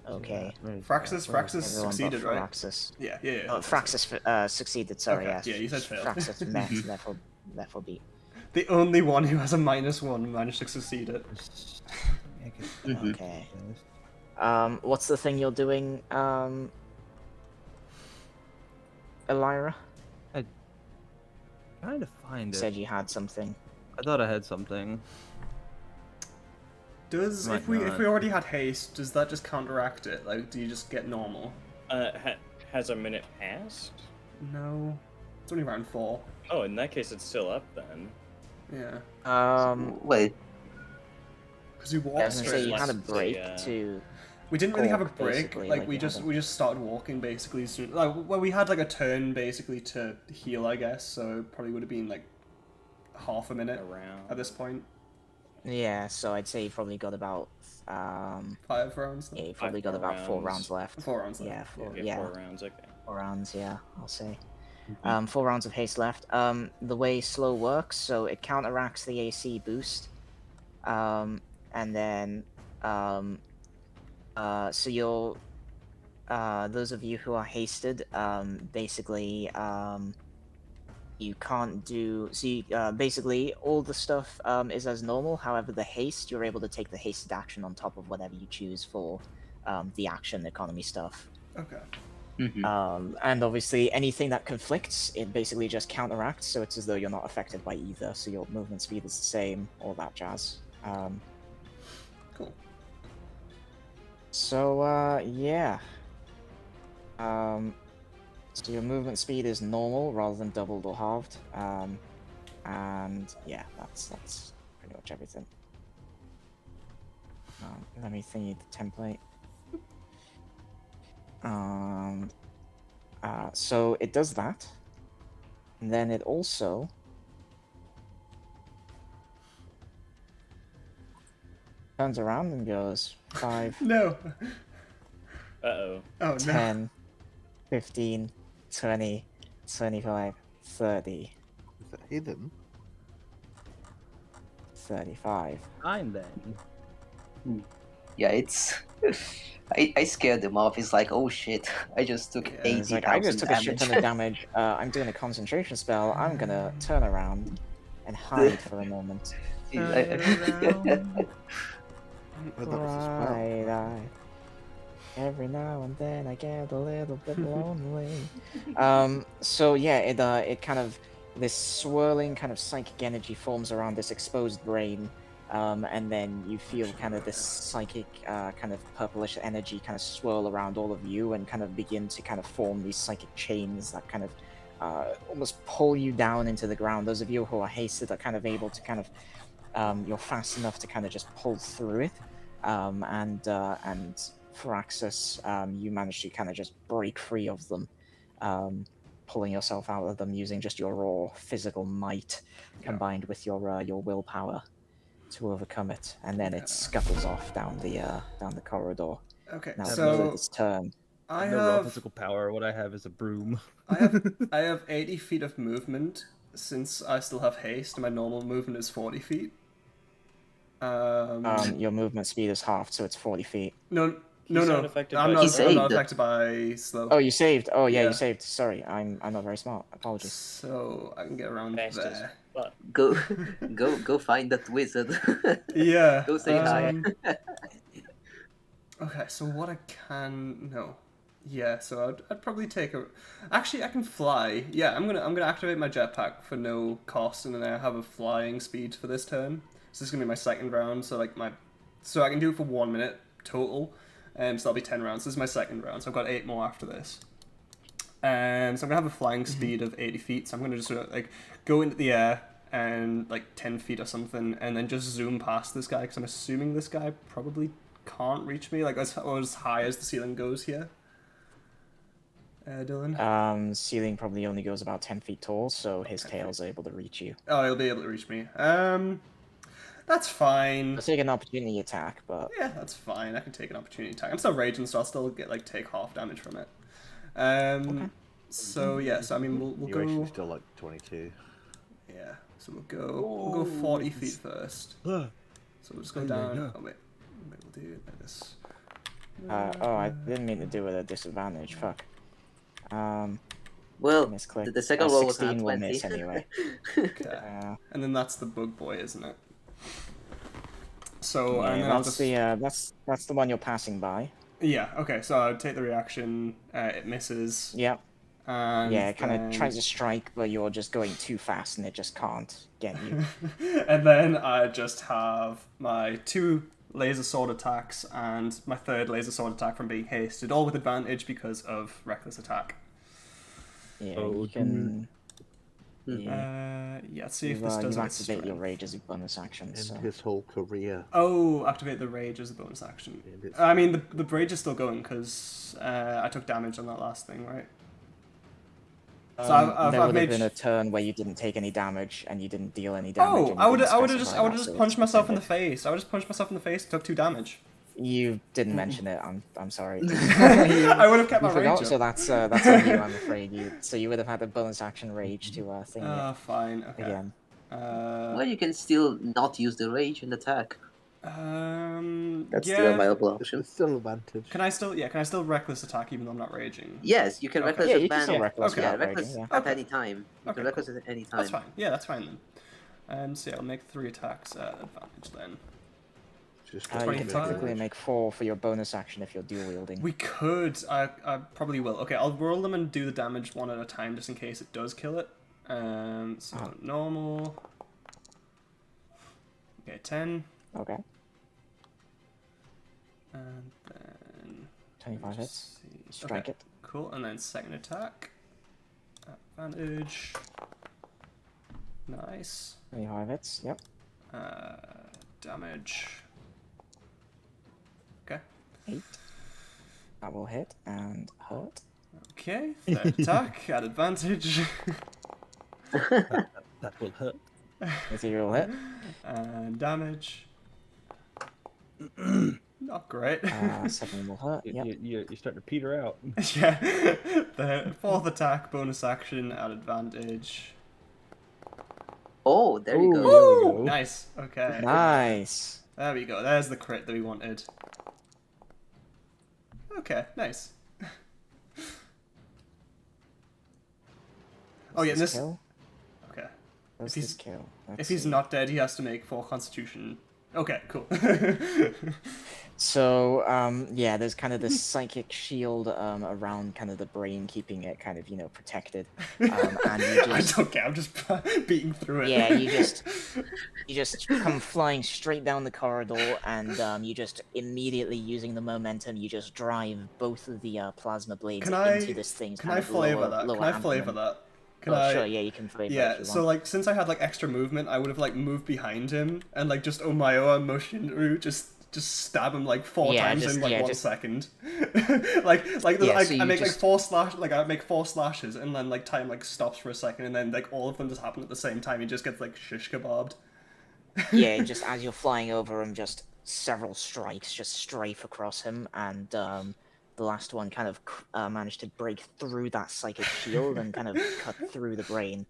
Okay. Fraxis Everyone succeeded, but right? Firaxis. Yeah. Fraxis succeeded. Sorry, Okay, yes. yeah, you said failed. Fraxis met, therefore beat. The only one who has a -1 managed to succeed it. Okay. What's the thing you're doing, Elira? Trying to find You it. said you had something. I thought I had something. Does Might if we not. already had haste, does that just counteract it? Like, do you just get normal? Has a minute passed? No, it's only round 4. Oh, in that case, it's still up then. Yeah. Wait. Because we I walked was gonna say straight. you had a Less the, break to. We didn't really have a talk, break. basically, Like like we you just haven't- we just started walking basically. Soon. Like well, we had like a turn basically to heal, I guess. So it probably would have been like half a minute Around. at this point. Yeah, so I'd say you probably got about 5 rounds. yeah, you probably got more about 4 rounds. rounds left. 4 rounds left. Yeah, 4, Okay, yeah. 4 rounds, okay. 4 rounds, yeah, I'll say. 4 rounds of haste left. The way slow works, so it counteracts the AC boost. And then so you'll those of you who are hasted, basically you can't do basically all the stuff is as normal. However, the haste, you're able to take the hasted action on top of whatever you choose for the action economy stuff. Okay. And obviously anything that conflicts, it basically just counteracts, so it's as though you're not affected by either, so your movement speed is the same, all that jazz. Cool. So yeah. So your movement speed is normal rather than doubled or halved. And yeah, that's pretty much everything. Let me think the template. So it does that. And then it also turns around and goes 5, No. Uh-oh. Oh no. 10, 15, 20, 25, 30, Is that hidden? 35. Fine then. Yeah, it's. I scared him off. He's like, oh shit, I just took Yeah, And it's 80,000 like, I just took a shit damage. ton of damage. I'm doing a concentration spell. I'm gonna turn around and hide for a moment. He's like- But that was a spell. Right, every now and then I get a little bit lonely. So yeah, it kind of, this swirling kind of psychic energy forms around this exposed brain, and then you feel kind of this psychic kind of purplish energy kind of swirl around all of you and kind of begin to kind of form these psychic chains that kind of almost pull you down into the ground. Those of you who are hasted are kind of able to kind of, you're fast enough to kind of just pull through it, and Firaxis, you manage to kind of just break free of them, pulling yourself out of them using just your raw physical might combined with your willpower to overcome it, and then it scuttles off down the corridor. Okay. Now So it's turn. I No raw have physical power. What I have is a broom. I have 80 feet of movement since I still have haste. And my normal movement is 40 feet. Your movement speed is halved, so it's 40 feet. No. He's not affected I'm by not. I'm saved. not affected by slow. Oh, you saved. Oh, yeah, Yeah. you saved. Sorry, I'm not very smart. Apologies. So I can get around Fast as there. fuck. Go find that wizard. Yeah. Go say hi. Okay, so what I can yeah, so I'd probably take a. Actually, I can fly. Yeah, I'm gonna activate my jetpack for no cost, and then I have a flying speed for this turn. So this is gonna be my second round. So so I can do it for 1 minute total. So that'll be 10 rounds. This is my second round, so I've got 8 more after this. So I'm gonna have a flying speed of 80 feet. So I'm gonna just sort of like go into the air and like 10 feet or something, and then just zoom past this guy because I'm assuming this guy probably can't reach me like as high as the ceiling goes here. Dylan. Ceiling probably only goes about 10 feet tall, so his tail's able to reach you. Oh, he'll be able to reach me. That's fine. I'll take an opportunity attack, but Yeah, that's fine. I can take an opportunity attack. I'm still raging, so I'll still take half damage from it. So yeah, so I mean we'll You're actually go. still like 22. Yeah, so we'll go 40 feet first. So we'll just go down. Oh wait, maybe we'll do it like this. oh, I didn't mean to do it at a disadvantage. Fuck. Well, Misclick. the second roll was 16 not will 20. miss anyway. Okay. And then that's the bug boy, isn't it? So and Yeah, then I'll that's just that's the one you're passing by. yeah. Okay, so I'll take the reaction. It misses. Yeah. And Yeah, it kind of then... tries to strike, but you're just going too fast, and it just can't get you. And then I just have my 2 laser sword attacks and my 3rd laser sword attack from being hasted, all with advantage because of reckless attack. Yeah, you can. Yeah, let's see if this does you it. activate your rage as a bonus action. And So. his whole career. Oh, activate the rage as a bonus action. I mean, the rage is still going because I took damage on that last thing, right? So there I've would made... have been a turn where you didn't take any damage and you didn't deal any damage. Oh, I would have just punched myself in the face. I would just punched myself in the face and took 2 damage. You didn't mention it. I'm sorry. I would have kept my rage up. So that's on you, I'm afraid. So you would have had a bonus action rage to thing it fine. Okay. again. Well, you can still not use the rage and attack. That's still a yeah. viable option. It's still advantage. Can I still reckless attack even though I'm not raging? Yes, you can Okay. reckless Yeah, you advance. can still reckless Okay. Yeah, without reckless raging, at Okay. any time. You Okay, can reckless at any time. That's fine. Yeah, that's fine then. So yeah, I'll make 3 attacks at advantage then. Just You can 25. technically make 4 for your bonus action if you're dual wielding. We could. I probably will. Okay, I'll roll them and do the damage one at a time just in case it does kill it. So normal. Okay, 10. Okay. And then 25 hits. see. Strike Okay, it. cool. And then second attack. Advantage. Nice. 25 hits. Yep. Damage. Okay. 8. That will hit and hurt. Okay. Third attack at advantage. That will hurt. Ethereal hit. And damage. Not great. Second will hurt. Yep. You're starting to peter out. Yeah. The 4th attack, bonus action at advantage. Oh, there you go. There we go. Nice. Okay. Nice. There we go. There's the crit that we wanted. Okay. Nice. Oh yeah, and this. Kill? Okay. Does he's- this kill? If Let's he's see. not dead, he has to make 4 Constitution. Okay. Cool. So, yeah, there's kind of this psychic shield around kind of the brain, keeping it kind of, protected. And you I just, don't care. I'm just beating through it. yeah, you just come flying straight down the corridor, and you just immediately using the momentum, you just drive both of the plasma blades into this thing's Can kind I of flavor lower, that? lower Can I abdomen. flavor that? Can Oh, I? sure, yeah, you can flavor it Yeah. if you So want. like, since I had like extra movement, I would have like moved behind him and like just Omayoa Mushinru just stab him like 4 Yeah, times just- in like yeah, 1 just- second. Yeah, like so I you make just- like 4 slash like I make 4 slashes and then like time like stops for a second and then like all of them just happen at the same time. He just gets like shish kebabbed. Yeah, just as you're flying over him, just several strikes just strafe across him, and the last one kind of managed to break through that psychic shield and kind of cut through the brain.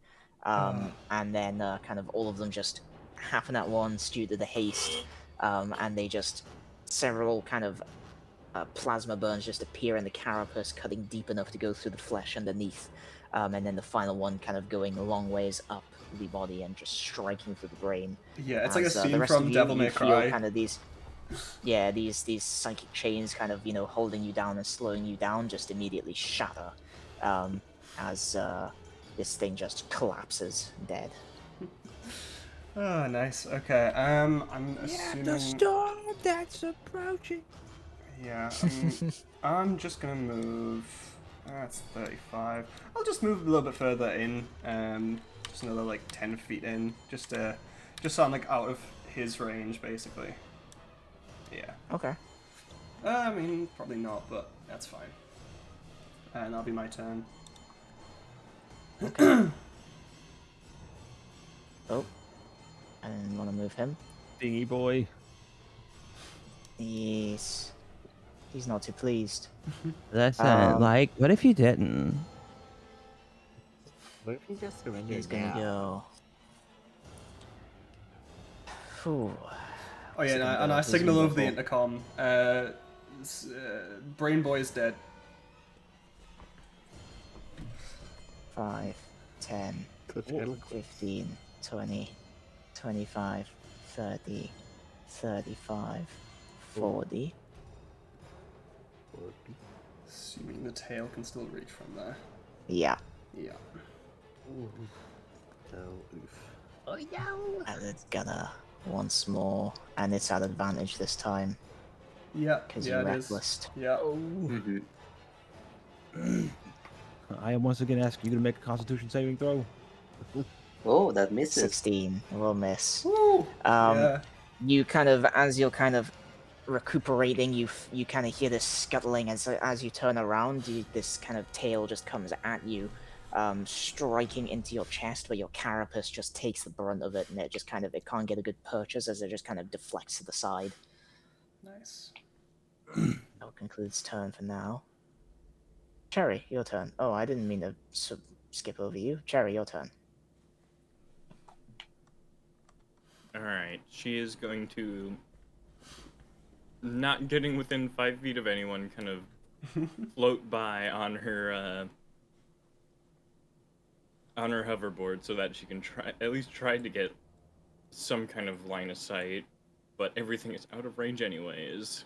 And then kind of all of them just happen at once due to the haste, and they just, several kind of plasma burns just appear in the carapace, cutting deep enough to go through the flesh underneath, and then the final one kind of going a long ways up the body and just striking through the brain. Yeah, it's like a As, the scene rest from of Devil May you feel Cry. kind of these psychic chains kind of holding you down and slowing you down just immediately shatter, as this thing just collapses dead. Oh, nice. Okay. I'm assuming. storm that's approaching. Yeah. I'm just gonna move. That's 35. I'll just move a little bit further in. Just another like 10 feet in, just so I'm like out of his range, basically. Yeah. Okay. I mean, probably not, but that's fine. And that'll be my turn. Oh. And want to move him? Dingy boy. He's not too pleased. Listen, like, what if you didn't? What if you just surrender He's gonna now? go. Whew. Oh yeah, and I He's signal gonna over the go intercom. Brain Boy is dead. 5, 10, Touch eloquence. 15, 20, 25, 30, 35, 40. Assuming the tail can still reach from there. Yeah. Yeah. Ooh. Oh, oof. And it's gonna once more, and it's at advantage this time Yeah. because Yeah, you it is. reckless. Yeah. Mm-hmm. I am once again asking you to make a Constitution saving throw. Oh, that misses. 16 will miss. Woo! Um, Yeah. You kind of, as you're kind of recuperating, you kind of hear this scuttling as you turn around. This kind of tail just comes at you, striking into your chest, where your carapace just takes the brunt of it, and it just it can't get a good purchase as it just kind of deflects to the side. Nice. That concludes turn for now. Cherry, your turn. Oh, I didn't mean to skip over you. Cherry, your turn. Alright, she is going to, not getting within 5 feet of anyone, kind of float by on her hoverboard so that she can at least try to get some kind of line of sight, but everything is out of range anyways.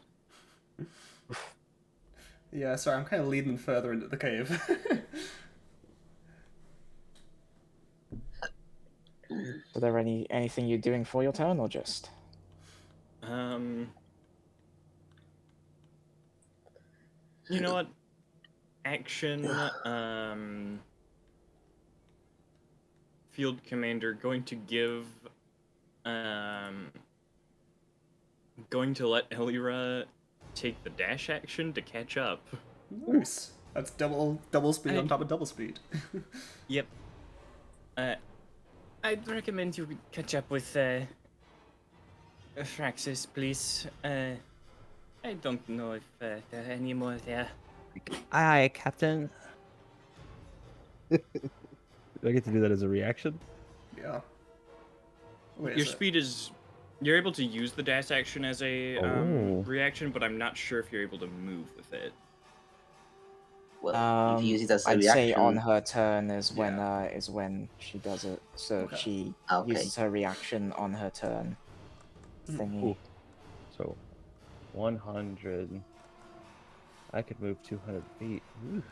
Yeah, sorry, I'm kind of leading further into the cave. Is there anything you're doing for your turn, or just? You know what? Action, Field Commander going to give, going to let Elira take the dash action to catch up. Nice. That's double speed on top of double speed. Yep. I'd recommend you catch up with, Fraxis, please. I don't know if there are any more there. Aye, Captain. Do I get to do that as a reaction? Yeah. Wait, Your is it? speed is... You're able to use the dash action as a reaction, but I'm not sure if you're able to move with it. Well, if you use it as a I'd reaction, say on her turn is when she does it. So Okay. she Okay. uses her reaction on her turn. Thingy. Ooh. So, 100. I could move 200 feet. Ooh.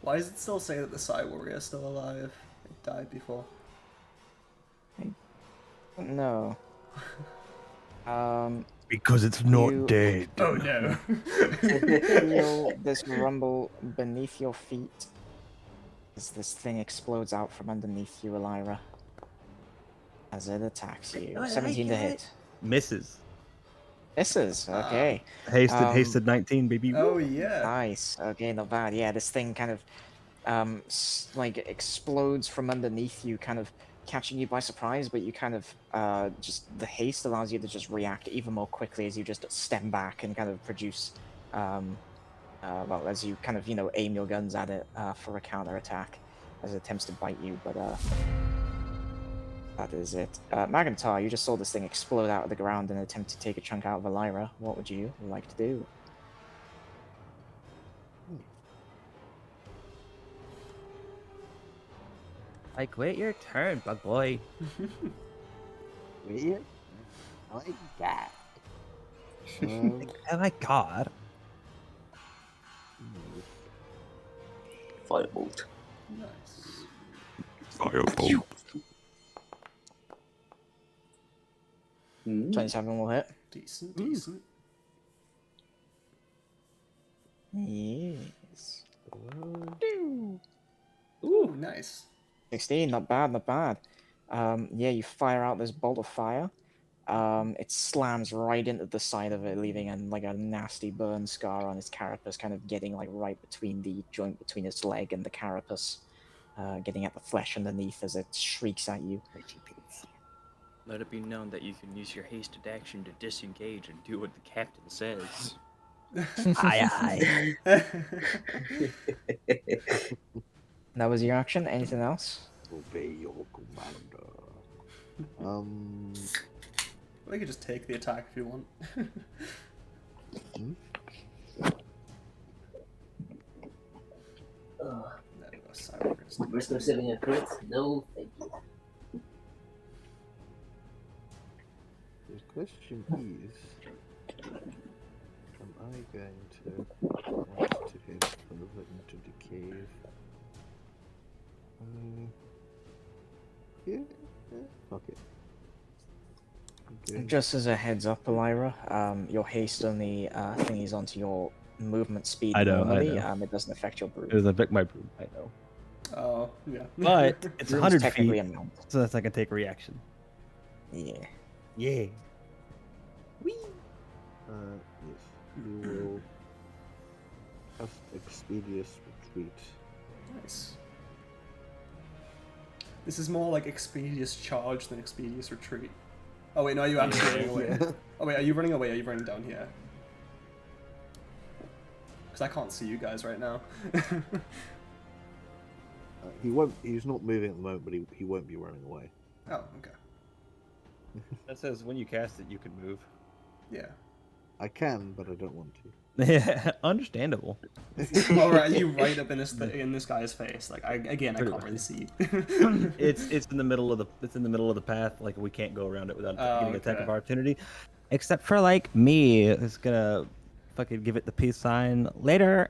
Why does it still say that the Psy Warrior is still alive? It died before. No. Because it's not dead. Oh no. Feel this rumble beneath your feet as this thing explodes out from underneath you, Elira. As it attacks you. 17 to hit. Misses. Misses, okay. Hasted 19, baby. Oh yeah. Nice. Okay, not bad. Yeah, this thing kind of explodes from underneath you, kind of catching you by surprise, but you kind of just the haste allows you to just react even more quickly as you just step back and kind of produce well, as you kind of aim your guns at it for a counter attack as it attempts to bite you, but that is it. Magantar, you just saw this thing explode out of the ground in an attempt to take a chunk out of Elira. What would you like to do? Like, wait your turn, bug boy. Weird. Oh my god. Oh my god. Firebolt. Nice. Firebolt. 27 will hit. Decent, decent. Yes. Ooh, nice. 16, not bad, not bad. Yeah, you fire out this bolt of fire. It slams right into the side of it, leaving a nasty burn scar on its carapace, kind of getting right between the joint between its leg and the carapace, getting at the flesh underneath as it shrieks at you. Let it be known that you can use your hasted action to disengage and do what the captain says. Aye, That was your action. Anything else? Obey your commander. We could just take the attack if you want. There we go, Cyber Fist. Risk of receiving a crit? No, thank you. The question is, am I going to want to head further into the cave? Yeah, fuck it. Okay. Just as a heads up, Elira, your haste only thingies onto your movement speed I know, I normally. know. It doesn't affect your brew. It was affect my broom, I know. Oh, yeah. But it's Broom's 100 technically feet, a mount. so that's I can take reaction. Yeah. Yeah. Yes, you will cast Expedious Retreat. Nice. This is more like Expedious Charge than Expedious Retreat. Oh wait, no, are you actually running away? Yeah. Oh wait, are you running away? Are you running down here? Because I can't see you guys right now. He won't. He's not moving at the moment, but he won't be running away. Oh, okay. That says when you cast it, you can move. Yeah. I can, but I don't want to. Yeah, understandable. All right, you right up in this guy's face. Like I Pretty can't much. really see. It's in the middle of the path. Like we can't go around it without getting attack okay. of opportunity. Except for like me, who's gonna fucking give it the peace sign later.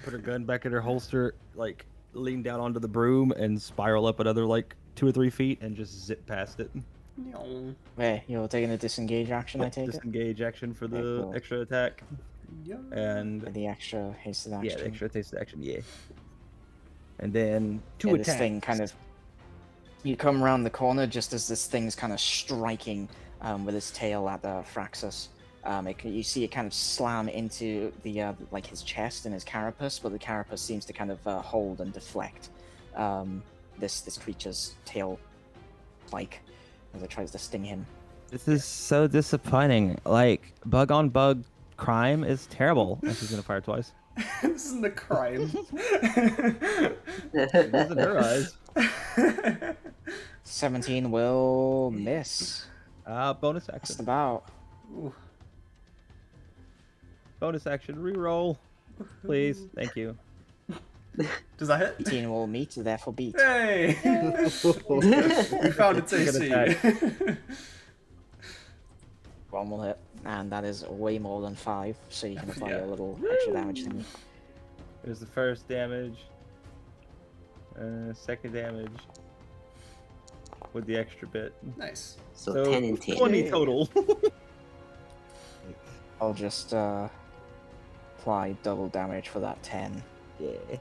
Put her gun back in her holster, like lean down onto the broom and spiral up another like 2 or 3 feet and just zip past it. No. Wait, you're taking a disengage action, I take it? Disengage action for the Okay, cool. extra attack. Yeah. And With the extra hasted action. yeah, the extra tasted action, yeah. And then 2 Yeah, attacks. this thing kind of... You come around the corner just as this thing's kind of striking with its tail at Fraxus. You see it kind of slam into the like his chest and his carapace, but the carapace seems to kind of hold and deflect this creature's tail spike as it tries to sting him. This is so disappointing. Like, bug on bug crime is terrible. And she's gonna fire twice. This isn't a crime. It is in her eyes. 17 will miss. Bonus Just action. about. Ooh. Bonus action. Reroll. Please. Thank you. Does that hit? 18 will meet, therefore beat. Hey! We found a TC. One will hit, and that is way more than 5, so you can apply Yeah. a little extra damage to me. There's the first damage. Second damage. With the extra bit. Nice. So 10 and 10. 20 total. I'll just apply double damage for that 10. Yeah.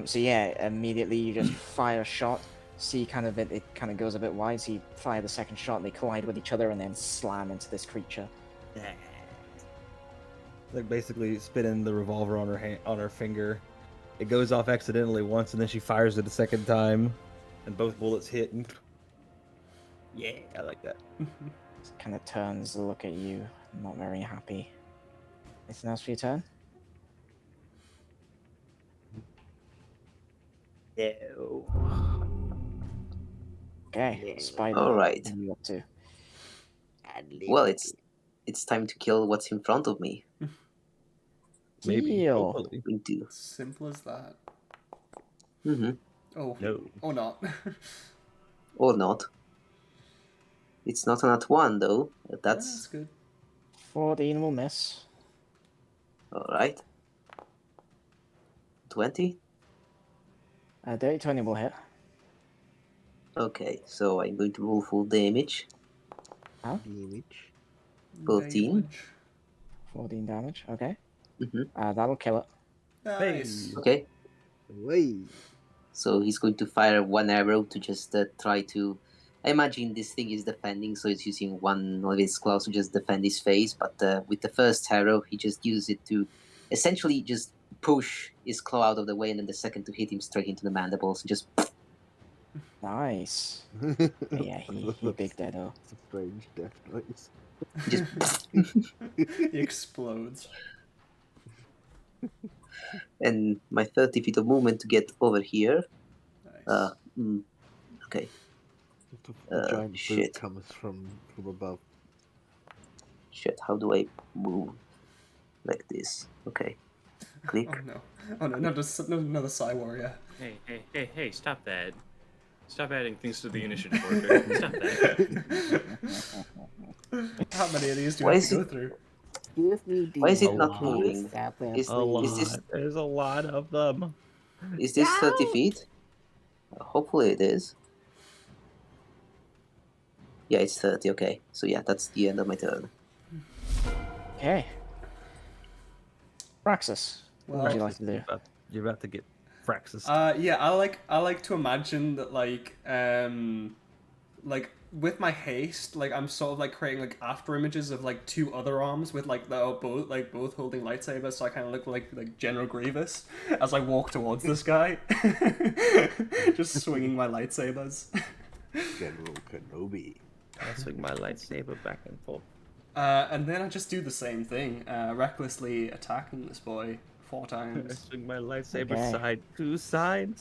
So yeah, immediately you just fire a shot. See, kind of it kind of goes a bit wide. So you fire the second shot, they collide with each other, and then slam into this creature. Like basically spinning the revolver on her finger. It goes off accidentally once, and then she fires it a second time, and both bullets hit. And... Yeah, I like that. Kind of turns to look at you, not very happy. Anything else for your turn? Ew. Okay, Spider. All right. What are you up to? Well, it's time to kill what's in front of me. Maybe. Deal. Hopefully. We do. Simple as that. Mm-hmm. Oh. No. Or not. Or not. It's not an at 1 though. That's good. 14 will miss. All right. 20. Dirty 20 will hit. Okay, so I'm going to roll full damage. Damage. 14. Damage. 14 damage. Okay. Mm-hmm. That'll kill it. Nice. Okay. Way. So he's going to fire one arrow to just try to... I imagine this thing is defending, so it's using one of his claws to just defend his face, but with the first arrow, he just uses it to essentially just push his claw out of the way, and then the second to hit him straight into the mandibles, and just... Nice. Yeah, he big deado. It's a strange death noise. Just... He explodes. and my 30 feet of movement to get over here. Nice. Okay. The giant shit. boot comes from above. Shit, how do I move like this? Okay. Click. Oh no. Oh no, another Psy Warrior. Hey, stop that. Stop adding things to the initiative order. Stop that. How many of these do you Why have is to go it? through? Give me the Why is it A not lot. moving? sapling. Is A is this lot. There's a lot of them. is this 30 feet? Hopefully it is. Yeah, it's 30. Okay, so yeah, that's the end of my turn. Okay. Praxis, what would you like to do? You're about to get Fraxis. Yeah, I like to imagine that like with my haste, like I'm sort of like creating like after images of like two other arms with like the both holding lightsabers, so I kind of look like General Grievous as I walk towards this guy, just swinging my lightsabers. General Kenobi. I swing my lightsaber back and forth. And then I just do the same thing, recklessly attacking this boy 4 I times. swing my lightsaber Okay. side to side.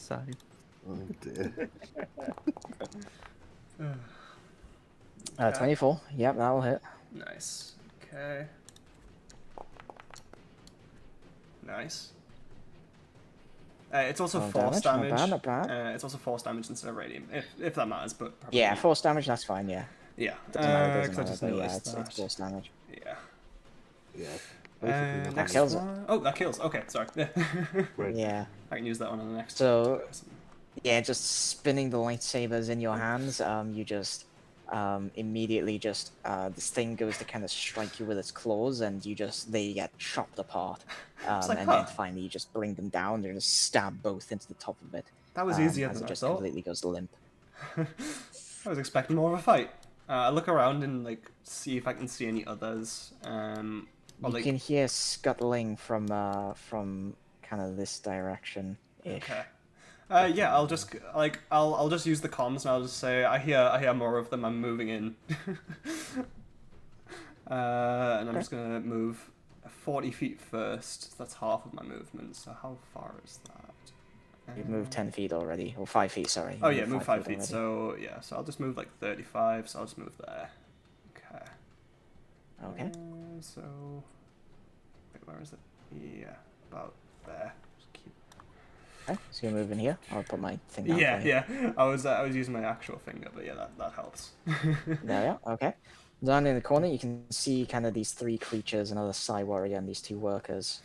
Oh dear. 24. Yep, that will hit. Nice. Okay. Nice. It's also Roll force damage, damage. not bad. It's also force damage instead of radiant, if that matters. But probably Yeah, force damage, that's fine, yeah. Yeah. Doesn't matter, 'Cause I doesn't matter, just but yeah, noticed it's that. force damage. Yeah. Yeah. Basically, That Next kills it. one. Oh, that kills. Okay, sorry. Right. Yeah. I can use that one on the next. So, person. yeah, just spinning the lightsabers in your hands, you just immediately just this thing goes to kind of strike you with its claws, and they get chopped apart. like, and then finally you just bring them down and just stab both into the top of it. That was easier as than it I just thought. completely goes limp. I was expecting more of a fight. I look around and like see if I can see any others. Or, You like, can hear scuttling from kind of this direction. Okay. Yeah, I'll just I'll just use the comms and I'll just say I hear more of them. I'm moving in. And I'm just gonna move 40 feet first. That's half of my movement. So how far is that? You've moved 10 feet already, or 5 feet, sorry. Oh You yeah, move 5 feet. already. So yeah, so I'll just move like 35. So I'll just move there. Okay. Okay. So wait, where is it? Yeah, about there. Just keep... Okay, so you move in here. I'll put my thing down. Yeah, for you. yeah. I was using my actual finger, but yeah, that helps. There we are. Okay. Down in the corner, you can see kind of these 3 creatures, another Psy Warrior, and these 2 workers.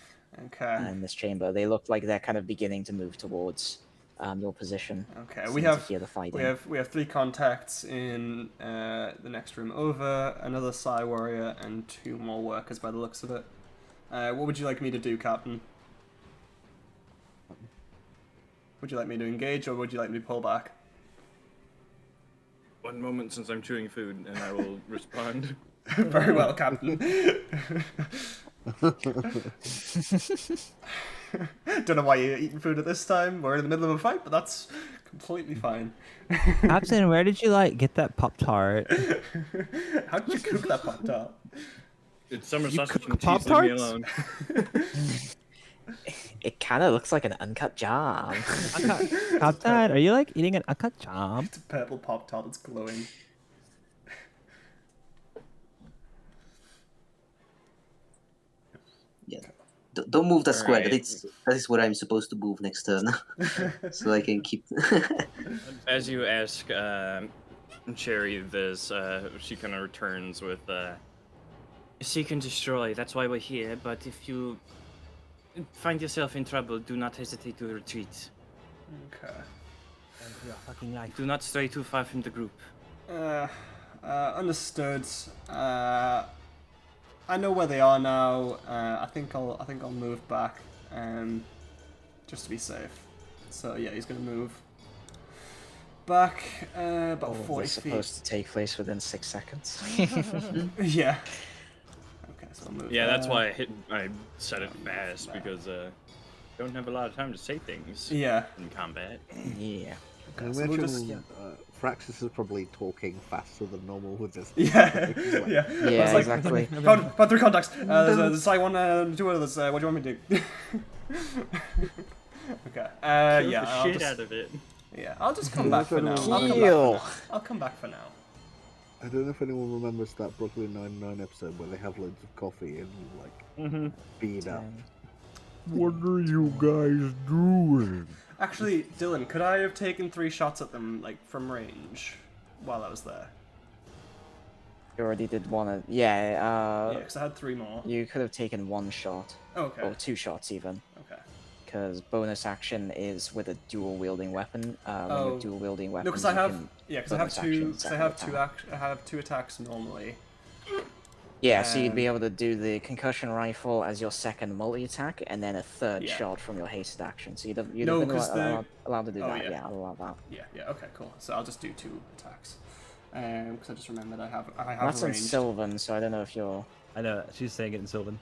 Okay. In this chamber, they look like they're kind of beginning to move towards your position. Okay, Seem we to have hear the fighting. we have 3 contacts in the next room over, another Psy Warrior, and 2 more workers by the looks of it. What would you like me to do, Captain? Would you like me to engage, or would you like me to pull back? One moment since I'm chewing food, and I will respond. Very well, Captain. Don't know why you're eating food at this time. We're in the middle of a fight, but that's completely fine. Captain, where did you get that Pop-Tart? How did you cook that Pop-Tart? It's summer You sausage cook and cheese. Leave me Pop-Tarts? alone. It kind of looks like an uncut jam. Captain, are you eating an uncut jam? It's a purple Pop-Tart that's glowing. Yeah. Don't move that square. Alright. That is where I'm supposed to move next turn, so I can keep. As you ask Cherry this, she kind of returns with, seek and destroy, that's why we're here, but if you find yourself in trouble, do not hesitate to retreat. Okay. Do not stray too far from the group. Understood. I know where they are now. I think I'll move back, just to be safe. So yeah, he's gonna move back about 40 It's feet. supposed to take place within 6 seconds. Yeah. Okay, so I'll move. Yeah, that's there. why I said it fast, because don't have a lot of time to say things Yeah. in combat. Yeah. I so we'll imagine just- Fraxis is probably talking faster than normal with this. Yeah, yeah. I Yeah, was like, exactly. Found 3 contacts. There's like 1, 2 others. What do you want me to do? Okay. Kill Yeah. the I'll shit just, out of it. yeah, I'll just come back for now. Kill. I'll come back for now. I don't know if anyone remembers that Brooklyn Nine-Nine episode where they have loads of coffee and bean up. What are you guys doing? Actually, Dylan, could I have taken 3 shots at them, like, from range while I was there? You already did one. Yeah. Yeah, because I had 3 more. You could have taken 1 shot. Okay. Or 2 shots even. Okay. Because bonus action is with a dual wielding weapon. When Oh. you're dual wielding No, weapons, because I have. you can Yeah, because I have bonus action two. Because I have second two. attack. I have 2 attacks normally. Yeah, so you'd be able to do the concussion rifle as your second multi attack, and then a third Yeah. shot from your hasted action. So you'd have No, been 'cause the- allowed to do Oh, that. yeah. Yeah, I'll allow that. Yeah. Yeah. Okay. Cool. So I'll just do 2 attacks. Because I just remembered I have. That's in ranged. Sylvan, so I don't know if you're. I know she's saying it in Sylvan.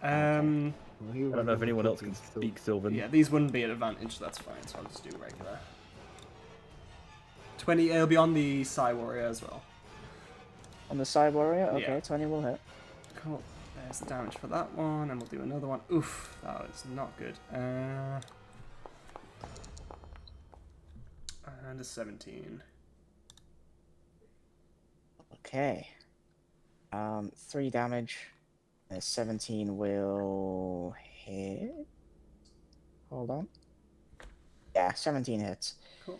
Um. Well, I don't know if anyone else can speak Sylvan. Yeah, these wouldn't be an advantage. That's fine. So I'll just do regular. 20. It'll be on the Psy Warrior as well. On the side warrior? Okay, Yeah. 20 will hit. Cool. There's the damage for that one, and we'll do another one. Oof, that was not good. And a 17. Okay. 3 damage. And 17 will hit. Hold on. Yeah, 17 hits. Cool.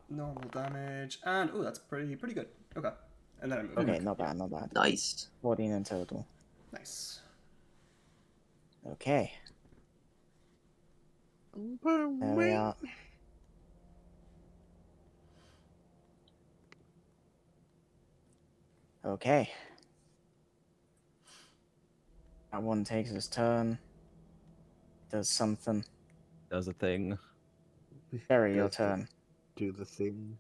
Normal damage, and oh, that's pretty good. Okay, and then I move. Okay, not bad, not bad. Nice. 14 in total. Nice. Okay. There we are. Okay. That one takes his turn. Does something. Does a thing. Barry, your Does turn. Do the thing.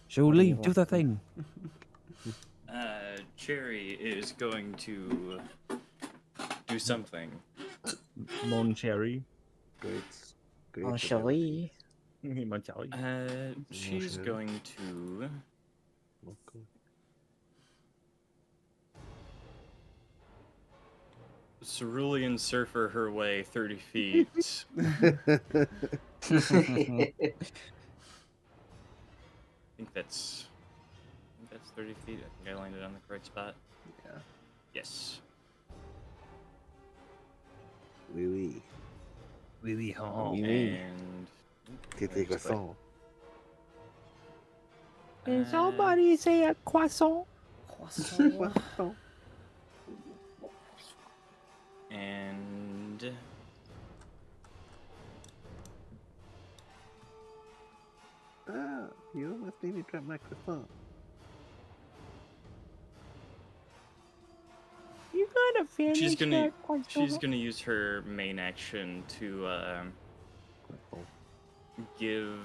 Jolie, do the thing. Cherry is going to do something. Mon Cherry. Great. On Chalie. Mon Cherry. She's going to Okay. cerulean surfer her way 30 feet. I think that's 30 feet. I think I landed on the correct spot. Yeah. Yes. Oui, oui. Oui, oui, oh. And C'était croissant. Can somebody say a croissant? Croissant. And Ah, you almost made me drop my croissant. You gotta finish she's gonna that croissant. use her main action to give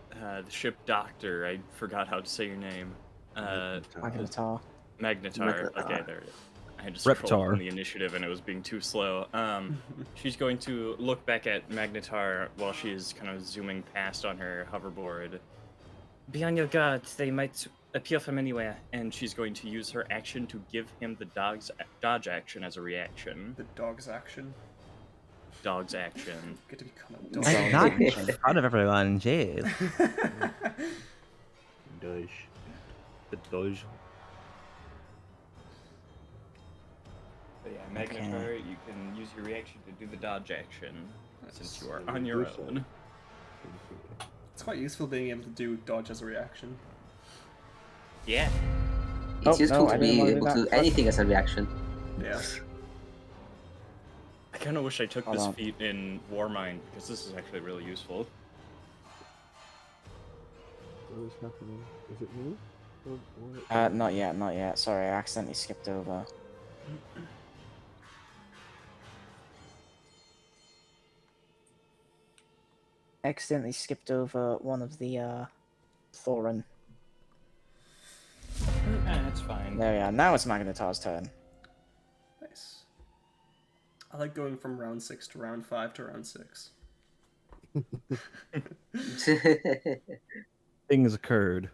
the ship doctor. I forgot how to say your name. Magnetar. Magnetar. Okay, there it is. I had to Reptar. scroll on the initiative and it was being too slow. She's going to look back at Magnetar while she's kind of zooming past on her hoverboard. Be on your guard, they might appear from anywhere. And she's going to use her action to give him the dodge action as a reaction. The dog's action. Dog's action. Get to become a dog. I'm not in front of everyone, jeez. Doge. The Doge. But yeah, Magnetar, you can use your reaction to do the dodge action since you are on your own. It's quite useful being able to do dodge as a reaction. Yeah. It's useful no, to I be didn't wanna do able to that. do anything as a reaction. Yeah. I kind of wish I took Hold this on. feat in Warmind because this is actually really useful. What is happening? Is it me? Not yet, not yet. Sorry, I accidentally skipped over. Accidentally skipped over one of the Thorin. That's fine. There we are. Now it's Magnetar's turn. Nice. I like going from round 6 to round 5 to round 6. Things occurred.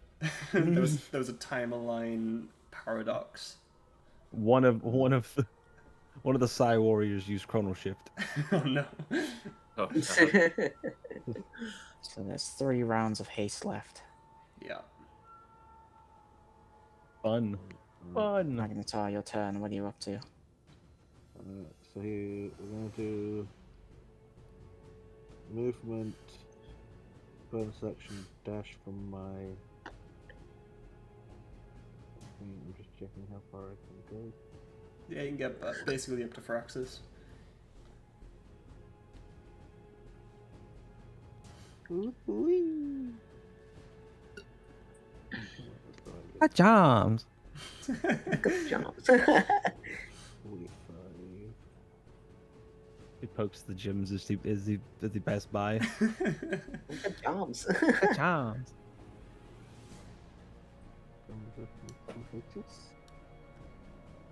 there was a timeline paradox. One of the Psy Warriors used Chrono Shift. Oh no. Oh, God. So there's 3 rounds of haste left. Yeah. Fun. Fun. Magnetar, your turn. What are you up to? So here we're gonna do movement, bonus action, dash from my. I'm just checking how far I can go. Yeah, you can get basically up to Firaxis. Good jobs. Good job. 45. He pokes the gyms as he passed by. Good jobs. Good jobs.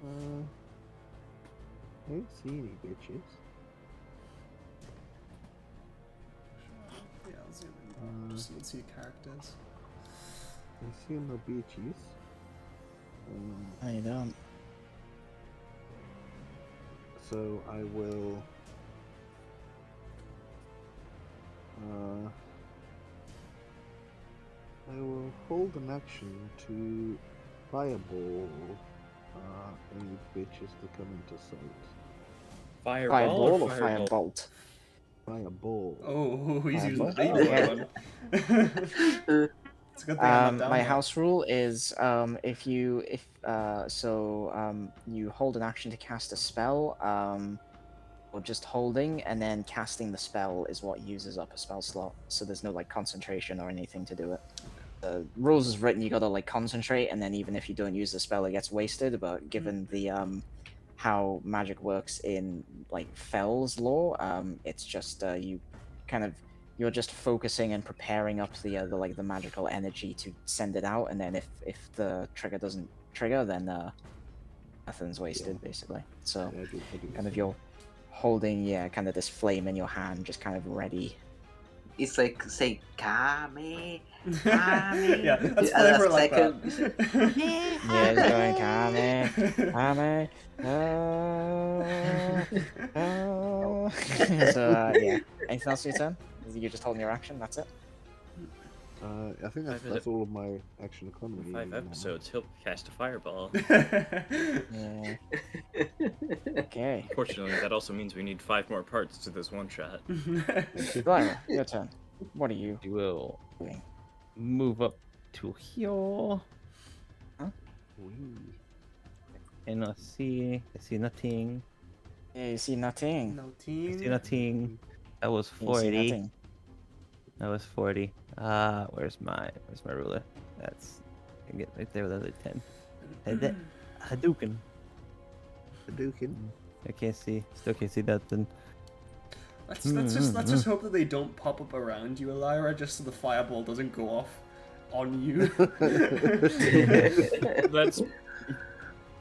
I don't see any bitches. Yeah, I'll zoom in. Just so you can see characters. I see no bitches. No, you don't. So I will. I will hold an action to fireball any bitches that come into sight. Fireball or firebolt? Fireball. Oh, he's using the Fireball? baby Okay. one. It's a good thing I'm not down My there. house rule is if you hold an action to cast a spell, or just holding and then casting the spell is what uses up a spell slot. So there's no like concentration or anything to do it. The rules is written you gotta like concentrate, and then even if you don't use the spell, it gets wasted. But given the how magic works in like Fell's lore, it's just you're just focusing and preparing up the magical energy to send it out, and then if the trigger doesn't trigger, then nothing's wasted basically. So Yeah, I do kind of see. you're holding kind of this flame in your hand, just kind of ready. It's like say Kame. Yeah, that's flavor like that. Yeah, it's going Kame. So yeah. Anything else for your turn? You're just holding your action. That's it. I think that's all of my action economy. 5 episodes, he'll cast a fireball. Yeah. Okay. Unfortunately, that also means we need 5 more parts to this one shot. Lyra, your turn. What are you You will doing? move up to here. And I see nothing. Yeah, you see nothing. No I see team. nothing. That was You see 40. nothing. That was 40. Where's my ruler? That's I can get right there with another 10. Hadouken. Hadouken. I can't see. Still can't see that then. Let's just hope that they don't pop up around you, Lyra, just so the fireball doesn't go off on you. That's.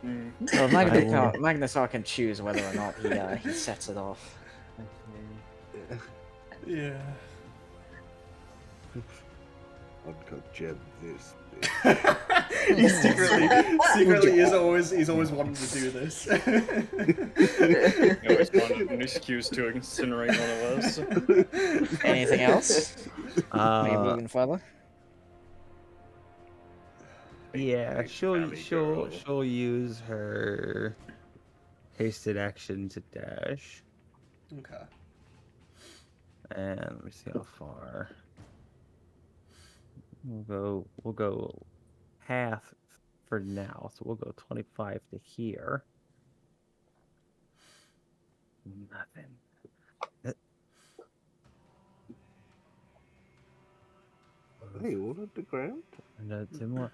Well, Magnetar can choose whether or not he sets it off. Yeah. Uncut gem this. He secretly he's always wanted to do this. You always wanted an excuse to incinerate one of us. Anything else? Are you moving further? Yeah, Big she'll valley girl. she'll use her hasted action to dash. Okay. And let me see how far. We'll go half for now, so we'll go 25 to here. Nothing. Hey, what at the ground? Nothing more.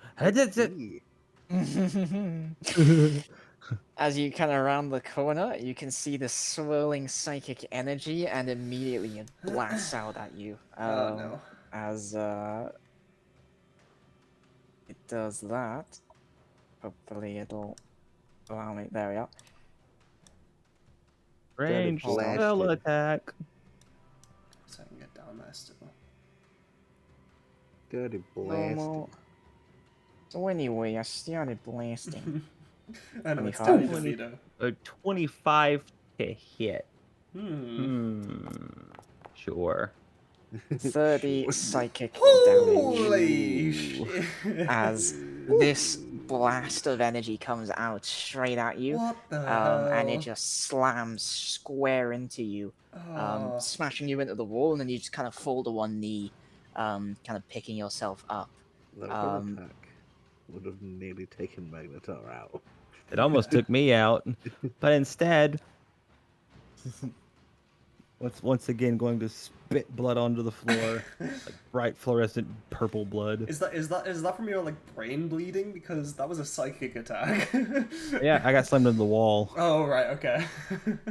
As you kind of round the corner, you can see the swirling psychic energy, and immediately it blasts out at you. Oh no. As it does that, hopefully it'll allow me. There we are. Range blasted. spell attack. So I can get down there still. Dirty Normal. blasted. So anyway, I started blasting. I know it's 25. Danny DeVito. 25 to hit. Sure. 30 psychic damage. Holy shit! As this blast of energy comes out straight at you. What the And it hell? just slams square into you, Oh. smashing you into the wall, and then you just kind of fall to one knee, kind of picking yourself up. Her attack would have nearly taken Magnetar out. It almost took me out, but instead, once again going to spit blood onto the floor, like bright fluorescent purple blood. Is that from your like brain bleeding? Because that was a psychic attack. Yeah, I got slammed into the wall. Oh right, okay. I'm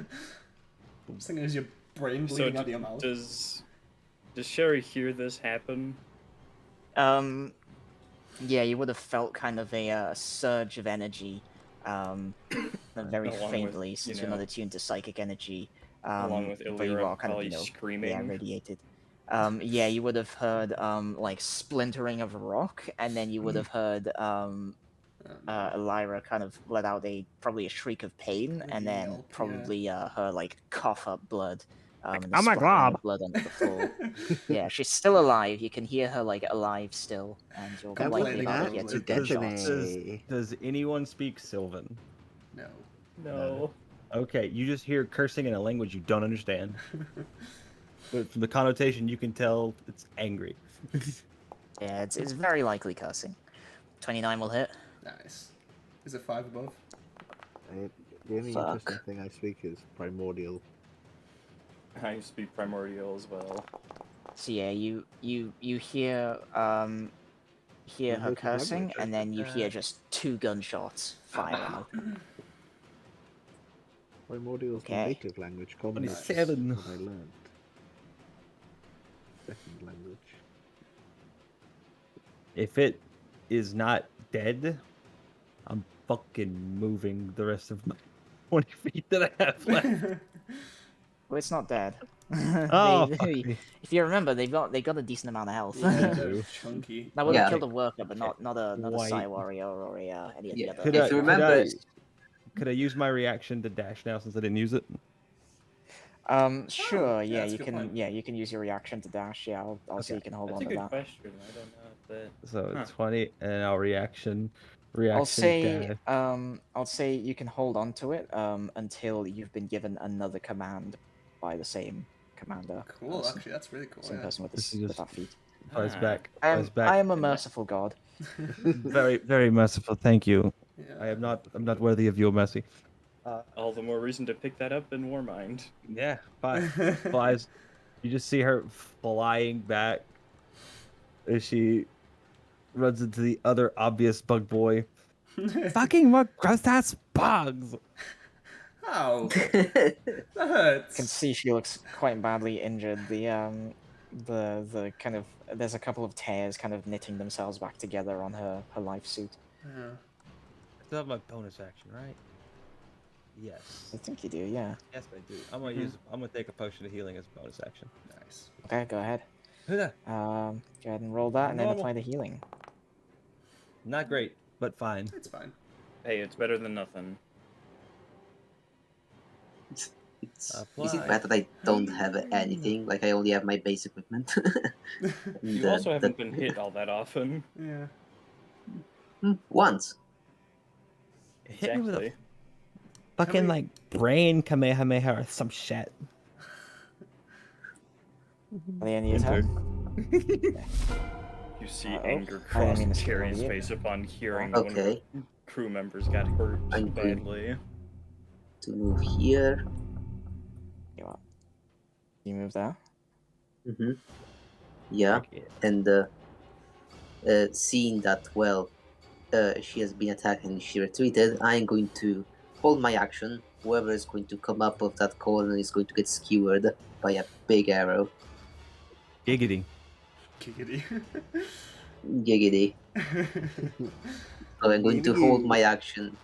just thinking, is your brain So bleeding out of your mouth? does Sherry hear this happen? Yeah, you would have felt kind of a surge of energy, very Along with, faintly, since you're not attuned to psychic energy. Along with but you Illyria are kind of, probably yeah, screaming. radiated. Yeah, you would have heard like splintering of rock, and then you would have heard Elira kind of let out probably a shriek of pain, Like and a then yelp, probably her like cough up blood, and the I'm a splattering glob. of blood onto the floor. Yeah, she's still alive. You can hear her like alive still, and you're likely Complaining about to hear loudly. 2 gunshots. Does anyone speak Sylvan? No. No. Okay, you just hear cursing in a language you don't understand. But from the connotation, you can tell it's angry. Yeah, it's very likely cursing. 29 will hit. Nice. Is it 5 above? The only Fuck. interesting thing I speak is primordial. I speak primordial as well. So yeah, you hear her Native cursing, language. and then you hear just 2 gunshots fire out. Primordial is my Okay. native language. Common is 27. what I learned. Second language. If it is not dead, I'm fucking moving the rest of my 20 feet that I have left. Well, it's not dead. Oh, fuck me. If you remember, they got a decent amount of health. Yeah, True. chunky. That would have Yeah. killed a worker, but not a White. Psy warrior or any of the Yeah. other. Could If you remember- could I use my reaction to dash now since I didn't use it? Sure. yeah, Yeah, that's a you good can. point. Yeah, you can use your reaction to dash. Yeah, I'll see you can hold That's on a to good that. question. I don't know if that. So Huh. 20, and I'll reaction I'll say dash. I'll say you can hold on to it until you've been given another command by the same commander. Cool, person. actually, that's really cool. Same Yeah. person with This this is with just- that feat. Flies Ah. back. I Flies back. am a merciful god. Very, very merciful. Thank you. Yeah. I'm not worthy of your mercy. All the more reason to pick that up in Warmind. Yeah, flies. You just see her flying back as she runs into the other obvious bug boy. Fucking more gross ass bugs. Ow. That hurts. Can see she looks quite badly injured. The kind of there's a couple of tears kind of knitting themselves back together on her life suit. Yeah. I still have my bonus action, right? Yes. I think you do, yeah. Yes, I do. I'm gonna take a potion of healing as a bonus action. Nice. Okay, go ahead. Yeah. Go ahead and roll that, and then Normal. apply the healing. Not great, but fine. It's fine. Hey, it's better than nothing. Is it bad that I don't have anything? Like I only have my base equipment. You also haven't been hit all that often. Yeah. Once. Hit me with a Exactly. fucking like brain kamehameha or some shit. Are they in your turn? You see Uh-oh. anger I didn't cross mean to scare Cherry's you. face upon hearing one of Okay. her crew members got hurt I'm good. badly. To move here. You move there. Mm-hmm. Yeah. And seeing that, well, she has been attacked and she retreated, I'm going to hold my action. Whoever is going to come up of that corner is going to get skewered by a big arrow. Giggity. Giggity. Giggity. So I'm going to hold my action.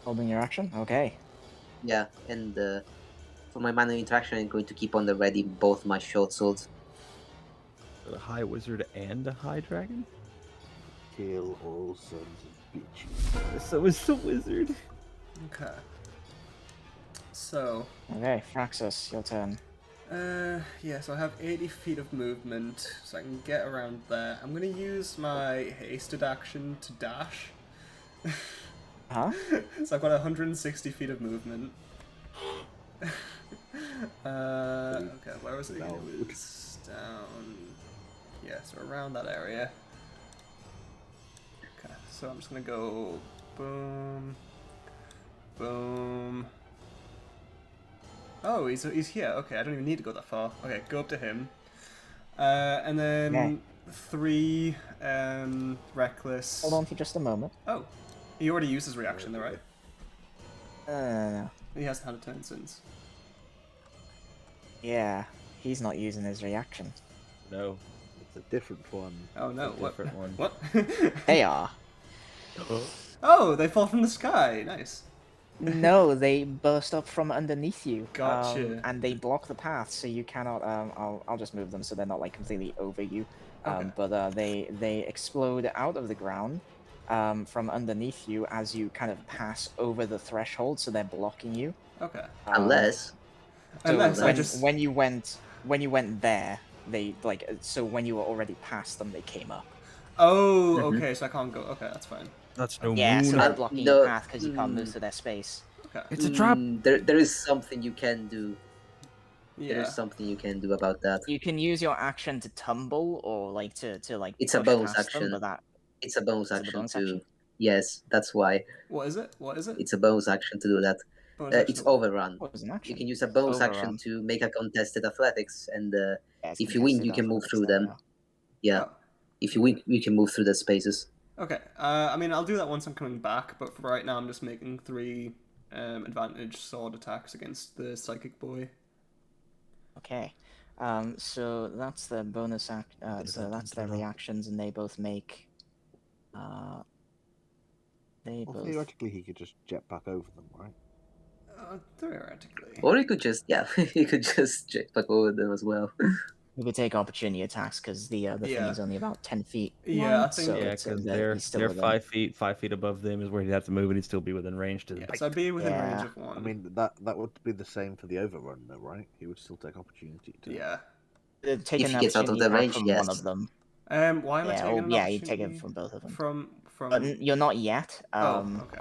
Holding your action? Okay. Yeah, and for my mana interaction, I'm going to keep on the ready both my short swords. A high wizard and a high dragon? Kill all sons of bitches. So is the wizard. Okay. So, Okay, Fraxus, your turn. yeah, so I have 80 feet of movement, so I can get around there. I'm going to use my hasted action to dash. Huh? So I've got 160 feet of movement. Okay, where was it again? It was down... Yeah, so around that area. Okay, so I'm just gonna go... Boom. Boom. Oh, he's here. Okay, I don't even need to go that far. Okay, go up to him. And then 3 reckless. Hold on for just a moment. Oh, he already used his reaction, though, right? No. He hasn't had a turn since. Yeah, he's not using his reaction. No. It's a different one. Oh no, It's a different one. What? They are. Oh, they fall from the sky. Nice. No, they burst up from underneath you. Gotcha. And they block the path, so you cannot. I'll just move them so they're not like completely over you. Okay. But they explode out of the ground, from underneath you as you kind of pass over the threshold, so they're blocking you. Okay. Unless. Unless I when, just... when you went there, they like so when you were already past them, they came up. Oh, okay, so I can't go. Okay, that's fine. That's no Yeah, so moon. they're blocking no, your path because you can't move through their space. Okay. It's a trap. There is something you can do. Yeah. There's something you can do about that. You can use your action to tumble or like to like. It's a push bonus past action. Them, but that It's a bonus is it a action bonus to. action? Yes, that's why. What is it? What is it? It's a bonus action to do that. Bonus action It's to what? overrun. What was an action? You can use a bonus action Overrun. to make a contested athletics, and Yeah, it's if you win, contested you can move athletics, through there we them. are. Yeah. Oh. If you win, you can move through the spaces. Okay. I mean, I'll do that once I'm coming back, but for right now, I'm just making 3 advantage sword attacks against the psychic boy. Okay. So that's the bonus act. So that's their reactions, and they both make. They Well, both. theoretically, he could just jet back over them, right? Theoretically. Or you could just, you could just check back over them as well. You could take opportunity attacks because the thing Yeah. is only about 10 feet. Yeah, I wide, think- so Yeah, it's, because he's still they're within. 5 feet. 5 feet above them is where he'd have to move, and he'd still be within range to. Yeah, so I'd be within range Yeah. of 1. I mean, that would be the same for the overrun, though, right? He would still take opportunity to. Yeah. Take If an he gets out of opportunity the attack range, from yes. one of them. Why am I Yeah, taking an yeah, you take opportunity it from both of them. From But you're not yet. okay.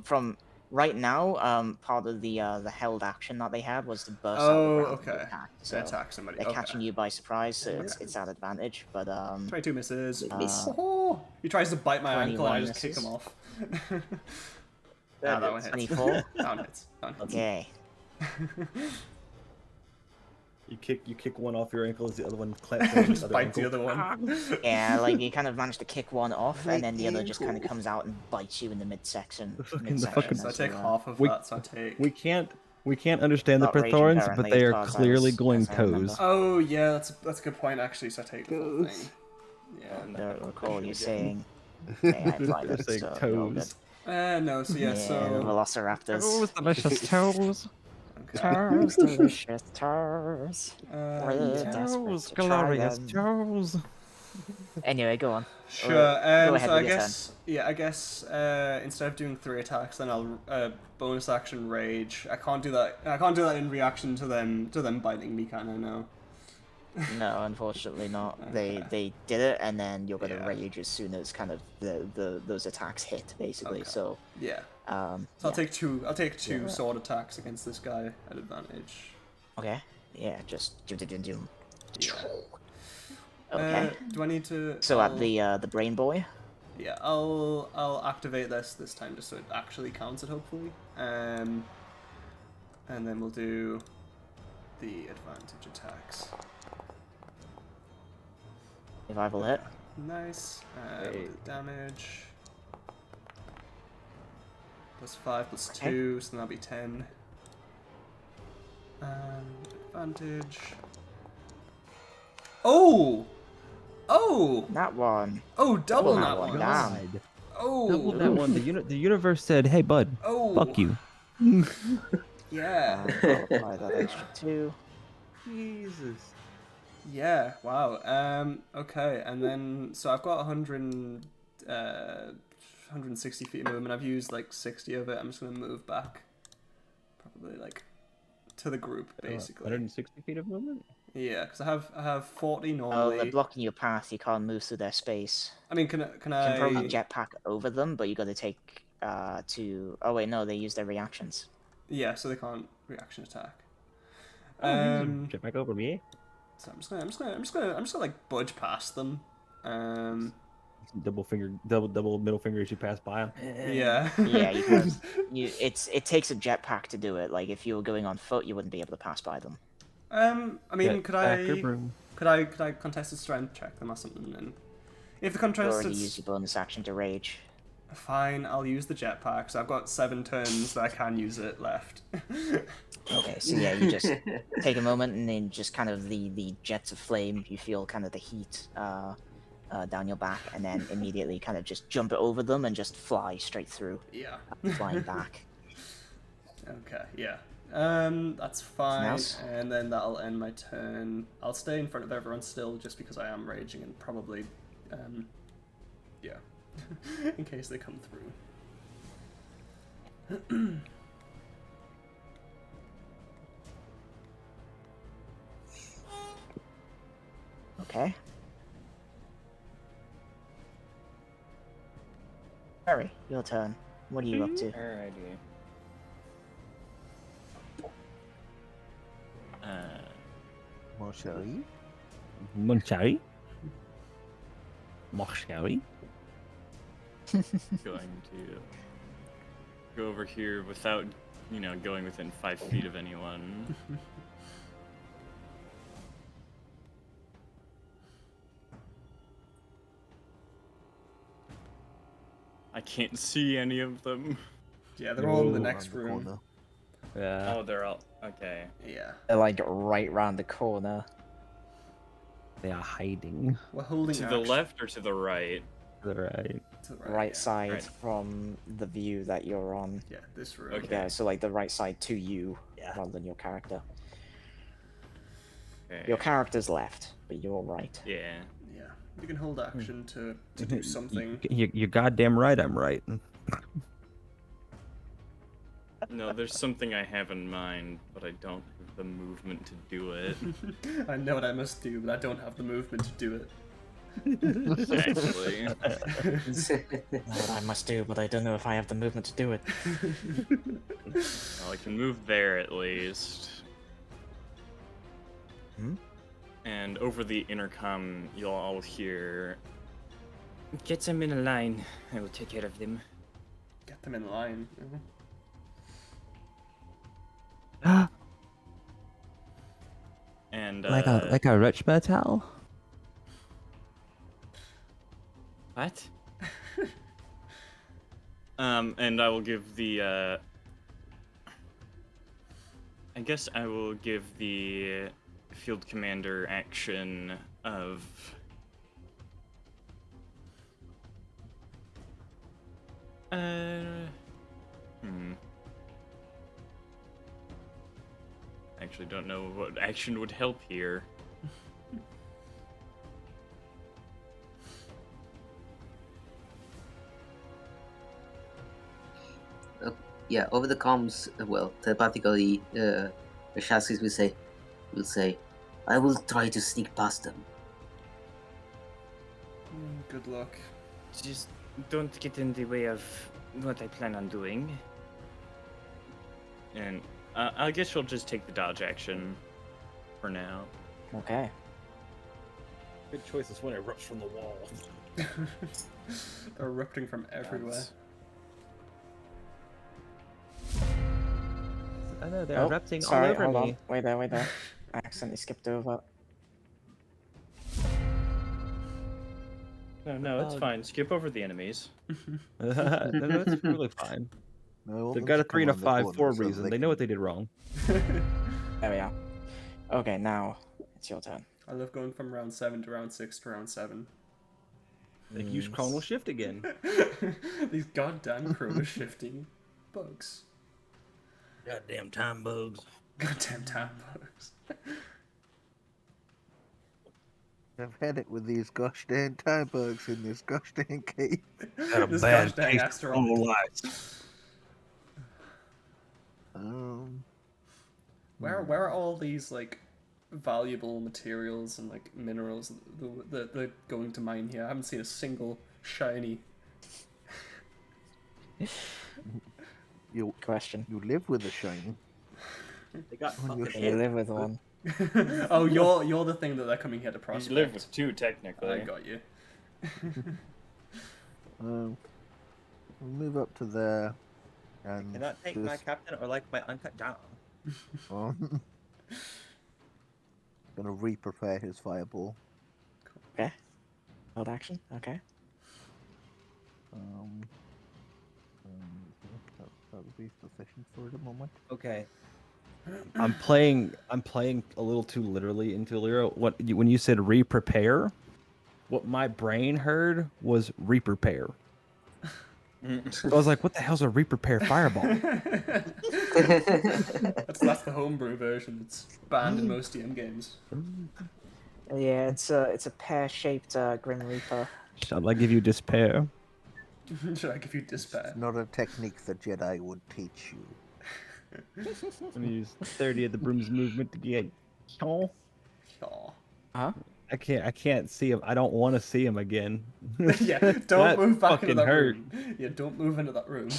From right now, part of the held action that they had was to burst out the ground and okay. attack. To So attack somebody. they're Okay. catching you by surprise, so it's at advantage. But 22 misses. Miss. Oh, he tries to bite my ankle and I 21 just kick him misses. off. That one hits. 24. That one hits. That one hits. Okay. You kick one off your ankle as the other one clamps on Just bite the other one. Yeah, like you kind of manage to kick one off, and then the other just kind of comes out and bites you in the midsection. midsection So I as take you, half of We- that, so I take... We can't understand the Not raging Prithorns, currently, but they as are far as clearly going as I remember. toes. Oh, yeah, that's a good point, actually, so I take the whole thing. I Yeah. don't recall you saying. Okay, I applied They're it, saying so you're all good. toes. No, so yeah, The so... Velociraptors. Toes, delicious toes. Okay. Toes, delicious toes. We're Yeah. desperate Toes, to try glorious them. toes. Anyway, go on. Sure. Go ahead So I with your guess, instead of doing 3 attacks, then I'll bonus action rage. I can't do that. I can't do that in reaction to them biting me, can I? No. No, unfortunately not. Okay. They did it, and then you're gonna Yeah. rage as soon as kind of those attacks hit, basically. Okay. So Yeah. So I'll take two. I'll take 2 Yeah. sword attacks against this guy at advantage. Okay. Yeah, just do. Yeah. Okay. Do I need to? So I'll- at the brain boy. Yeah, I'll activate this time just so it actually counts it, hopefully. And then we'll do the advantage attacks. Revival hit. Nice. We'll do damage. +5 +2, so that'll be 10. And advantage. Oh! Oh! That one. Oh, double Double that that one. one. God. Oh! Double that one. The universe said, "Hey, bud, Oh! fuck you." Yeah. I'll apply that extra 2. Jesus. Yeah, wow. Okay, and then, so I've got 160 feet of movement. I've used like 60 of it. I'm just going to move back. Probably like to the group, basically. 160 feet of movement. Yeah, because I have 40 Oh, normally. they're blocking your path. You can't move through their space. I mean, can You can probably jetpack over them, but you got to take to. Oh wait, no, they use their reactions. Yeah, so they can't reaction attack. Oh, jetpack over me. So I'm just gonna like budge past them. Double middle finger as you pass by him. Yeah. Yeah, you kind of. It takes a jetpack to do it. Like if you were going on foot, you wouldn't be able to pass by them. I mean, Jetpack or broom. could I contest a strength check them or something? And if the You contest already is used your bonus action to rage. fine, I'll use the jetpack. So I've got 7 turns that I can use it left. Okay, so yeah, you just take a moment and then just kind of the jets of flame. You feel kind of the heat down your back, and then immediately kind of just jump over them and just fly straight through. Yeah. Flying back. Okay, yeah. That's fine. else? And then that'll end my turn. I'll stay in front of everyone still just because I am raging and probably, yeah, in case they come through. Okay. Harry, your turn. What are you up to? Alrighty. Marshall. Monchari. Marshari. Going to go over here without, going within 5 feet of anyone. I can't see any of them. Yeah, they're all in the next room. Yeah. Oh, they're all okay. Yeah. They're like right round the corner. They are hiding. We're holding To the left or to the right? To the right. To the Right yeah. side Right. from the view that you're on. Yeah, this room. Okay. Yeah, so like the right side to you Yeah. rather than your character. Okay. Your character's left, but you're right. Yeah. Yeah. You can hold action to do something. You're goddamn right. I'm right. No, there's something I have in mind, but I don't have the movement to do it. I know what I must do, but I don't have the movement to do it. Actually. What I must do, but I don't know if I have the movement to do it. Well, I can move there at least. Hmm? And over the intercom, you'll all hear. Get them in a line. I will take care of them. Get them in line. And like a rich motel. What? And I will give the. I guess I will give the field commander action of. Actually, don't know what action would help here. Yeah, over the comms, well, telepathically, Shaskis will say, I will try to sneak past them. Good luck. Just don't get in the way of what I plan on doing. And I guess you'll just take the dodge action for now. Okay. Good choice is when it erupts from the wall. They're erupting from everywhere. I know they're Oh, erupting sorry, all over hold me. on. Wait there. I accidentally skipped over. No, it's fine. Skip over the enemies. No, that's really fine. They got a 3 and a 5 for a reason. They know what they did wrong. There we are. Okay, now it's your turn. I love going from round 7 to round 6 to round 7. They use chronal shift again. These goddamn chrono shifting bugs. Goddamn time bugs. Goddamn time bugs. I've had it with these gosh dang time bugs in this gosh dang cave. This gosh dang asteroid. Where are all these like valuable materials and like minerals that they're going to mine here? I haven't seen a single shiny. You Question. you live with a shiny. They got On your fucking You ship. live with one. Oh, you're the thing that they're coming here to You prospect. live with two, technically. I got you. We'll move up to there, and Cannot take my this. captain or like my uncut down. Gonna re-prepare his fireball. Okay. Held action. Okay. That'll be sufficient for the moment. Okay. I'm playing a little too literally into Lyra. When you said re-prepare, what my brain heard was re-prepare. I was like, what the hell's a re-prepare fireball? That's the homebrew version. It's banned in most DM games. Yeah, it's a pear-shaped Grim Reaper. Shall I give you despair? Should I give you despair? It's not a technique the Jedi would teach you. I'm gonna use 30 of the broom's movement to get. Aw. Huh? I can't see him. I don't want to see him again. Yeah, don't That move back into fucking that hurt. room. Yeah, don't move into that room.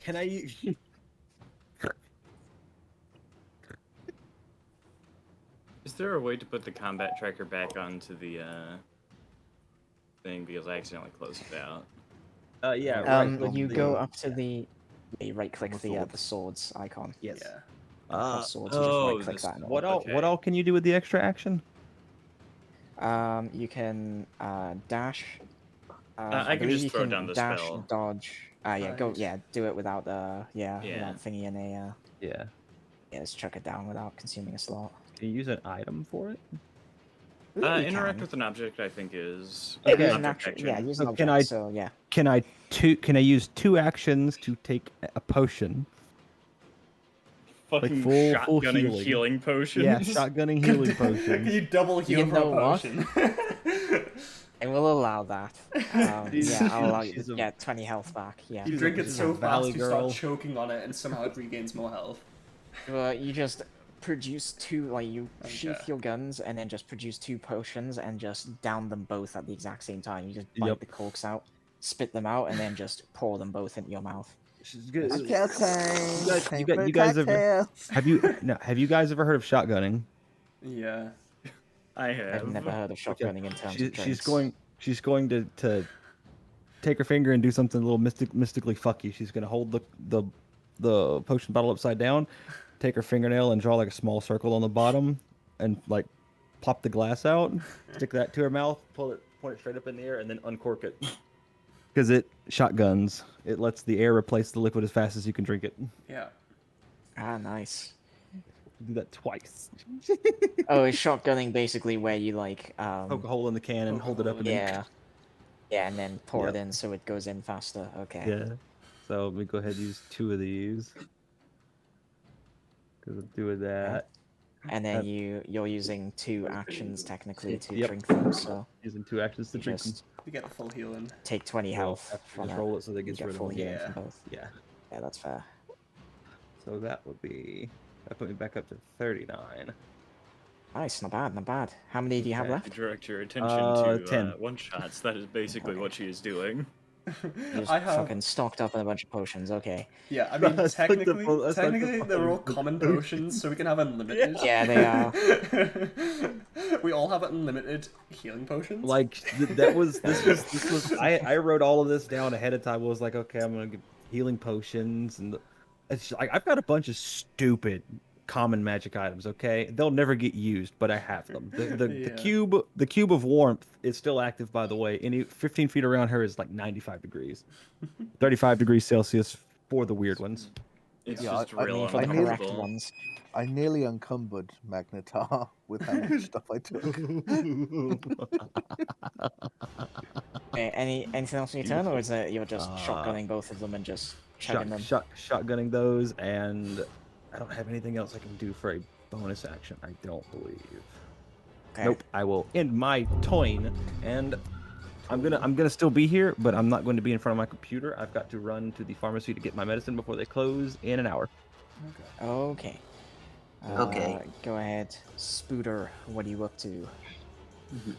Can I use? Is there a way to put the combat tracker back onto the thing because I accidentally closed it out? Yeah. Right. You go up to the. You right-click the sword. the swords icon. Yes. Yeah. Cross swords. You just right-click this- that. and What it'll- all? What all can you do with the extra action? You can dash. I can believe just you throw down the dash, spell. dodge. Yeah, go. Right. Yeah, do it without Yeah. without thingy in a. Yeah. Yeah, just chuck it down without consuming a slot. Can you use an item for it? You Interact can. with an object, I think, is Yeah, Okay. use an object action. Yeah, action. use an So object. can I- So yeah. Can I use 2 actions to take a potion? Fucking full shotgunning healing. healing potions. Yeah, shotgunning healing Can potion. you double heal You for know a what? potion? I will allow that. Yeah, I'll allow you She's to a- get 20 health back. Yeah. You She's drink a- it she's so a fast valley you girl. start choking on it and somehow it regains more health. Well, you just produce 2, like you sheath Okay. your guns and then just produce 2 potions and just down them both at the exact same time. You just bite Yep. the corks out, spit them out, and then just pour them both into your mouth. She's good. Cocktail time. You guys have you guys ever heard of shotgunning? Yeah. I have. I've never heard of shotgunning in terms of She's drinks. going to take her finger and do something a little mystically fucky. She's gonna hold the potion bottle upside down, take her fingernail and draw like a small circle on the bottom, and like pop the glass out, stick that to her mouth, point it straight up in the air, and then uncork it. Because it shotguns. It lets the air replace the liquid as fast as you can drink it. Yeah. Ah, nice. Do that twice. Oh, is shotgunning basically where you like Poke a hole in the can and Poke a hold it hole up in and it. then yeah. Yeah, and then pour it Yep. in so it goes in faster. Okay. Yeah. So let me go ahead and use 2 of these. Because I'm doing that. And then you're using 2 actions technically to Yep. drink them, so Using 2 actions to you drink them. just You get the full healing. take 20 health from Just it. roll it so that it You gets get rid full of them. healing Yeah. from both. Yeah. Yeah, that's fair. So that would be... That put me back up to 39. Nice, not bad, not bad. How many do you have To left? direct your attention 10. to one-shots, that is basically what she is doing. You just I have. fucking stocked up on a bunch of potions, okay. Yeah, I mean, That's like the technically, full- that's like the technically they're all fucking common potion. potions, so we can have unlimited. Yeah, they are. We all have unlimited healing potions. Like, this was... I wrote all of this down ahead of time. I was like, okay, I'm going to get healing potions. And it's just, like, I've got a bunch of stupid common magic items, okay? They'll never get used, but I have them. The cube of warmth is still active, by the way. Any 15 feet around her is like 95 degrees. 35 degrees Celsius for the weird ones. It's Yeah, just I real mean, for the correct uncomfortable. ones. I nearly encumbered Magnetar with how much stuff I took. Okay, anything else in your turn, or is it you're just shotgunning both of them and just chugging them? Shotgunning those, and I don't have anything else I can do for a bonus action, I don't believe. Okay. Nope, I will end my toin, and I'm gonna still be here, but I'm not going to be in front of my computer. I've got to run to the pharmacy to get my medicine before they close in an hour. Okay. Okay. Go ahead. Spooter, what are you up to?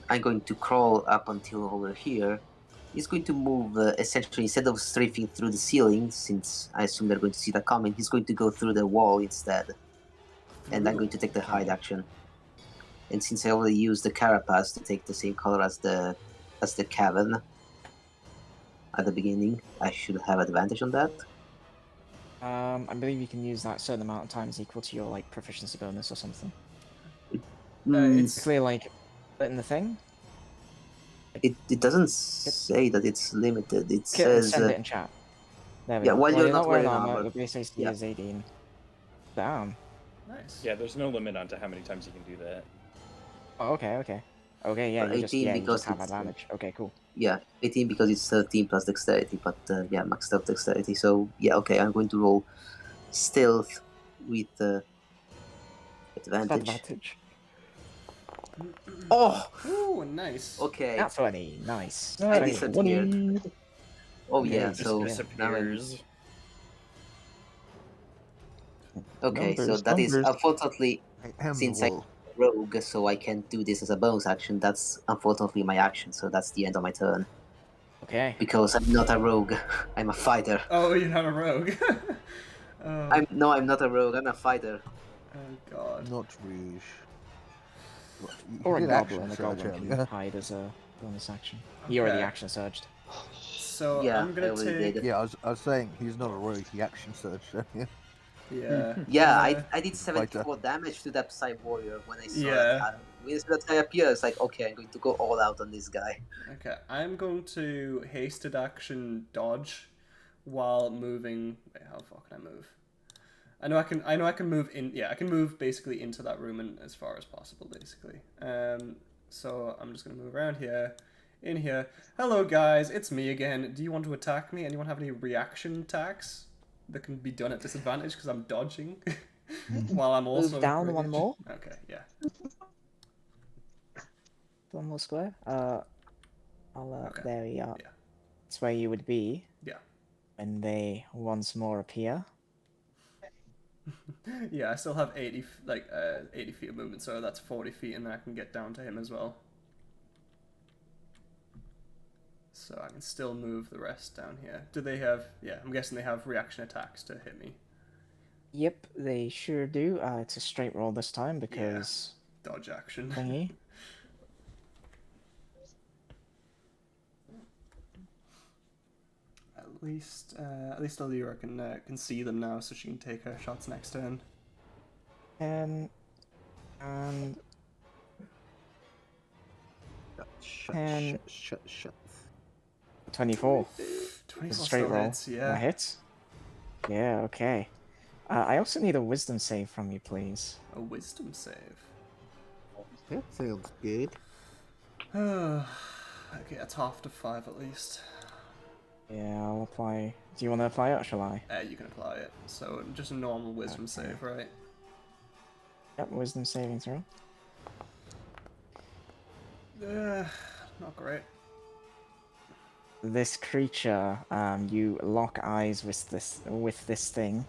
I'm going to crawl up until over here he's going to move essentially instead of strafing through the ceiling, since I assume they're going to see that coming. He's going to go through the wall instead, and I'm going to take the hide action. And since I already used the carapace to take the same color as the cavern at the beginning, I should have advantage on that. I believe you can use that certain amount of times equal to your like proficiency bonus or something. It's Basically, like in the thing. It doesn't say that it's limited. It Kit, says send it in chat. There we yeah, go. while Well, you're not wearing armor, armor. your base AC Yeah. is 18. Damn. nice. Yeah, there's no limit on to how many times you can do that. Oh, okay. Yeah, you just 18 you because just have it's, advantage. Okay, cool. Yeah, 18 because it's 13 plus dexterity, but yeah, maxed out dexterity. So yeah, okay, I'm going to roll stealth with advantage. Oh, Ooh, nice. okay. That's funny. Nice. I Very disappeared. Oh Okay, yeah, just so now I'm... disappears. Okay, so Numbers, that is numbers. unfortunately, I am since the I'm wall. rogue, so I can't do this as a bonus action. That's unfortunately my action, so that's the end of my turn. Okay. Because I'm not a rogue, I'm a fighter. Oh, you're not a rogue. I'm not a rogue. I'm a fighter. Oh god. Not Rouge. He Or a did goblin. action A surge goblin can earlier. hide as a bonus action. He already Okay. action surged. So Yeah, I'm I gonna already take. did. Yeah, I was saying he's not a rogue. He action surged earlier. Yeah. Yeah, I'm gonna- I did He's a fighter. 74 damage to that Psy Warrior when I saw Yeah. that. When that guy appeared, it's like, okay, I'm going to go all out on this guy. Okay, I'm going to hasted action dodge while moving. Wait, how far can I move? I know I can move in. Yeah, I can move basically into that room and as far as possible, basically. So I'm just gonna move around here, in here. Hello guys, it's me again. Do you want to attack me? Anyone have any reaction attacks that can be done at disadvantage because I'm dodging while I'm also Move down one raged? more. Okay, yeah. One more square. Okay. There we are. Yeah. That's where you would be. Yeah. When they once more appear. Yeah, I still have 80 feet of movement, so that's 40 feet, and then I can get down to him as well. So I can still move the rest down here. Do they have? Yeah, I'm guessing they have reaction attacks to hit me. Yep, they sure do. It's a straight roll this time because Dodge action. thingy. At least Alira can see them now, so she can take her shots next turn. And Shut. 24. 24 Straight still roll. hits, yeah. That hits? Yeah, okay. I also need a wisdom save from you, please. A wisdom save. That sounds good. Okay, that's half to 5 at least. Yeah, I'll apply. Do you want to apply it or shall I? You can apply it. So just a normal wisdom save, right? Yep, wisdom saving throw. Not great. This creature, you lock eyes with this thing.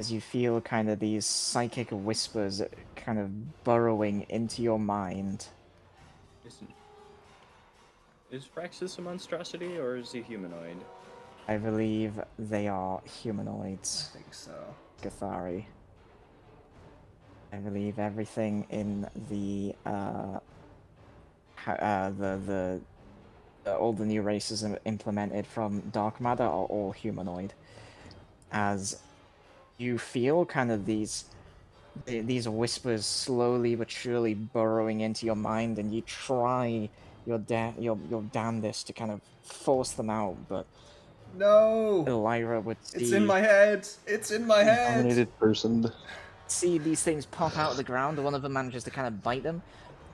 As you feel kind of these psychic whispers kind of burrowing into your mind. Is Praxis a monstrosity or is he humanoid? I believe they are humanoids. I think so. Gathari. I believe everything in the all the new races implemented from Dark Matter are all humanoid. As you feel kind of these whispers slowly but surely burrowing into your mind, and you try your damnedest to kind of force them out, but no, Lyra would see. It's in my head. It's in my head. Dominated person. See these things pop out of the ground. One of them manages to kind of bite them,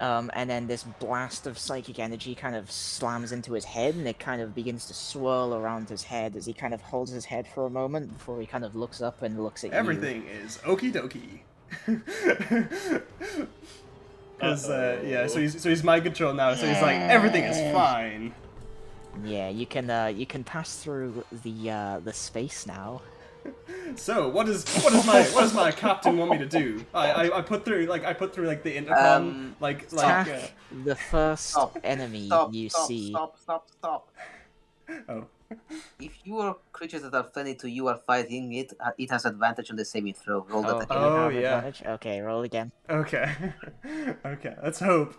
and then this blast of psychic energy kind of slams into his head, and it kind of begins to swirl around his head as he kind of holds his head for a moment before he kind of looks up and looks at Everything is okie dokie. Because yeah, so he's mind control now. So he's like, everything is fine. Yeah, you can pass through the space now. So what does my captain want me to do? I put through like the intercom attack the first enemy you see. Stop. Oh. If your creatures that are friendly to you are fighting it, it has advantage on the saving throw. Roll that again. Oh, have yeah. advantage? Okay, roll again. Okay. Okay. Let's hope.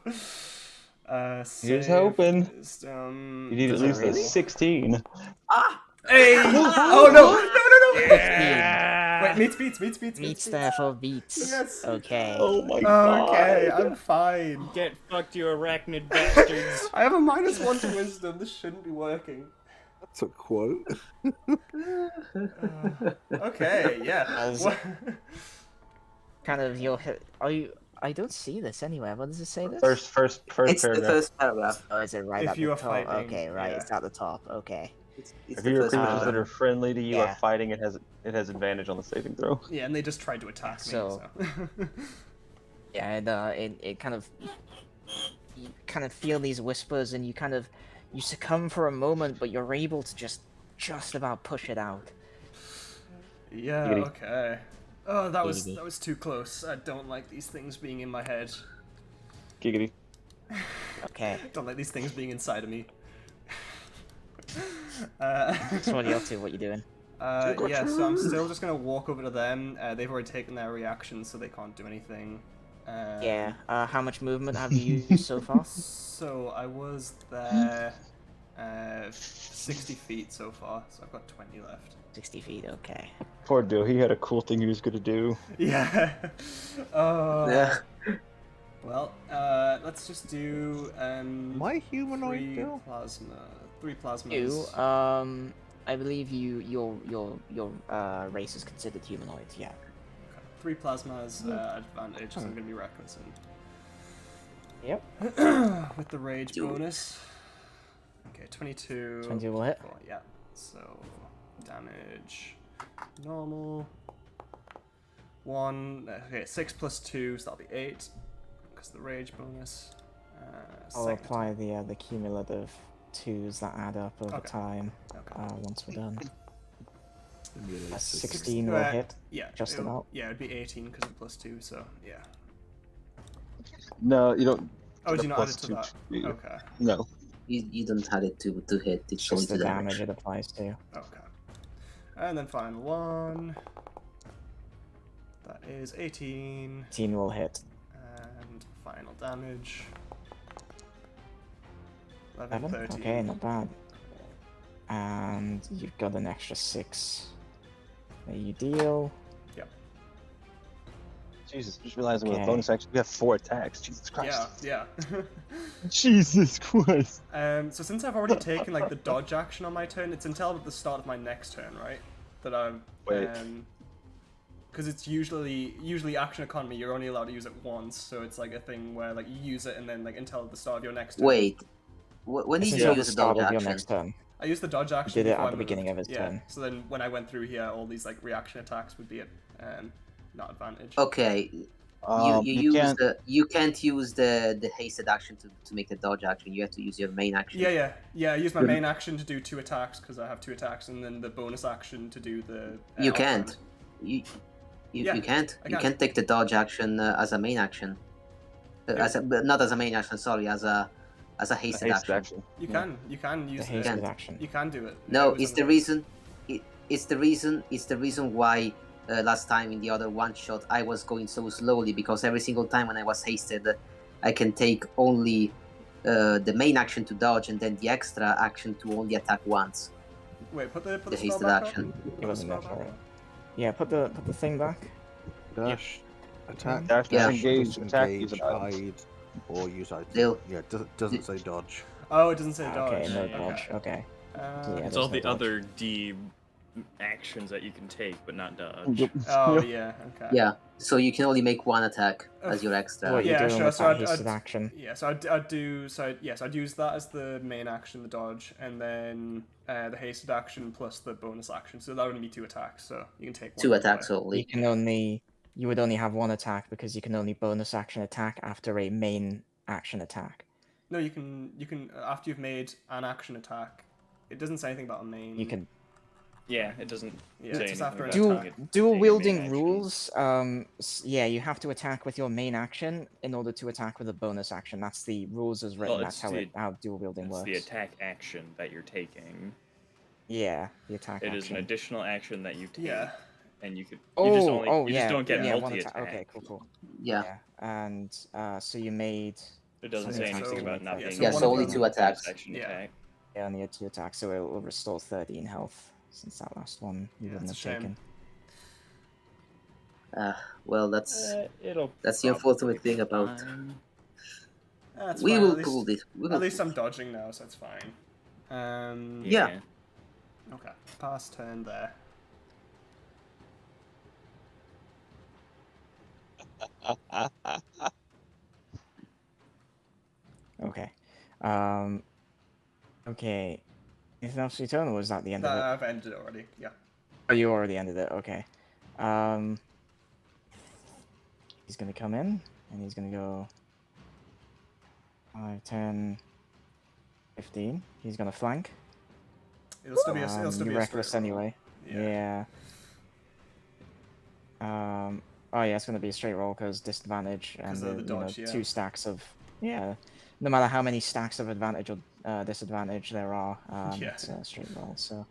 Here's hoping. You need at Does it least a really? 16. Hey! Oh no! Yeah. Wait, meets. Meets therefore beats. Yes. Okay. Oh my god. Okay, I'm fine. Get fucked, you arachnid bastards. I have a -1 to wisdom. This shouldn't be working. That's a quote. Okay, yeah. As kind of your hit. Are you? I don't see this anywhere. What does it say? This? First It's the paragraph. first paragraph. Oh, is it right If at you the are top? fighting, Okay, right. yeah. It's at the top. Okay. It's If the your first creatures paragraph. that are friendly to you Yeah. are fighting, it has advantage on the saving throw. Yeah, and they just tried to attack me. So- So. Yeah, and it kind of you kind of feel these whispers, and you succumb for a moment, but you're able to just about push it out. Yeah. Giggity. Okay. Oh, that was too close. I don't like these things being in my head. Giggity. Okay. Don't like these things being inside of me. So what are you up to? What you doing? Yeah, so I'm still just gonna walk over to them. They've already taken their reaction, so they can't do anything. Yeah. How much movement have you used so far? So I was there 60 feet so far, so I've got 20 left. 60 feet. Okay. Poor Dill, he had a cool thing he was gonna do. Yeah. Yeah. Well, let's just do My humanoid three Bill? plasmas. You. I believe your race is considered humanoid. Yeah. 3 plasmas advantage, so I'm gonna be reckless Yep. with the rage bonus. Okay, 22. 20 will hit. Yeah. So damage normal. 1. Okay, 6 plus 2, so that'll be 8. Because the rage bonus. I'll Second. apply the cumulative 2s that add up over Okay. time. Okay. Once we're done. Simulated. 16 will hit. Yeah, Just about. Yeah, it'd be 18 because of plus 2, so yeah. No, you don't. Oh, get do a you not add it to +2 that? to- Okay. No. You don't have it to hit. It's only Just the to damage it applies to. Okay. And then final one. That is 18. 18 will hit. And final damage. 11, 7? 13. Okay, not bad. And you've got an extra 6 that you deal. Yep. Jesus, just realizing with a Okay. bonus action we have 4 attacks. Jesus Christ. Yeah. Jesus Christ. So since I've already taken like the dodge action on my turn, it's until at the start of my next turn, right? That I'm. Wait. Because it's usually action economy. You're only allowed to use it once, so it's like a thing where like you use it and then like until the start of your next turn. Wait. When did Until you the use the start dodge of your action? next turn. I used the dodge action. Did it before at I the beginning moved. of his Yeah. turn. So then when I went through here, all these like reaction attacks would be at not advantage. Okay. You can't use the hasted action to make the dodge action. You have to use your main action. Yeah. I use my main action to do 2 attacks because I have 2 attacks, and then the bonus action to do the. You off can't. damage. You can't. I You can. can't take the dodge action as a main action. Not as a main action. Sorry, as a hasted action. You can use The hasted action. You can do it. No, It was it's on the reason. It's the reason why last time in the other one shot I was going so slowly, because every single time when I was hasted, I can take only the main action to dodge and then the extra action to only attack once. Wait, put the spell hasted back action. Up. It wasn't necessary. Yeah, put the thing back. Dash, attack, Dash, disengage, attack, disengage, use an item. hide, or use item. Dill. Yeah, doesn't say dodge. Oh, it doesn't say dodge. Okay, no dodge. Okay. Yeah, It's there's all no the dodge. other D actions that you can take, but not dodge. Oh yeah. Okay. Yeah, so you can only make 1 attack as your extra. What you're Yeah, doing sure. with So that I'd hasted action. Yeah, so I'd use that as the main action, the dodge, and then the hasted action plus the bonus action. So that would only be 2 attacks. So you can take 1 2 away. attacks only. You would only have 1 attack because you can only bonus action attack after a main action attack. No, you can after you've made an action attack. It doesn't say anything about a main. You can. Yeah, it doesn't Yeah, say it's anything after an about Dual, attack. dual taking a main wielding action. rules. Yeah, you have to attack with your main action in order to attack with a bonus action. That's the rules as written. Well, That's it's how dual wielding it's works. the attack action that you're taking. Yeah, the attack It action. is an additional action that you take, Yeah. and you could. Oh, You just only. oh, you yeah, just don't get yeah, one multi-attack. attack. Okay, cool. Yeah. And so you made. It doesn't Something say attacks anything that you about make not first. being Yeah, able so to only do two a attacks. bonus action Yeah. attack. Yeah, only 2 attacks, so it will restore 30 in health. Since that last one you Yeah, wouldn't it's have a shame. taken. Well, that's It'll. the unfortunate thing about. That's We fine. will At least, pull this. We at will least pull I'm dodging now, so it's fine. Yeah. Okay. Pass turn there. Okay. Okay. Anything else to turn, or was that the end of it? I've ended it already. Yeah. Oh, you already ended it. Okay. He's gonna come in, and he's gonna go 5, 10, 15. He's gonna flank. It'll still be a. It'll still You're be a reckless straight roll. anyway. Yeah. Oh yeah, it's gonna be a straight roll because disadvantage and of the dodge, yeah. 2 stacks of No matter how many stacks of advantage or disadvantage there are, Yeah. it's a straight roll. So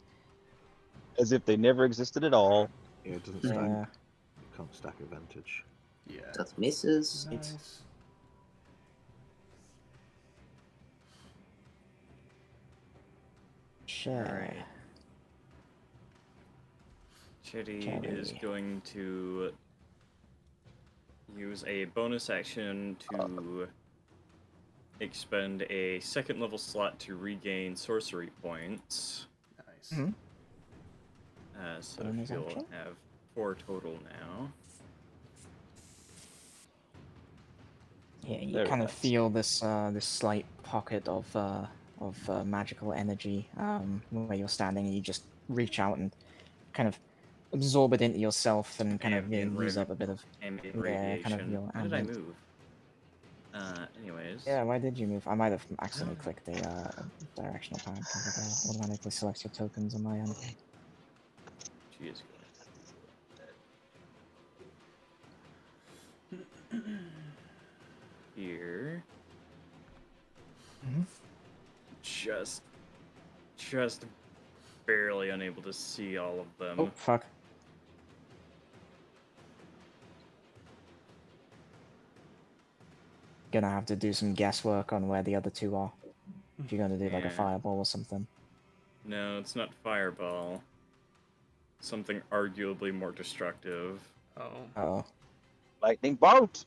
As if they never existed at all. Yeah, it doesn't stack. yeah. You can't stack advantage. Yeah. That misses. Nice. Sure. Cherry is going to use a bonus action to expend a 2nd level slot to regain sorcery points. Nice. Mhm. So Bonus he'll action? have 4 total now. Yeah, you Very kind of nice. feel this this slight pocket of magical energy where you're standing, and you just reach out and kind of absorb it into yourself and kind of Ambient use up a bit of ambient kind of radiation. your Why did I ambient. move? Anyways. Yeah, why did you move? I might have accidentally clicked the directional pad because it automatically selects your tokens on my end. She is good. Here. Mhm. Just barely unable to see all of them. Oh fuck! Gonna have to do some guesswork on where the other 2 are. If you're gonna do like a Yeah. fireball or something. No, it's not fireball. Something arguably more destructive. Oh. Oh. Lightning bolt.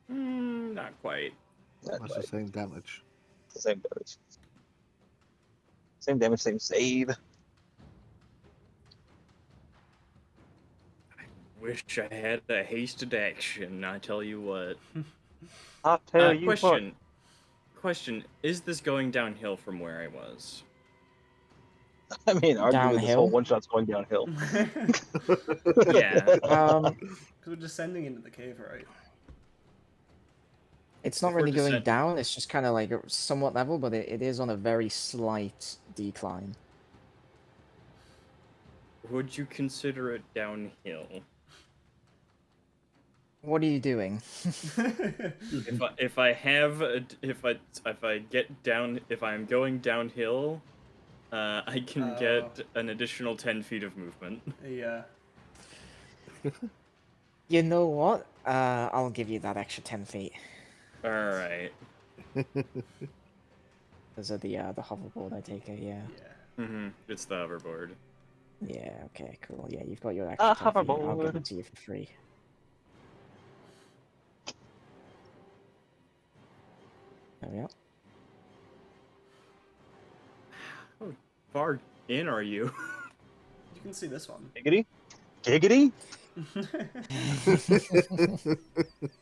Not quite. That's the same damage. The same damage. Same damage, same save. Wish I had a hasted action, I tell you what. I'll tell you Question, is this going downhill from where I was? what. I mean, arguably this whole Downhill? one-shot's going downhill. Yeah. Because we're descending into the cave, right? It's not If we're really going descending- down, it's just kind of like somewhat level, but it is on a very slight decline. Would you consider it downhill? What are you doing? If I get down, if I'm going downhill, I can get an additional 10 feet of movement. Yeah. You know what? I'll give you that extra 10 feet. Alright. Because of the hoverboard, I take it, yeah. It's the hoverboard. Yeah, okay, cool. Yeah, you've got your extra 10 feet. I'll give hoverboard. it to you for free. There we go. How far in are you? You can see this one. Giggity? Giggity?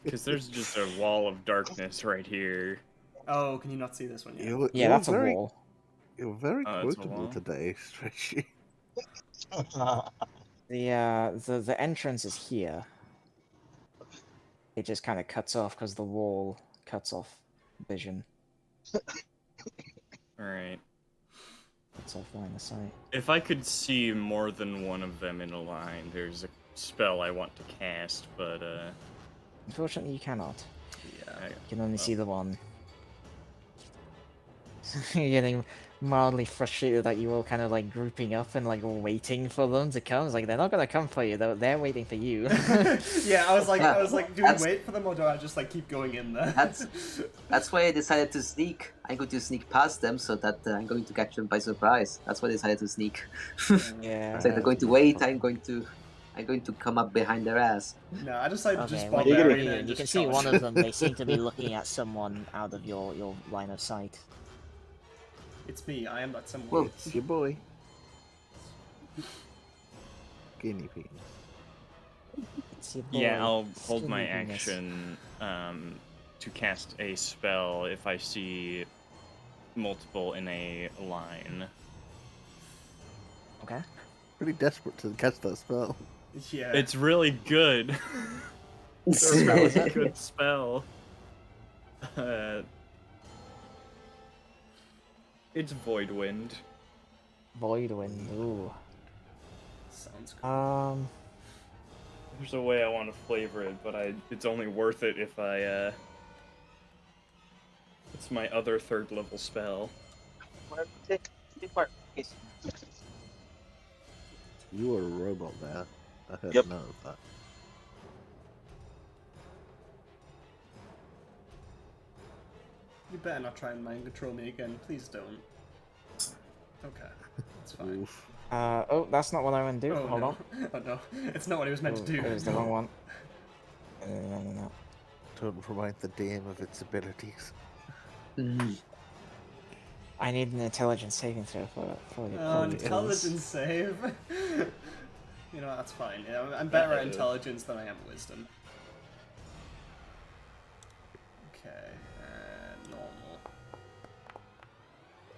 Because there's just a wall of darkness right here. Oh, can you not see this one yet? Yeah, that's a wall. You're very Oh, it's a quotable wall? today, Stretchy. The entrance is here. It just kind of cuts off because the wall cuts off vision. Alright. outside line of sight. If I could see more than one of them in a line, there's a spell I want to cast, but Unfortunately, you cannot. yeah, You can only see the one. You're getting mildly frustrated that you all kind of like grouping up and like waiting for them to come. It's like they're not gonna come for you, they're waiting for you. Yeah, I was like, do we That's- wait for them or do I just like keep going in there? That's why I decided to sneak. I'm going to sneak past them so that I'm going to catch them by surprise. That's why I decided to sneak. Yeah. So they're going to wait. I'm going to come up behind their ass. No, I decided to just Okay, bomb when the you, arena and you just can see charge. one of them. They seem to be looking at someone out of your line of sight. It's me. I am that someone. Well, It's your boy. Guinea pig. It's your yeah, boy, I'll hold my Skinny Venus. action to cast a spell if I see multiple in a line. Okay. Pretty desperate to catch that spell. Yeah. It's really good. It's a really good spell. It's Void Wind. Void Wind. Ooh. Sounds cool. There's a way I want to flavor it, but it's only worth it if I it's my other 3rd level spell. You were a robot there. I heard Yep. none of that. You better not try and mind control me again. Please don't. Okay, that's fine. Oof. Oh, that's not what I want to do. Oh Hold no. on. Oh no. It's not what he was meant Oh, to do. it was the wrong one. No. Don't remind the DM of its abilities. I need an intelligence saving throw for you. Oh, intelligence save. You know, that's fine. Yeah, I'm better at intelligence than I am wisdom. Okay, normal.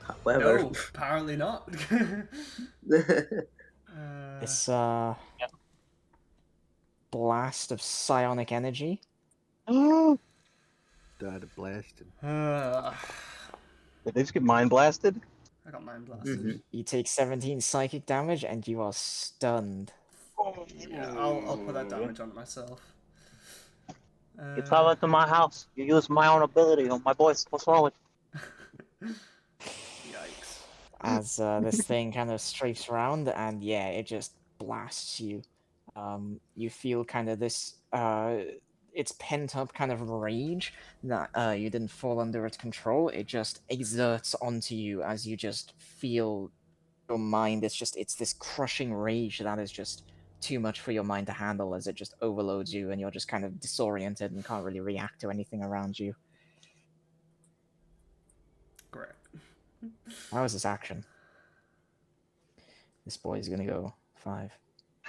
However, No, apparently not. This blast of psionic energy. Died of blasting. Did they just get mind blasted? I got mind blasted. You take 17 psychic damage and you are stunned. Yeah, I'll put that damage on myself. You fell into my house. You used my own ability on my boys. What's wrong with Yikes. As this thing kind of strafes around, and yeah, it just blasts you. You feel kind of this, it's pent up kind of rage that you didn't fall under its control. It just exerts onto you as you just feel your mind. It's this crushing rage that is just too much for your mind to handle, as it just overloads you, and you're just kind of disoriented and can't really react to anything around you. Great. How is this action? This boy is gonna go 5.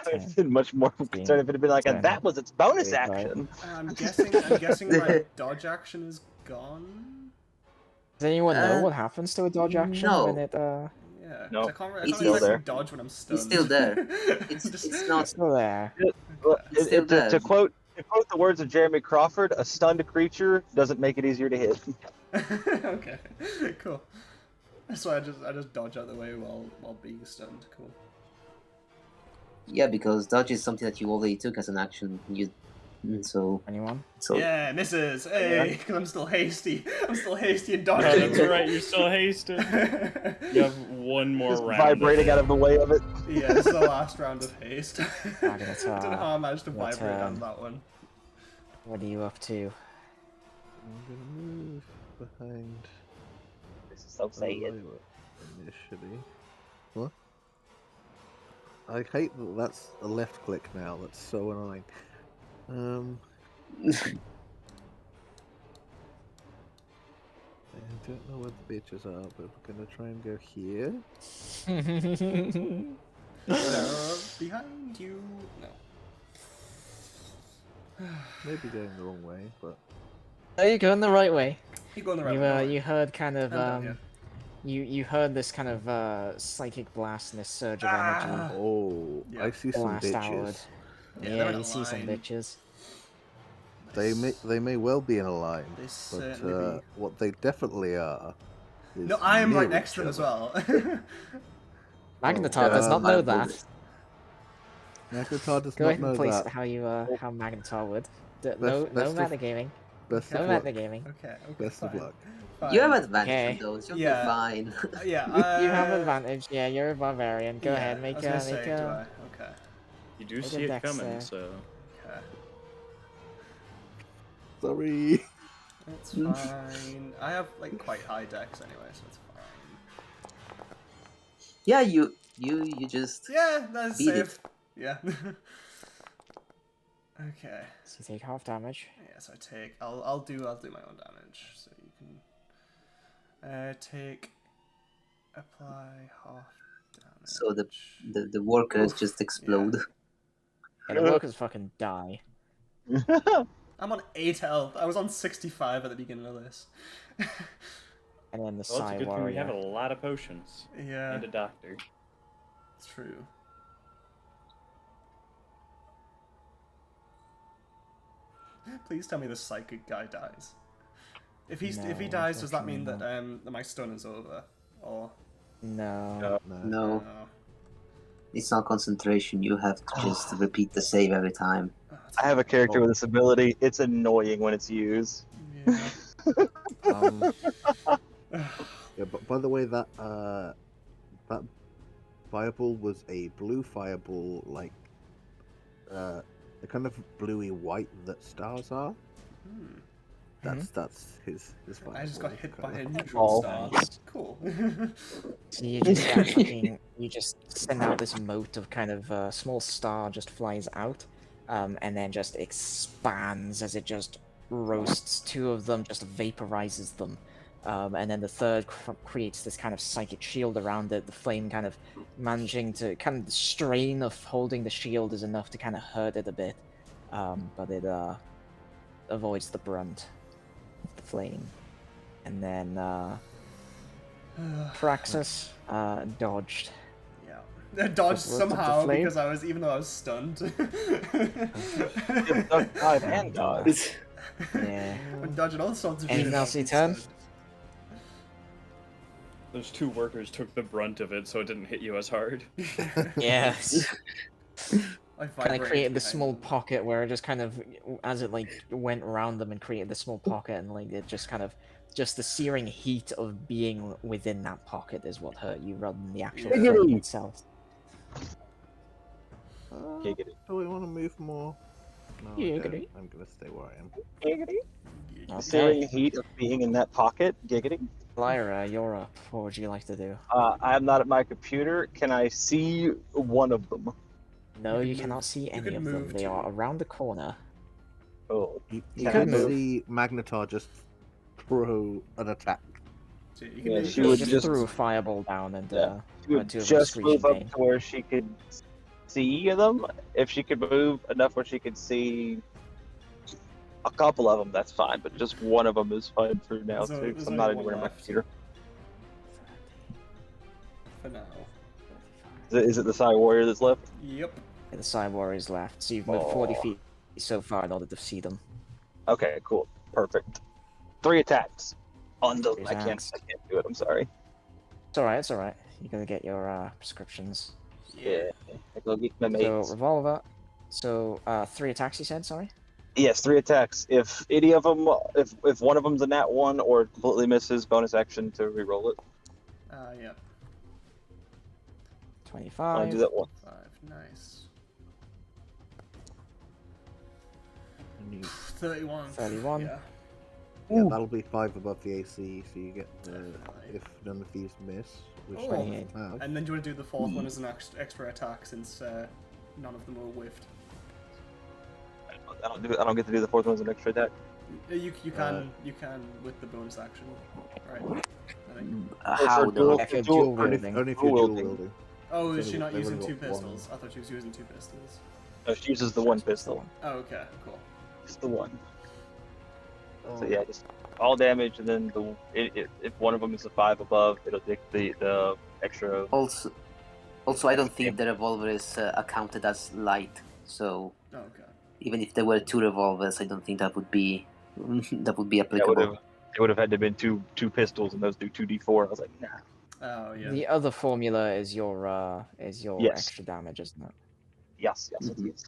I've been much more concerned if it had been like, and that was its bonus action. I'm guessing my dodge action is gone. Does anyone know what happens to a dodge action when it Yeah. No. I can't It's really still there. dodge when I'm stunned. It's still there. It's not. It's still there. Still there. To quote the words of Jeremy Crawford, a stunned creature doesn't make it easier to hit. Okay. Cool. So I just dodge out the way while being stunned. Cool. Yeah, because dodge is something that you already took as an action. So. Anyone? So. Yeah, misses. Hey, because I'm still hasty. I'm still hasty and Oh, dodging. that's right, you're still hasted. You have one more Just round. vibrating out of the way of it. Yeah, this is the last round of haste. I that's, don't know how I managed to that's, vibrate on that one. What are you up to? I'm gonna move behind. This is so sad. Initially. What? I hate that that's a left click now. That's so annoying. I don't know where the bitches are, but we're gonna try and go here. They're behind you. No. Maybe going the wrong way, but Oh, you're going the right way. You're going the right You way. you heard kind of I'm done, you heard this kind of psychic blast and this surge of energy. oh, Yeah. I see some Blast outward. bitches. Yeah, they're Yeah, in a you see some line. bitches. They may well be in a line, They but certainly be. what they definitely are. Is No, I am right near next each to them as other. well. Magnetar does not know that. Magnetar does Go not ahead and know place that. it how you how Magnetar would. No, Best no of- metagaming. Best No of luck. metagaming. Okay, Best fine. of luck. You have Fine. advantage Okay. on those. You'll Yeah. be fine. Yeah, You have advantage. Yeah, you're a barbarian. Go yeah, ahead, I make was a gonna make say, do a. I? Okay. You do Make a see it dex coming, there. so Okay. Sorry. It's fine. I have like quite high decks anyway, so it's fine. Yeah, you just Yeah, that's beat safe. it. Yeah. Okay. So you take half damage. Yes, I take. I'll do my own damage, so you can take apply half damage. So the workers Oof, just explode. And the workers fucking die. I'm on 8 health. I was on 65 at the beginning of this. And then the well, it's a Psy good thing we have a Warrior. lot of potions. Yeah. And a doctor. It's true. Please tell me the psychic guy dies. If he dies, does that mean that that my stun is over? Or No. No. It's not concentration. You have to just repeat the save every time. I have a character with this ability. It's annoying when it's used. Yeah. Yeah, but by the way, that fireball was a blue fireball, like the kind of bluey white that stars are. That's his fireball. I just got hit by a neutral star. Cool. So you just start fucking, you just send out this mote of kind of small star just flies out, and then just expands as it just roasts two of them, just vaporizes them. And then the third creates this kind of psychic shield around it. The flame kind of managing to kind of the strain of holding the shield is enough to kind of hurt it a bit, but it avoids the brunt of the flame. And then Praxis dodged. Yeah, dodged Just roasted the somehow flame. because I was, even though I was stunned. Dive and dodge. Yeah. I'm dodging all sorts of Anything shit. else you turn? Those two workers took the brunt of it, so it didn't hit you as hard. Yes. I Kind of created the behind small them. pocket where it just kind of, as it like went around them and created the small pocket, and like it just kind of, just the searing heat of being within that pocket is what hurt you rather than the actual flame itself. Do we want to move more? No, I Yeah, don't. giggity. I'm gonna stay where I am. The searing heat of being in that pocket, giggity. Lyra, you're up. What would you like to do? I am not at my computer. Can I see one of them? No, You you can cannot move- see you any can of them. move They to- are around the corner. Oh, You You can could move. see Magnetar just throw an attack. So you can Yeah, move she He would just just- threw a fireball down and Yeah. She would two of them just screeching move up pain. to where she could see them. If she could move enough where she could see a couple of them, that's fine. But just one of them is fine for now, There's too. there's 'Cause I'm only not one anywhere on my left. computer. For now. Is it the Psy Warrior that's left? Yep. And the Psy Warriors left, so you've moved 40 feet so far in order to see them. Okay, cool, perfect. 3 attacks on the. Three I can't attacks. do it. I'm sorry. It's alright, it's alright. You're gonna get your prescriptions. Yeah, I go get my So, mates. revolver. So, 3 attacks you said, sorry? Yes, 3 attacks. If any of them, if one of them's a nat 1 or completely misses, bonus action to reroll it. Yeah. 25. I'll do that one. 5. Nice. And you, 31. 31. Yeah. yeah, that'll be 5 above the AC, so you get if none of these miss, which Oh. none of them have. And then do you want to do the fourth one as an extra attack since none of them were whiffed? I don't get to do the 4th one as an extra attack. You can with the bonus action, right? I think. How dual- though? If you're dual- dual Only, wielding. only if you're Dual dual wielding. wielding. Oh, is So she not they've using only 2 got pistols? one. I thought she was using 2 pistols. No, she uses the one Just the pistol. one. Oh, okay, cool. Just the one. So yeah, just all damage, and then if one of them is a 5 above, it'll take the extra. Also, I don't think the revolver is accounted as light. So Oh, okay. even if there were 2 revolvers, I don't think that would be That applicable. it would have had to have been two pistols, and those do 2d4. I was like, nah. Oh yeah. The other formula is your Yes. extra damage, isn't it? Yes, it is. It's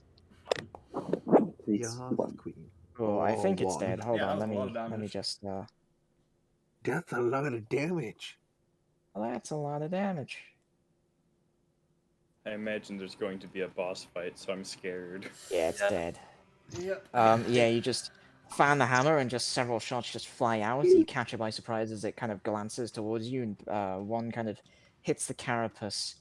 Yeah, one. Queen. Oh, I think it's one. dead. Hold Yeah, on, that was let a lot of me damage. just That's a lot of damage. well, that's a lot of damage. I imagine there's going to be a boss fight, so I'm scared. Yeah, it's dead. Yep. Yeah, you just fan the hammer and just several shots just fly out. You catch it by surprise as it kind of glances towards you, and one kind of hits the carapace,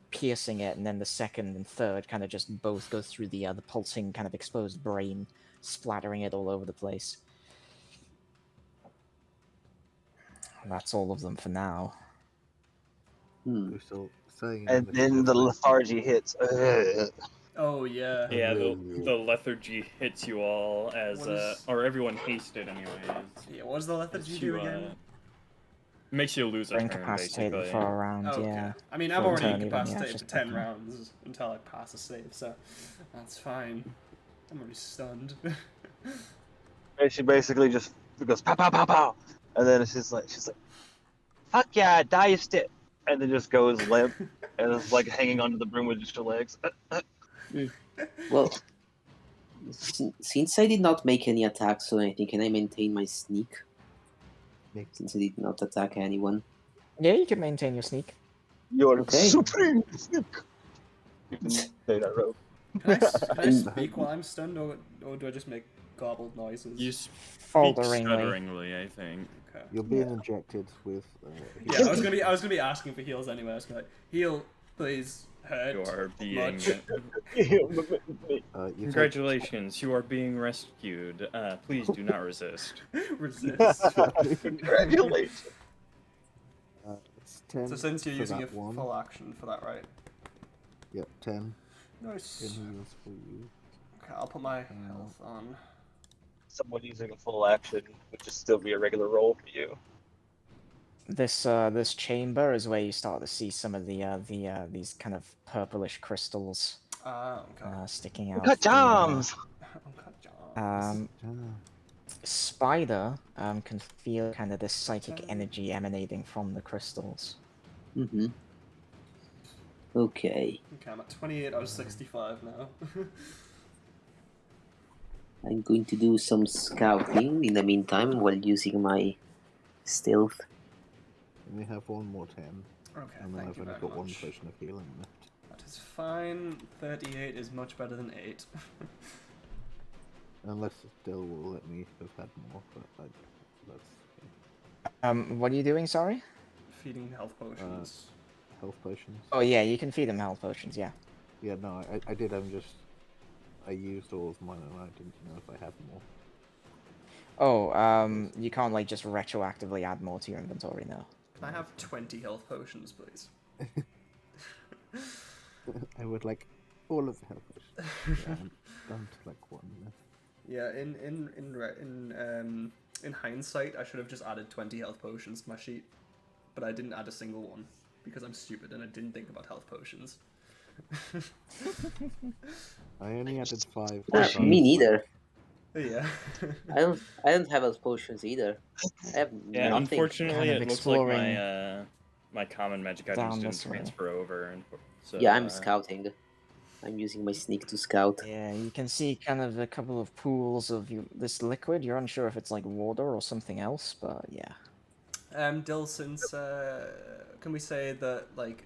piercing it, and then the second and third kind of just both go through the pulsing kind of exposed brain, splattering it all over the place. And that's all of them for now. We're still saying And then the lethargy hits. Oh yeah. Yeah, the lethargy hits you all as What is- or everyone hasted anyways. Yeah, what does the lethargy As do you, again? Makes you lose a turn, Incapacitated basically. for a round, Okay. yeah. I mean, For I'm a already turn even, yeah, incapacitated just for 10 that. rounds until I pass a save, so that's fine. I'm already stunned. And she basically just goes pow pow pow pow, and then she's like, "Fuck yeah, diced it," and then just goes limp, and is like hanging onto the broom with just her legs. Well, since I did not make any attacks or anything, can I maintain my sneak? Since I did not attack anyone. Yeah, you can maintain your sneak. You're Okay. supreme sneak. You can say that rope. Can I speak while I'm stunned, or do I just make garbled noises? You speak Falteringly. stutteringly, I think. Okay. You're being injected with. Yeah, I was gonna be asking for heals anyway. I was gonna be like, heal, please. Hurt. You are being. Much. Congratulations, you are being rescued. Please do not resist. Resist. Congratulations. It's 10. So since you're for using that a one. full action for that, right? Yep, 10. Nice. 10 heals for you. Okay, I'll put my health on. Someone using a full action would just still be a regular roll for you. This chamber is where you start to see some of these kind of purplish crystals Okay. sticking out. Cut jams. Spider can feel kind of this psychic energy emanating from the crystals. Mm-hmm. Okay. Okay, I'm at 28 out of 65 now. I'm going to do some scouting in the meantime while using my stealth. And we have one more 10. Okay, And then thank I've you only very got one much. potion of healing left. That is fine. 38 is much better than 8. Unless Dill will let me have had more, but that's. What are you doing? Sorry. Feeding health potions. Health potions. Oh yeah, you can feed them health potions. Yeah. Yeah, no, I did. I used all of mine, and I didn't know if I had more. Oh, you can't like just retroactively add more to your inventory now. Can I have 20 health potions, please? I would like all of the health potions. Yeah, I'm down to like one. Yeah, in hindsight, I should have just added 20 health potions to my sheet, but I didn't add a single one because I'm stupid and I didn't think about health potions. I only added 5. Me neither. Yeah. I don't have health potions either. I have Yeah, nothing. unfortunately, Kind of it looks like exploring my common magic down items didn't this way. transfer over, and so Yeah, I'm scouting. I'm using my sneak to scout. Yeah, you can see kind of a couple of pools of this liquid. You're unsure if it's like water or something else, but yeah. Dill, since can we say that like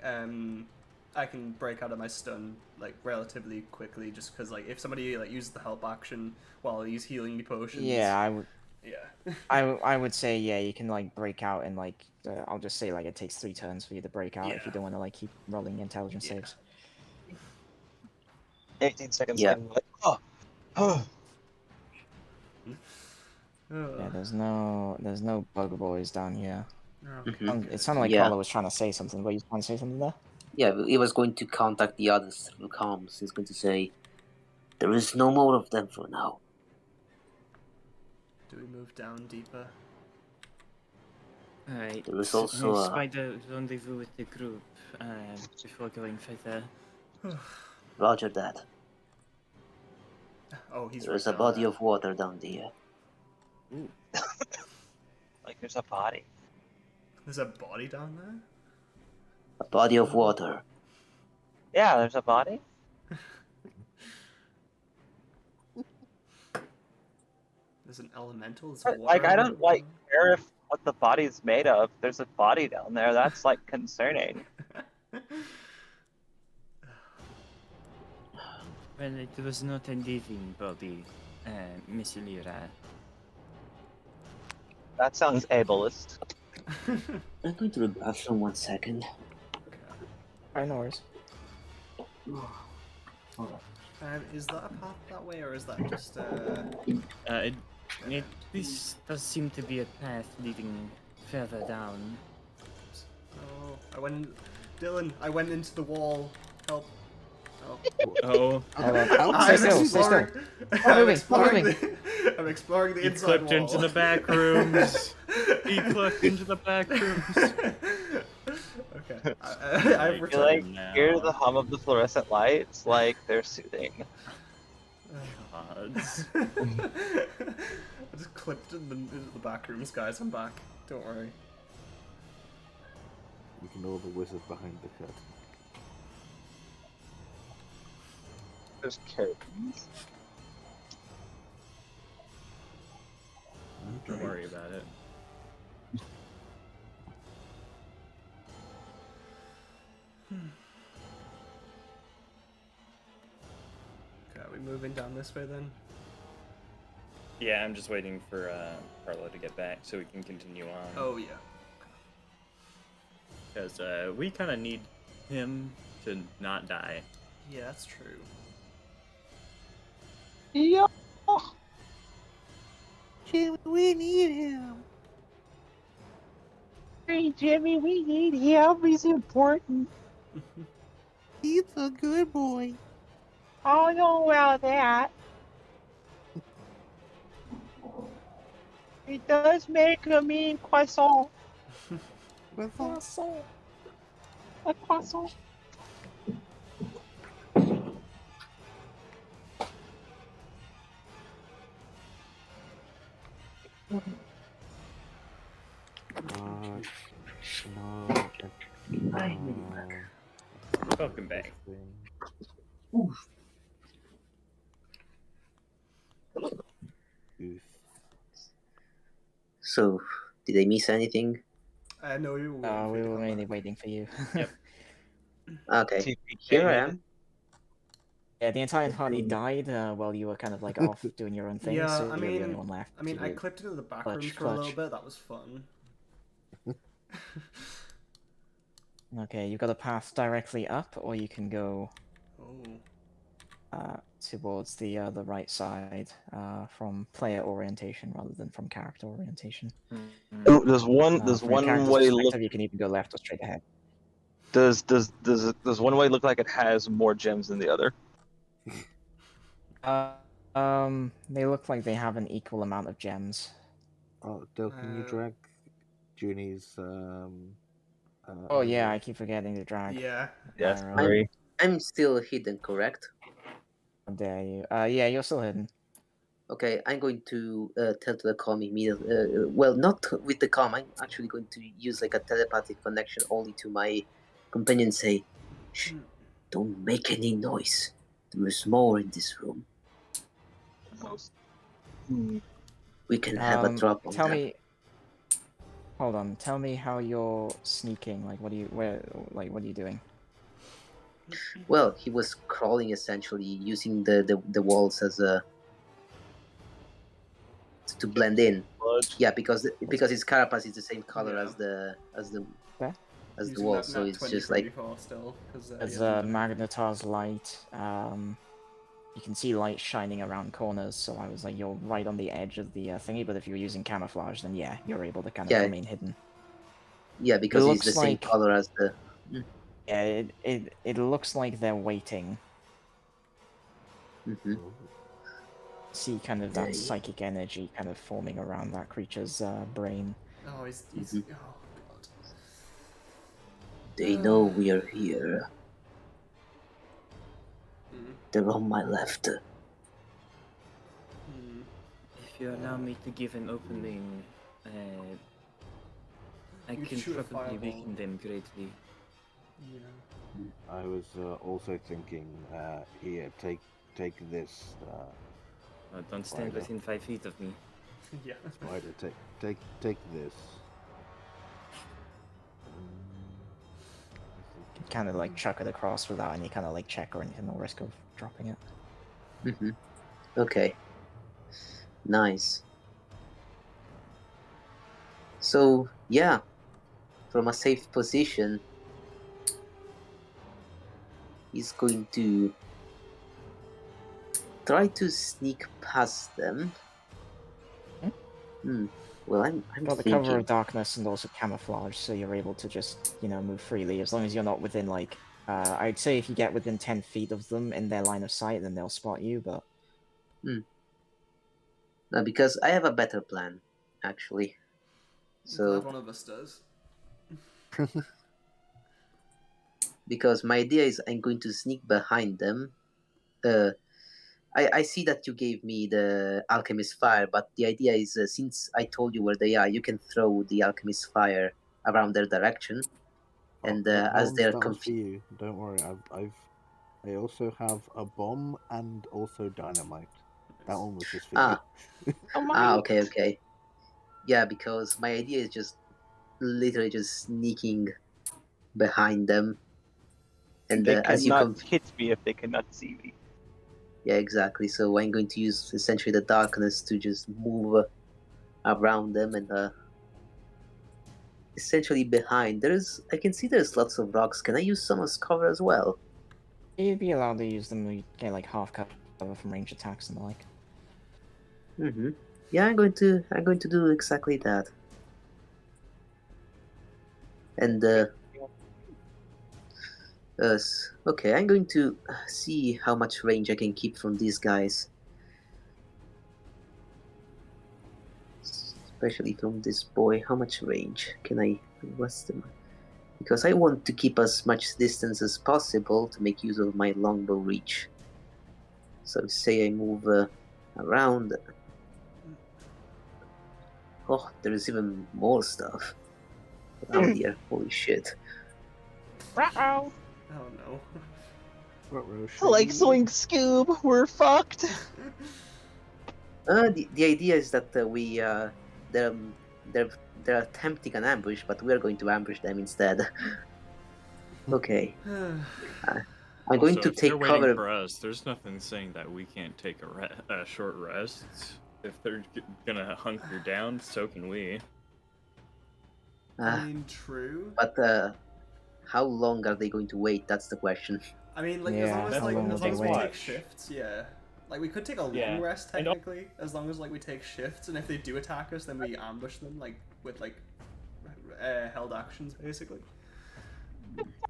I can break out of my stun like relatively quickly, just because like if somebody like uses the help action while he's healing me potions. Yeah, I would. Yeah. I would say yeah, you can like break out in like I'll just say like it takes 3 turns for you to break out if you don't want to like keep rolling intelligence saves. 18 seconds. Yeah. I'm like, oh. Yeah, there's no bug boys down here. It sounded like Yeah. Carla was trying to say something. Were you trying to say something there? Yeah, he was going to contact the others through comms. He's going to say, "There is no more of them for now." Do we move down deeper? Alright. There is also a- Spider rendezvous with the group before going further. Roger that. Oh, he's There is right a down body there. of water down there. Like there's a body. There's a body down there? A body of water. Yeah, there's a body. There's an elemental. There's But, water. like, I don't like care if what the body's made of. There's a body down there. That's like concerning. Well, it was not a living body, Miss Lira. That sounds ableist. I'm going to the bathroom 1 second. I know worries. Is that a path that way, or is that just This does seem to be a path leading further down. Oh, I went. Dylan, I went into the wall. Help. Oh. Oh. Stay still, stay still. I'm exploring the He inside clipped wall. into the back rooms. He clipped into the back rooms. Okay. I've You returned. like hear the hum of the fluorescent lights, like they're soothing. Gods. I just clipped into the back rooms, guys. I'm back. Don't worry. You can know the wizard behind the curtain. There's curtains. Don't worry about it. Okay, are we moving down this way then? Yeah, I'm just waiting for Carlo to get back so we can continue on. Oh yeah. Because we kind of need him to not die. Yeah, that's true. Yeah. Jimmy, we need him. Hey, Jimmy, we need him. He's important. He's a good boy. I know about that. He does make a mean croissant. Croissant. A croissant. Welcome back. So, did I miss anything? No, we were We were mainly waiting for you. Yep. Okay, here I am. Yeah, the entire party died while you were kind of like off doing your own thing, Yeah, so I you're the only mean, one left. I mean, to I do clipped into the back clutch, rooms for a little clutch. bit. That was fun. Okay, you've got a path directly up, or you can go Oh. towards the right side from player orientation rather than from character orientation. There's one. From There's your one character's way look. perspective, you can either go left or straight ahead. Does one way look like it has more gems than the other? They look like they have an equal amount of gems. Oh, Dale, can you drag Junie's Oh yeah, I keep forgetting to drag. Yeah. Yes, Iron. sorry. I'm still hidden, correct? How dare you? Yeah, you're still hidden. Okay, I'm going to tell to the comm immediately. Well, not with the comm. I'm actually going to use like a telepathic connection only to my companion. Say, shh, don't make any noise. There is more in this room. We can have a drop on Tell them. me. Hold on. Tell me how you're sneaking. Like, what are you doing? Well, he was crawling essentially, using the walls as a to blend in. Yeah, because his carapace is the same color as the Using wall, that so nat it's 20 just from like before still, There's a magnetized light. You can see light shining around corners, so I was like, you're right on the edge of the thingy. But if you're using camouflage, then yeah, you're able to kind of remain hidden. Yeah, because It it's the looks same like- color as the. Yeah, it looks like they're waiting. See kind of that psychic energy kind of forming around that creature's brain. Oh, he's oh god. They know we are here. They're on my left. If you allow me to give an opening, I You can shoot a probably fireball. weaken them greatly. Yeah. I was also thinking, here, take this, Don't stand Spider. within 5 feet of me. Yeah. Spider, take this. Kind of like chuck it across without any kind of like check or anything, no risk of dropping it. Mm-hmm. Okay. Nice. So yeah, from a safe position, he's going to try to sneak past them. Well, I'm Got the thinking. cover of darkness and also camouflage, so you're able to just, move freely, as long as you're not within, like, I'd say if you get within 10 feet of them in their line of sight, then they'll spot you, but... No, because I have a better plan, actually. I'm So, glad one of us does. because my idea is I'm going to sneak behind them. I see that you gave me the alchemist fire, but the idea is since I told you where they are, you can throw the alchemist fire around their direction, and as they're that was for confused. you. Don't worry. I also have a bomb and also dynamite. That one was just for you. Okay. Yeah, because my idea is just literally just sneaking behind them, and They as you cannot hit me if they cannot see me. Yeah, exactly. So I'm going to use essentially the darkness to just move around them and essentially behind. I can see there's lots of rocks. Can I use some as cover as well? You'd be allowed to use them when you get, like, half cover from range attacks and the like. Mm-hmm. Yeah, I'm going to do exactly that. And okay, I'm going to see how much range I can keep from these guys. Especially from this boy. How much range can I invest them? Because I want to keep as much distance as possible to make use of my longbow reach. So say I move around. Oh, there's even more stuff around here. Holy shit. Uh-oh. Oh no. Like Zoink Scoob, we're fucked. The idea is that they're attempting an ambush, but we're going to ambush them instead. Okay. I'm going to if they're take waiting cover. for us, there's nothing saying that we can't take a short rest. If they're gonna hunker down, so can we. I mean, true. But how long are they going to wait? That's the question. I mean, like, Yeah, as long as we take watch. shifts, yeah. Like, we could take a long Yeah. rest, technically, as long as, like, we take shifts, and if they do attack us, then we ambush them, like, with, like, held actions, basically.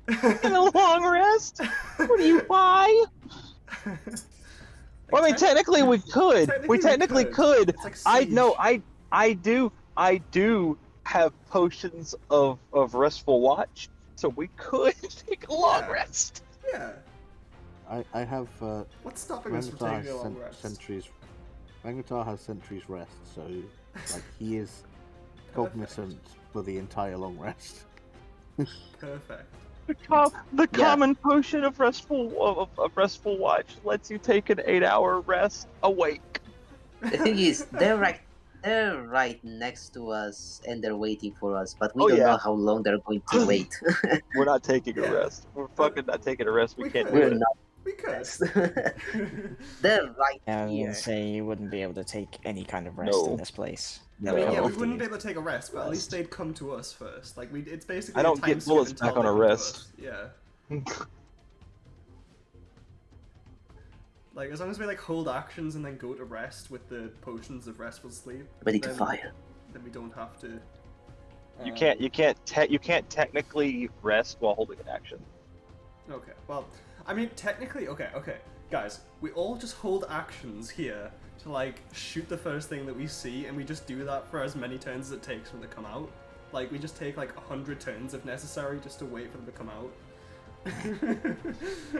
In a long rest? What do you buy? Well, I mean, technically we could. We technically could. It's like I siege. know. I do have potions of restful watch, so we could take a long rest. Yeah. I have. What's stopping us from Mangatar taking a has long rest? Sentries. Mangatar has sentries rest, so like he is cognizant for the entire long rest. Perfect. The common potion of restful watch lets you take an 8-hour rest awake. The thing is, they're right next to us and they're waiting for us, but we don't know how long they're going to wait. We're not taking a rest. We're fucking not taking a rest. We can't do We're it. not. We could. They're right Yeah, I was here. gonna say you wouldn't be able to take any kind of rest in this place. I mean, yeah, we No. wouldn't be able to take a rest, but at least they'd come to us first. Like, it's basically I don't a time get bullets skip back until on they a come to rest. us. Yeah. Like, as long as we, like, hold actions and then go to rest with the potions of restful sleep. Ready to fire. Then we don't have to... You can't technically rest while holding an action. Okay, well, I mean, technically, okay, guys, we all just hold actions here to, like, shoot the first thing that we see, and we just do that for as many turns as it takes when they come out. Like, we just take, like, 100 turns if necessary, just to wait for them to come out.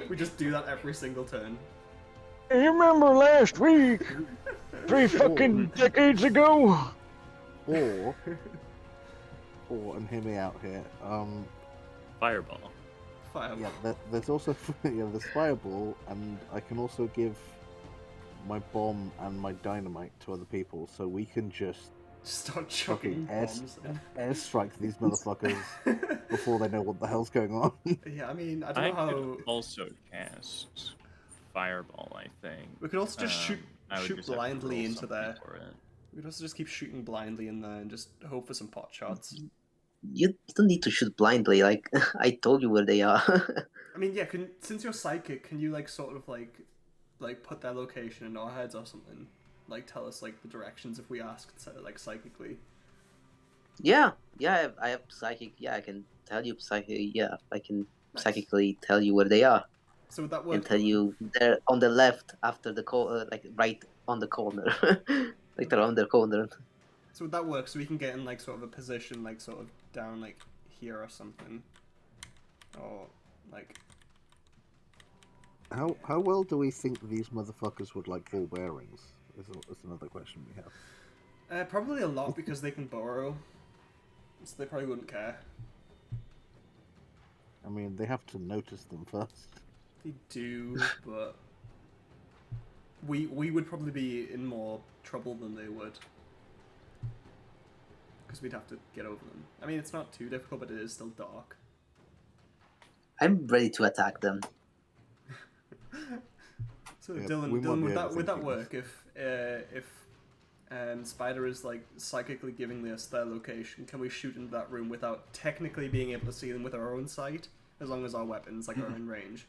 We just do that every single turn. You remember last week? 3 fucking decades ago? Or, and hear me out here, Fireball. Fireball. Yeah, there's also there's fireball, and I can also give my bomb and my dynamite to other people, so we can just Start chucking bombs. airstrike these motherfuckers before they know what the hell's going on. Yeah, I mean, I don't I know how. could also cast fireball. I think We could also just shoot I would just have to blindly roll into something there. for it. We could also just keep shooting blindly in there and just hope for some pot shots. You don't need to shoot blindly. Like I told you where they are. I mean, yeah. Since you're psychic, can you like sort of like put their location in our heads or something? Like tell us like the directions if we ask, like psychically. Yeah, I have psychic. Yeah, I can tell you psychic. Yeah, I can Nice. psychically tell you where they are. So would that work? And tell you they're on the left after the like right on the corner, like around the corner. So would that work? So we can get in like sort of a position, like sort of down like here or something, or like. How well do we think these motherfuckers would like ball bearings? Is another question we have. Probably a lot because they can borrow, so they probably wouldn't care. I mean, they have to notice them first. They do, but we would probably be in more trouble than they would. Because we'd have to get over them. I mean, it's not too difficult, but it is still dark. I'm ready to attack them. So Yeah, Dylan, would that work if Spider is like psychically giving us their location? Can we shoot into that room without technically being able to see them with our own sight, as long as our weapons like are in range?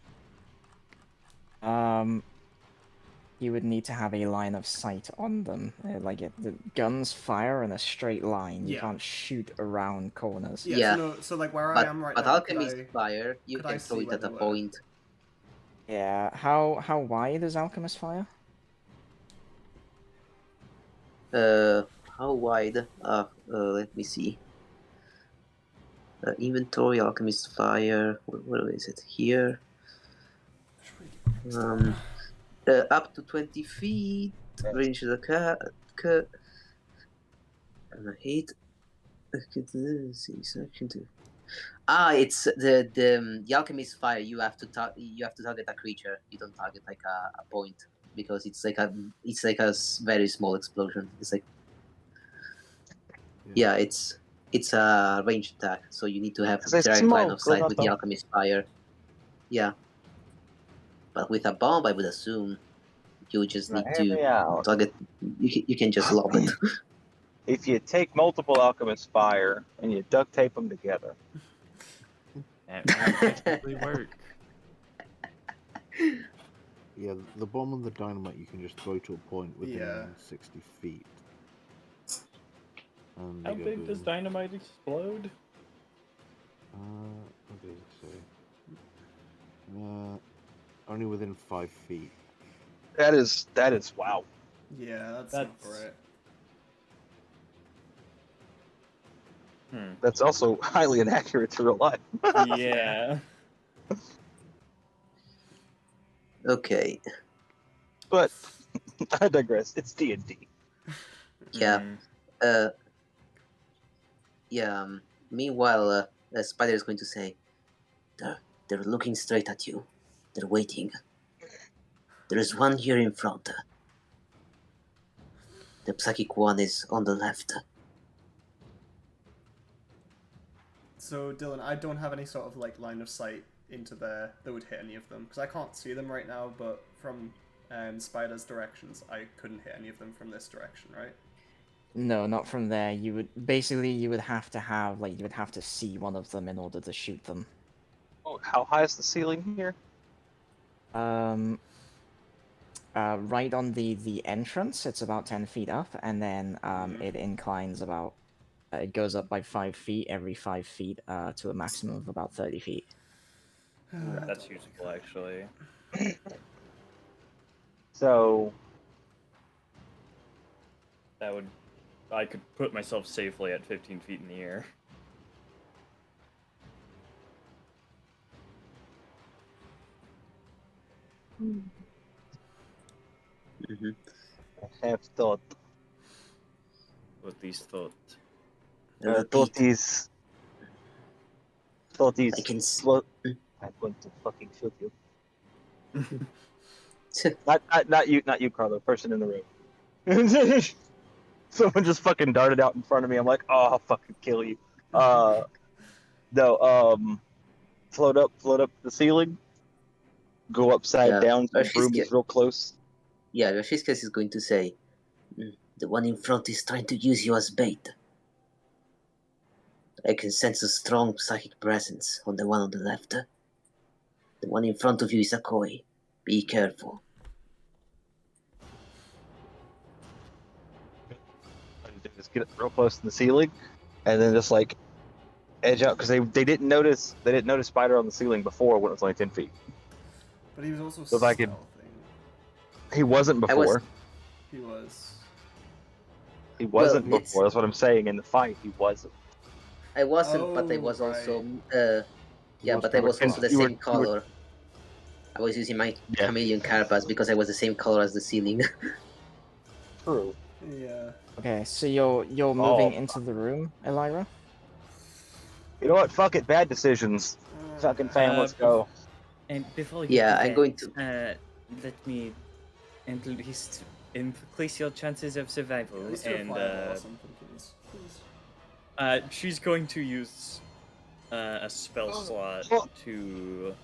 You would need to have a line of sight on them. The guns fire in a straight line. You Yeah. can't shoot around corners. Yeah. So like where But I am right but now, alchemy's fire, you could I can throw see it where at a they were? point. Yeah. How wide is alchemist fire? How wide? Let me see. Inventory, alchemist fire. Where is it? Here. Up to 20 feet. Range of the cut. And I hate. See section 2. It's the alchemist fire. You have to target a creature. You don't target like a point because it's like a very small explosion. It's like it's a ranged attack, so you need to have direct line of sight with the alchemist fire. Yeah, but with a bomb, I would assume you just need to target. You can just lob it. If you take multiple alchemist fire and you duct tape them together, that might technically work. Yeah, the bomb and the dynamite you can just throw to a point within 60 feet. And How big does dynamite explode? What does it say? Only within 5 feet. that is wow. Yeah, that's not great. That's also highly inaccurate to real life. Yeah. Okay. But I digress. It's D&D. Yeah. Meanwhile, Spider is going to say, "They're looking straight at you. They're waiting. There is one here in front. The psychic one is on the left." So Dylan, I don't have any sort of like line of sight into there that would hit any of them because I can't see them right now. But from Spider's directions, I couldn't hit any of them from this direction, right? No, not from there. You would have to see one of them in order to shoot them. Oh, how high is the ceiling here? Right on the entrance, it's about 10 feet up, and then it inclines about. It goes up by 5 feet every 5 feet to a maximum of about 30 feet. That's useful, actually. So I could put myself safely at 15 feet in the air. I have thought. What these thought? Thought is. I can. I'm going to fucking shoot you. not you, Carlo. Person in the room. Someone just fucking darted out in front of me. I'm like, oh, I'll fucking kill you. No. Float up the ceiling. Go upside down. The broom is real close. Yeah, Rashishkas is going to say, the one in front is trying to use you as bait. I can sense a strong psychic presence on the one on the left. The one in front of you is a koi. Be careful. Just get real close to the ceiling, and then just like edge out because they didn't notice Spider on the ceiling before when it was only 10 feet. But he was also So if I stealthing. He wasn't before. He was. He wasn't before. That's what I'm saying. In the fight, he wasn't. I wasn't, but I was also. Yeah, but I You were was also the you were- same color. I was using my chameleon carapace because I was the same color as the ceiling. True. Yeah. Okay, so you're moving into the room, Elira? You know what? Fuck it. Bad decisions. Fucking fam, let's go. And before you Yeah, do I'm that, going to. Let me at least increase your chances of survival. At least do a fireball or something, please. She's going to use a spell slot to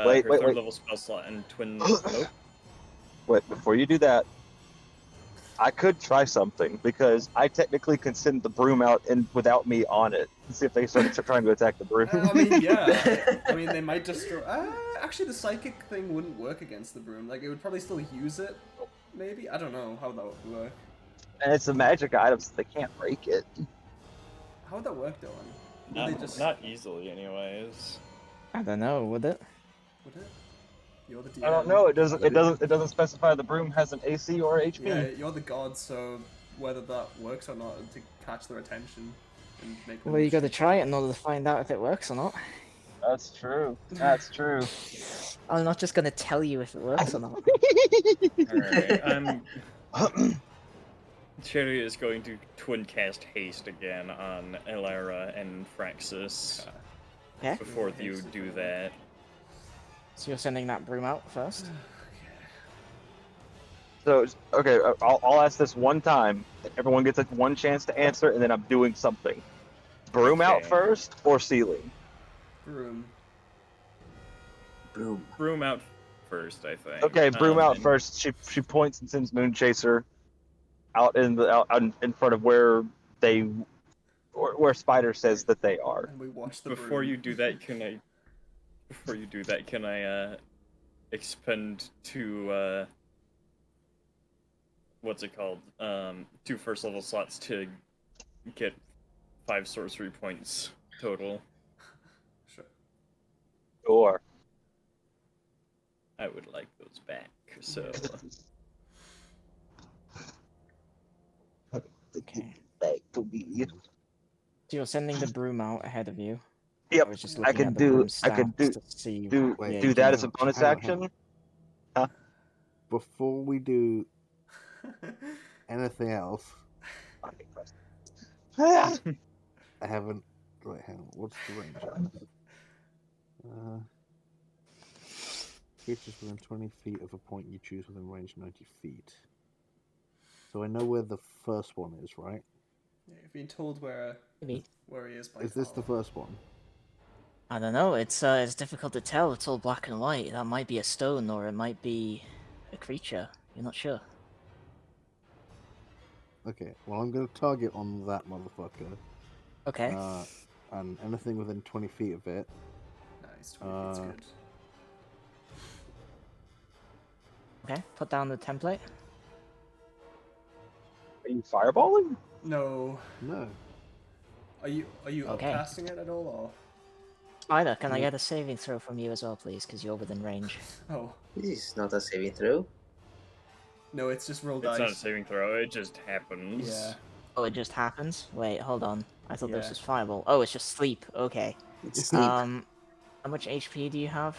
Wait, her wait, third wait. level spell slot and twin. Oh, Wait, before you do that, I could try something because I technically can send the broom out and without me on it. See if they start trying to attack the broom. I mean, yeah. I mean, they might destroy. Actually, the psychic thing wouldn't work against the broom. Like, it would probably still use it. Maybe? I don't know how that would work. And it's a magic item, so they can't break it. How would that work, Dylan? Would they just... not easily, anyways. I don't know, would it? Would it? You're the DM. I don't know. It doesn't specify the broom has an AC or HP. Yeah, you're the god, so whether that works or not to catch their attention and make them... Well, you gotta try it in order to find out if it works or not. That's true. That's true. I'm not just gonna tell you if it works or not. Alright, Cherry is going to twin cast haste again on Elira and Fraxis. Okay. Before you do that. So you're sending that broom out first? So, okay, I'll ask this one time. Everyone gets one chance to answer, and then I'm doing something. Broom out first or ceiling? Broom. Broom out first, I think. Okay, broom out first. She points and sends Moonchaser out in front of where Spider says that they are. And we watch the Before broom. you do that, can I expend two what's it called? 2 first level slots to get 5 sorcery points total. Sure. I would like those back, so Okay. Back to me. So you're sending the broom out ahead of you? Yep, I was just I looking could at the do broom do stats to see. do yeah, do you that can- as a bonus hang on, action. Huh? Before we do anything else, I haven't. Wait, hang on. What's the range? Creatures within 20 feet of a point you choose within range 90 feet. So I know where the first one is, right? Yeah, you've been told where he is by Is this the first one? I don't know. It's difficult to tell. It's all black and white. That might be a stone, or it might be a creature. You're not sure. Okay, well I'm going to target on that motherfucker. Okay. And anything within 20 feet of it. Nice, 20 feet's good. Okay, put down the template. Are you fireballing? No. No. Are you Okay. upcasting it at all, or? Spider, can I get a saving throw from you as well, please? Because you're within range. Oh. This is not a saving throw. No, it's just roll it's dice. not a saving throw. It just happens. Yeah. Oh, it just happens? Wait, hold on. I thought this Yeah. was fireball. Oh, it's just sleep. Okay. It's sleep. How much HP do you have?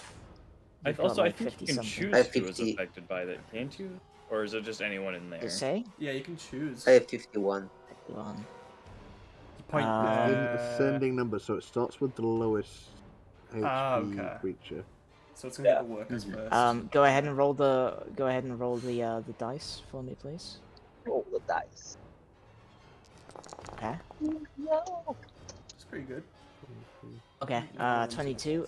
I You've got, also like, I think 50 you can something. choose I have who is 50. affected by that, can't you? Or is it just anyone in there? Does it say? Yeah, you can choose. I have 51. 51. Point. Ascending number, so it starts with the lowest HP okay. creature. So it's gonna get the workers first. Go ahead and roll the the dice for me, please. Roll the dice. Okay. No. It's pretty good. Okay. 22.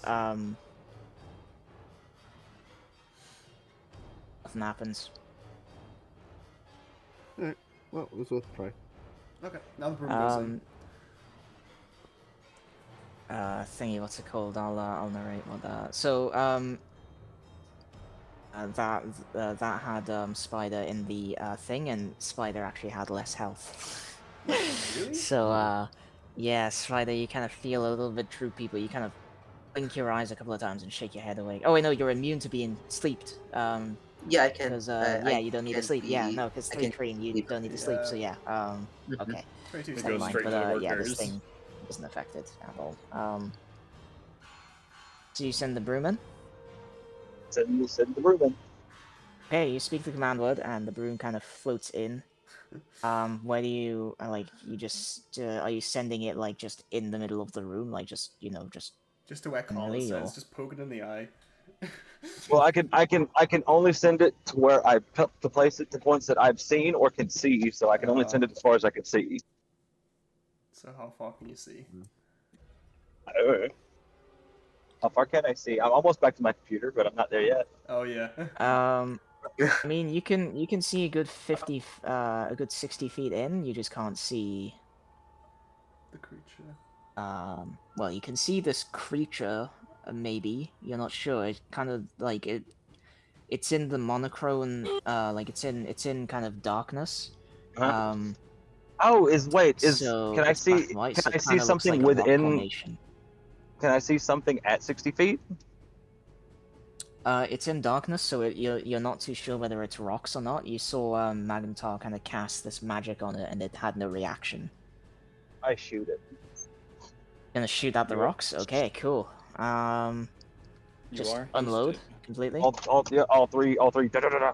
Nothing happens. Alright, well, it was worth a try. Okay, now the broom goes in. Thingy, what's it called? I'll narrate what that. So, that had Spider in the thing, and Spider actually had less health. Really? So, yeah, Spider, you kind of feel a little bit droopy, but you kind of blink your eyes a couple of times and shake your head awake. Oh wait, no, you're immune to being sleeped. Yeah, I can. Because I you don't need to can sleep. Yeah, be- no, because I can 3 and you sleep. don't need to sleep. So yeah, okay. 22 It Never goes mind, straight but to the yeah, this workers. thing isn't affected at all. So you send the broom in? Send the broom in. Okay, you speak the command word, and the broom kind of floats in. Where do you like? You just are you sending it like just in the middle of the room, like just Just to where Carla Really, says, or- just poke it in the eye. Well, I can only send it to where I to place it to points that I've seen or can see. So I can only send it as far as I can see. So how far can you see? How far can I see? I'm almost back to my computer, but I'm not there yet. Oh yeah. I mean, you can see a good 50, a good 60 feet in. You just can't see. The creature. Well, you can see this creature. Maybe you're not sure. It's kind of like it. It's in the monochrome. Like it's in kind of darkness. Huh? Oh, So can I it's black see and white, can so I it see kind of looks something like a rock within? formation. Can I see something at 60 feet? It's in darkness, so you're not too sure whether it's rocks or not. You saw Magntar kind of cast this magic on it, and it had no reaction. I shoot it. Gonna shoot at the rocks? Okay, cool. Just unload completely. All three. Da, da, da, da.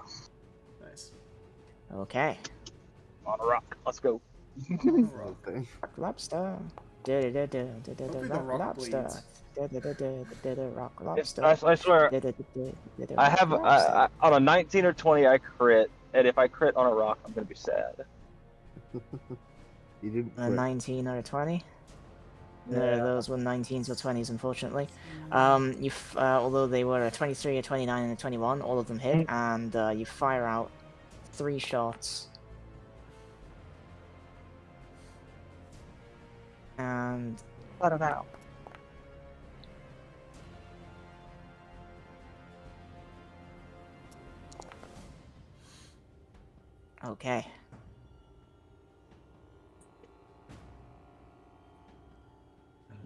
Nice. Okay. On a rock. Let's go. Okay. Lobster. Hopefully the rock Lobster. bleeds. Rock lobster. I swear. I have on a 19 or 20 I crit, and if I crit on a rock, I'm gonna be sad. You didn't. A 19 or a 20? No, Yeah. those were 19s or 20s, unfortunately. Although they were a 23, a 29, and a 21, all of them hit, and you fire out 3 shots. And I don't know. okay.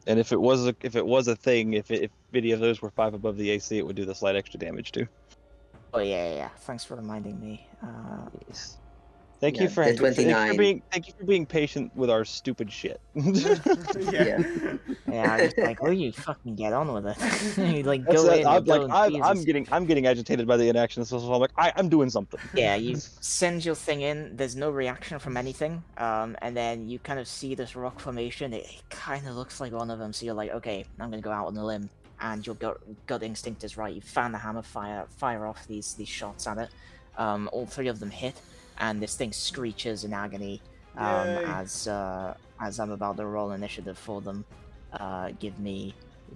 And if it was a thing, if any of those were 5 above the AC, it would do the slight extra damage too. Oh yeah. Thanks for reminding me. Thank Yeah, you for the 29. thank you for being patient with our stupid shit. Yeah. Yeah, I just like, will you fucking get on with it? You like That's go it. in, I'm you go like in, I'm Jesus. getting agitated by the inaction, so I'm like I'm doing something. Yeah, you send your thing in, there's no reaction from anything, and then you kind of see this rock formation, it kind of looks like one of them, so you're like, okay, I'm gonna go out on a limb, and your gut instinct is right, you found the hammer, fire off these shots at it, all 3 of them hit, and this thing screeches in agony, as I'm about to roll initiative for them. Give me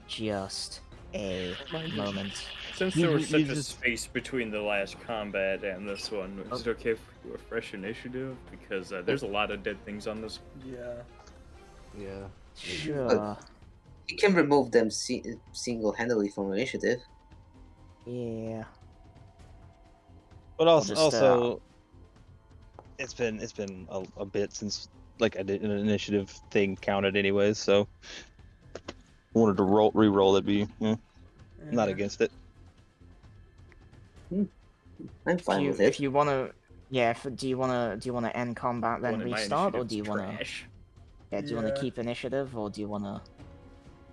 just a moment. Since there was such a space between the last combat and this one, is it okay if we do a fresh initiative? Because there's a lot of dead things on this. Yeah. Yeah. Sure. You can remove them single-handedly from initiative. Yeah. But I'll also, it's been a bit since like I did an initiative thing counted anyways, so I wanted to re-roll it. Not against it. I'm fine with it. If you wanna, yeah. Do you wanna end combat then One of my restart, or do you initiatives wanna? trash. Yeah. Do you wanna keep initiative, or do you wanna?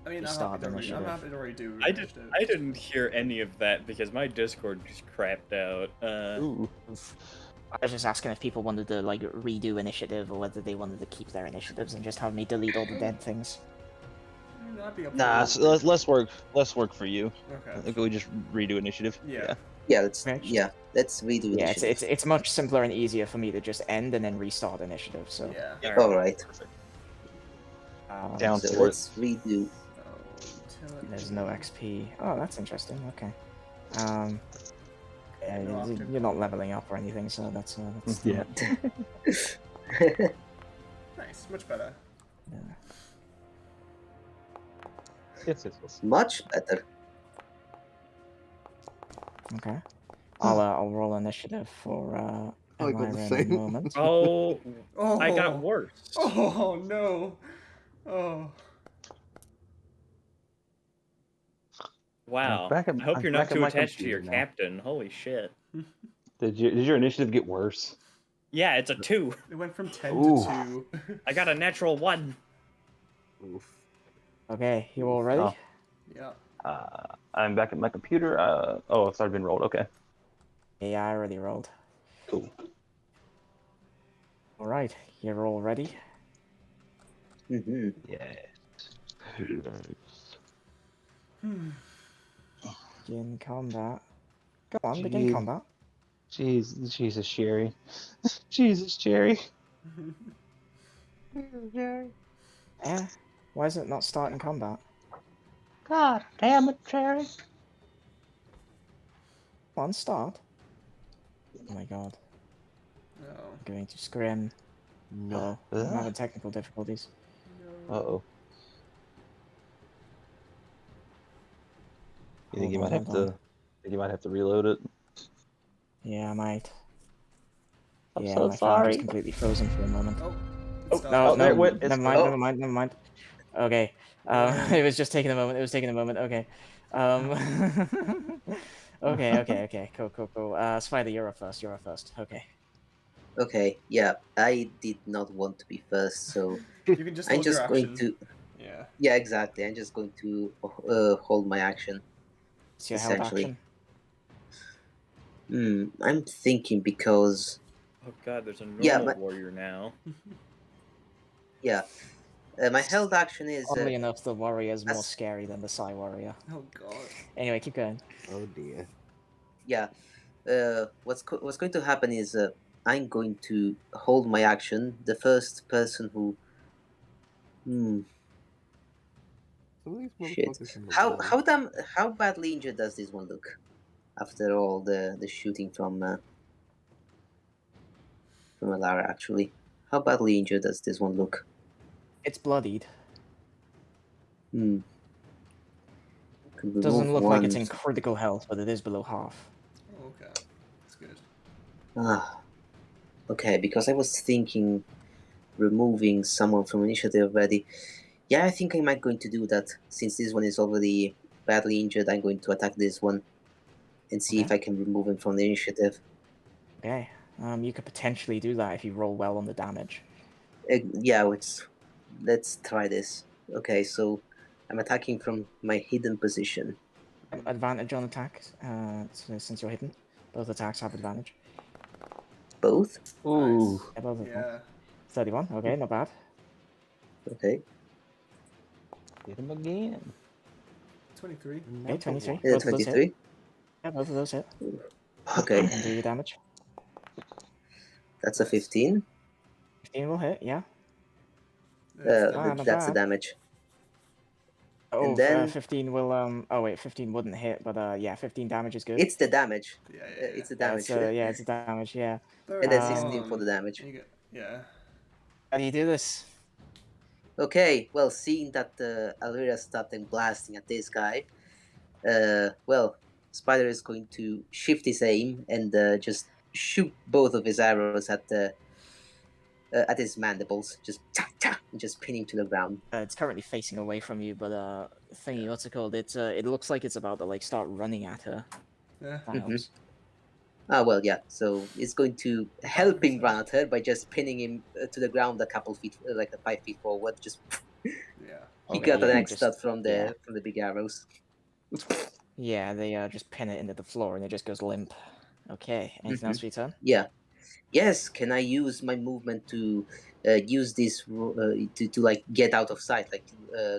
I mean, I'm Restart happy initiative. to redo initiative. I didn't hear any of that because my Discord just crapped out. Ooh. I was just asking if people wanted to like redo initiative, or whether they wanted to keep their initiatives and just have me delete all the dead things. I'd be up Nah, for so less work for you. Okay. I think we just redo initiative. Yeah. Yeah, let's Okay. let's redo Yeah, it's initiative. it's much simpler and easier for me to just end and then restart initiative. So Yeah. All right. Down So for let's redo. there's no XP. Oh, that's interesting. Okay. Yeah, No you're not leveling up or anything, so that's Yeah. Nice, much better. Yeah. Yes. Much better. Okay. I'll roll initiative for I got Elmira the in a same. moment. Oh, Oh. I got worse. Oh no. Oh. Wow. back at- I hope I'm you're back not at too my attached to your computer now. captain. Holy shit. Did your initiative get worse? Yeah, it's a 2. It went from 10 Ooh. to 2. I got a natural 1. Oof. Okay, you all ready? Oh. Yeah. I'm back at my computer. Oh, it's already been rolled. Okay. Yeah, I already rolled. Cool. All right, you're all ready. Mm-hmm. Yes. Begin combat. Go on, begin Jeez. combat. Jesus, Sherry. Jesus, Sherry. Yeah. Why is it not starting combat? God damn it, Cherry. Come on, start. Oh my god. No. I'm going to scrim. No. I'm having technical difficulties. Uh-oh. You think Hold you on, might have hold on. to? Think you might have to reload it? Yeah, I might. I'm Yeah, so my phone just sorry. completely frozen for a moment. Oh. Oh, It's no, Oh, there it no, went. It's never mind, Oh. never mind. Okay. It was just taking a moment. It was taking a moment. Okay. Okay. Cool. Spider, you're up first. Okay. Okay. Yeah, I did not want to be first, so You can just I'm hold your just going action. to. Yeah. Yeah, exactly. I'm just going to hold my action. It's your held Essentially. action. I'm thinking because Oh god, there's a normal Yeah, warrior now. my held action is Oddly enough, the warrior is more as- scary than the Psy warrior. Oh god. Anyway, keep going. Oh dear. yeah. What's going to happen is I'm going to hold my action. The first person who Some of these shit. motherfuckers in the wall. How badly injured does this one look after all the shooting from Alara? Actually, how badly injured does this one look? It's bloodied. Can Doesn't remove look like it's one- in critical health, but it is below half. Oh, okay. That's good. Okay, because I was thinking removing someone from initiative already. Yeah, I think I might going to do that. Since this one is already badly injured, I'm going to attack this one and see if I can remove him from the initiative. Okay. You could potentially do that if you roll well on the damage. Yeah, let's try this. Okay, so I'm attacking from my hidden position. Advantage on attacks, since you're hidden. Both attacks have advantage. Both? Ooh. Nice. Yeah, both Yeah. 31. Okay, not bad. Okay. Hit him again. 23. Okay, 23. Yeah, Both of those hit. 23. Yeah, both of those hit. Okay. And do your damage. That's a 15. 15 will hit, yeah. Damage. That's the damage. Oh, And then 15 will, oh wait, 15 wouldn't hit, but yeah, 15 damage is good. it's the damage. Yeah. It's the Yeah, damage. it's the damage, yeah. And then 16 for the damage. Yeah. How do you do this? Okay, well, seeing that Alira started blasting at this guy, Spider is going to shift his aim and just shoot both of his arrows at his mandibles, just and just pin him to the ground. It's currently facing away from you, but thingy, what's it called? It looks like it's about to like start running at her. Yeah. That helps. Well, yeah. So it's going to help him run at her by just pinning him to the ground a couple feet, like 5 feet forward. Just Yeah. he Okay, got yeah, an extra just- from the big arrows. Yeah, they just pin it into the floor and it just goes limp. Okay, anything else for your turn? Yeah. Yes, can I use my movement to use this to like get out of sight, like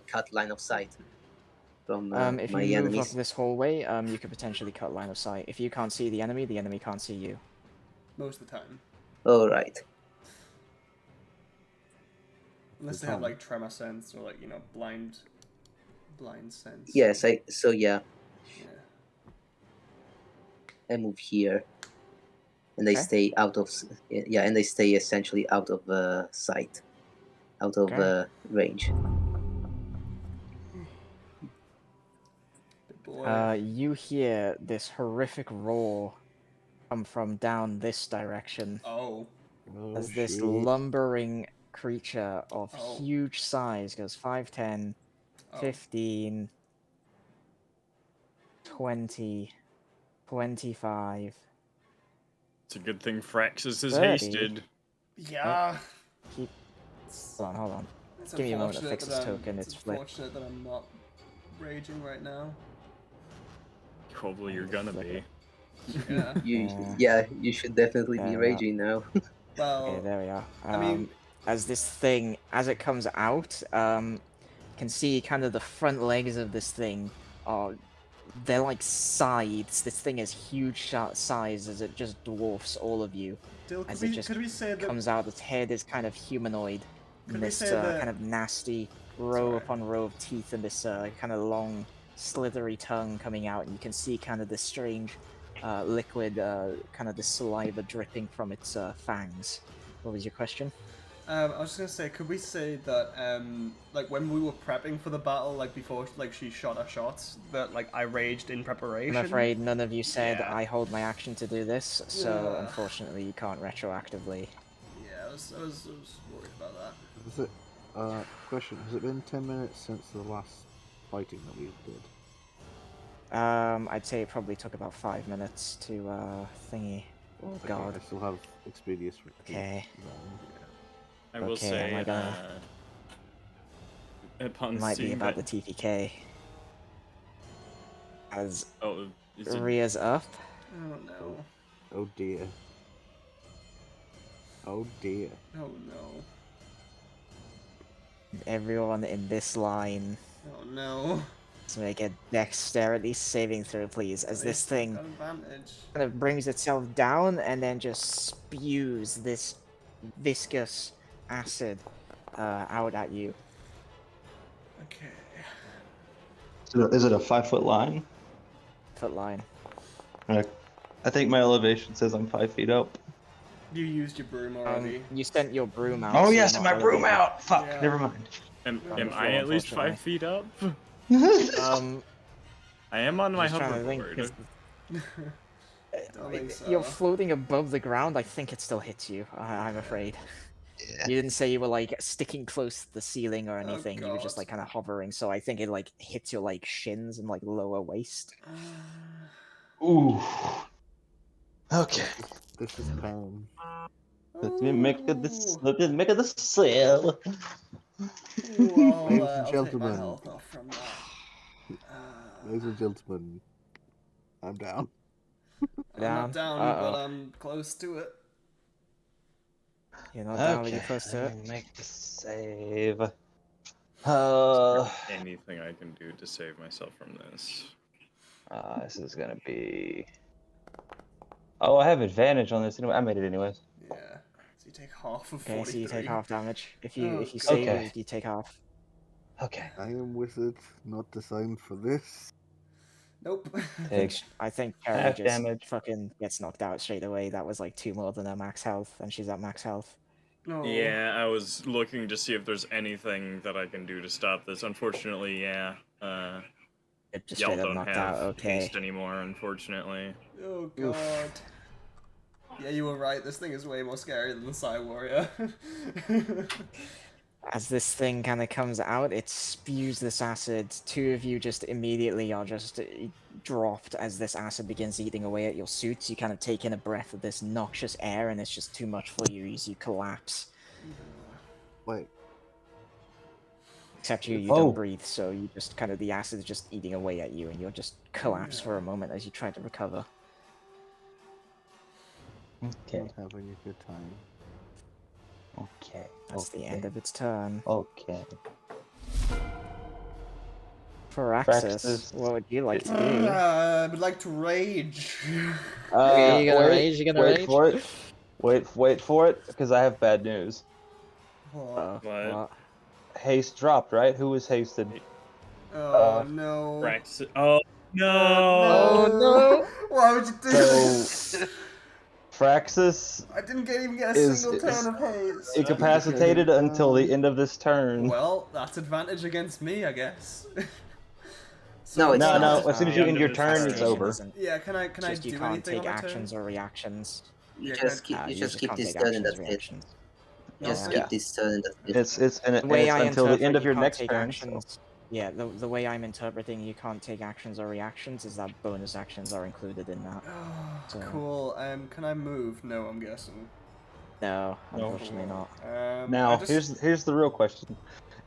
cut line of sight from If my you move up enemies? this hallway, you could potentially cut line of sight. If you can't see the enemy can't see you. Most of the time. All right. Unless they have like tremor sense or like, you know, blind sense. Yes, yeah. Yeah. I move here, and they Okay. stay out of and they stay essentially out of sight, out of Okay. range. Big boy. You hear this horrific roar come from down this direction Oh. as this lumbering creature of Oh. huge size goes 5, 10, Oh. 15, 20, 25. It's a good thing Fraxus is 30. hasted. Yeah. Keep. Hold on. It's Give me a moment to unfortunate fix that this token. It's It's flipped. unfortunate that I'm not raging right now. Hopefully you're gonna be. Yeah. You should definitely be There we are. raging now. Well, Okay, there we are. I mean, as this thing, as it comes out, can see kind of the front legs of this thing are, they're like sides. This thing is huge size as it just dwarfs all of you. Dill, As it just could we say that comes out, its head is kind of humanoid. Could And we this say that- kind of nasty row upon row of teeth and this kind of long, slithery tongue coming out, and you can see kind of this strange liquid, kind of the saliva dripping from its fangs. What was your question? I was just gonna say, could we say that, like when we were prepping for the battle, like before, like she shot her shots, that like I raged in preparation? I'm afraid none of you said Yeah. I hold my action to do this, so Yeah. unfortunately you can't retroactively. Yeah, I was worried about that. Is it? Question: has it been 10 minutes since the last fighting that we did? I'd say it probably took about 5 minutes to thingy. Oh Okay, god. I still have Expedius. Okay. I will Okay, say, am I gonna... upon Might be seeing about that... the TPK. As is it... Ria's up. Oh no. Oh dear. Oh dear. Oh no. Everyone in this line. Oh no. Let's make a dexterity saving throw, please, as this thing Got advantage. kind of brings itself down and then just spews this viscous acid out at you. Okay. Is it a 5-foot line? Foot line. I think my elevation says I'm 5 feet up. You used your broom already. You sent your broom out. Oh so yes, you're my not broom elevated. out. Fuck, Yeah. never mind. Am Sure, I at least 5 unfortunately. feet up? Um, I am on my just trying to think, hoverboard. 'cause Don't think so. you're floating above the ground. I think it still hits you. I'm afraid. You didn't say you were like sticking close to the ceiling or anything. You were just God. like kind of hovering. So I think it like hits your like shins and like lower waist. Ooh. Okay. This is pain. Let me make a sale. Ooh, I'll, Ladies and I'll take my gentlemen. health off from that. Ladies and gentlemen, I'm down. I'm not down, but Uh-oh. I'm close to it. You're not down, but Okay, you're close to let it. me make the save. Anything I can do to save myself from this. This is gonna be. Oh, I have advantage on this anyway. I made it anyways. Yeah. So you take half of Okay, 43. so you take half damage. If you Oh, save God. it, you take half. Okay. I am wizard, not designed for this. Nope. Take I think Carrie half just damage. fucking gets knocked out straight away. That was like 2 more than her max health, and she's at max health. No. Yeah, I was looking to see if there's anything that I can do to stop this. Unfortunately, yeah. It just Y'all straight up don't knocked have out. Okay. haste anymore, unfortunately. Oh god. Yeah, you were right. This thing is way more scary than the Psy Warrior. As this thing kind of comes out, it spews this acid. 2 of you just immediately are just dropped as this acid begins eating away at your suits. You kind of take in a breath of this noxious air, and it's just too much for you as you collapse. Wait, Except you Oh. don't breathe, so you just kind of, the acid is just eating away at you, and you'll just collapse for a moment as you try to recover. Okay. Not having a good time. Okay. That's the end of its turn. Okay. Firaxis, what would you like to do? I would like to rage. Okay, you gonna Wait, rage? You gonna wait rage? for it. Wait for it, because I have bad news. Oh, What? Haste dropped, right? Who was hasted? Oh no. Praxis. Oh no! Oh no! Why would you do So, this? Fraxis I didn't even get a is single turn of haste. incapacitated until the end of this turn. Well, that's advantage against me, I guess. No, it's No, not. no. As soon as you The end end your of turn, this it's turn. over. Yeah, can I Just you do can't anything take on my turn? actions or reactions. You Yeah, just can keep. You You just keep can't this take turn and actions that's or it. reactions. Just Yeah. keep this turn and that's it. And The way it's I until the end interpret of you your can't next take turn. actions. Yeah, the way I'm interpreting you can't take actions or reactions is that bonus actions are included in that. So, Cool. Can I move? No, I'm guessing. no, unfortunately not. Now, here's the real question.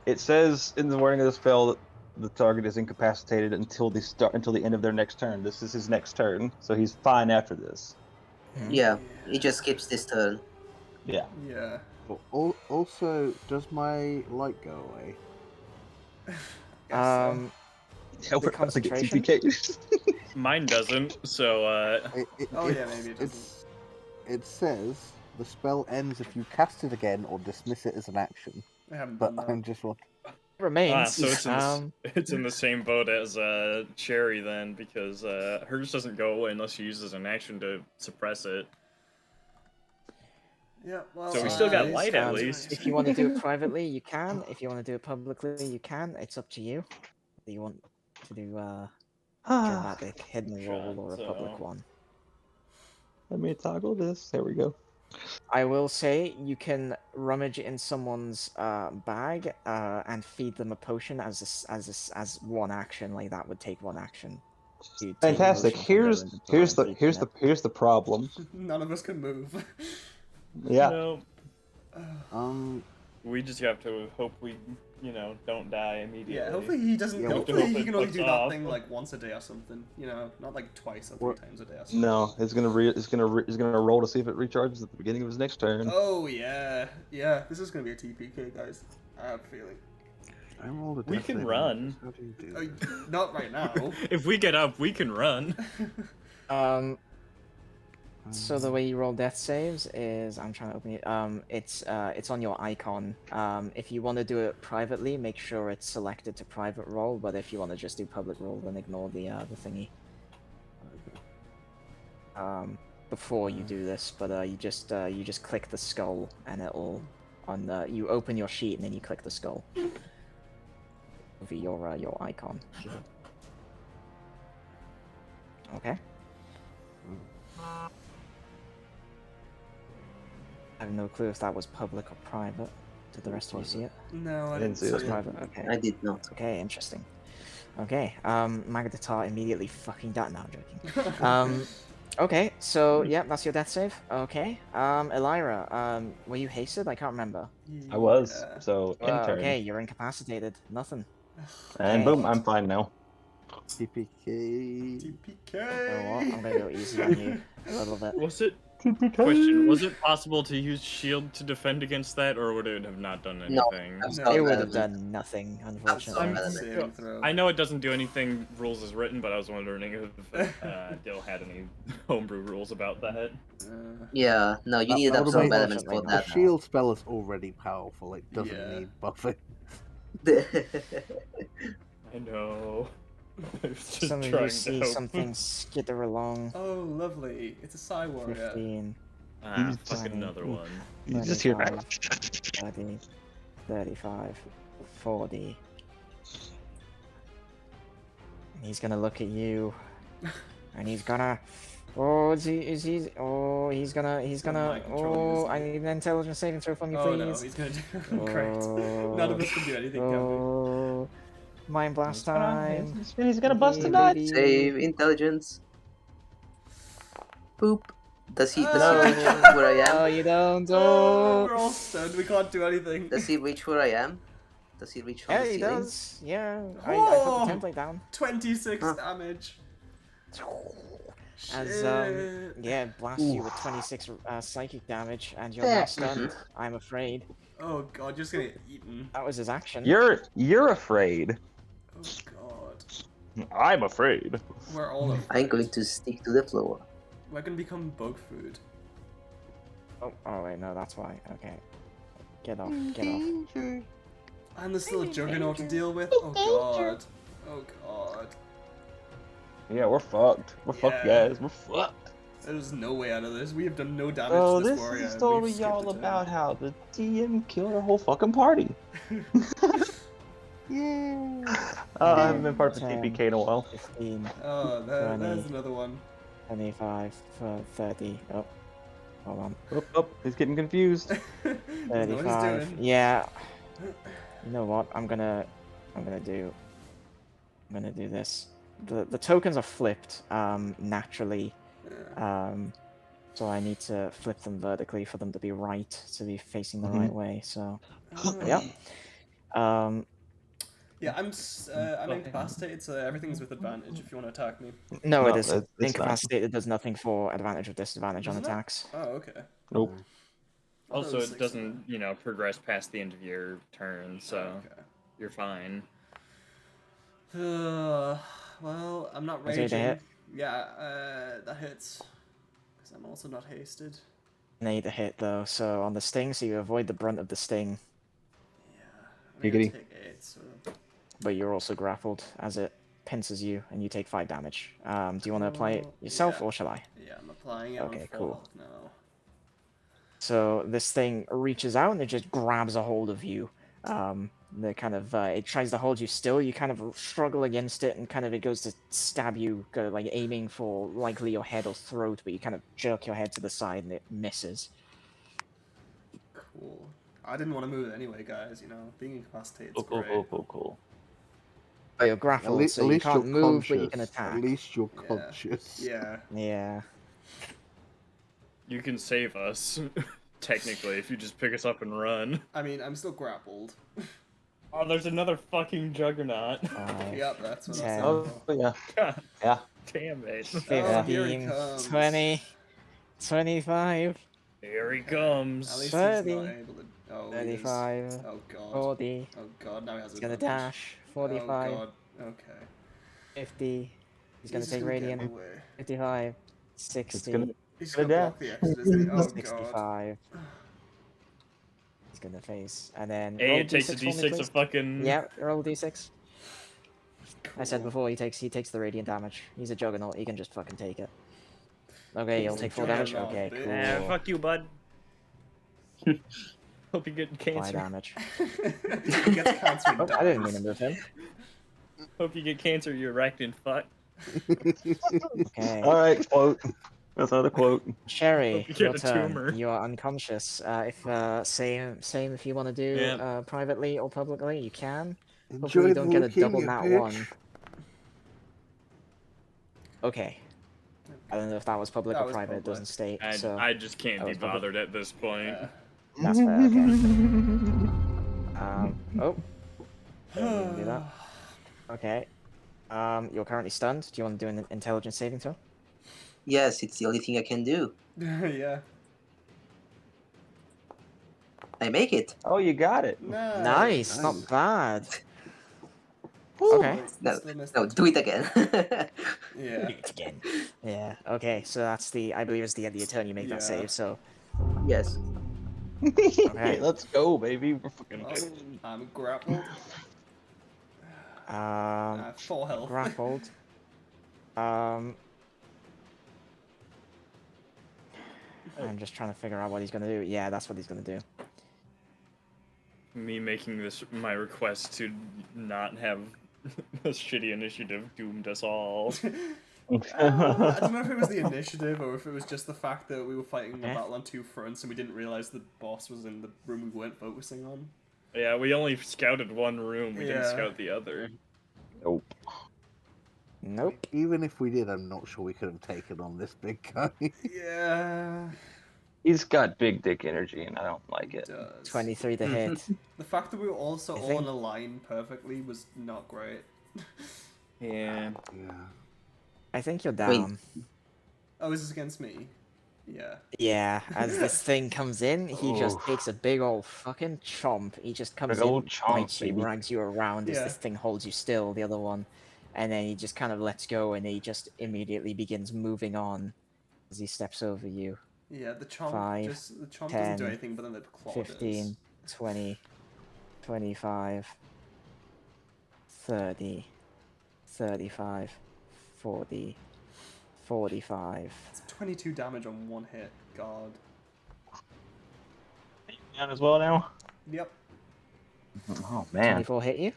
It says in the wording of the spell that the target is incapacitated until the end of their next turn. This is his next turn, so he's fine after this. Yeah, he just skips this turn. Yeah. Yeah. Also, does my light go away? Yeah, we're about to get concentration? TPK. Mine doesn't, so Yeah, maybe it doesn't. It says the spell ends if you cast it again or dismiss it as an action. I haven't But done that. I'm just wondering. Remains. so it's in the same boat as Cherry then, because hers doesn't go away unless she uses an action to suppress it. Yeah, well, So we still got light at Um, least. If you want to do it privately, you can. If you want to do it publicly, you can. It's up to you. Do you want to do dramatic hidden roll or a public one? Let me toggle this. There we go. I will say you can rummage in someone's bag and feed them a potion as one action. Like that would take one action. You take a Fantastic. potion from their inventory and feed them it. Here's the problem. None of us can move. Yeah. No. We just have to hope we, don't die immediately. Yeah, hopefully he doesn't. Yeah, hopefully he it can only puts do that off. thing like once a day or something. Not like twice or 3 times a day or something. No, it's gonna roll to see if it recharges at the beginning of his next turn. Oh yeah, this is gonna be a TPK, guys. I have a feeling. I rolled a We death can saving run. throw. How do you do that? Not right now. If we get up, we can run. So the way you roll death saves is I'm trying to open it. It's on your icon. If you want to do it privately, make sure it's selected to private roll. But if you want to just do public roll, then ignore the thingy. Before you do this, but you just click the skull and it'll you open your sheet and then you click the skull over your icon. Okay. I have no clue if that was public or private. Did the rest of you see it? No, I didn't see It was it. private. Okay. I did not. Okay, interesting. Okay, Magatar immediately fucking died. No, I'm joking. Okay, so yeah, that's your death save. Okay, Elira, were you hasted? I can't remember. I was, so in turn. Okay, you're incapacitated. Nothing. And okay. boom, I'm fine now. TPK. You know what? I'm gonna go easy on you a little bit. Was it possible to use shield to defend against that, or would it have not done anything? It would have done nothing, unfortunately. I know it doesn't do anything rules as written, but I was wondering if Dill had any homebrew rules about that. Yeah, no, you need That would absorb make- elements for The that. shield spell is already powerful. It doesn't need buffing. I know. I was just Some of trying you to see help. something skitter along. Oh, lovely! It's a Psy warrior. 15. Fucking another one. You just hear 30, 35, 40. And he's gonna look at you, and he's gonna. Oh, he's gonna. Oh, I need an intelligence saving throw from you, please. Oh no, he's gonna do great. None of us can do anything, can Mind blast time. He's gonna bust a Yeah, nut. baby. Save intelligence. Boop. Does he reach where I am? Oh, you don't. Oh, we're all stunned. We can't do anything. Does he reach where I am? Does he reach from Yeah, the he ceiling? does. Yeah, I put the template down. 26 damage. as yeah, blasts you with 26 psychic damage, and you're now That- stunned. I'm afraid. Oh god, you're just gonna get eaten. That was his action. You're afraid. Oh god. I'm afraid. We're all afraid. I'm going to stick to the floor. We're gonna become bug food. Oh wait, no, that's why. Okay. Get off, get off. Danger. And there's still a juggernaut to deal with. Oh god. Oh god. Yeah, we're fucked. We're fucked, Yeah. guys. We're fucked. There's no way out of this. We have done no damage Bro, to this this warrior. is and story we've skipped all a turn. about how the DM killed our whole fucking party. Yeah. I haven't been part of the 10, TPK in a while. 15, Oh, there's 20. another one. 25, 30. Oh, hold on. Oh, he's getting confused. You know what he's 35. doing. Yeah. You know what? I'm gonna do this. The tokens are flipped naturally. So I need to flip them vertically for them to be right, to be facing the right way. So, yeah. Yeah, I'm incapacitated, so everything's with advantage if you want to attack me. No, it No, is it's not. incapacitated. Does nothing for advantage or disadvantage on Isn't it? attacks. Oh, okay. Nope. I thought Also, was it 60. doesn't, progress past the end of your turn, so Okay. you're fine. Well, I'm not Is it a raging. hit? Yeah, that hits. Because I'm also not hasted. Need a hit though. So on the sting, so you avoid the brunt of the sting, I'm gonna Giggity. take 8, so... but you're also grappled as it pinces you, and you take 5 damage. Do you want to apply it yourself, Yeah. or shall I? Yeah, I'm applying it Okay, on full cool. health now. So this thing reaches out and it just grabs a hold of you. The kind of it tries to hold you still. You kind of struggle against it, and kind of it goes to stab you, like aiming for likely your head or throat, but you kind of jerk your head to the side and it misses. Cool. I didn't want to move it anyway, guys. You know, being incapacitated is Cool, great. cool. But you're At, grappled, so you can't you're move, but you conscious. can attack. At least you're Yeah. conscious. Yeah. Yeah. You can save us, technically, if you just pick us up and run. I mean, I'm still grappled. Oh, there's another fucking juggernaut. 5, Yep, that's what 10. I'm Oh, saying. yeah. God Yeah. damn it. Oh, here he 15, comes. 20, 25, Here he At comes. least he's 30, not able to... Oh, he is. 35, Oh, God. 40. Oh, God, now he has He's gonna advantage. dash. 45, Oh, God. Okay. 50. He's gonna just take gonna get radiant. away. 55, 60, gonna- He's Gonna gonna block the exit, isn't he? Oh, God. 65. He's gonna face, and then Hey, roll it takes a d6 for me, d6 please. of fucking... Yeah, roll a d6. I said Cool. before he takes the radiant damage. He's a juggernaut. He can just fucking take it. Okay, He's he'll a take 4 damage. juggernaut, Okay, bitch. cool. fuck you, bud. Hope you get 5 cancer. damage. He gets cancer and Oh, I didn't mean dies. to move him. Hope you get cancer, you arachnid fuck. Okay. Alright, quote. That's another quote. Sherry, Hope you your get a turn. tumor. You are unconscious. If same if you want to do Yeah. privately or publicly, you can. Hopefully Enjoy you the don't get a double leukemia, nat bitch. 1. Okay. I don't know if that was public That or was private. It public. doesn't state. So I just can't that be was public. bothered at this point. Yeah. That's fair. Okay. Oh. Didn't do that. Okay. You're currently stunned. Do you want to do an intelligence saving throw? Yes, it's the only thing I can do. Yeah. I make it. Oh, you got it. Nice. Not Nice. bad. Woo. Okay. No, Still missed no, it. do it again. Yeah. Do it again. Yeah. Okay. So that's I believe it's the end of your turn. You make that Yeah. save. So. Yes. Okay. Let's go, baby. We're fucking Well, I'm grappled. Full health. Grappled. I'm just trying to figure out what he's gonna do. Yeah, that's what he's gonna do. Me making this my request to not have a shitty initiative doomed us all. I don't know if it was the initiative or if it was just the fact that we were fighting a battle on 2 fronts and we didn't realize the boss was in the room we weren't focusing on. Yeah, we only scouted one room. We didn't Yeah. scout the other. Nope. Nope. Even if we did, I'm not sure we could have taken on this big guy. Yeah. He's got big dick energy, and I don't like It it. does. 23 to hit. The fact that we were also I all think- on a line perfectly was not great. Yeah. Yeah. I think you're Wait. down. Oh, is this against me? Yeah. Yeah, as this thing comes in, he just Oof. takes a big old fucking chomp. He just comes Big ol' in, chomp, bites you, baby. drags you around as Yeah. this thing holds you still, the other one. And then he just kind of lets go and he just immediately begins moving on as he steps over you. Yeah, the chomp 5, the chomp 10, doesn't do anything, but then the claw 15, 20, 25, 30, 35, 40, 45. does. It's 22 damage on one hit. God. Down as well now. Yep. Oh man. 24 hit you?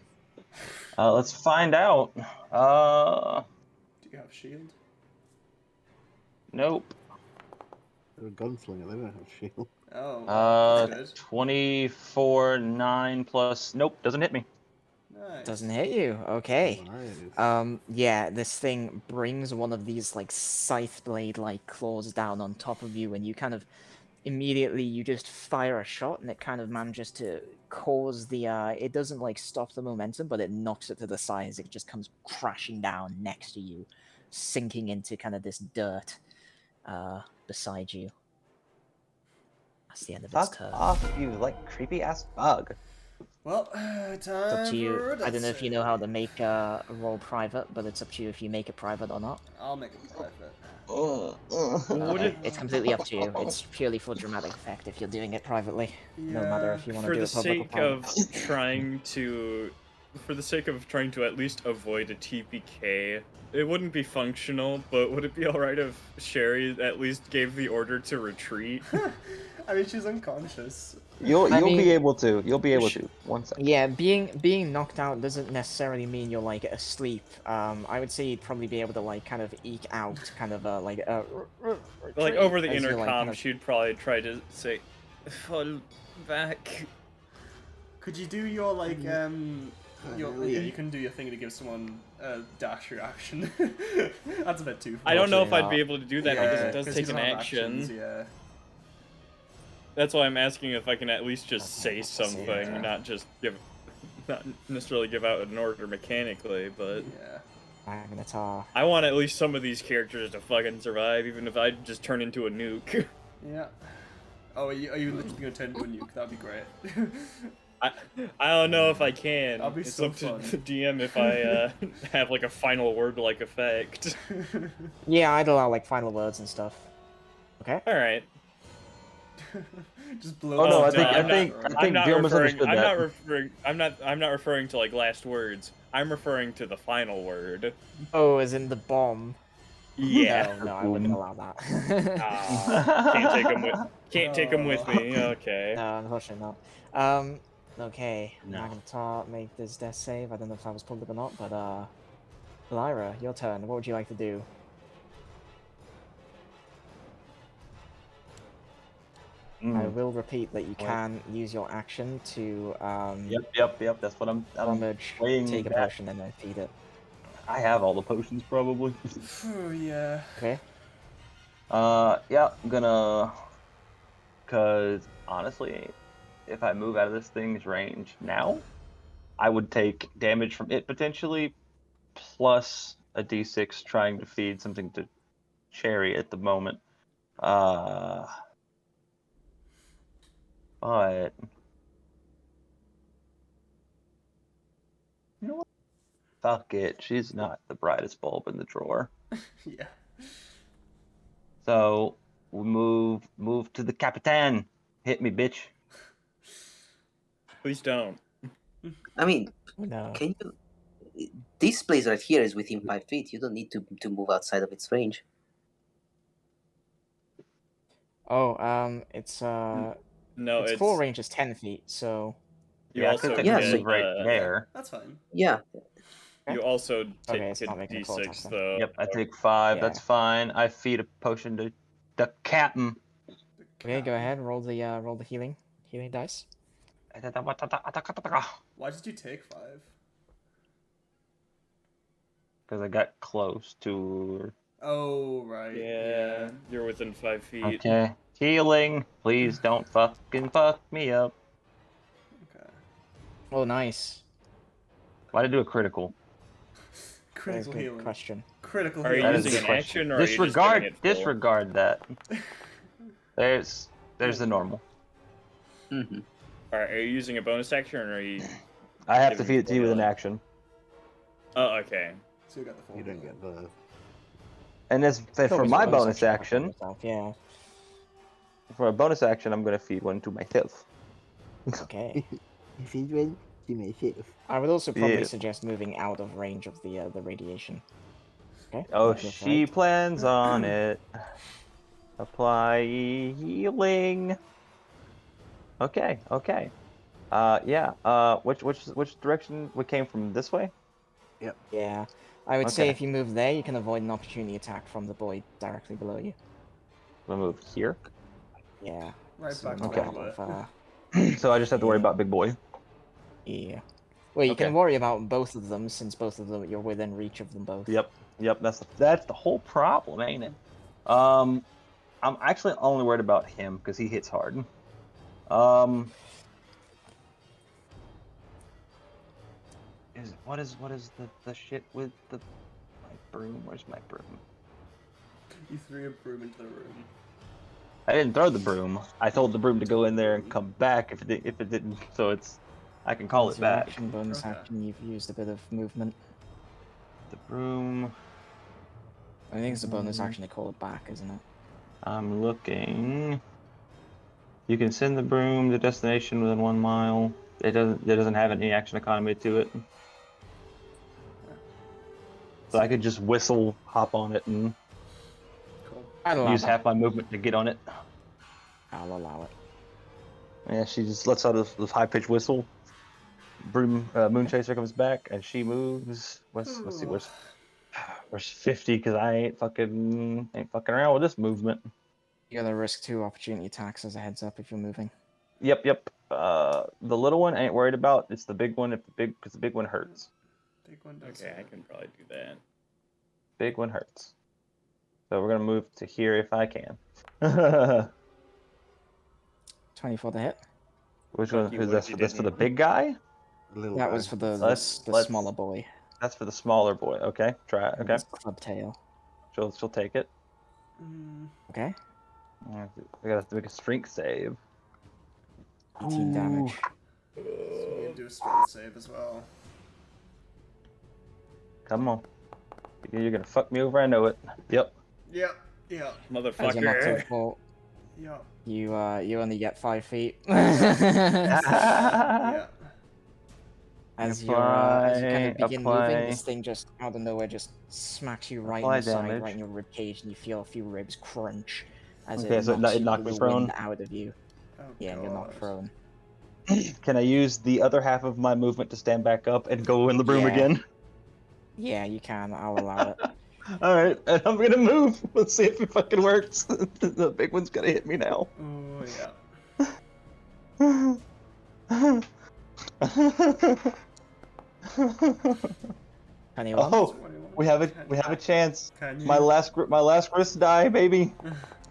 Let's find out. Do you have shield? Nope. They're a gunslinger, they don't have shield. Oh, that's good. 24, 9 plus. Nope, doesn't hit me. Nice. Doesn't hit you. Okay. Nice. Yeah, this thing brings one of these like scythe blade like claws down on top of you, and you kind of immediately you just fire a shot, and it kind of manages to cause the it doesn't like stop the momentum, but it knocks it to the side as it just comes crashing down next to you, sinking into kind of this dirt beside you. That's the end of its Fuck turn. off, you like creepy ass bug. Well, It's up time to you. for I don't know if you know how to death make a roll private, but it's up to you if you make it private or not. save. I'll make it private. Okay, it's completely up to you. It's purely for dramatic effect if you're doing it privately. No matter if you want to For do the it public or sake private. of trying to, at least avoid a TPK, it wouldn't be functional. But would it be all right if Sherry at least gave the order to retreat? I mean, she's unconscious. You'll I mean- be able to. You'll be able to. 1 second. Yeah, being knocked out doesn't necessarily mean you're like asleep. I would say you'd probably be able to like kind of eke out kind of Like retreat over the as you're, intercom, like, kind of- she'd probably try to say, "Fall back." Could you do your like yeah, you can do your thing to give someone a dash reaction. That's a bit too far. I don't know if I'd not. be able to do that because it does 'cause take you an don't have action. actions, yeah. That's why I'm asking if I can at least just say something, Yeah. not necessarily give out an order mechanically, but Yeah. Magnetar. I want at least some of these characters to fucking survive, even if I just turn into a nuke. Yeah. Oh, are you literally gonna turn into a nuke? That'd be great. I don't know if I can. That'd be It's so up to fun. the DM if I have like a final word like effect. Yeah, I'd allow like final words and stuff. Okay. All right. Just blow. Oh no, I up think down. I think I'm I think not Jill referring. misunderstood I'm that. not referring to like last words. I'm referring to the final word. Oh, as in the bomb. Yeah. No, I wouldn't allow that. Can't take them with me. Okay. No, unfortunately not. Okay. No. Magnetar, make this death save. I don't know if that was public or not, but Lyra, your turn. What would you like to do? I will repeat that you can use your action to Yep. That's what I'm rummage, weighing take a that. potion, and then feed it. I have all the potions probably. Oh yeah. Okay. Yeah, I'm gonna. Cause honestly, if I move out of this thing's range now, I would take damage from it potentially, plus a d6 trying to feed something to Cherry at the moment. But you know what? Fuck it. She's not the brightest bulb in the drawer. Yeah. So we move to the Capitan. Hit me, bitch. Please don't. I mean, No. can you? This place right here is within 5 feet. You don't need to move outside of its range. Oh, it's No, its full range is 10 feet, so You Yeah, I also could Yeah, technically so- move right there. That's fine. Yeah. You also take it's a not making a full d6 attack though. Yep, I take 5. Yeah. That's fine. I feed a potion to the captain. okay, go ahead, roll the healing dice. Why did you take 5? Because I got close to. Oh right. Yeah, you're within 5 feet. Okay. Healing. Please don't fucking fuck me up. Okay. Oh, nice. Why did I do a critical? Very Critical good healing. question. Critical Are you hit. That is a using good an question. action, or are you just giving it full? Disregard that. There's the normal. Mm-hmm. Are you using a bonus action, or are you? I have to Giving feed it to you with an formula. action. Oh, okay. So you got the full. You don't get the. And as Thought for we my did bonus back on action, yourself, yeah. for a bonus action, I'm gonna feed one to myself. Okay. If you win, you may hit. I would also probably Yeah. suggest moving out of range of the radiation. Okay. Oh, that goes she right. plans on it. Apply healing. Okay, okay. Yeah. Which direction we came from? This way? Yeah. I would say Okay. if you move there, you can avoid an opportunity attack from the boy directly below you. We'll move here. Yeah. Right so back not where out we were. of, So I just have to worry Yeah. about big boy. yeah. Well, you Okay. can worry about both of them since both of them you're within reach of them both. Yep. That's the whole problem, ain't it? I'm actually only worried about him because he hits hard. What is the shit with my broom? Where's my broom? You threw a broom into the room. I didn't throw the broom. I told the broom to go in there and come back if it didn't. So I can call As it your back. action, bonus Okay. action, you've used a bit of movement. The broom. I think it's a bonus action to call it back, isn't it? I'm looking. You can send the broom to destination within 1 mile. It doesn't have any action economy to it. So I could just whistle, hop on it, and Cool. I'll allow use that. half my movement to get on it. I'll allow it. Yeah, she just lets out this high pitched whistle. Broom Moonchaser comes back and she moves. Let's see where's 50 because I ain't fucking around with this movement. You gotta risk 2 opportunity attacks as a heads up if you're moving. Yep. The little one I ain't worried about. It's the big one because the big one hurts. Big one does Okay, I hurt. can probably do that. Big one hurts. So we're gonna move to here if I can. 24 to hit. Which Fuck one? you, Who's what this if you for? This for the didn't? big guy? Little That guy. was for the Let's- smaller boy. That's for the smaller boy. Okay, try it. Okay, His club tail. she'll take it. Okay. We gotta make a strength save. 18 damage. So we can do a strength save as well. Come on. You're gonna fuck me over. I know it. Yep. Yeah. As you're knocked Motherfucker. over, Yeah. you only get 5 feet. Yeah. As you kind of Apply- begin moving, apply- this thing just out of nowhere just smacks you right Apply in the side, damage. right in your rib cage, and you feel a few ribs crunch as Okay, it so knocks it knocked me the prone? wind out of you. Oh, Yeah, and you're God. not prone. Can I use the other half of my movement to stand back up and go in the broom Yeah. again? Yeah, you can. I'll allow it. All right, and I'm gonna move. Let's see if it fucking works. The big one's gonna hit me now. Oh yeah. 21. Oh, we have a chance. Can you? My last wrist die, baby.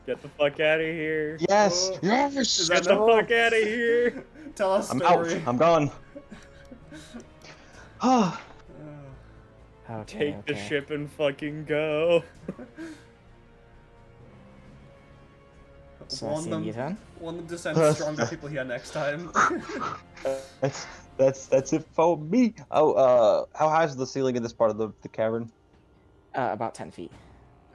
Get the fuck out of here. Yes, Oh. yes. Is Get that the no? fuck out of here. Tell us I'm story. out. I'm gone. Ah. Okay, Take the ship and fucking go. So Warn that's the end of them. your turn. Warn them to send stronger people here next time. That's it for me. Oh, how high is the ceiling in this part of the cavern? About 10 feet.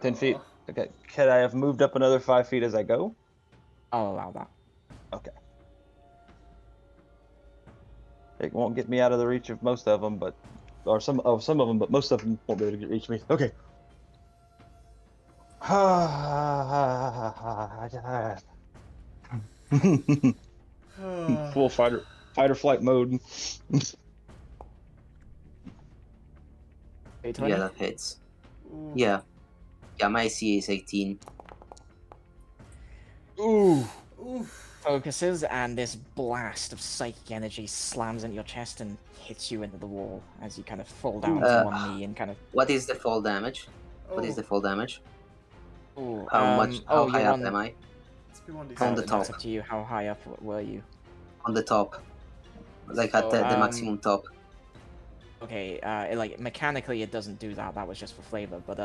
10 feet. Okay. Could I have moved up another 5 feet as I go? I'll allow that. Okay. It won't get me out of the reach of most of them, but some of them, but most of them won't be able to reach me. Okay. Full fight or flight mode. Yeah, that hits. Yeah. Yeah, my AC is 18. Ooh. Focuses, and this blast of psychic energy slams into your chest and hits you into the wall as you kind of fall down to one knee and kind of. What is the fall damage? What is the fall damage? Ooh, How much? How high you're up on- am I? On the top. It's up to you. How high up were you? On the top. Like at the maximum top. Okay, like mechanically it doesn't do that. That was just for flavor. But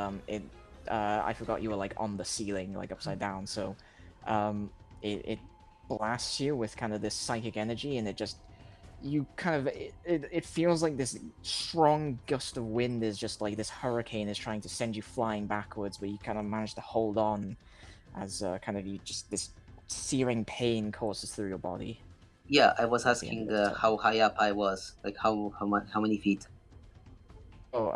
I forgot you were like on the ceiling, like upside down. So, it blasts you with kind of this psychic energy, and it just you kind of it feels like this strong gust of wind is just like this hurricane is trying to send you flying backwards, but you kind of manage to hold on as kind of you just this searing pain courses through your body. Yeah, I was At the end asking of the turn. how high up I was, like how many feet. Oh,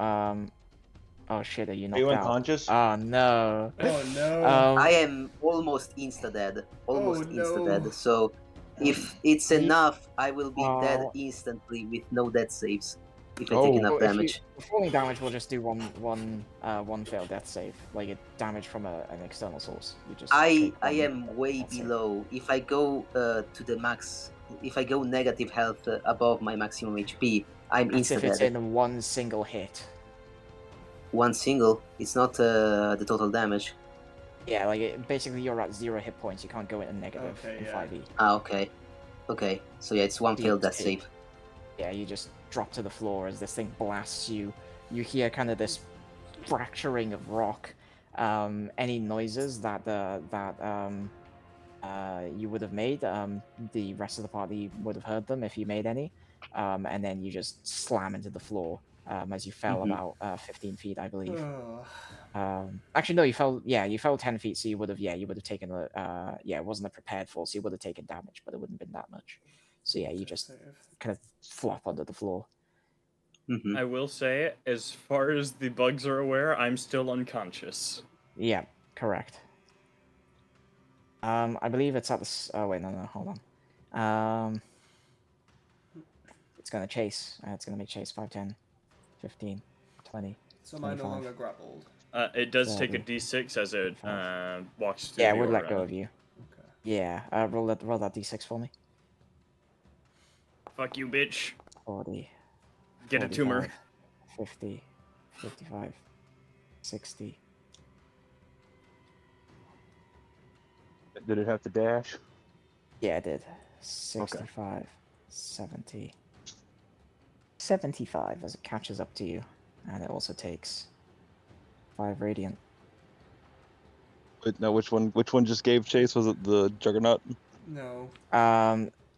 oh shit, are you Are you knocked out? unconscious? Oh no. Oh no. I am almost insta dead. Almost Oh, insta no. dead. So if it's enough, I will be dead Oh. instantly with no death saves if I Oh. take enough Well, if you damage. falling damage, we'll just do one failed death save, like it damage from an external source. You just I take one am way death save. below. If I go to the max, if I go negative health above my maximum HP, I'm That's insta if it's dead. in one single hit. One single. It's not the total damage. Yeah, like basically you're at 0 hit points. You can't go into negative Okay, in yeah. 5e. Ah, okay. Okay, so yeah, it's one You failed just death take- save. Yeah, you just drop to the floor as this thing blasts you. You hear kind of this fracturing of rock. Any noises that you would have made, the rest of the party would have heard them if you made any. And then you just slam into the floor as you fell about 15 feet, I believe. Oh. Actually, no, you fell. Yeah, you fell 10 feet, so you would have. Yeah, you would have taken a. Yeah, it wasn't a prepared fall, so you would have taken damage, but it wouldn't have been that much. So yeah, you just kind of flop under the floor. Mm-hmm. I will say, as far as the bugs are aware, I'm still unconscious. Yeah, correct. I believe it's at the. Oh wait, no, hold on. It's gonna chase. It's gonna make chase 5, 10, 15, 20. So am I no 25. longer grappled? It does take a 30, d6 as it walks through Yeah, the it would aura. let go of you. Okay. Yeah, roll that d6 for me. Fuck you, bitch. 40. Get a tumor. 45, 50, 55, 60. Did it have to dash? Yeah, it did. 65, 70, 75 as it catches up to you, and it also takes 5 radiant. Wait, now which one just gave chase? Was it the Juggernaut? No.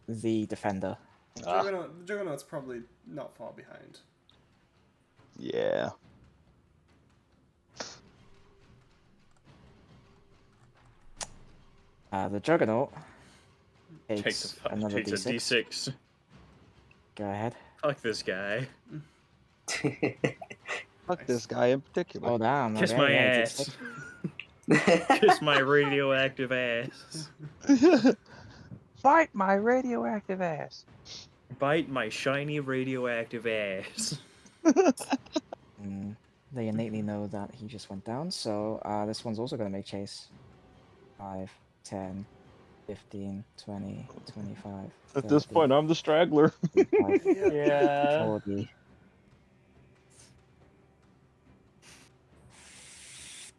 The defender. The Juggernaut's probably not far behind. Yeah. The Juggernaut Takes takes another a d6. d6. Go ahead. Fuck this guy. Fuck this guy in particular. Oh damn! Kiss okay, my yeah, ass. Kiss my radioactive ass. Fight my radioactive ass. Bite my shiny radioactive ass. They innately know that he just went down, so this one's also going to make chase. 5, 10, 15, 20, 25, At this 30, point, I'm the straggler. 35, Yeah. 40.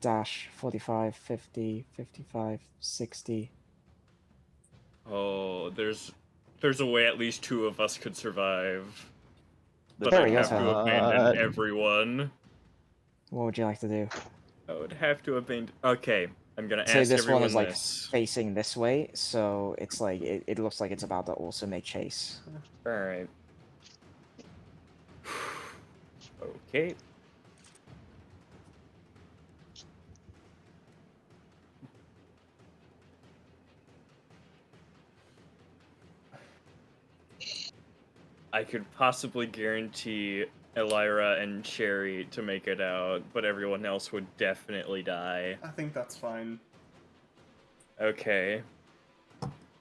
Dash 45, 50, 55, 60. Oh, there's a way at least 2 of us could survive. But There I'd we go, have to sir. abandon everyone. What would you like to do? I would have to abandon. Okay, I'm gonna So ask this everyone one is like this. facing this way, so it's like it looks like it's about to also make chase. All right. Okay. I could possibly guarantee Elira and Sherry to make it out, but everyone else would definitely die. I think that's fine. Okay.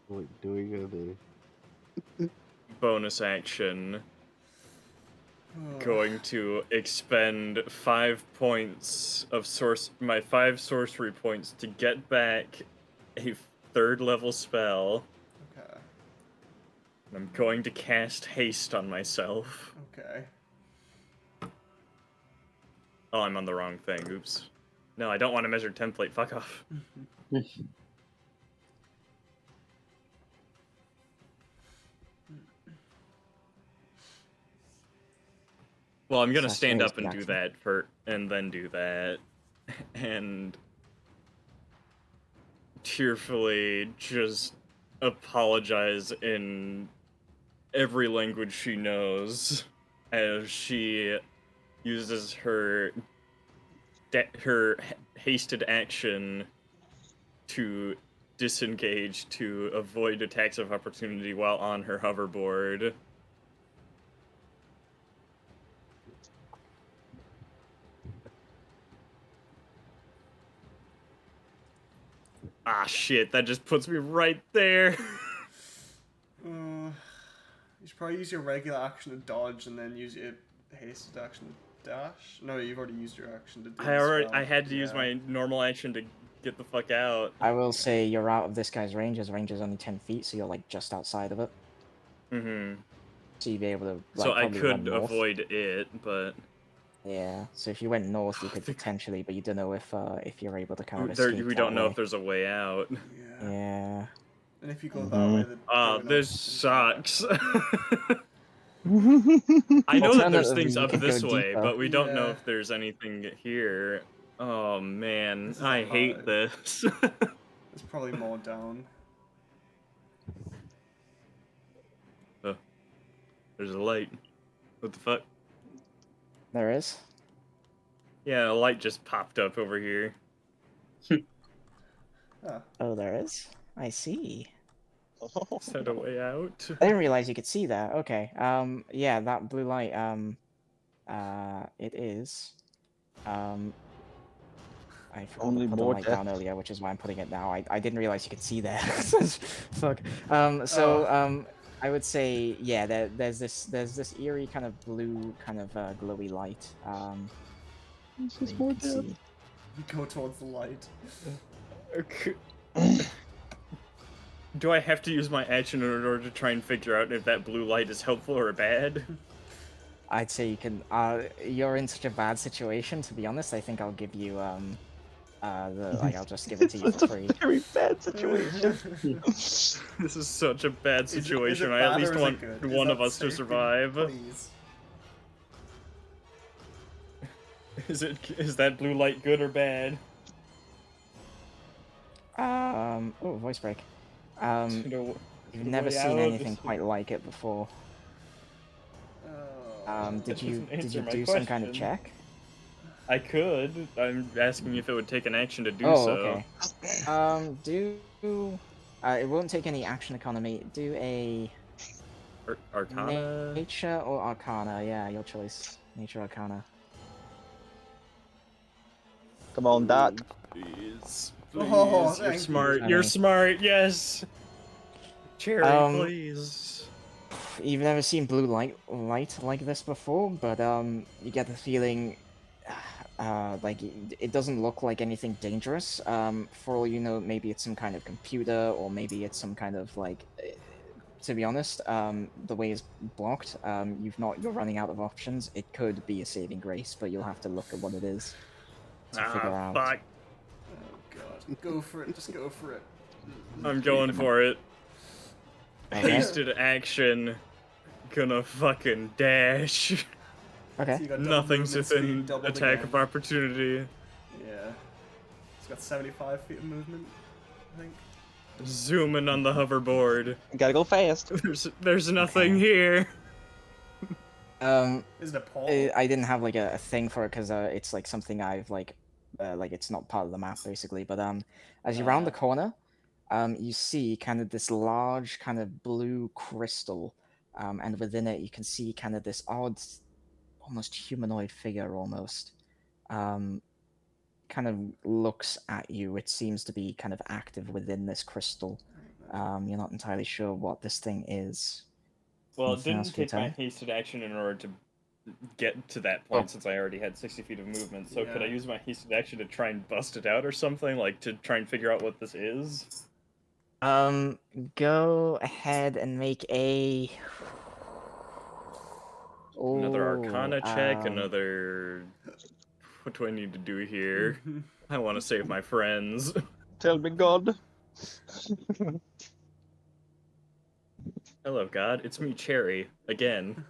What do we gonna do? Bonus action. Going to expend 5 points of my 5 sorcery points to get back a 3rd level spell. Okay. I'm going to cast haste on myself. Okay. Oh, I'm on the wrong thing. Oops. No, I don't want to measure template. Fuck off. Well, I'm gonna Slash stand raise up and the do action. that and then do that, and tearfully just apologize in every language she knows as she uses her hasted action to disengage to avoid attacks of opportunity while on her hoverboard. Ah, shit, that just puts me right there. You should probably use your regular action to dodge and then use your hasted action to dash. No, you've already used your action to do I had to use my normal action to get the fuck out. I will say you're out of this guy's range. His range is only 10 feet, so you're like just outside of it. Mm-hmm. So you'd be able to like So I probably run could north. avoid it, but Yeah. So if you went north, you could potentially, but you don't know if you're able to kind of there, escape we that don't know way. if there's a way out. Yeah. And if you go that way, the This sucks. I know that there's Alternatively, things you up could go this way, deeper. but we don't know if there's anything here. Oh man, I hate this. There's probably more down. Oh, there's a light. What the fuck? There is. Yeah, a light just popped up over here. Oh, there is. I see. Is that a way out? I didn't realize you could see that. Okay. Yeah, that blue light. It is. I forgot Only to put the more light death. down earlier, which is why I'm putting it now. I didn't realize you could see that. Fuck. I would say yeah. There's this eerie kind of blue kind of glowy light. This that is you more can death. see. Go towards the light. Do I have to use my action in order to try and figure out if that blue light is helpful or bad? I'd say you can. You're in such a bad situation. To be honest, I think I'll give you I'll just give it to you for free. Very bad situation. This is such a bad situation. I bad at least or is it want good? one Is of that us to safety? survive. Please. Is that blue light good or bad? Oh, voice break. You've never way seen out, anything this- quite like it before. That Did you doesn't answer my do some kind of question. check? I could. I'm asking if it would take an action to do Oh, so. okay. It won't take any action economy. Do a Arcana? nature or arcana. Yeah, your choice. Nature arcana. Come on, Doc. Please. Oh, Please. You're thank smart. you. You're smart. Yes. Cherry, please. You've never seen blue light like this before, but you get the feeling like it doesn't look like anything dangerous. For all you know, maybe it's some kind of computer, or maybe it's some kind of like. To be honest, the way it's blocked, you're running out of options. It could be a saving grace, but you'll have to look at what it is to figure out. Fuck. Oh god. Go for it. Just go for it. I'm going for it. Okay. Hasted action. Gonna fucking dash. Okay. So you got double Nothing's movement within speed, doubled attack again. of opportunity. Yeah. It's got 75 feet of movement, I think. Zooming on the hoverboard. Gotta go fast. There's nothing here. Isn't it Paul? I didn't have like a thing for it because it's like something I've like it's not part of the map basically. But as you round the corner, you see kind of this large kind of blue crystal, and within it you can see kind of this odd, almost humanoid figure almost. Kind of looks at you. It seems to be kind of active within this crystal. You're not entirely sure what this thing is. Well, it Anything else didn't for your take my turn? hasted action in order to get to that point since I already had 60 feet of movement. So could I Yeah. use my hasted action to try and bust it out or something? Like, to try and figure out what this is? Go ahead and make a. Another Ooh, Arcana check, another... What do I need to do here? I want to save my friends. Tell me, God. Hello, God. It's me, Cherry. Again.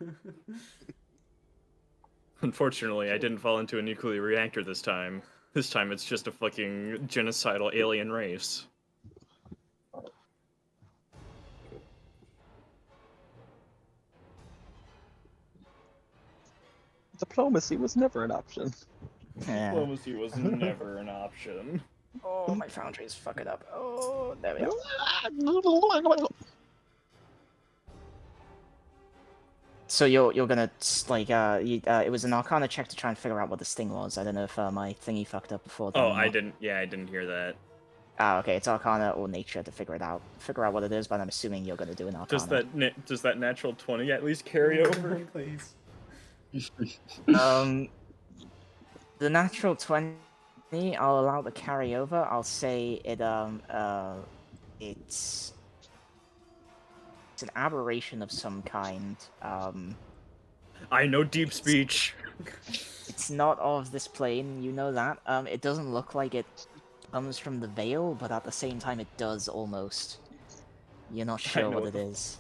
Unfortunately, I didn't fall into a nuclear reactor this time. This time it's just a fucking genocidal alien race. Diplomacy was never an option. Diplomacy was never an option. Oh, my foundry is fucking up. Oh, there we go. So you're gonna like it was an Arcana check to try and figure out what this thing was. I don't know if my thingy fucked up before. Oh, I didn't. Yeah, I didn't hear that. Ah, okay. It's Arcana or Nature to figure out what it is. But I'm assuming you're gonna do an Arcana. Does that natural 20 at least carry over? Please. The natural 20, I'll allow the carryover. I'll say it's an aberration of some kind. I know deep speech. It's not of this plane, you know that. It doesn't look like it comes from the Veil, but at the same time it does almost. You're not sure what it is.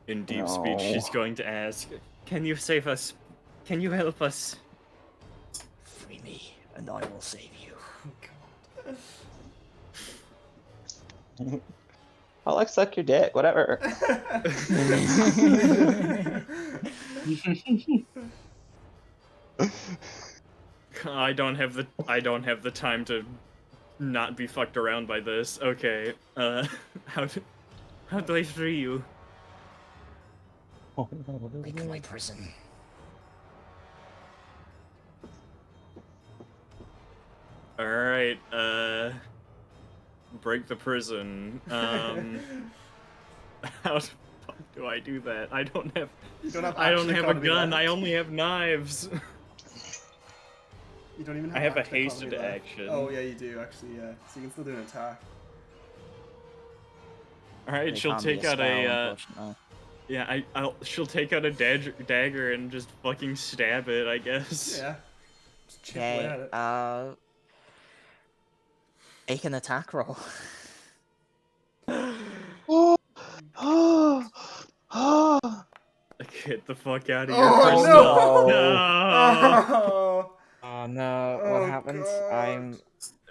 In deep speech, she's going to ask, "Can you save us? Can you help us?" Free me, and I will save you. I like suck your dick, whatever. I don't have the time to not be fucked around by this. Okay. How do I free you? Break my prison. All right. Break the prison. How the fuck do I do that? I don't have a gun. I only have knives. You don't even have I have a active hasted economy left. action. Oh yeah, you do actually. Yeah, so you can still do an attack. All right, They she'll can't be take a out spell, a. unfortunately. Yeah, she'll take out a dagger and just fucking stab it, I guess. Yeah. Just chip away at Okay. it. Make an attack roll. Get the fuck out of here, Oh Crystal. no! Oh no! Oh, What happens? God.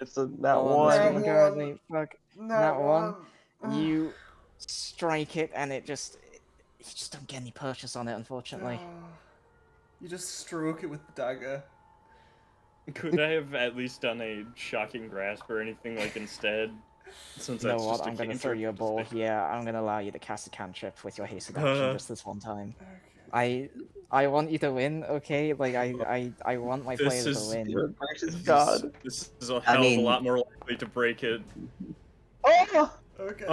It's a that Oh, one. no, currently, fuck. Not one. one. You strike it, and you just don't get any purchase on it, unfortunately. You just stroke it with the dagger. Could I have at least done a shocking grasp or anything like instead? Since You know that's what? just a I'm gonna throw cantrip. you a ball here. I'm gonna allow you to cast a cantrip with your hasted action just this one time. I want you to win, okay? Like I want my players to win. God. This is a hell of a lot more likely to break it. Oh! Okay.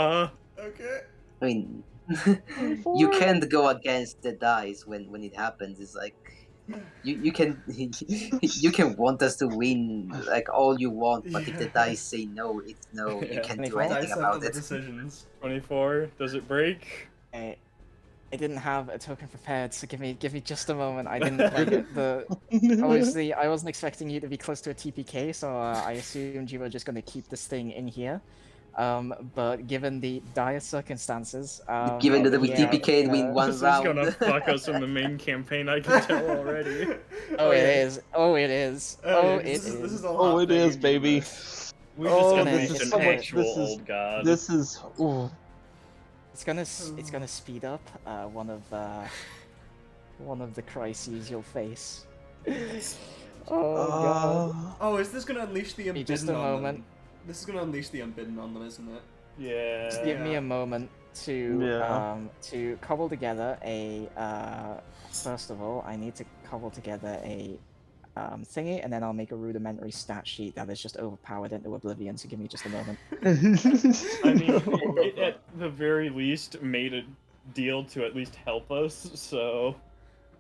Okay. I mean, you can't go against the dice when it happens. It's like you can you can want us to win like all you want, but if the dice say no, it's no. You can't do 24? anything Dice about have the it. decisions. 24. Does it break? I didn't have a token prepared, so give me just a moment. I didn't like obviously I wasn't expecting you to be close to a TPK, so I assumed you were just gonna keep this thing in here. But given the dire circumstances, Given that we yeah, TPK and win one This round. is gonna fuck us in the main campaign, I can tell already. Oh, it is. Oh, it is. Oh, it This is. is all Oh, it happening is, in baby. universe. We just Oh, unleashed this is an so much- actual this is- old god. This is. Ooh. It's gonna speed up one of the crises you'll face. Oh god. Oh, is this gonna unleash the Give me unbidden just a on moment. them? This is gonna unleash the unbidden on them, isn't it? Yeah. Just give me a moment to Yeah. to cobble together a first of all, I need to cobble together a thingy, and then I'll make a rudimentary stat sheet that is just overpowered into oblivion, so give me just a moment. I mean, it at the very least made a deal to at least help us, so...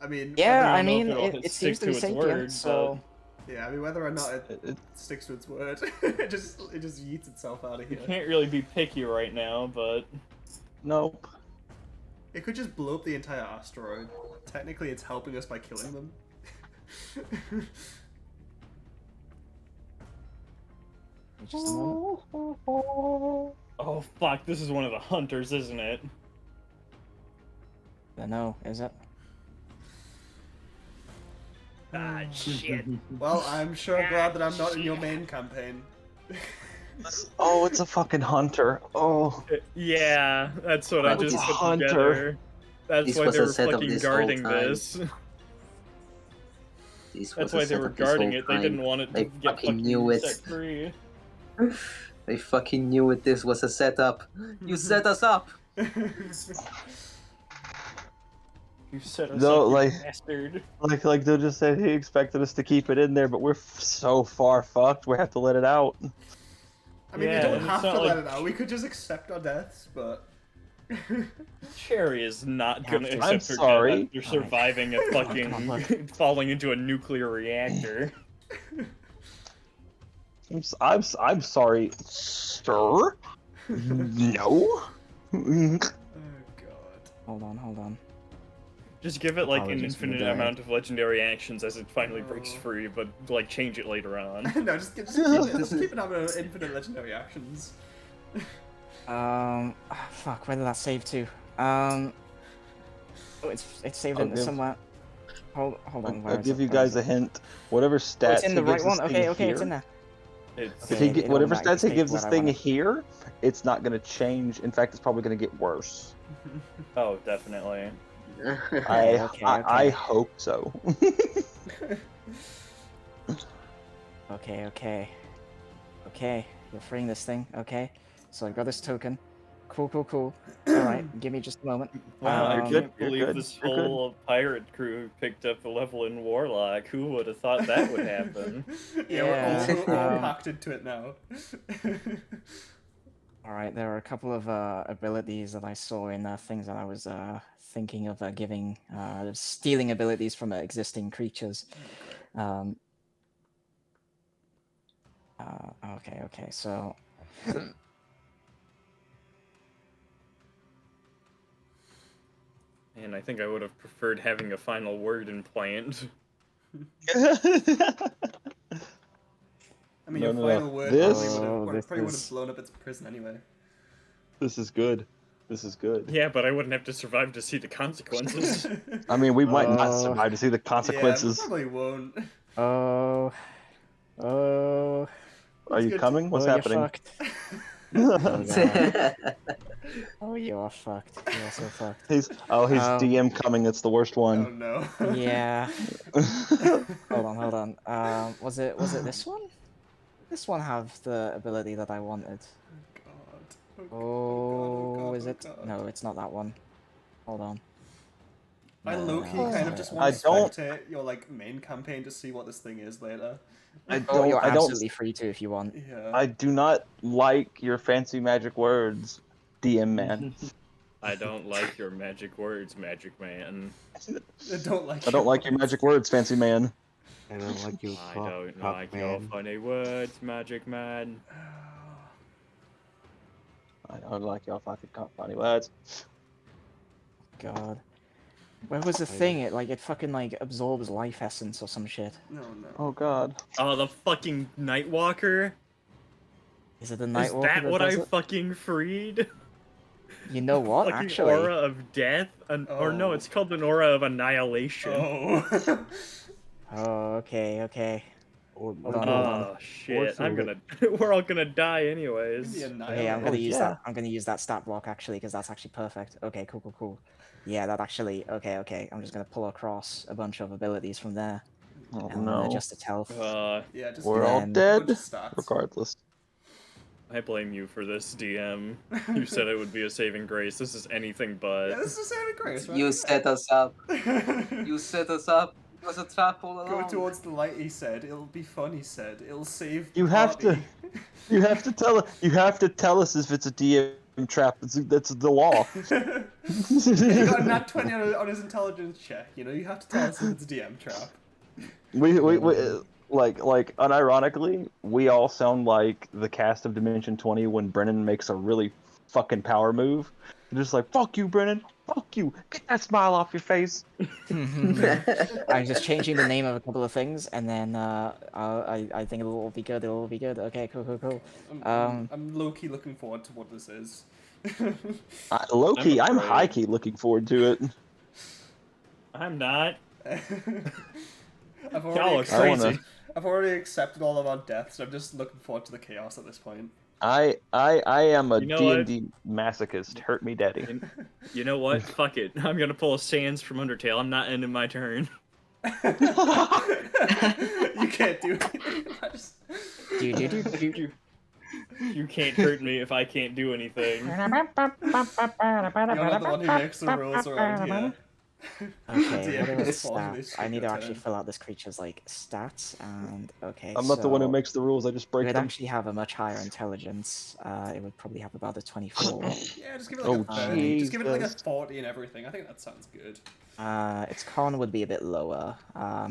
I mean, Yeah, I I don't know if mean, it'll it stick seems to to be its sentient, word, so... yeah, I mean, whether or not it sticks to its word, it just yeets itself out of You here. can't really be picky right now, but... Nope. It could just blow up the entire asteroid. Technically, it's helping us by killing them. Just a moment. Oh fuck, this is one of the hunters, isn't it? I know, is it? Ah, shit. Well, I'm sure glad that I'm not in your main campaign. Oh, it's a fucking hunter. Oh. Yeah, that's what I But just it's put Hunter. together. That's This why was they a were setup fucking this whole guarding time. this. This That's was a why they were setup this guarding whole it. They time. didn't want it to They get fucking knew fucking it. set free. They fucking knew it. This was a setup. You set us up. You set us No, up, you like- bastard. Like they'll just say he expected us to keep it in there, but we're so far fucked. We have to let it out. I mean, Yeah, we don't and have it's to not let like- it out. We could just accept our deaths, but. Cherry is not gonna I'm accept her sorry. death after surviving a fucking falling into a nuclear reactor. I'm sorry, sir. No. Oh god. Hold on. Just give it like an Apologies for the infinite delay. amount of legendary actions as it finally breaks free, but like change it later on. No, just keep it having infinite legendary actions. Fuck, where did that save to? Oh, it's saved I'll in give- somewhere. Hold on. Where I'll is give it? you Where is guys a it? hint. Whatever Oh, stats it's in the he right gives one. this thing Okay, here, it's in there. It's if Okay, he it whatever automatically stats he takes gives this what I thing wanted. here, it's not gonna change. In fact, it's probably gonna get worse. oh, definitely. I hope so. Okay. You're freeing this thing. Okay. So I've got this token. Cool. Alright, give me just a moment. Wow, I You're can't good, you're believe good, this you're good. whole pirate crew picked up a level in Warlock. Who would have thought that would happen? Yeah, we're all Yeah, packed into it now. Alright, there are a couple of abilities that I saw in things that I was thinking of giving, stealing abilities from existing creatures. Okay, so... And I think I would have preferred having a final word in plant. I mean, your No. final word This- probably would have blown up its prison anyway. This is good. This is good. Yeah, but I wouldn't have to survive to see the consequences. I mean, we might not survive to see the Yeah, consequences. we probably won't. Oh... Are you good. coming? What's you're happening? fucked. Oh, God. Oh, you're fucked. You're so fucked. He's DM coming. It's the worst Oh one. no. Yeah. Hold on. Was it this one? This one have the ability that I wanted. Oh, is it? God. No, it's not that one. Hold on. I No, low-key no, kind no. of just I want to don't- spectate your like main campaign to see what this thing is later. Oh, you're I don't. absolutely free to if you want. Yeah. I do not like your fancy magic words, DM man. I don't like your magic words, Magic Man. I don't like. I don't like your magic words, fancy man. I don't like you. I don't like your funny words, Magic Man. I don't like your fucking funny words. God. Where was the thing? It fucking like absorbs life essence or some shit. No. Oh god. Oh, the fucking Nightwalker? Is it the Is Nightwalker that what does I it? fucking freed? You know what? Fucking Actually, aura of death? Or no, Oh. it's called an aura of annihilation. Oh. Oh, okay. Or, Hold on. Oh shit! so I'm gonna. We're all gonna die anyways. Okay, I'm gonna use that. I'm gonna use that stat block actually, because that's actually perfect. Okay, cool. Yeah, that actually. Okay. I'm just gonna pull across a bunch of abilities from there, Oh and no. adjust its health. Yeah, just We're give all it a dead. bunch of stats. Regardless. I blame you for this, DM. You said it would be a saving grace. This is anything but. Yeah, this is saving grace, right? You set us up. You set us up. It was a trap all Go along. towards the light, he said. It'll be fun, he said. It'll save You the have to. party. You have to tell. You have to tell us if it's a DM trap. That's the law. He got a nat 20 on his intelligence check. You know, you have to tell us if it's a DM trap. we like unironically, we all sound like the cast of Dimension 20 when Brennan makes a really fucking power move. They're just like, fuck you, Brennan. Fuck you. Get that smile off your face. I'm just changing the name of a couple of things, and then I think it'll all be good. It'll all be good. Okay, cool. I'm low-key looking forward to what this is. Low key, I'm afraid. high key looking forward to it. I'm not. I've Y'all already are accepted, crazy. I've already accepted all of our deaths. I'm just looking forward to the chaos at this point. I am a You know what? D&D masochist. Hurt me, daddy. You know what? Fuck it. I'm gonna pull a Sans from Undertale. I'm not ending my turn. You can't do anything. You can't hurt me if I can't do anything. You're not the one who makes the rules around here. Okay, DM what are just its falls in his stats? I streak need to of actually 10. fill out this creature's like stats and okay. I'm not the one who so makes the rules. I just it break would them. actually have a much higher intelligence. It would probably have about a 24. Yeah, just give it like a 30. Just give it like a 40 and everything. I think that sounds good. Its con would be a bit lower.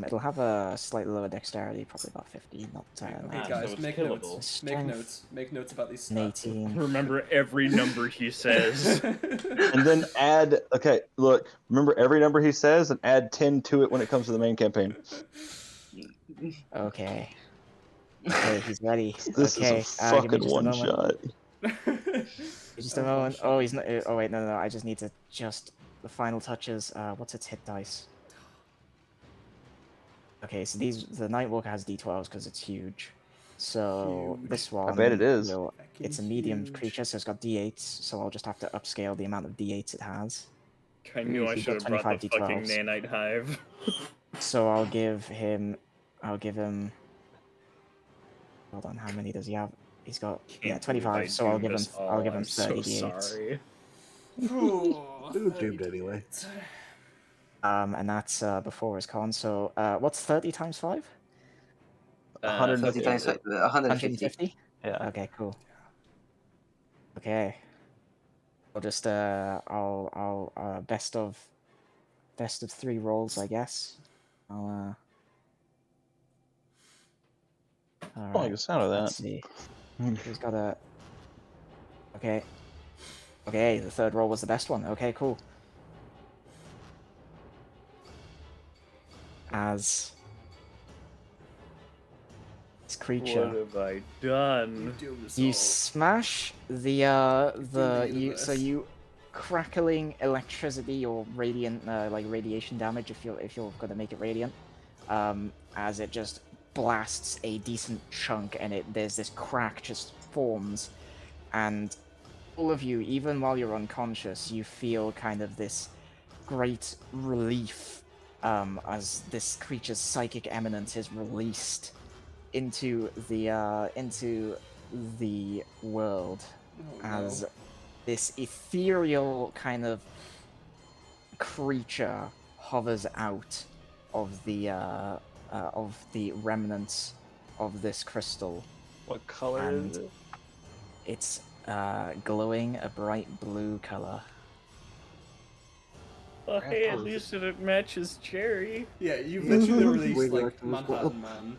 It'll have a slightly lower dexterity, probably about 50, not Okay, guys, make notes. Make notes. Make notes about these stats. 18. Remember every number he says. And then add. Okay, look. Remember every number he says, and add 10 to it when it comes to the main campaign. Okay. Okay, he's ready. This okay, is a give me fucking just a one moment. shot. Just a moment. Oh, he's not. Oh wait, no. I just need to the final touches. What's its hit dice? Okay, so the Nightwalker has d12s because it's huge. So this one, I bet it is. It's a medium creature, so it's got d8s. So I'll just have to upscale the amount of d8s it has. I knew I He's should got have brought the 25 fucking d12s. nanite hive. So I'll give him. Hold on, how many does he have? He's got 25. So I'll give him. I'll give him 30 d8s. Sorry. They're doomed anyway. And that's before his con. So what's 30 times 5? 30 times 150. Yeah. Okay, cool. Okay. I'll just I'll best of 3 rolls, I guess. I'll I like the sound of that. Let's see. Who's got a Okay. Okay, the third roll was the best one. Okay, cool. As this creature. What have I done? You smash the so you crackling electricity or radiant like radiation damage if you're gonna make it radiant, as it just blasts a decent chunk and there's this crack just forms, and all of you, even while you're unconscious, you feel kind of this great relief as this creature's psychic eminence is released into the world, as this ethereal kind of creature hovers out of the remnants of this crystal. What color is it? It's glowing a bright blue color. Oh, hey, at least it matches Cherry. Yeah, you've literally released Way like back to as Manhattan well. Man.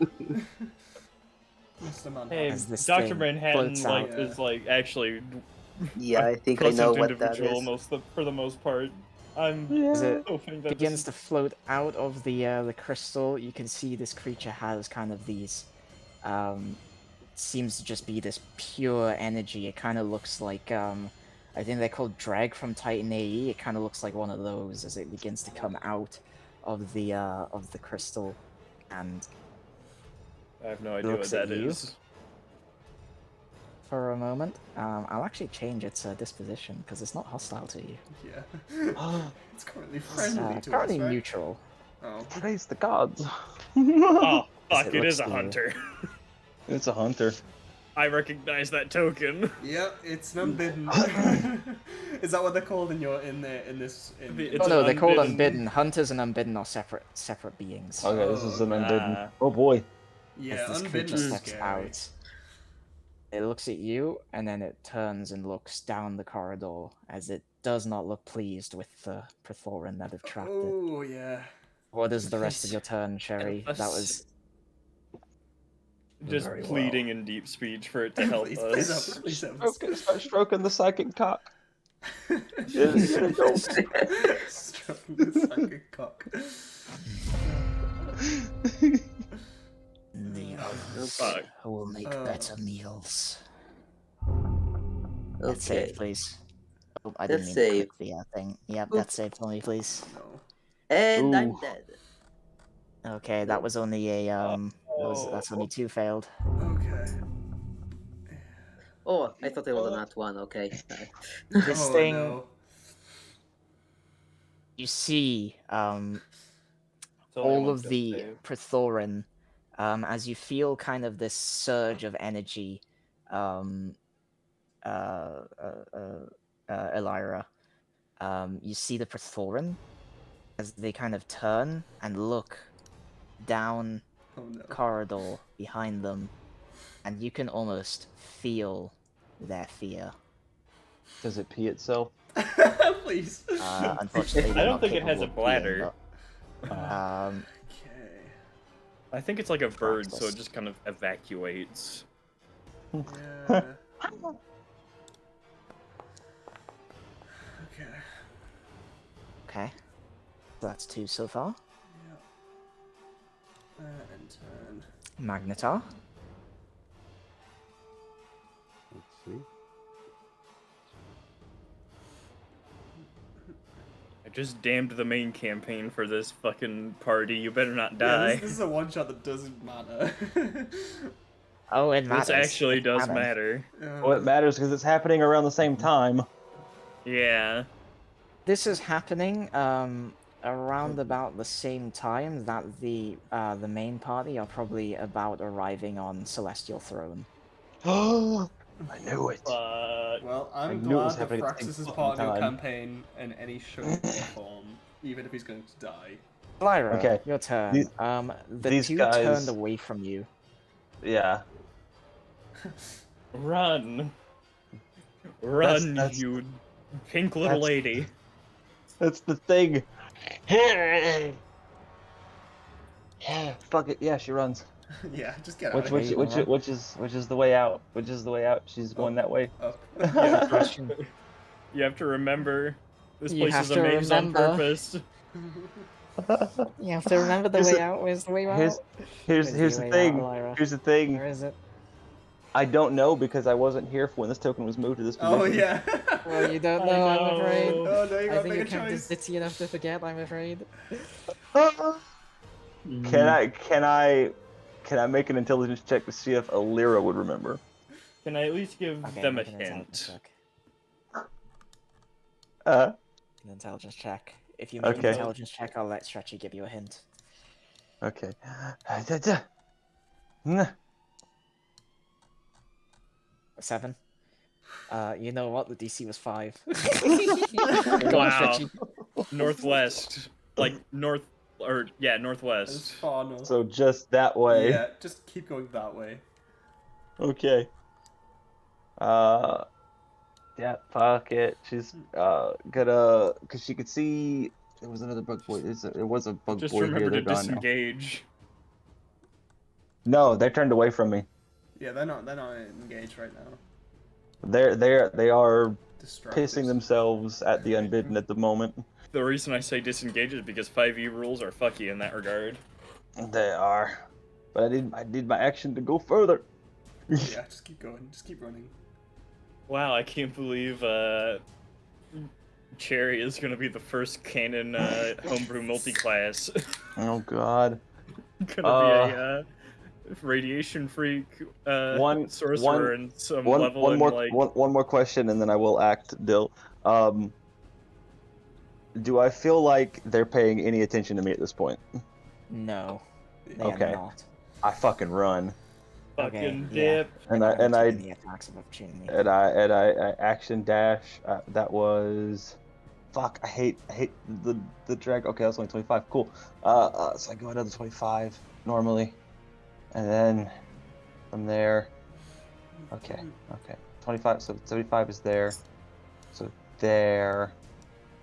Mr. Manhattan. Hey, As this Dr. thing Manhattan floats like out. is like actually Yeah, I think I pleasant know what that individual is. for the most part. I'm As it hoping that begins to float out of the crystal, you can see this creature has kind of these seems to just be this pure energy. It kind of looks like I think they're called Dreg from Titan AE. It kind of looks like one of those as it begins to come out of the crystal, and I have no idea what looks that at you. is. For a moment, I'll actually change its disposition because it's not hostile to you. Yeah. It's currently friendly to us, Currently right? neutral. Oh. Praise the gods. Oh, As fuck, it it is looks a to you. hunter. It's a hunter. I recognize that token. Yep, it's an unbidden. Is that what they're called in this? It's Oh no, an they're called unbidden. unbidden. Hunters and unbidden are separate beings. Okay, this is an unbidden. Ah. Oh boy. Yeah, As this unbidden creature is steps scary. out, it looks at you and then it turns and looks down the corridor as it does not look pleased with the Prithoran that have trapped it. Oh yeah. What is the rest of your turn, Sherry? That us. was Just very pleading in deep speech for it to help Please, us. please help. Start stroking the psychic cock. Stroking the psychic cock. the Fuck. who will make better meals. Okay. Death save, please. Oh, I didn't Death mean to save. click the thing. Yep, Oof. death save for me, please. No. And I'm Ooh. dead. Okay, that was only a that's only 2 failed. Okay. Oh, I thought I rolled a nat 1. Okay. This Oh thing, no. you see, It's only all one of failed the save. Prithoran, as you feel kind of this surge of energy, Elira, you see the Prithoran as they kind of turn and look down Oh no. corridor behind them, and you can almost feel their fear. Does it pee itself? Please. Unfortunately, I they're don't not think it has capable a of peeing, bladder. but, Okay. I think it's like a bird, so Practice. it just kind of evacuates. Yeah. Okay. okay. So that's 2 so far. And turn. Magnetar. Let's see. I just damned the main campaign for this fucking party. You better not Yeah, die. this is a one shot that doesn't matter. Oh, it matters. This actually It's does canon. matter. Well, it matters because it's happening around the same time. Yeah. This is happening around about the same time that the main party are probably about arriving on Celestial Throne. Oh, I knew it. Well, I'm knew it was glad that happening at the Fraxus same is part of your time. campaign in any shape or form, even if he's going to die. Lyra, Okay, your turn. these- The these 2 guys- turned away from you. Yeah. Run. Run, That's- you pink little that's- lady. That's the thing. Fuck it. Yeah, she runs. Yeah, just get out Which of which here. which which is the way out? Which is the way out? She's going that way. Up. Good question. You have to remember, this You place have is a to maze on remember. purpose. You have to remember the way out. Where's the way out? Here's Where's the way thing. out, Lyra? Here's the thing. Where is it? I don't know because I wasn't here for when this token was moved to this position. Oh yeah. Well, you don't I know, I'm afraid. know. Oh no, you I gotta think make your a character's choice. ditzy enough to forget, I'm afraid. Can I make an intelligence check to see if Alira would remember? Can I at least give Okay, them a make an intelligence hint? check. Uh, An intelligence check. If you make an Okay. intelligence check, I'll let Stretchy give you a hint. okay. 7. You know what? The DC was 5. Wow. Northwest. Like, northwest. As far north. So just that way. Yeah, just keep going that way. Okay. Yeah, fuck it. She's gonna, cause she could see there was another bug boy. There was a bug Just boy here. remember They're to gone now. disengage. No, they turned away from me. Yeah, they're not engaged right now. They are Distracted. pissing themselves at the unbidden at the moment. The reason I say disengage is because 5e rules are fucky in that regard. They are, but I did my action to go further. Yeah, just keep going. Just keep running. Wow, I can't believe Cherry is gonna be the first canon homebrew multi-class. Oh God. Gonna be a radiation freak sorcerer and some level one in more like. one more question, and then I will act, Dill. Do I feel like they're paying any attention to me at this point? No. They Okay. are not. I fucking run, Fucking yeah. dip. and They're not I taking the attacks of opportunity. action dash. That was, fuck. I hate the drag. Okay, that's only 25. Cool. So I go another 25 normally, and then from there. Okay. 25. So 75 is there. So there.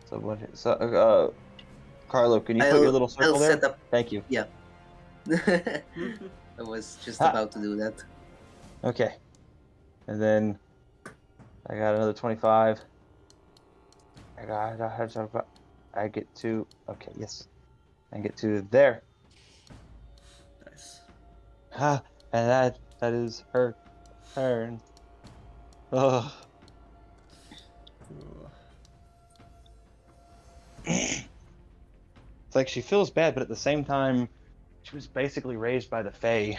So what? So Carlo, can you put your little circle I'll there? set up. Thank you. Yeah. I was just about to do that. Okay. And then I got another 25. I get to, okay, yes. I get to there. Nice. And that is her turn. Oh. It's like she feels bad, but at the same time, She was basically raised by the Fae.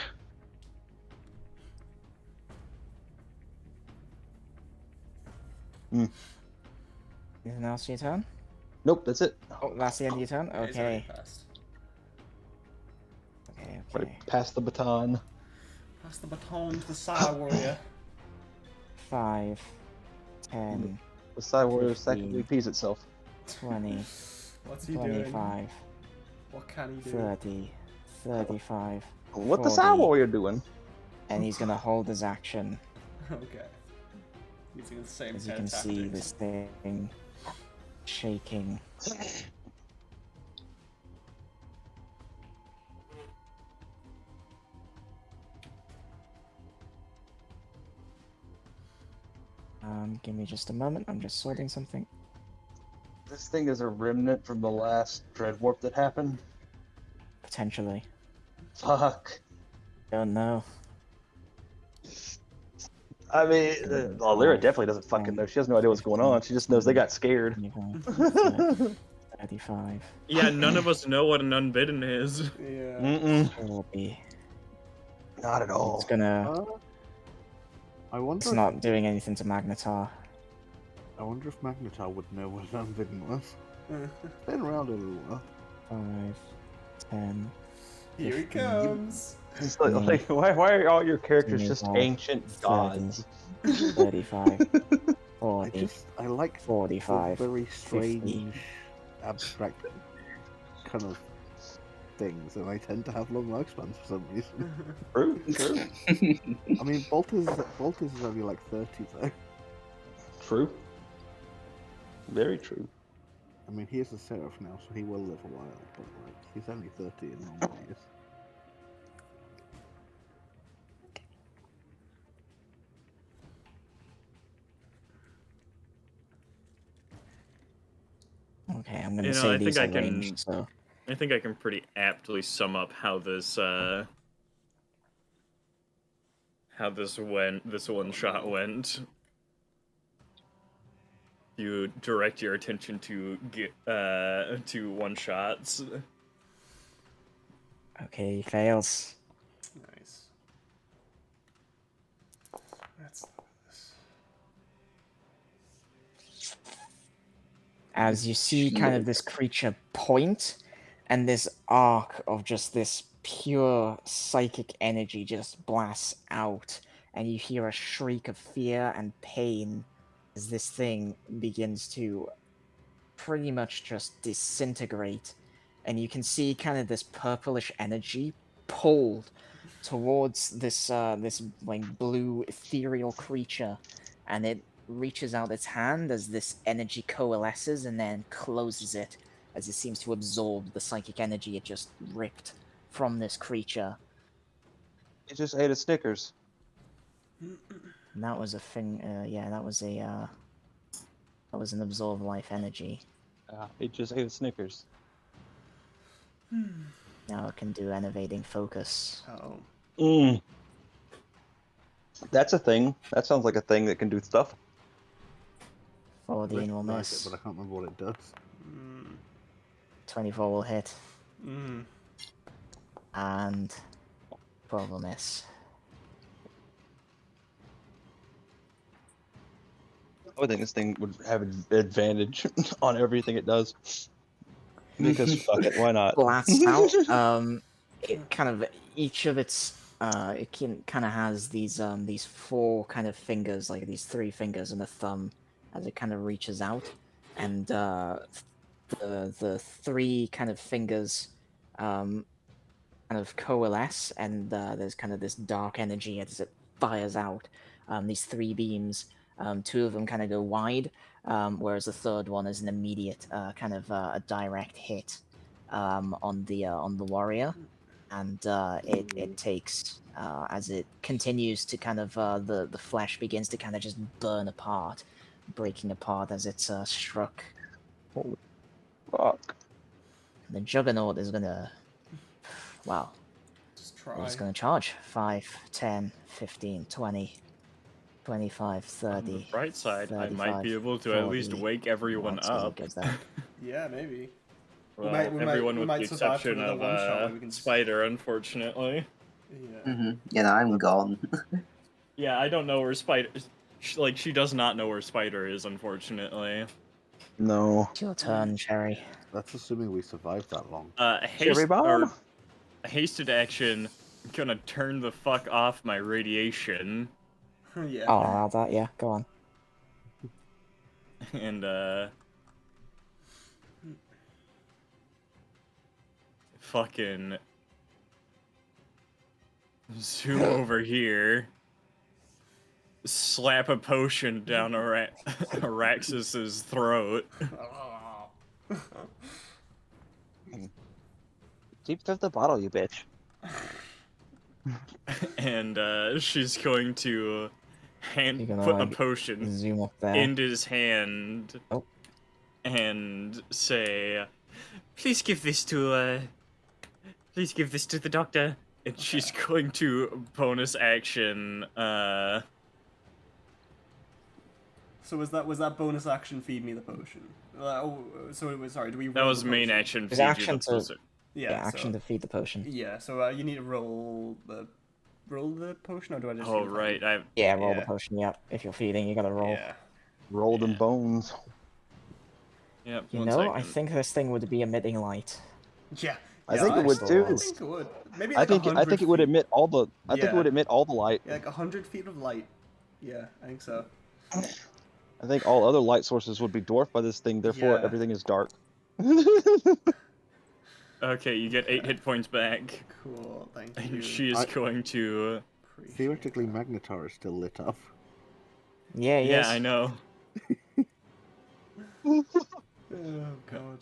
Anything else for your turn? Nope, that's it. Oh, that's the end of your turn? Yeah, he's already Okay. passed. Okay, Right, okay. pass the baton. Pass the baton to the Sire Warrior. 5, 10, The Side Warrior 15, second repeats itself. 20, What's he doing? 25, What can he do? 30, 35, What the 40, Side Warrior doing? and he's gonna hold his action. Okay. Using the same As you kind can of see, tactics. this thing shaking. Give me just a moment. I'm just sorting something. This thing is a remnant from the last Dread Warp that happened. Potentially. Fuck. Don't know. I mean, Lyra definitely doesn't fucking know. She has no idea what's going on. She just knows they got scared. 35. Yeah, none of us know what an unbidden is. Yeah. Mm-mm. 40. Not at all. It's gonna. I wonder. It's not doing anything to Magnetar. I wonder if Magnetar would know what an unbidden was. Been around a little while. 5, 10. Here he 15, comes. It's like, why are all your characters just 25, ancient 30, gods? 35, 40, I like 45, the very 50. strange, abstract kind of things, and I tend to have long lifespans for some reason. True, true. I mean, Bolter's is only like 30 though. True. Very true. I mean, he is a seraph now, so he will live a while, but like, he's only 30 in normal years. Okay, I'm gonna You know, say I these think are I can. ranged, so. I think I can pretty aptly sum up how this this one shot went. You direct your attention to one shots. Okay, he fails. Nice. That's As you see kind of this creature point, and this arc of just this pure psychic energy just blasts out, and you hear a shriek of fear and pain as this thing begins to pretty much just disintegrate, and you can see kind of this purplish energy pulled towards this this like blue ethereal creature, and it reaches out its hand as this energy coalesces and then closes it as it seems to absorb the psychic energy it just ripped from this creature. It just ate a Snickers. And that was a thing. Yeah, that was a that was an absorb life energy. It just ate a Snickers. Now it can do enervating focus. Oh. That's a thing. That sounds like a thing that can do stuff. 14 will Recognize miss. it, but I can't remember what it does. 24 will hit. Mm. And 12 will miss. I would think this thing would have an advantage on everything it does. Because fuck it, why not? Blasts out. It kind of each of its it can kind of has these 4 kind of fingers, like these 3 fingers and a thumb, as it kind of reaches out, and the 3 kind of fingers kind of coalesce, and there's kind of this dark energy as it fires out these 3 beams. 2 of them kind of go wide, whereas the third one is an immediate kind of a direct hit on the warrior, and it takes as it continues to kind of the flesh begins to kind of just burn apart, breaking apart as it's struck. Holy fuck. The Juggernaut is gonna, wow, Just try. it's gonna charge 5, 10, 15, 20. 25, 30. On the bright side, I 35, might be able to at least 40. wake everyone Once as it up. goes there. Yeah, maybe. Well, we everyone with the might survive to exception another of one-shot where we can... Spider, unfortunately. Yeah. Yeah, no, I'm gone. Yeah, I don't know where Spider... Like, she does not know where Spider is, unfortunately. No. It's your turn, Cherry. That's assuming we survived that long. Cherry bomb? Hasted action, gonna turn the fuck off my radiation. Yeah. I'll allow that, yeah, go on. And, fucking... zoom over here. Slap a potion down Araxis's throat. Deep throat the bottle, you bitch. And she's going to You're gonna, put the like, potion zoom up there. into his hand Oh. and say, please give this to the doctor. And she's going to bonus action, So was that bonus action feed me the potion? So it was, sorry, do we roll that was the main potion? action It's feed you action the to- potion. Yeah, action to feed the potion. Yeah, so you need to roll the potion, or do I just? Oh right, Yeah, roll the potion. Yep. If you're feeding, you gotta roll. Yeah. Roll them bones. Yep. You know, I think this thing would be emitting light. Yeah. I think it would too. I think it would. Maybe I like think 100 it would feet. emit all the. I think it Yeah. would emit all the light. Yeah, like 100 feet of light. Yeah, I think so. I think all other light sources would be dwarfed by this thing. Therefore, Yeah. everything is dark. Okay, you get 8 hit points back. Cool, thank And you. she is going to. Theoretically, Magnetar is still lit up. Yeah, Yeah, I know. Oh god.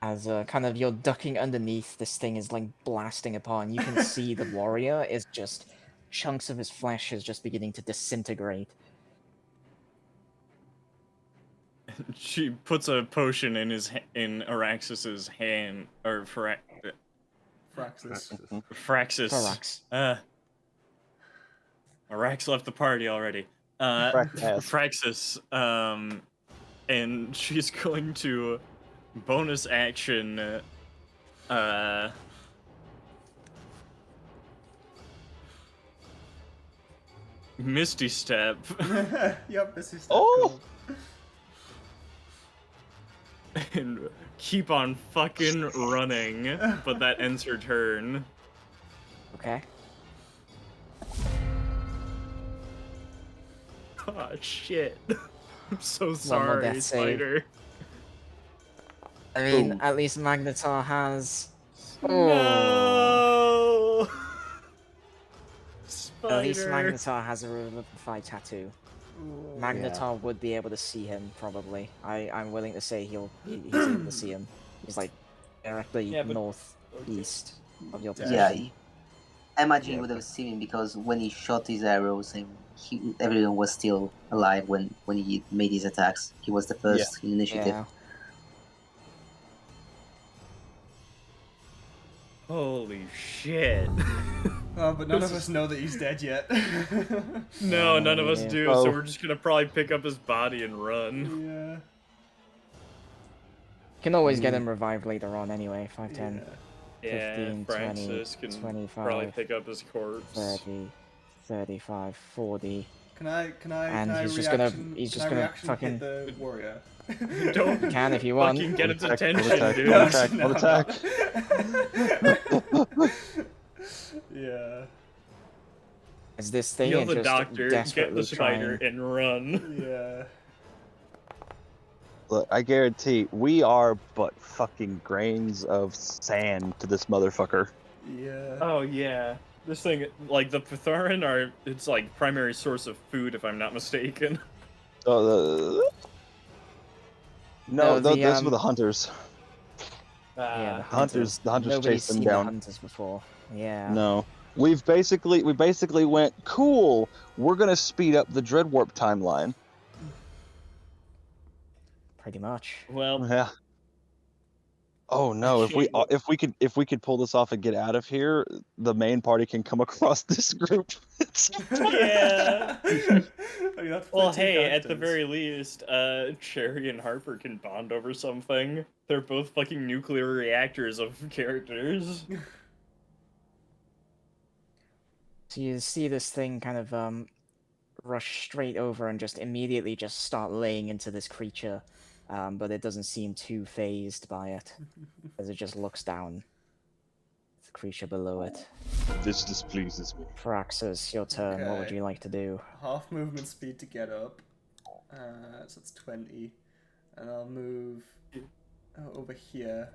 As kind of you're ducking underneath, this thing is like blasting upon. You can see the warrior is just chunks of his flesh is just beginning to disintegrate. She puts a potion in Araxis's hand, or Fraxis. Fraxis. Farax. Arax left the party already. Fraxis. And she's going to bonus action. Misty Step. Yep, this is. Oh! And keep on fucking running, but that ends her turn. Okay. Oh shit. I'm so One more sorry, death save. Spider. I mean, at least Magnetar has. No! At least Spider. Magnetar has a Revivify tattoo. Magnetar would be able to see him, probably. I'm willing to say he's able to see him. He's like directly northeast of your position. Yeah, I imagine he would have seen him because when he shot his arrows, everyone was still alive when he made his attacks. He was the first in initiative. Yeah. Holy shit. But none of us know that he's dead yet. No, none of us do, Oh. so we're just gonna probably pick up his body and run. Yeah. Can always get him revived later on anyway. 5, 10, Yeah, 15, 20, Francis can 25, probably pick up his corpse. 30, 35, 40. Can I And he's just gonna fucking hit the warrior? Don't You can if you want. fucking get its Attack, attention, attack, dude. attack, No, attack. Yeah. As this thing Heal is the just doctor, get desperately the spider, trying. and run. Yeah. Look, I guarantee we are but fucking grains of sand to this motherfucker. Yeah. Oh yeah. This thing, like the Pitharan are its like primary source of food, if I'm not mistaken. No, No, those were the hunters. Yeah, the hunters Nobody's chased them seen down. the hunters before. Yeah. No. We basically went, cool, we're gonna speed up the Dread Warp timeline. Pretty much. Well, Yeah. Oh no, Actually, if we could pull this off and get out of here, the main party can come across this group. yeah. I mean, have to play Well, two hey, at the characters. very least, Cherry and Harper can bond over something. They're both fucking nuclear reactors of characters. So you see this thing kind of rush straight over and just immediately just start laying into this creature, but it doesn't seem too phased by it, as it just looks down at the creature below it. This displeases me. Firaxis, your turn. What would Okay. you like to do? Half movement speed to get up. So it's 20. And I'll move over here.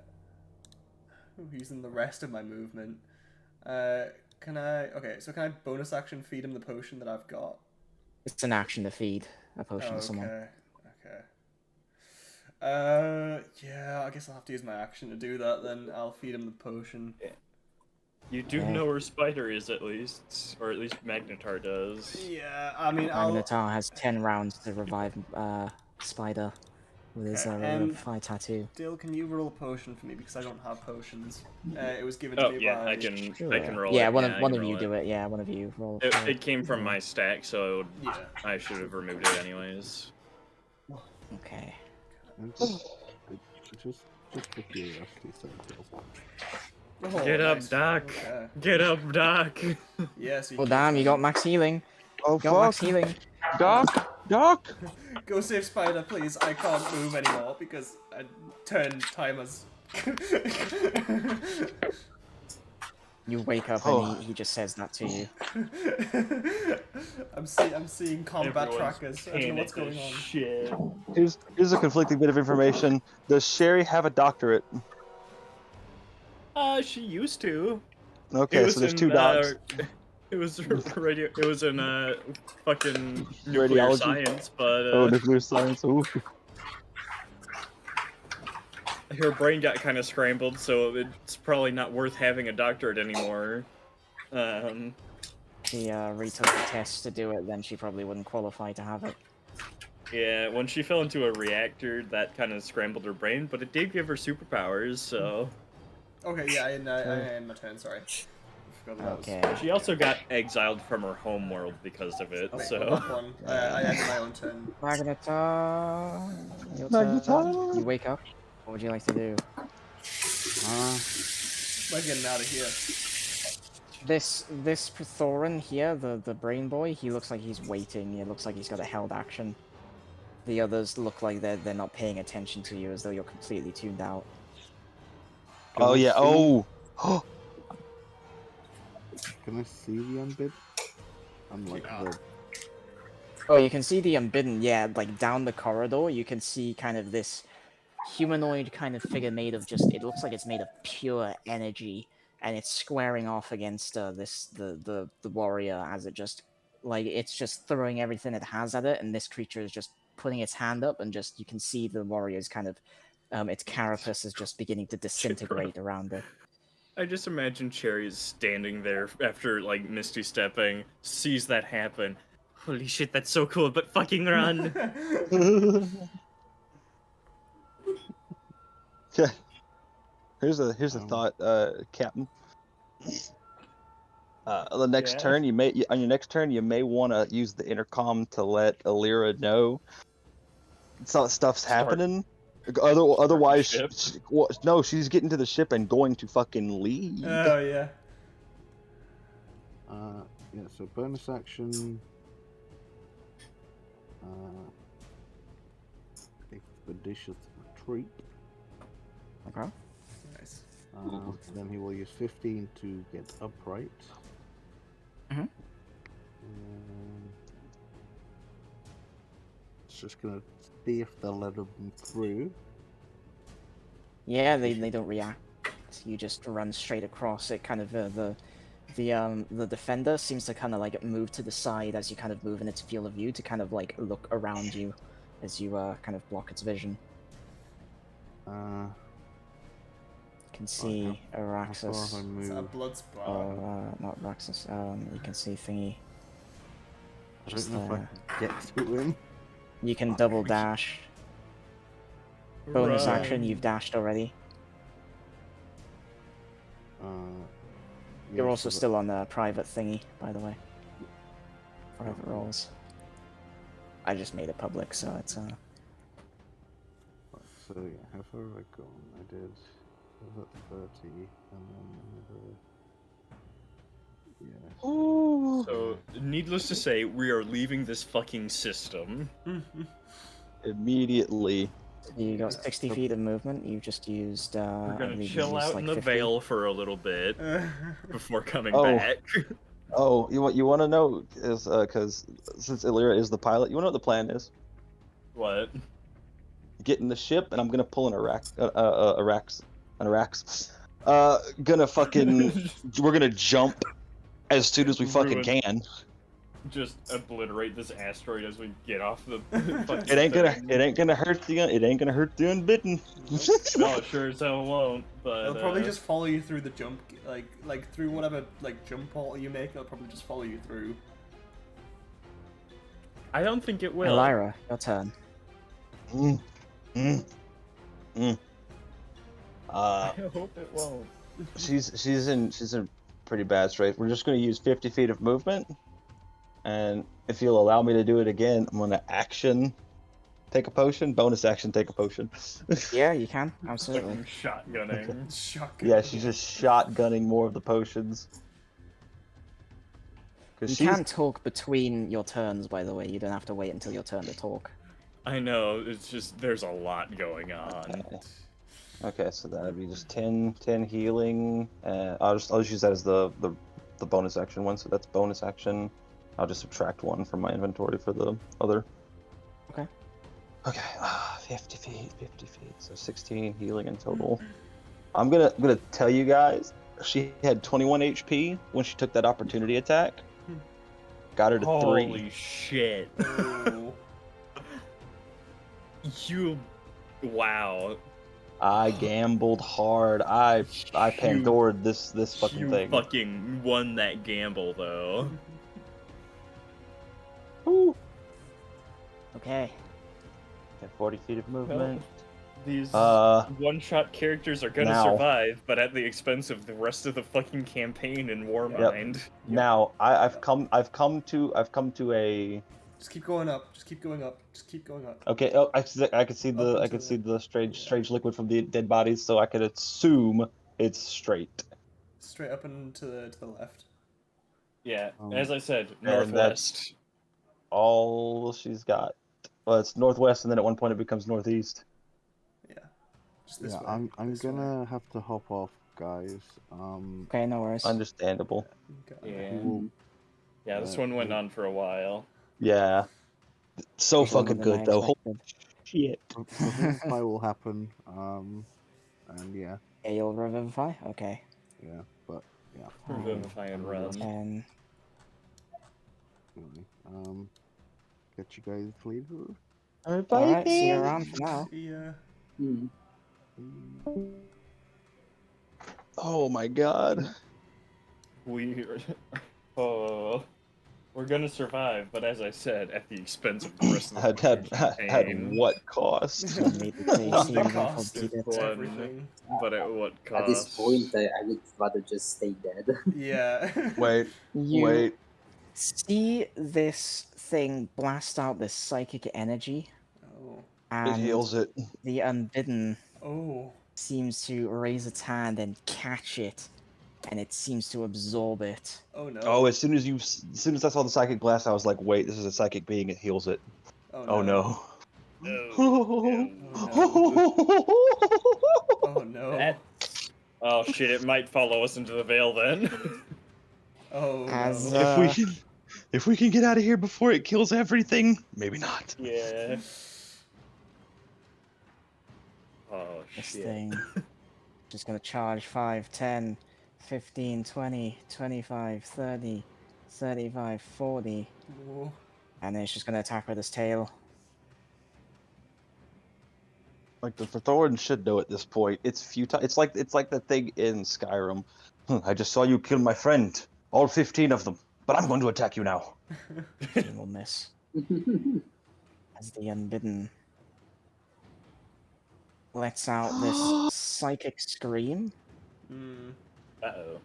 Using the rest of my movement. Can I... Okay, so can I bonus action feed him the potion that I've got? It's an action to feed a potion to someone. Okay. Yeah, I guess I'll have to use my action to do that then. I'll feed him the potion. Yeah. You do know where Spider is, at least. Or at least Magnetar does. Yeah, I mean, Magnetar has 10 rounds to revive Spider with his fire tattoo. Dill, can you roll a potion for me because I don't have potions? It was given to me by... I can roll yeah, it. one of you do it. Yeah, one of you roll it. It came from my stack, so I should have removed it anyways. Okay. Just for curiosity, Get up, Doc. Okay. Get up, Doc. Yes. Oh damn, you got max healing. Oh got max healing. Doc. Go save Spider, please. I can't move anymore because I turned timers. You wake up and he just says that to you. I'm seeing combat Everyone's trackers. I don't know what's going on. Shit. Here's a conflicting bit of information. Does Sherry have a doctorate? She used to. Okay, so there's two docs. It was It was in fucking nuclear Radiology? science, but Nuclear science. Ooh. her brain got kind of scrambled, so it's probably not worth having a doctorate anymore. She retook the test to do it, then she probably wouldn't qualify to have it. Yeah, when she fell into a reactor, that kind of scrambled her brain, but it did give her superpowers, so... Okay, yeah, I end my turn, sorry. Okay. She also got exiled from her home world because of it, so... I ended my own turn. Magnetar, your turn. You wake up. What would you like to do? We're getting out of here. This Thorin here, the brain boy, he looks like he's waiting. It looks like he's got a held action. The others look like they're not paying attention to you, as though you're completely tuned out. Oh yeah. Oh. Can I see the unbid? I'm like the... Oh, you can see the Unbidden, yeah, like down the corridor, you can see kind of this humanoid kind of figure made of just, it looks like it's made of pure energy, and it's squaring off against the warrior as it just, like, it's just throwing everything it has at it, and this creature is just putting its hand up, and just, you can see the warrior's kind of, its carapace is just beginning to disintegrate around it. I just imagine Cherry's standing there after, like, Misty stepping, sees that happen. Holy shit, that's so cool, but fucking run! Okay. Here's a thought, Captain. On the next turn, on your next turn, you may want to use the intercom to let Alira know stuff's happening. Otherwise, she's getting to the ship and going to fucking leave. Oh yeah. Yeah. So bonus action. Expeditious retreat. Okay. Nice. Then he will use 15 to get upright. Mm-hmm. It's just gonna see if they'll let him through. Yeah, they don't react. You just run straight across it. Kind of the defender seems to kind of like move to the side as you kind of move in its field of view to kind of like look around you as you kind of block its vision. You can see Araxis. Is that a blood splat? Or not Araxis. You can see Thingy. I don't know if I can get to him. You can double dash. Bonus action, you've dashed already. You're also still on the private thingy, by the way. Private rolls. I just made it public, so it's Right, so yeah, how far have I gone? I was at 30, and then yes. So, needless to say, we are leaving this fucking system. Immediately. you got 60 feet of movement. You just used. We're I gonna believe you chill used, out like, in the 50. Vale for a little bit before coming Oh. back. Oh, you want to know is because since Illyria is the pilot, you want to know what the plan is? What? Get in the ship, and I'm gonna pull an Arax. Gonna fucking. We're gonna jump as soon as we fucking Ruin- can. Just obliterate this asteroid as we get off the fucking It ain't gonna. thing. It ain't gonna hurt the. It ain't gonna hurt the unbidden. No, it sure as hell won't. But They'll probably just follow you through the jump, like through whatever jump portal you make. They'll probably just follow you through. I don't think it will. Elira, your turn. I hope it won't. She's in pretty bad straits. We're just gonna use 50 feet of movement, and if you'll allow me to do it again, I'm gonna action take a potion, bonus action take a potion. Yeah, you can absolutely. Fucking shotgunning. Shotgun. Yeah, she's just shotgunning more of the potions. You can talk between your turns, by the way. You don't have to wait until your turn to talk. I know, it's just, there's a lot going on. Okay, so that'd be just 10 healing. I'll just use that as the bonus action one. So that's bonus action. I'll just subtract 1 from my inventory for the other. Okay. Okay, 50 feet. So 16 healing in total. I'm gonna tell you guys, she had 21 HP when she took that opportunity attack. Got her to 3. Holy shit. Wow. I gambled hard. I Pandored this fucking thing. You fucking won that gamble, though. Woo. Okay. 40 feet of movement. These one-shot characters are gonna now. survive, but at the expense of the rest of the fucking campaign in Warmind. Yep. Now I've come to a. Just keep going up. Just keep going up. Just keep going up. Okay. Oh, I could see the strange liquid from the dead bodies, so I could assume it's straight. Straight up and to the left. Yeah, as I said, and northwest. that's all she's got. Well, it's northwest, and then at one point it becomes northeast. Yeah. Just this Yeah, way. I'm gonna have to hop off, guys. Okay, no worries. Understandable. Yeah. We'll, Yeah, this one went on for a while. Yeah. So Longer fucking than good I though. Holy expected. shit. Revivify will happen. And yeah. Yeah, you'll revivify? Okay. Yeah, but yeah. Revivify and run. And Anyway, catch you guys later. alright, see you around for now. Yeah. Oh my god. We're gonna survive, but as I said, at the expense of the rest of the At campaign. what cost? The cost of everything. But at what cost? At this point, I would rather just stay dead. Yeah. Wait. You see this thing blast out this psychic energy. Oh. And It heals it. the Unbidden Oh. seems to raise its hand and catch it, and it seems to absorb it. Oh no. Oh, as soon as I saw the psychic blast, I was like, wait, this is a psychic being. It heals it. Oh no. Oh no. Oh shit! It might follow us into the Vale then. Oh As, no. If we can get out of here before it kills everything, maybe not. Yeah. Oh This shit. thing just gonna charge 5, 10, 15, 20, 25, 30, 35, 40. Whoa. And then it's just gonna attack with its tail. Like the Thorin should know at this point. It's futile. It's like the thing in Skyrim. I just saw you kill my friend. All 15 of them. But I'm going to attack you now. You will miss. As the Unbidden lets out this psychic scream. Uh-oh.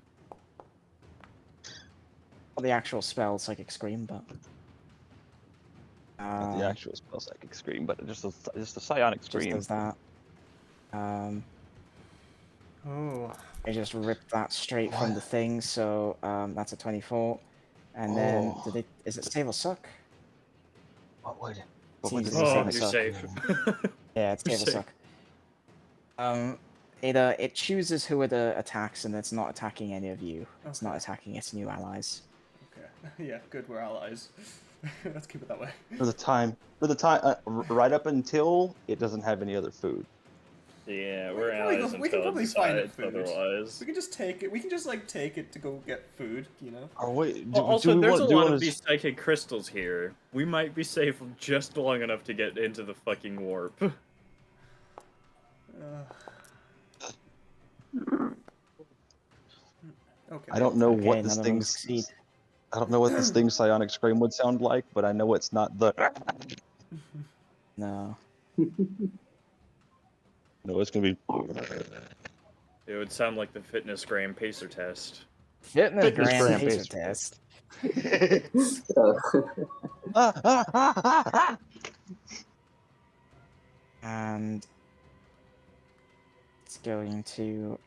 Not the actual spell, psychic scream, but Not the actual spell psychic scream, but just a psionic Just scream. does that. Oh. I just ripped that straight from the thing, so that's a 24. And then, is it save or suck? What would It's it easily Oh, save or you're suck. safe. Yeah, it's You're save or suck. It chooses who it attacks, and it's not attacking any of you. It's not attacking its new allies. Okay. Yeah, good. We're allies. Let's keep it that way. For the time, right up until it doesn't have any other food. Yeah, We we're can probably allies we can until it probably find it decides food. otherwise. We can just take it. We can just like take it to go get food. You know. Oh wait, Also, there's a lot of these psychic crystals here. We might be safe just long enough to get into the fucking warp. Okay. I don't know Okay, what this none of them thing's. succeed. I don't know what this thing's psionic scream would sound like, but I know it's not the. No. No, it's gonna be. It would sound like the fitness gram pacer test. Fitness grand gram pacer pacer test. And it's going to.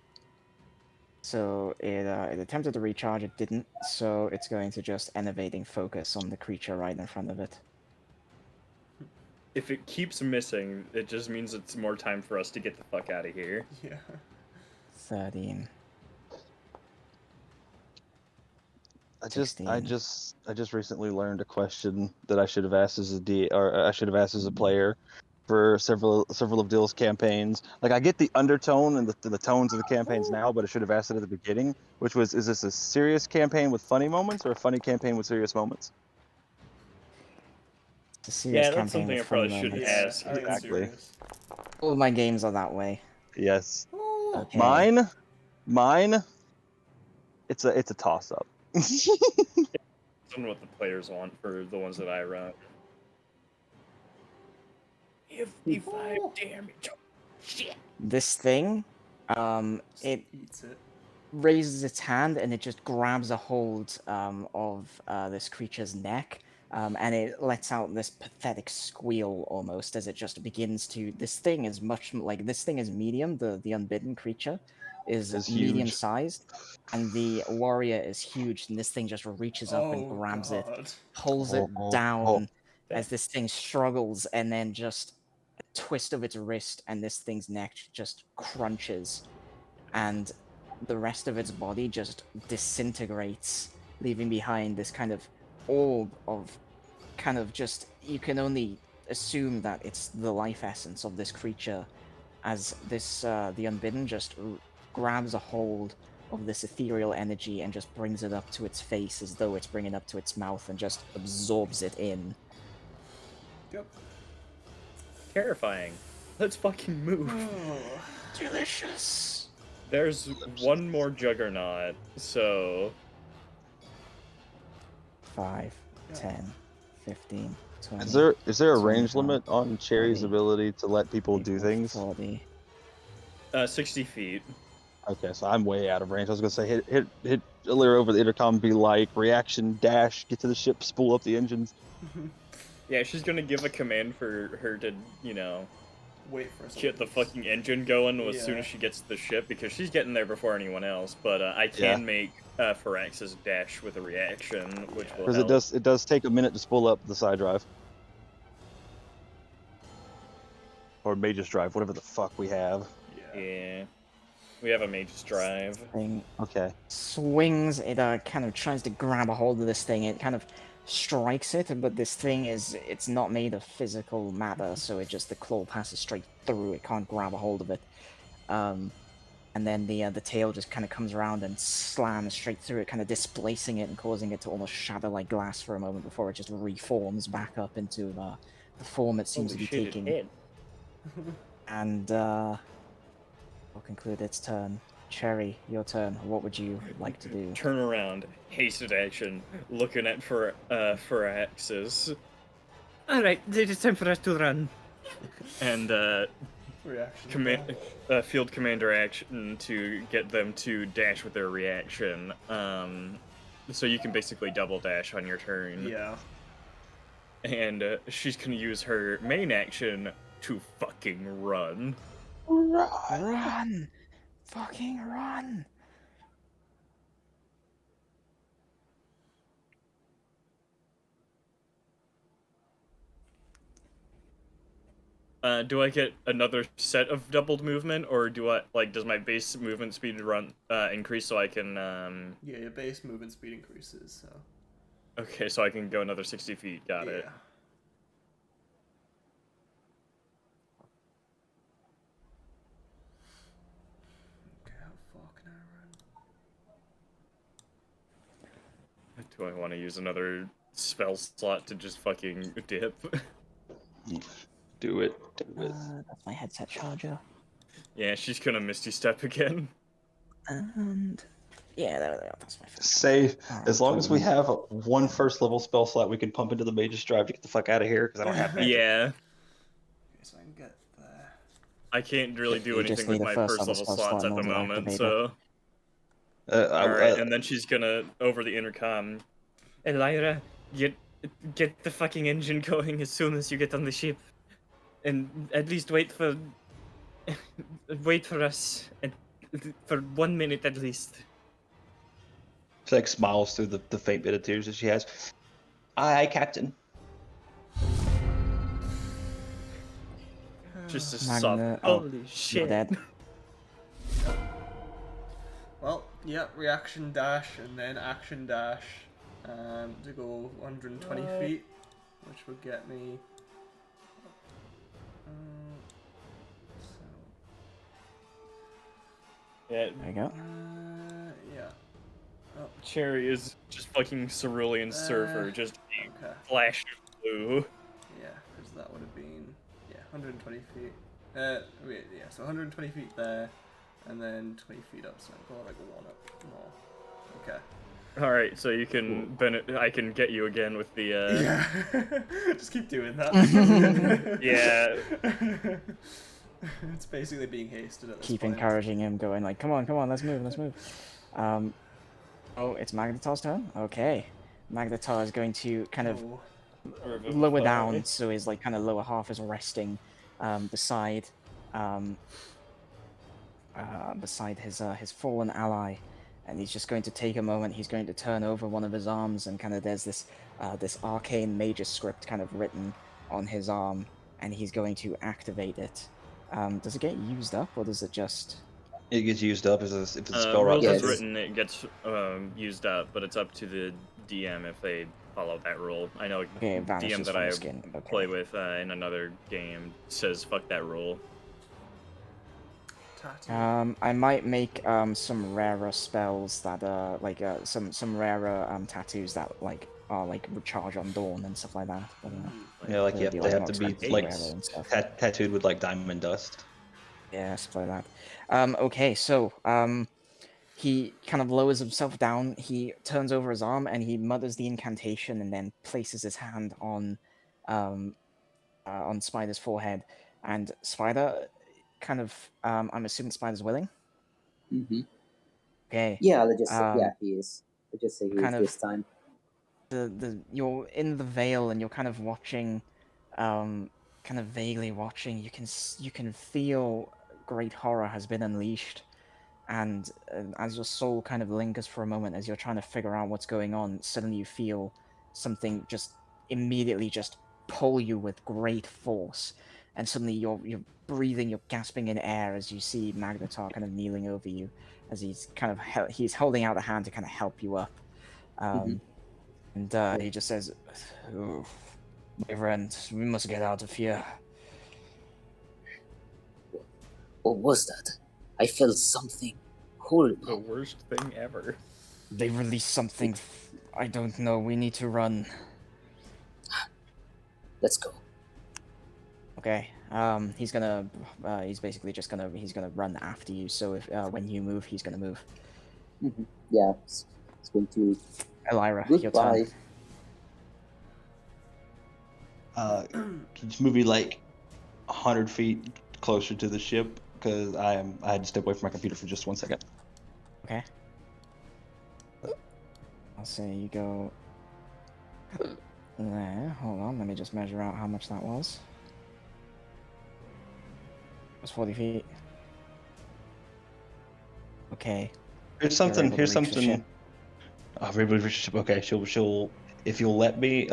So it attempted to recharge, it didn't. So it's going to just enervating focus on the creature right in front of it. If it keeps missing, it just means it's more time for us to get the fuck out of here. Yeah. 13. I just recently learned a question that I should have asked as I should have asked as a player for several of Dill's campaigns. Like I get the undertone and the tones of the campaigns now, but I should have asked it at the beginning, which was, is this a serious campaign with funny moments or a funny campaign with serious moments? It's a serious Yeah, that's campaign something I with probably funny should moments. ask. I think it's Exactly. serious. All my games are that way. Yes. Okay. Mine. It's a toss up. Some of what the players want for the ones that I run. 55 damage. Shit. This thing, it Eats it. raises its hand and it just grabs a hold of this creature's neck, and it lets out this pathetic squeal almost as it just begins to. This thing is medium. The unbidden creature is It's medium huge. sized, and the warrior is huge. And this thing just reaches up and grabs it, pulls it down as this thing struggles, and then just a twist of its wrist, and this thing's neck just crunches, and the rest of its body just disintegrates, leaving behind this kind of orb of kind of just, you can only assume that it's the life essence of this creature, as this the unbidden just grabs a hold of this ethereal energy and just brings it up to its face as though it's bringing it up to its mouth and just absorbs it in. Yep. Terrifying. Let's fucking move. Delicious. There's one more juggernaut, so 5, 10, 15, 20. Is there a range 25, limit on Cherry's 30, ability to let people do things? 40. 60 feet. Okay, so I'm way out of range. I was gonna say hit Illyria over the intercom, be like reaction dash, get to the ship, spool up the engines. Yeah, she's gonna give a command for her to, Wait for a get the fucking engine going as soon Yeah. as she gets to the ship, because she's getting there before anyone else. But I can make Firax's dash with a reaction, which will Because help. it does take a minute to spool up the side drive. Or Mage's drive, whatever the fuck we have. Yeah. We have a mage's drive. Thing Okay. swings, it kind of tries to grab a hold of this thing, it kind of strikes it, but this thing it's not made of physical matter, so the claw passes straight through, it can't grab a hold of it. And then the tail just kind of comes around and slams straight through it, kind of displacing it and causing it to almost shatter like glass for a moment before it just reforms back up into the form it seems to be taking. And we'll conclude its turn. Cherry, your turn. What would you like to do? Turn around, hasted action, looking at Firax's. Alright, it is time for us to run. And reaction. Field commander action to get them to dash with their reaction. So you can basically double dash on your turn. Yeah. and she's gonna use her main action to fucking run. Run! Fucking run! Do I get another set of doubled movement, or do I does my base movement speed run increase so I can Yeah, your base movement speed increases, so. Okay, so I can go another 60 feet. Got it. Okay, how far can I run? Do I want to use another spell slot to just fucking dip? Do it. Do it. That's my headset charger. Yeah, she's gonna Misty Step again. And yeah, there we go. That's my phone. Say, Alright, as long as we cool. have one first level spell slot, we can pump into the Mage's Drive to get the fuck out of here because I don't have magic. Yeah. Okay, so I can get there. I can't really do You just anything with need a my first first level level spell slot slots in at the order to moment, activate so. Alright, and then she's gonna, over the intercom, Elira, get the fucking engine going as soon as you get on the ship. And at least wait for us for 1 minute at least. She like smiles through the faint bit of tears that she has. Aye, Captain. Just a Magna- soft. Holy you're shit. dead. Well, yeah, reaction dash and then action dash to go 120 feet, which would get me. Yeah. There you go. Yeah. Oh. Cherry is just fucking cerulean surfer, just okay. flash of blue. Yeah, because that would have been 120 feet. Wait, yeah, so 120 feet there, and then 20 feet up, so I'll go like one up more. Okay. Alright, so you can I can get you again with the Yeah. Just keep doing that. Yeah. It's basically being hasted at this Keep point. encouraging him, going like, come on, let's move. Oh, it's Magnetar's turn? Okay. Magnetar is going to kind of lower down, so his like kind of lower half is resting beside his fallen ally, and he's just going to take a moment. He's going to turn over one of his arms, and kind of there's this arcane Mage's script kind of written on his arm, and he's going to activate it. Does it get used up, or does it just? It gets used up if it's a spell rules route. is written, it gets used up, but it's up to the DM if they follow that rule. I know DM that I play with in another game says fuck that rule. I might make some rarer spells that like some rarer tattoos that like are like recharge on dawn and stuff like that. Yeah, like They'll they be, have to be more like expensive and stuff. tattooed with like diamond dust. Yeah, stuff like that. Okay, so he kind of lowers himself down. He turns over his arm and he mutters the incantation and then places his hand on Spider's forehead. And Spider, kind of, I'm assuming Spider's willing. Mm-hmm. Okay. Yeah, let's just yeah, he is. Let's just say he is this time. You're in the veil and you're kind of watching, kind of vaguely watching. You can feel great horror has been unleashed, and as your soul kind of lingers for a moment as you're trying to figure out what's going on, suddenly you feel something just immediately just pull you with great force, and suddenly you're breathing, you're gasping in air as you see Magnetar kind of kneeling over you, as he's kind of he's holding out a hand to kind of help you up, and he just says, "Oh, my friend, we must get out of here." What was that? I felt something horrible. The worst thing ever. They released something. I don't know. We need to run. Let's go. Okay. He's gonna. He's basically just gonna. He's gonna run after you. So if when you move, he's gonna move. Mm-hmm. Yeah. It's going to. Elira, your Goodbye. Can you just move me like 100 feet closer to the ship? Because I had to step away from my computer for just 1 second. Okay. I'll say you go there. Hold on, let me just measure out how much that was. It was 40 feet. Okay. Here's You're something. able to Here's reach the something. ship. Okay, she'll. If you'll let me,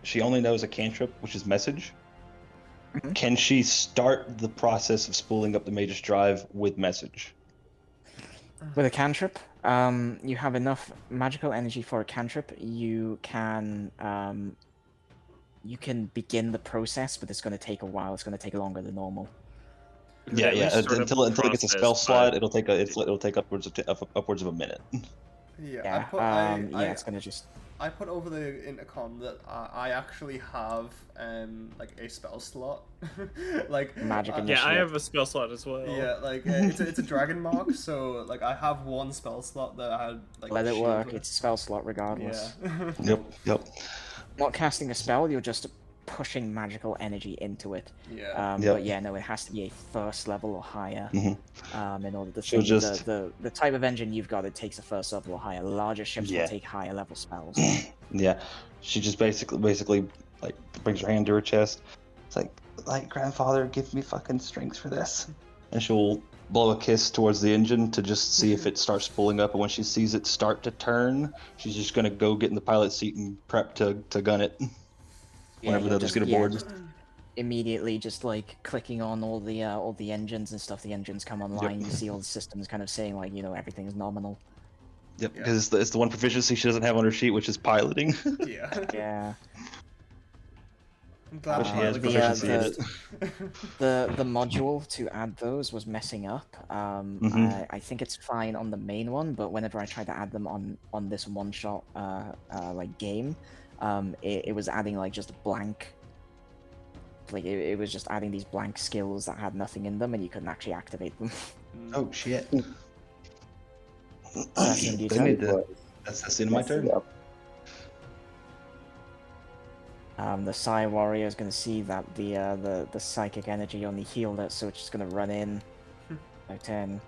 she only knows a cantrip, which is message. Mhm. Can she start the process of spooling up the Mage's Drive with message? With a cantrip, you have enough magical energy for a cantrip. You can begin the process, but it's going to take a while. It's going to take longer than normal. Yeah, At yeah. least sort of Until it gets a spell process, slot, but it'll take upwards of a minute. Yeah, Yeah, it's gonna just. I put over the intercom that I actually have like a spell slot, like Magic yeah, I have a spell slot as well. Yeah, like it's a dragon mark, so like I have one spell slot that I had like. Let it shield work. with. It's a spell slot regardless. Yeah. Yep. Not casting a spell. You're just pushing magical energy into it. Yeah. But yeah, no, it has to be a first level or higher. In order to So thing. just- The type of engine you've got, it takes a first level or higher. Larger ships will Yeah. take higher level spells. Yeah, she just basically like brings her hand to her chest. It's like grandfather, give me fucking strength for this. And she'll blow a kiss towards the engine to just see if it starts pulling up. And when she sees it start to turn, she's just gonna go get in the pilot seat and prep to gun it. Whenever the others get aboard. Just immediately just like clicking on all the engines and stuff. The engines come online. You see all the systems kind of saying like, everything is nominal. Yep, because it's the one proficiency she doesn't have on her sheet, which is piloting. Yeah. Yeah. I'm glad But she has the proficiency in it. The module to add those was messing up. I think it's fine on the main one, but whenever I tried to add them on this one shot like game, it was adding like just blank. Like it was just adding these blank skills that had nothing in them, and you couldn't actually activate them. Oh shit. That's the end of your They need turn. that's the end of my turn. The Psi Warrior is going to see that the psychic energy only healed it, so it's just going to run in. Like 10,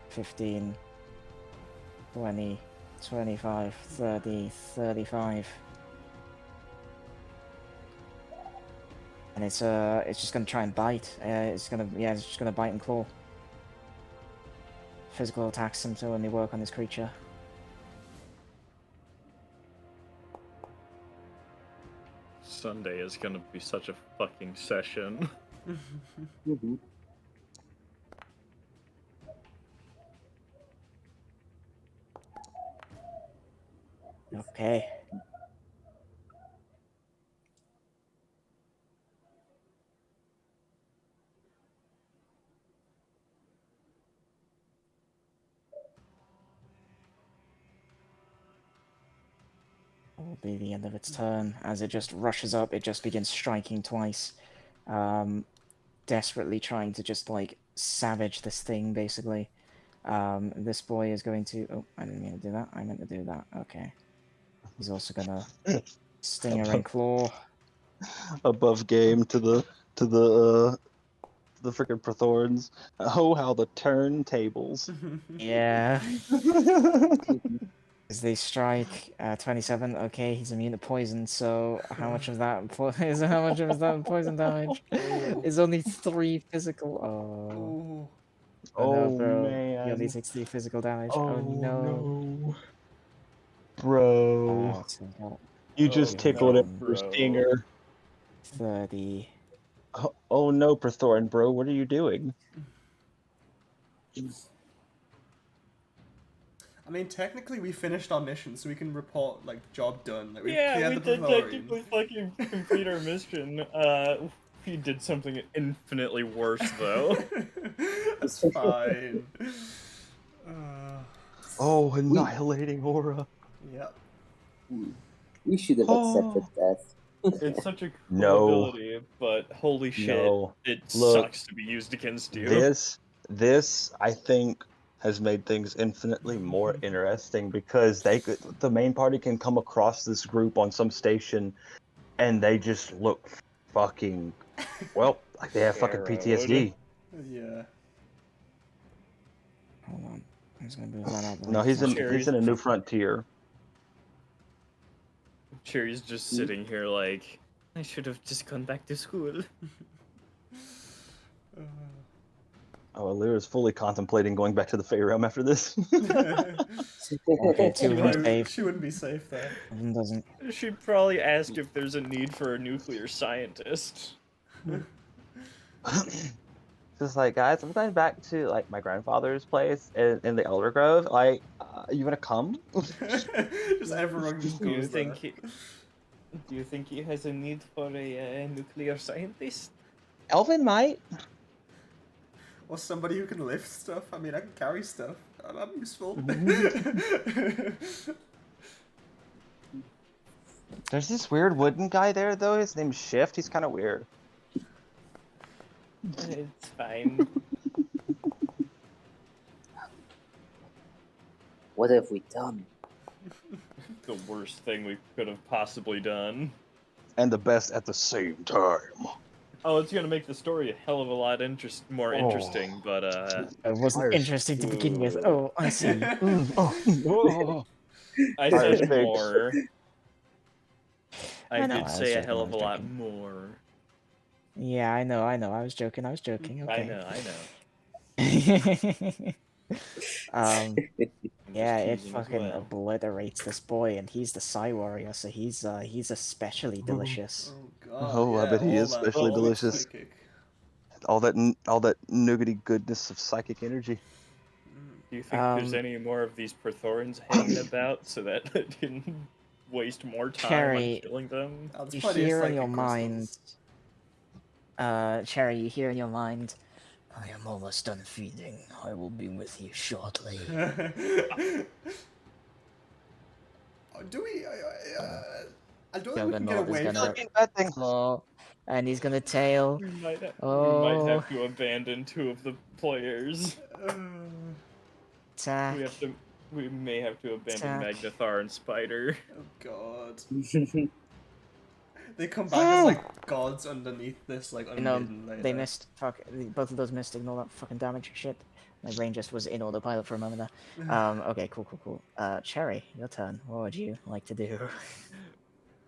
15, 20, 25, 30, 35. And it's just going to try and bite. It's just going to bite and claw. Physical attacks seem to only work on this creature. Sunday is gonna be such a fucking session. Okay. Will be the end of its turn. As it just rushes up, it just begins striking twice. Desperately trying to just like savage this thing, basically. This boy is going to. Oh, I didn't mean to do that. I meant to do that. Okay. He's also gonna stinger and claw. Above game to the freaking Prothorns. Oh, how the turntables. Yeah. As they strike 27. Okay, he's immune to poison. So how much of that is how much of that poison damage? Is only 3 physical. Oh. Oh no, bro. man. He only takes 3 physical damage. Oh, no. Bro. You just tickled it for stinger. 30. Oh no, Prothorn, bro, what are you doing? I mean, technically, we finished our mission, so we can report like job done. Like, we Yeah, cleared we the did Praetorian. technically fucking complete our mission. We did something infinitely worse, though. That's fine. Oh, annihilating aura. Yep. We should have accepted death. It's such a cool No. ability, but holy shit, No. it Look, sucks to be used against you. This, I think, has made things infinitely more interesting because the main party can come across this group on some station, and they just look fucking, well, like they have fucking PTSD. Yeah. Hold on. I'm just gonna move that out. No, he's in A New Frontier. Cherry's just sitting here like, I should have just gone back to school. Oh, Alira's fully contemplating going back to the Fey Realm after this. Okay, two She are safe. she wouldn't be safe there. One doesn't. She'd probably ask if there's a need for a nuclear scientist. Just like, guys, I'm going back to like my grandfather's place in the Elder Grove. Like, you gonna come? Just everyone just Do you goes there. think do you think he has a need for a nuclear scientist? Elvin might. Or somebody who can lift stuff. I mean, I can carry stuff. I'm useful. There's this weird wooden guy there, though. His name's Shift. He's kind of weird. It's fine. What have we done? The worst thing we could have possibly done. And the best at the same time. Oh, it's gonna make the story a hell of a lot more interesting, but It wasn't interesting to begin with. Oh, I see. I said more. I know, did I was say a joking, hell I of a was lot joking. more. Yeah, I know. I was joking. Okay. I know. Yeah, it teasing as fucking well. obliterates this boy, and he's the Psy Warrior, so he's especially delicious. Oh god. Oh, I yeah, bet he all is that- especially all delicious. psychic. All that nougaty goodness of psychic energy. Do you think there's any more of these Praetorians hanging about so that I can waste more time Cherry, on killing them? Oh, there's you plenty of hear in psychic your crystals. mind, Cherry, you hear in your mind, I am almost done feeding. I will be with you shortly. Do we? I don't think we can Juggernaut get is away gonna from it. claw, and he's gonna tail. We might Oh, have to abandon 2 of the players. attack. We may have to abandon Attack. Magnathar and Spider. Oh god. They come back as like gods underneath this like You know, unhidden layer. they missed. Fuck, both of those missed. Ignore that fucking damage shit. My brain just was in autopilot for a moment there. Okay, cool. Cherry, your turn. What would you like to do?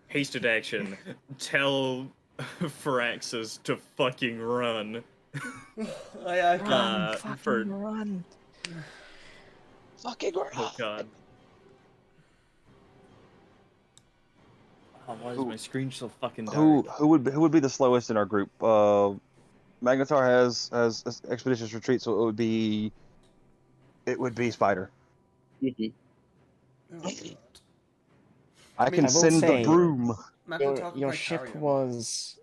Hasted action. Tell Firaxis to fucking run. I Run, fucking for run. Fucking run. oh god. Oh, why is my screen so fucking dark? Who would be the slowest in our group? Magnetar has expeditious retreat, so it would be Spider. Oh, God. I can I will send say, the broom. Your ship was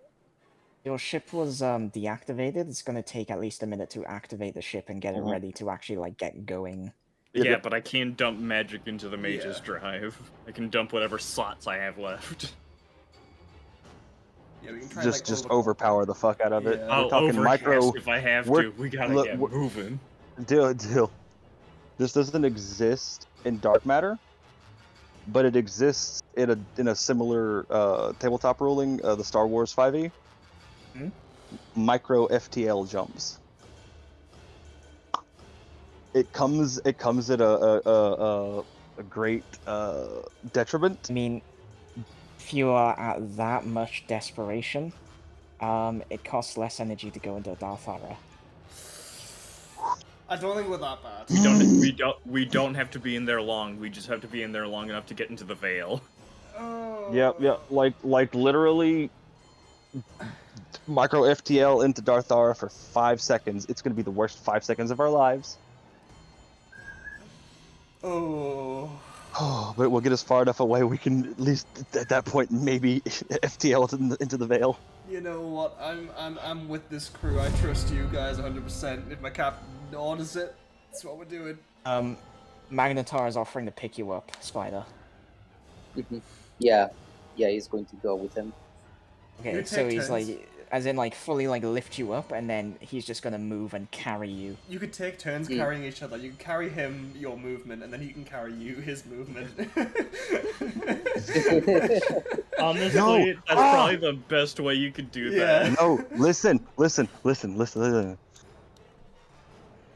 deactivated. It's gonna take at least a minute to activate the ship and get it ready to actually like get going. Yeah, but I can't dump magic into the mage's drive. I can dump whatever slots I have left. Yeah, we can try Just overpower the fuck out of it. Yeah. We're I'll talking micro. if I have we're- to. We gotta look, get we're- moving. Deal. This doesn't exist in dark matter, but it exists in a similar tabletop ruling, the Star Wars 5e. Micro FTL jumps. It comes at a great detriment. I mean, if you are at that much desperation, it costs less energy to go into Darthara. I don't think we're that bad. We don't have to be in there long. We just have to be in there long enough to get into the Veil. Oh. Yeah. Like literally, micro FTL into Darthara for 5 seconds. It's gonna be the worst 5 seconds of our lives. Oh. Oh, but we'll get us far enough away. We can at least at that point maybe FTL into the Veil. You know what? I'm with this crew. I trust you guys 100%. If my captain orders it, that's what we're doing. Magnetar is offering to pick you up, Spider. Yeah, he's going to go with him. Okay, You so take he's turns. like, as in like fully like lift you up, and then he's just gonna move and carry you. You could take turns carrying each other. You can carry him your movement, and then he can carry you his movement. Honestly, that's probably the best way you could do that. No, listen.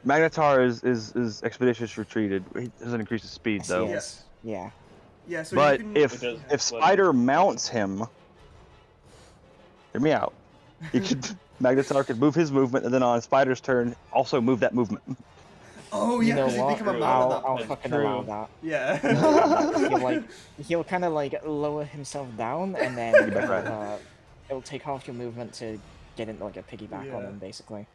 Magnetar is expeditious retreated. He doesn't increase his speed though. Yes. Yeah. Yeah, so But you can... if Spider mounts him, hear me out. He could Magnetar could move his movement, and then on Spider's turn, also move that movement. Oh You yeah, know because you what? become a mount at that I'll point. fucking allow that. Yeah. I'll allow that. He'll kind of like lower himself down, and then it'll take half your movement to get into like a piggyback on him, basically.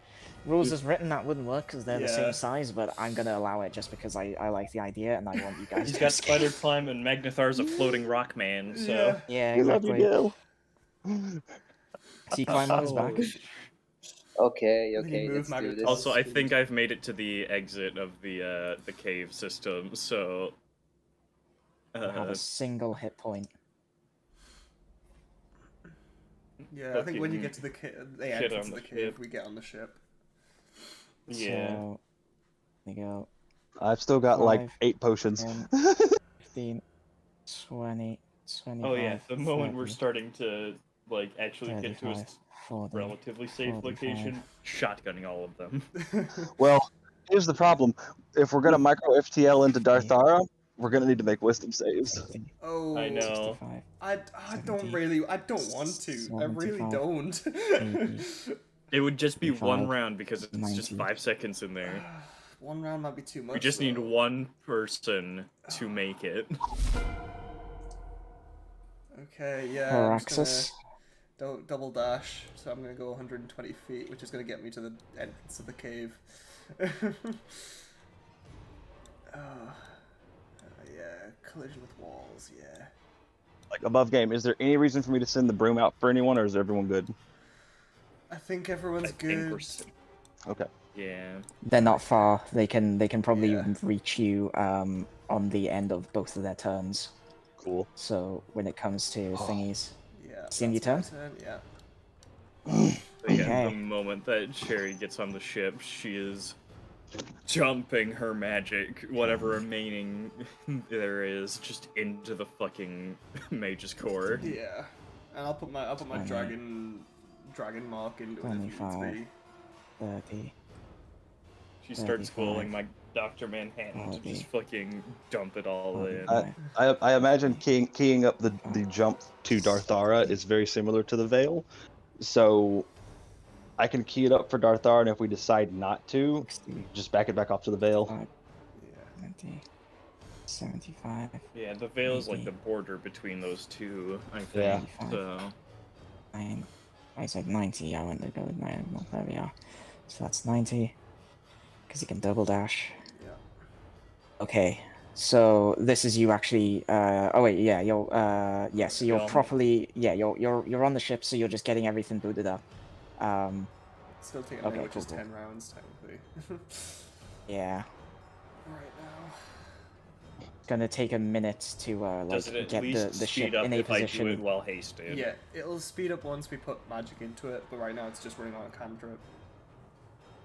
Rules as written, that wouldn't work because they're the same size, but I'm gonna allow it just because I like the idea and I want you guys He's to got escape. Spider Climb and Magnethar's a floating rock man, so... Yeah, exactly. Sea climb on his back. Okay, let's do this. Also, I think I've made it to the exit of the cave system, so... I have a single hit point. Yeah, I think when you get to the entrance of the cave, we get on the ship. Yeah. So, there you go. I've still got like 8 potions. 10, 15, 20, 25, Oh yeah, the moment 30, we're starting to like actually get to a 40, relatively safe 45. location, shotgunning all of them. Well, here's the problem. If we're gonna micro FTL into Darthara, we're gonna need to make wisdom saves. Oh, I know. I don't want to. I really don't. It would just be one round because it's just 5 seconds in there. One round might be too much. We just need one person to make it. Okay, yeah. I'm just gonna double dash, so I'm gonna go 120 feet, which is gonna get me to the entrance of the cave. Yeah, collision with walls. Yeah. Like above game, is there any reason for me to send the broom out for anyone, or is everyone good? I think everyone's good. Okay. Yeah. They're not far. They can probably reach you on the end of both of their turns. Cool. So when it comes to thingies, Yeah. it's the end of your turn. Yeah. But yeah, the moment that Cherry gets on the ship, she is jumping her magic, whatever remaining there is, just into the fucking mage's core. Yeah. And I'll put my dragon mark into it if it needs 25, 30. She starts glowing my Dr. Manhattan to just fucking dump it all in. I imagine keying up the jump to Darthara is very similar to the Veil, so I can key it up for Darthara, and if we decide not to, just back it back off to the Veil. 20, 75. Yeah, the Veil is like the border between those two, I think. Yeah. So. I said 90. I went to go with 9. Well, there we are. So that's 90. Because you can double dash. Yeah. Okay. So this is you actually. Oh wait, yeah. So you're properly. Yeah, you're on the ship, so you're just getting everything booted up. Still taking a minute, which is 10 rounds technically. Yeah. Right now. It's gonna take a minute to Does it at get least the ship speed up in a if I position. do it while hasted? Yeah, it'll speed up once we put magic into it, but right now it's just running on a cantrip.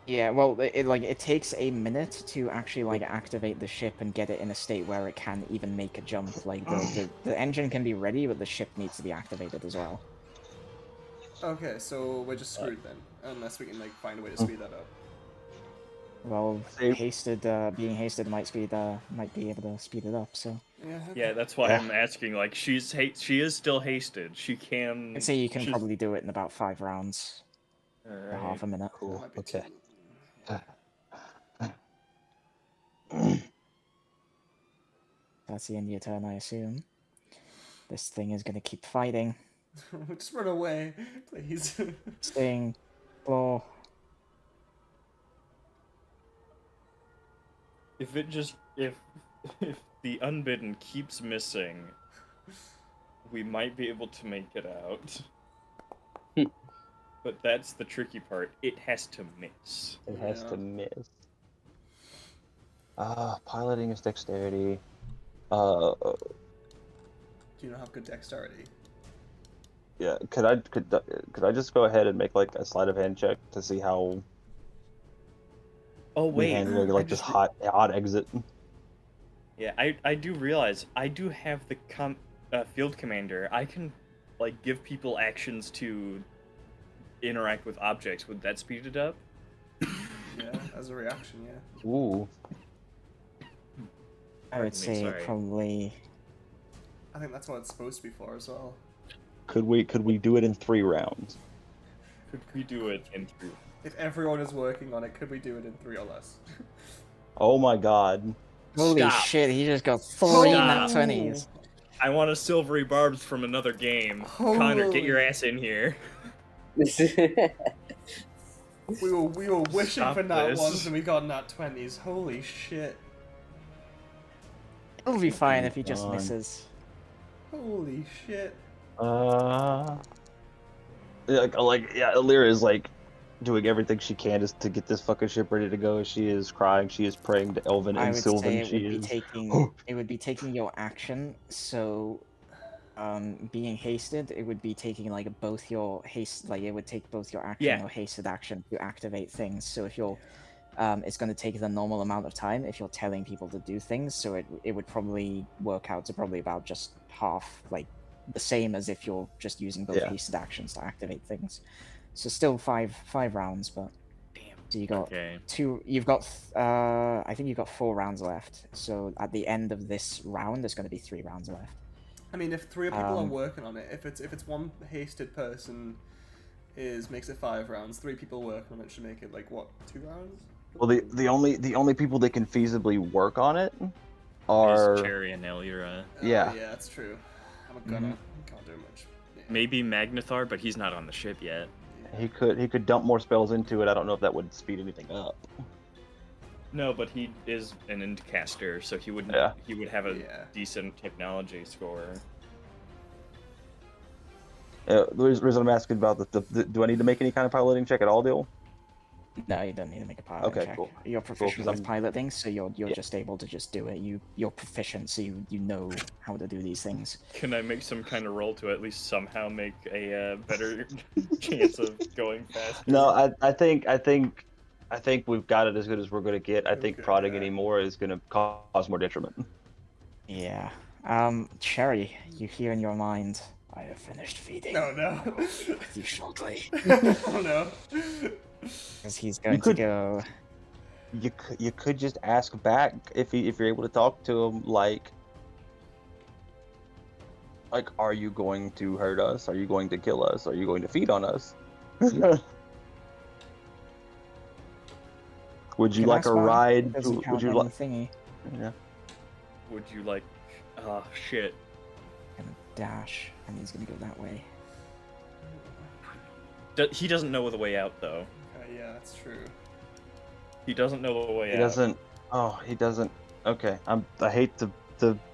Yeah, well, it takes a minute to actually activate the ship and get it in a state where it can even make a jump. Like the engine can be ready, but the ship needs to be activated as well. Okay, so we're just screwed then, unless we can find a way to speed that up. Well, being hasted might be able to speed it up. So. Yeah, that's why I'm asking. Like, she is still hasted. She can. I'd say you can probably do it in about 5 rounds. For half a minute. Cool. Okay. That's the end of your turn, I assume. This thing is gonna keep fighting. Just run away, please. Sting. Claw. If the unbidden keeps missing, we might be able to make it out. But that's the tricky part. It has to miss. It has to miss. Piloting is dexterity. Do you not have good dexterity? Yeah. Could I just go ahead and make a sleight of hand check to see how? Oh wait. Handling this hot exit. Yeah, I do realize I do have the field commander. I can give people actions to interact with objects. Would that speed it up? Yeah, as a reaction, yeah. Ooh. I would say probably. I think that's what it's supposed to be for as well. Could we do it in 3 rounds? Could we do it in 3? If everyone is working on it, could we do it in 3 or less? Oh my god. Holy Stop. shit, he just got 3 nat Stop. 20s. I want a silvery barbs from another game. Connor, get your Holy. ass in here. We were wishing Stop for nat this. 1s and we got nat 20s. Holy shit. It'll be fine if he just God. misses. Holy shit. Yeah, yeah, Alira is like doing everything she can just to get this fucking ship ready to go. She is crying. She is praying to Elvin I and would Sylvan. say it She would be is. taking your action. So, being hasted, it would be taking like both your haste, like it would take both your action Yeah. or hasted action to activate things. So if you're, it's going to take the normal amount of time if you're telling people to do things. So it would probably work out to probably about just half, like the same as if you're just using both Yeah. hasted actions to activate things. So still five rounds, but so you got Okay. you've got I think you've got 4 rounds left. So at the end of this round, there's going to be 3 rounds left. I mean, if 3 people are working on it, if it's one hasted person makes it 5 rounds, 3 people working on it should make it like what, 2 rounds? Well, the only people that can feasibly work on it are Cherry and Elira. Yeah. Yeah, that's true. I'm gonna can't do much. Yeah. Maybe Magnathar, but he's not on the ship yet. He could dump more spells into it. I don't know if that would speed anything up. No, but he is an endcaster, so he would he would have a decent technology score. The reason I'm asking about do I need to make any kind of piloting check at all, Deal? No, you don't need to make a pilot check. Cool. You're proficient with I'm- piloting, so you're just able to just do it. You're proficient, so you know how to do these things. Can I make some kind of roll to at least somehow make a better chance of going faster? No, I think we've got it as good as we're going to get. I think prodding anymore is going to cause more detriment. Yeah. Cherry, you hear in your mind, I have finished feeding. Oh no. With you shortly. Oh no. Because he's going to go. You could just ask back if you're able to talk to him, like, are you going to hurt us? Are you going to kill us? Are you going to feed on us? Would you like a ride? Would you like? Thingy. Yeah. Would you like? Oh shit. Gonna dash, and he's gonna go that way. He doesn't know the way out though. Yeah, that's true. He doesn't know the way out. He doesn't. Oh, he doesn't. Okay, I hate to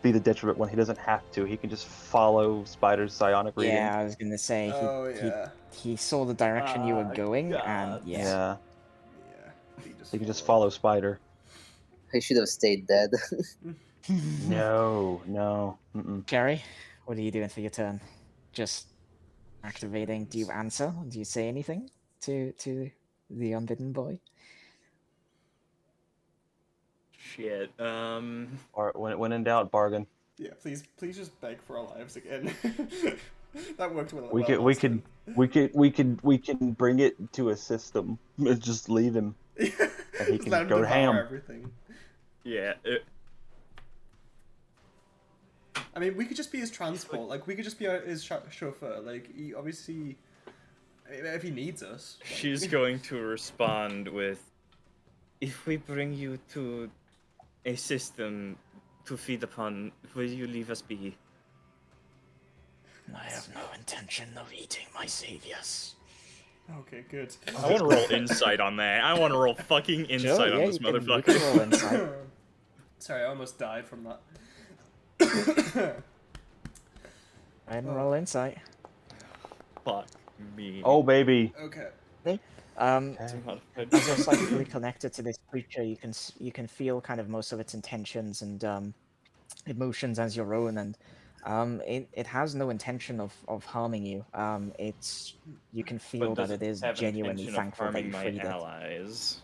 be the detriment when he doesn't have to. He can just follow Spider's psionic reading. Yeah, I was gonna say he saw the direction you were going, and Yeah. He can just follow Spider. I should have stayed dead. No. Mm-mm. Jerry, what are you doing for your turn? Just activating. Do you answer? Do you say anything to the unbidden boy? Shit. Or when in doubt, bargain. Yeah, please just beg for our lives again. That worked well. We can bring it to a system. Just leave him, and he Just can let him go devour ham. everything. Yeah. I mean, we could just be his transport. Like, we could just be his chauffeur. Like, he obviously, if he needs us. She's going to respond with, "If we bring you to a system to feed upon, will you leave us be?" I have no intention of eating my saviors. Okay, good. I want to roll insight on that. I want to roll fucking insight on this motherfucker. You can roll insight. Sorry, I almost died from that. I didn't roll insight. Fuck me. Oh baby. Okay. As you're psychically connected to this creature, you can feel kind of most of its intentions and emotions as your own, and it has no intention of harming you. You can feel that it is genuinely thankful that you freed it. Allies.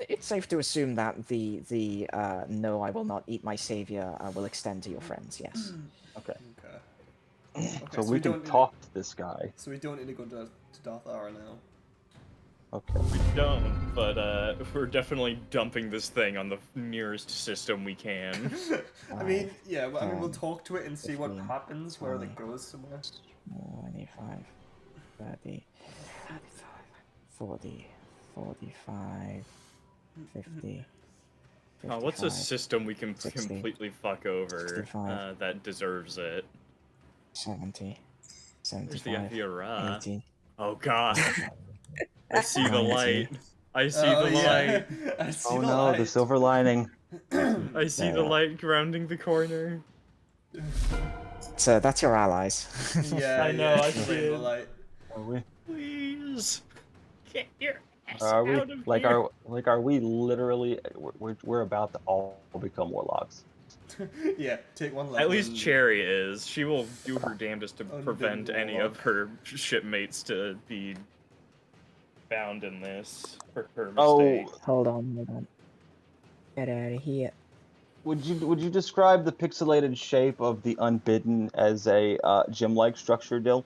It's safe to assume that the no, I will not eat my savior will extend to your friends. Yes. Okay. Okay, So we can talk to this guy. So we don't need to go to Darthara now. Okay. We don't, but we're definitely dumping this thing on the nearest system we can. I mean, yeah, well, I mean, we'll 10, talk to it and see what 15, happens, where 20, it goes somewhere. 25, 30, 35, 40, 45, 50, What's a 55, system we can 60, completely fuck over 65, that deserves it? 70, There's the 75, Ephira. 80, Oh god. 85, I see the 90, light. I see the yeah. light. I see Oh the no, light. the silver lining. I see the light rounding the corner. So that's your allies. Yeah, I know, yeah, I it's see rainbow it. light. Are we? Please. Get your ass Are we? out of Like here. are we literally? We're about to all become warlocks. Yeah, take one level. At least and- Cherry is. She will do her damnedest to Undead prevent any warlock. of her shipmates to be found in this for her mistake. Oh, Hold on. Get out of here. would you describe the pixelated shape of the Unbidden as a gem-like structure, Dill?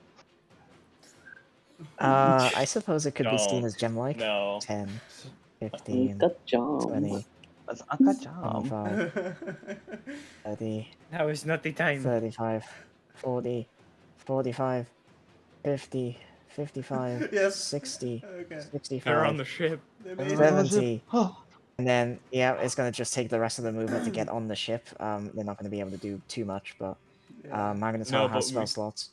I suppose it could be seen Don't. as gem-like. No. 10, 15, Got jump. 20, That's Uncut Jam. 25, 30, Now is not the time. 35, 40, 45, 50, 55, Yes. 60, Okay. 65, They're on the ship. They made it. 70. Oh, And then, yeah, it's going to just take the rest of the movement to get on the ship. They're not going to be able to do too much, but Magnetar No, has but spell we- slots.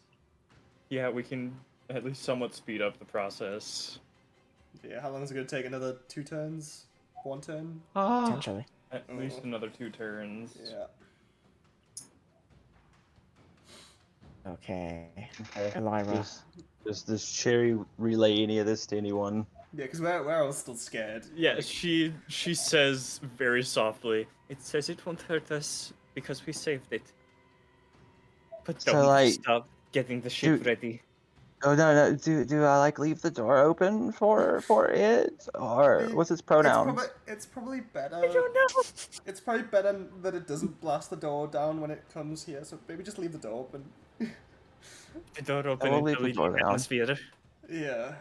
Yeah, we can at least somewhat speed up the process. Yeah, how long is it going to take? Another 2 turns? 1 turn? Potentially. At least another 2 turns. Yeah. Okay. okay. Elira. Does this Cherry relay any of this to anyone? Yeah, because we're all still scared. Yeah, she says very softly, It says it won't hurt us because we saved it. But So, don't like, stop getting the ship dude- ready. Oh no! Do I like leave the door open for it, or what's its pronouns? It's probably better. I don't know. It's probably better that it doesn't blast the door down when it comes here. So maybe just leave the door open. The door open will leave until the we door leave down. atmosphere. Yeah.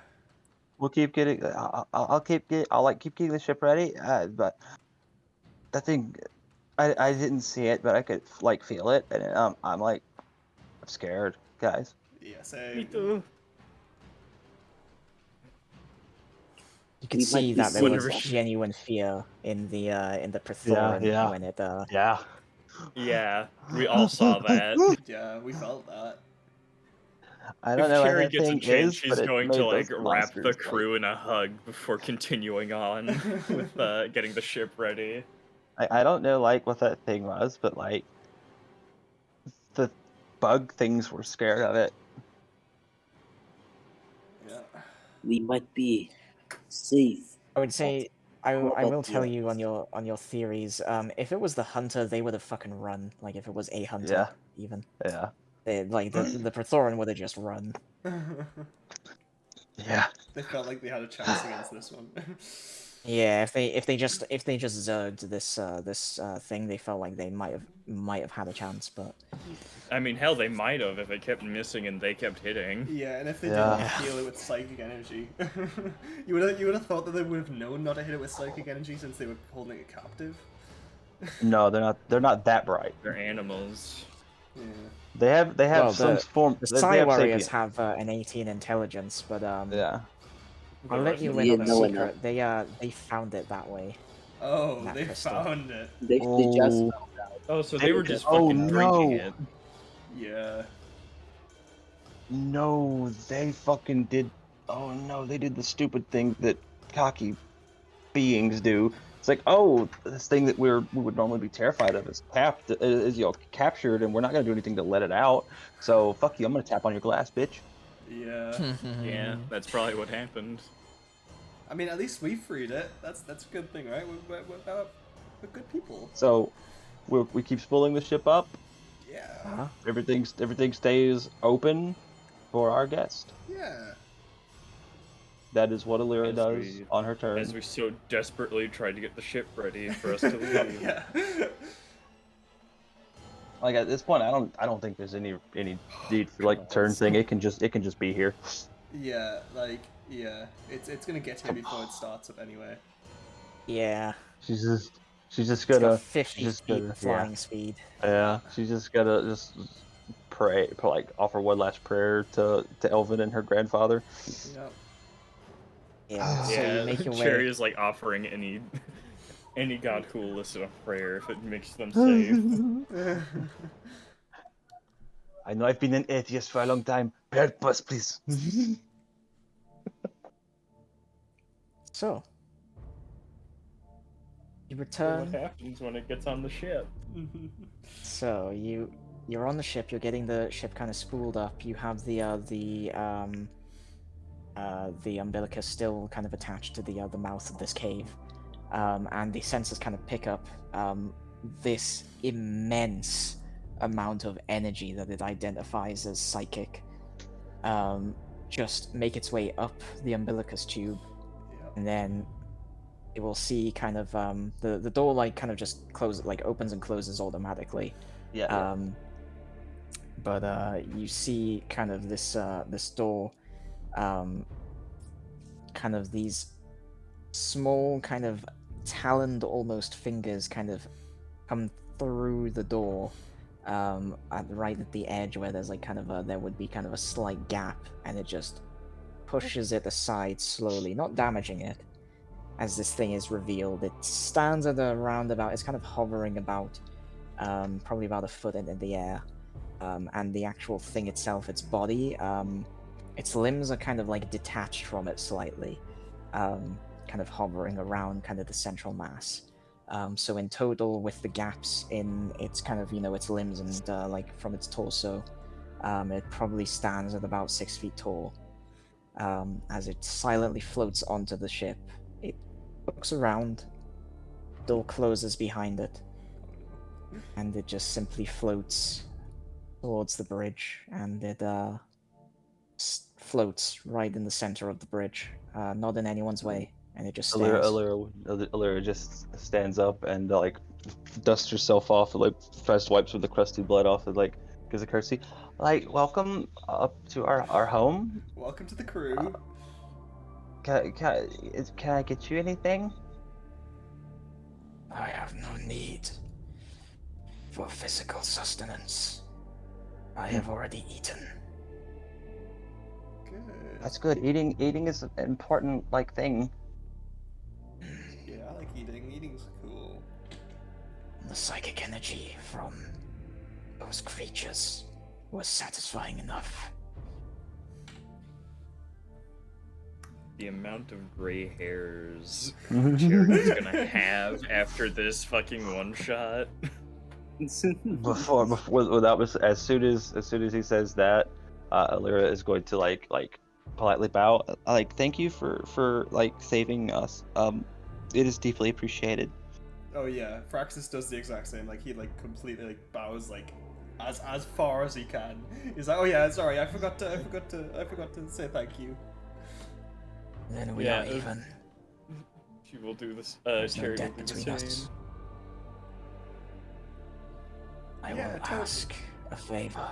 We'll keep getting. I'll keep getting the ship ready. But that thing, I didn't see it, but I could like feel it, and I'm like, I'm scared, guys. Yeah, same. Me too. You could We see might be that there was safe. genuine fear in the Praetorian yeah. when it Yeah. Yeah, we all saw that. Yeah, we felt that. I don't If know what Cherry that gets a thing chance, is, she's but it going made to like those wrap the monsters, crew in a hug before continuing on with getting the ship ready. I don't know like what that thing was, but like the bug things were scared of it. Yeah. We might be safe. I would say I What will about tell the you on your theories. If it was the hunter, they would have fucking run. Like if it was a hunter, Yeah. even Yeah. like the Praetorian would have just run. Yeah. They felt like they had a chance against this one. Yeah, if they just zerged this thing, they felt like they might have had a chance, but I mean, hell, they might have if it kept missing and they kept hitting. Yeah, and if they Yeah. didn't heal it with psychic energy, you would have thought that they would have known not to hit it with psychic energy since they were holding it captive. No, they're not that bright. They're animals. Yeah. They have well, some form. the they Psi have Warriors sapient. have an 18 intelligence, but Yeah. I'll let you in Yeah, on the no one secret. They found it that way. Oh, That they crystal. found it. They just Oh. found out. Oh, so they were just Oh, fucking drinking no. it. Yeah. No, they fucking did. Oh no, they did the stupid thing that cocky beings do. It's like, oh, this thing that we would normally be terrified of is captured, and we're not gonna do anything to let it out. So fuck you, I'm gonna tap on your glass, bitch. Yeah. Yeah, that's probably what happened. I mean, at least we freed it. That's a good thing, right? We're good people. So we keep spooling the ship up. Yeah. Everything stays open for our guest. Yeah. That is what Alira As does we- on her turn. As we so desperately tried to get the ship ready for us to leave. Yeah. Like at this point, I don't think there's any need for like turn thing. It can just be here. Yeah, like Yeah, it's gonna get here before it starts up anyway. Yeah. She's just It's got gonna 50 she's just feet gonna flying speed. yeah. She's just gonna just pray, like offer one last prayer to Elvin and her grandfather. Yep. Yeah. So you Yeah, make your Cherry way. is like offering any god who will listen a prayer if it makes them safe. I know I've been an atheist for a long time. Help us, please. So you So return. what happens when it gets on the ship? So you're on the ship. You're getting the ship kind of spooled up. You have the umbilicus still kind of attached to the mouth of this cave, and the sensors kind of pick up this immense amount of energy that it identifies as psychic. Just make its way up the umbilicus tube, and then you will see kind of the door like kind of just closes, like opens and closes automatically. Yeah. But you see kind of this door, kind of these small kind of taloned almost fingers kind of come through the door, right at the edge where there's like kind of there would be kind of a slight gap, and it just pushes it aside slowly, not damaging it. As this thing is revealed, it stands at a roundabout. It's kind of hovering about, probably about a foot in the air, and the actual thing itself, its body, its limbs are kind of like detached from it slightly, kind of hovering around kind of the central mass. So in total, with the gaps in its kind of its limbs and like from its torso, it probably stands at about 6 feet tall. As it silently floats onto the ship, it looks around, door closes behind it, and it just simply floats towards the bridge, and it floats right in the center of the bridge, not in anyone's way, and it just stands. Alira just stands up and like dusts herself off and like tries to wipe some of the crusty blood off and like gives a courtesy. Like, welcome up to our home. Welcome to the crew. Can I get you anything? I have no need for physical sustenance. I have already eaten. Good. That's good. Eating is an important like thing. Yeah, I like eating. Eating's cool. The psychic energy from those creatures was satisfying enough. The amount of gray hairs Cherry's gonna have after this fucking one shot. Before that was as soon as he says that, Alira is going to like politely bow. Like, thank you for like saving us. It is deeply appreciated. Oh yeah, Fraxis does the exact same. Like he like completely like bows like as far as he can. He's like, oh yeah, sorry, I forgot to say thank you. Then we are even. She will do this. There's no Cherry debt will do the between same. us. I will ask a favor.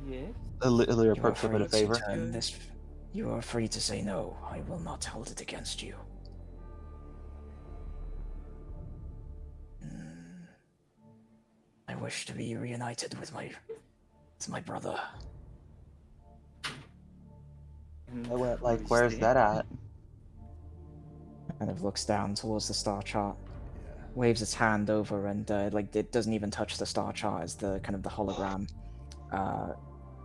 Yes. Alira approached him in a favor. You are free to say no. I will not hold it against you. I wish to be reunited with my brother. Like, where's that at? Kind of looks down towards the star chart, waves its hand over, and like it doesn't even touch the star chart as the kind of the hologram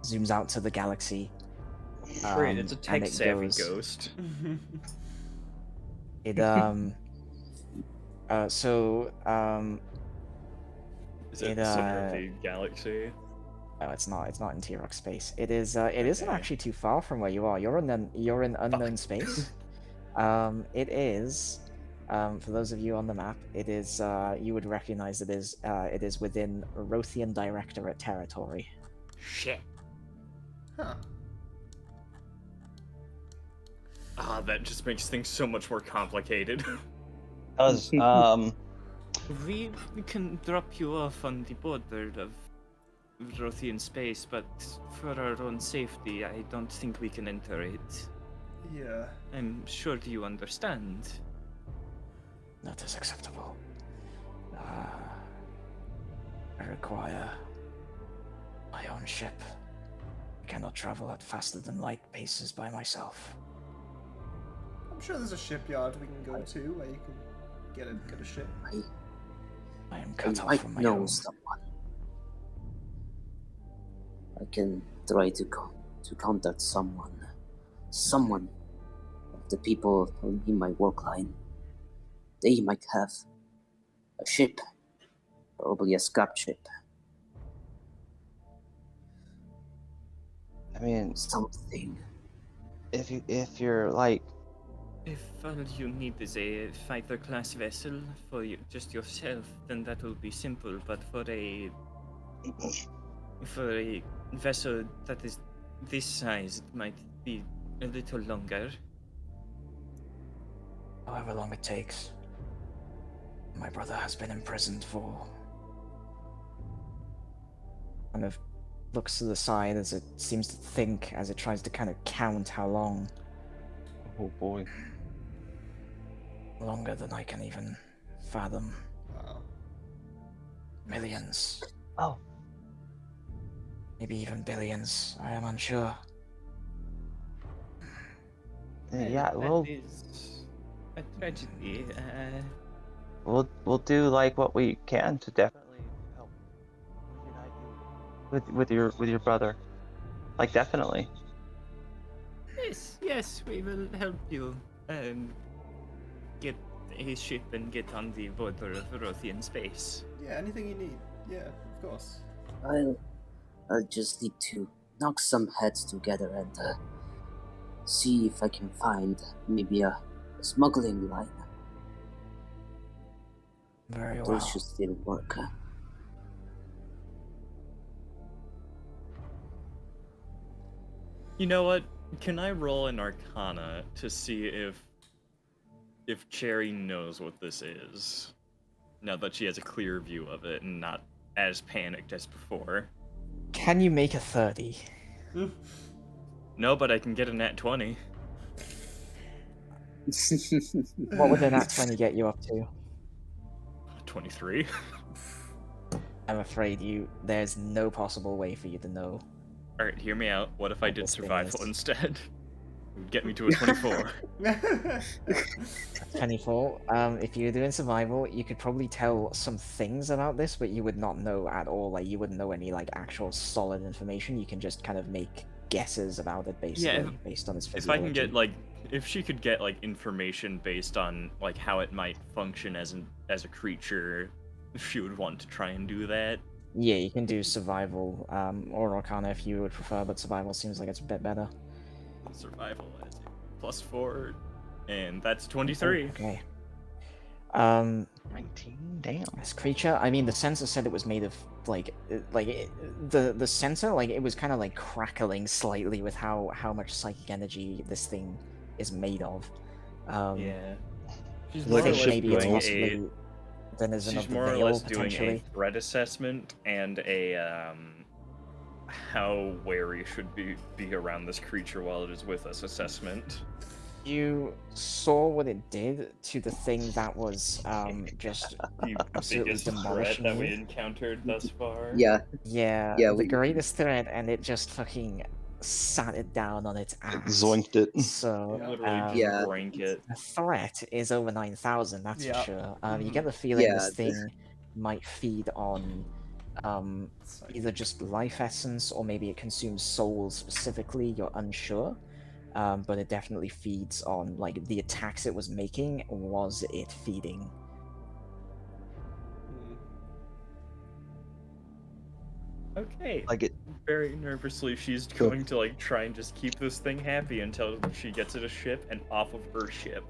zooms out to the galaxy. Great, it's a And tech-savvy ghost. It Is it the center of the galaxy? No, it's not. It's not in T-Rock space. It is. It isn't actually too far from where you are. You're in unknown space. It is. For those of you on the map, it is. You would recognize it is. It is within Rothian Directorate territory. Shit. Huh. Ah, that just makes things so much more complicated. We can drop you off on the border of Rothian space, but for our own safety, I don't think we can enter it. Yeah. I'm sure you understand. That is acceptable. I require my own ship. I cannot travel at faster than light paces by myself. I'm sure there's a shipyard we can go to where you can get a ship. I am cut off might from my know home. someone. I can try to contact someone. Someone of the people in my work line. They might have a ship, probably a scrap ship. I mean, something. If you're like, If all you need is a fighter class vessel for you, just yourself, then that will be simple. But for a vessel that is this size, it might be a little longer. However long it takes. My brother has been imprisoned for... Kind of looks to the side as it seems to think, as it tries to kind of count how long. Oh boy. Longer than I can even fathom. Wow. Millions. Oh. Maybe even billions. I am unsure. Yeah, we'll That is a tragedy. we'll do like what we can to definitely help unite you with your brother. Like definitely. Yes, we will help you get a ship and get on the border of Rothian space. Yeah, anything you need. Yeah, of course. I'll just need to knock some heads together and see if I can find maybe a smuggling line. Very Those well. should still work. You know what? Can I roll an Arcana to see if Cherry knows what this is? Now that she has a clear view of it and not as panicked as before. Can you make a 30? No, but I can get a nat 20. What would a nat 20 get you up to? 23. I'm afraid there's no possible way for you to know. Alright, hear me out. What if I did this thing survival is. instead? It would get me to a 24. 24. If you're doing survival, you could probably tell some things about this, but you would not know at all. Like, you wouldn't know any like actual solid information. You can just kind of make guesses about it basically, based on its physiology. If I can get like, if she could get like information based on like how it might function as a creature, she would want to try and do that. Yeah, you can do survival or Arcana if you would prefer, but survival seems like it's a bit better. Survival as +4, and that's 23. Okay. 19. Damn. This creature. I mean, the sensor said it was made of the sensor, like it was kind of like crackling slightly with how much psychic energy this thing is made of. Yeah. She's I think more or less maybe it's doing possibly denizen she's of the more or veil, less doing a potentially. threat assessment and a how wary should be around this creature while it is with us assessment. You saw what it did to the thing that was just The absolutely biggest threat demolishing that you. we encountered thus far. Yeah. Yeah, Yeah, the greatest threat, and it just fucking sat it down on its ass. Zoinked it. So, Literally drank it. the threat is over 9,000, that's for Yeah. sure. You get the feeling Yeah. this thing might feed on either just life essence or maybe it consumes souls specifically, you're unsure. But it definitely feeds on, like, the attacks it was making, was it feeding? Okay. Like it. Very nervously, she's going to like try and just keep this thing happy until she gets it a ship and off of her ship.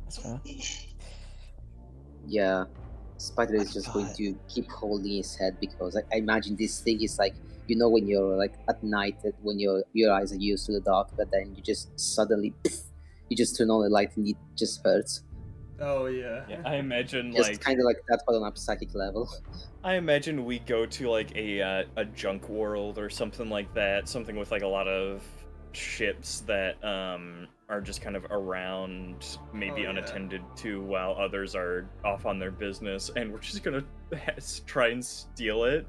That's fair. Yeah. Spider is just going to keep holding his head because I imagine this thing is like, you know, when you're like at night, when your eyes are used to the dark, but then you just suddenly, you just turn on the light and it just hurts. Oh yeah. Yeah, I imagine Just like kind of like that, but on a psychic level. I imagine we go to like a junk world or something like that, something with like a lot of ships that are just kind of around, maybe Oh, yeah. unattended to, while others are off on their business, and we're just gonna try and steal it.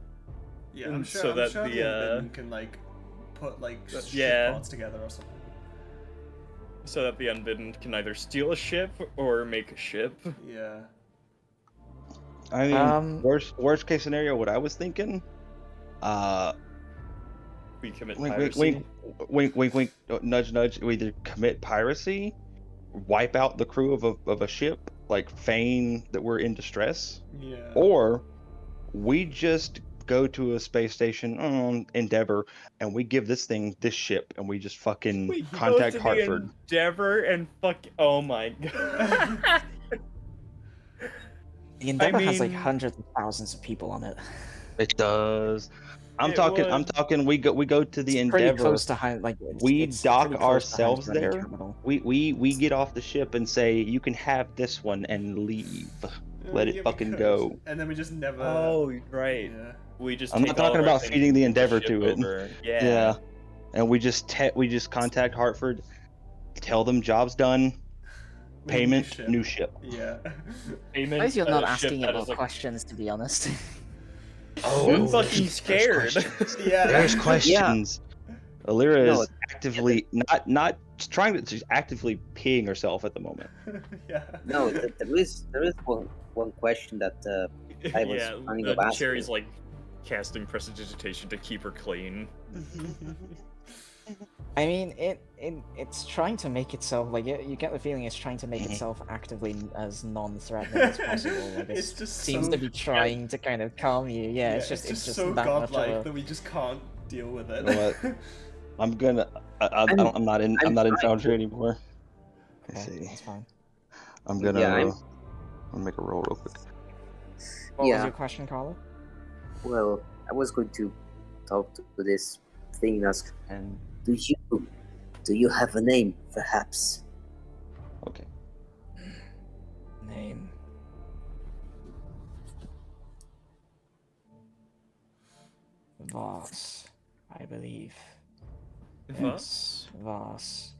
Yeah, and I'm sure. so I'm that sure the Unbidden can like put like ship yeah. parts together or something. So that the Unbidden can either steal a ship or make a ship. Yeah. I mean, worst case scenario, what I was thinking, we commit wink, piracy. wink, wink, nudge, nudge. We either commit piracy, wipe out the crew of a ship, like feign that we're in distress, Yeah. or we just go to a space station, Endeavor, and we give this ship, and we just fucking We contact go to Hartford. the Endeavor and fuck. Oh my god. The Endeavor has like mean- hundreds of thousands of people on it. It does. I'm It talking. We go to the It's pretty Endeavor. close to We it's dock pretty close to ourselves Heinz Running there. Terminal. We get off the ship and say, you can have this one and leave. Let Yeah, it we fucking could. go. And then we just never. Oh, right. Yeah. We just. I'm take not all talking of our about things feeding the and Endeavor ship to it. over. Yeah. And we just contact Hartford, tell them job's done, With a payment, new ship. Yeah. Payment. Suppose you're not ship asking that it more is, like, questions, to be honest. I'm fucking scared. Yeah. There's questions. Alira No, is actively not trying to, she's actively peeing herself at the moment. Yeah. No, there is one question that I was yeah, planning of asking. Cherry's like casting prestidigitation to keep her clean. I mean, it's trying to make itself like you get the feeling it's trying to make itself actively as non-threatening as possible. Like It's just seems so- to be trying to kind of calm you. Yeah, it's just so that much godlike of a... that we just can't deal with it. You know what? I'm gonna. I'm not in Foundry anymore. Let's Okay, see. that's fine. I'm gonna. Yeah, I'm gonna make a roll real quick. What was Yeah. your question, Carlo? Well, I was going to talk to this thing and ask, do you have a name, perhaps? Okay. Name. Voss, I believe. Voss? Voss.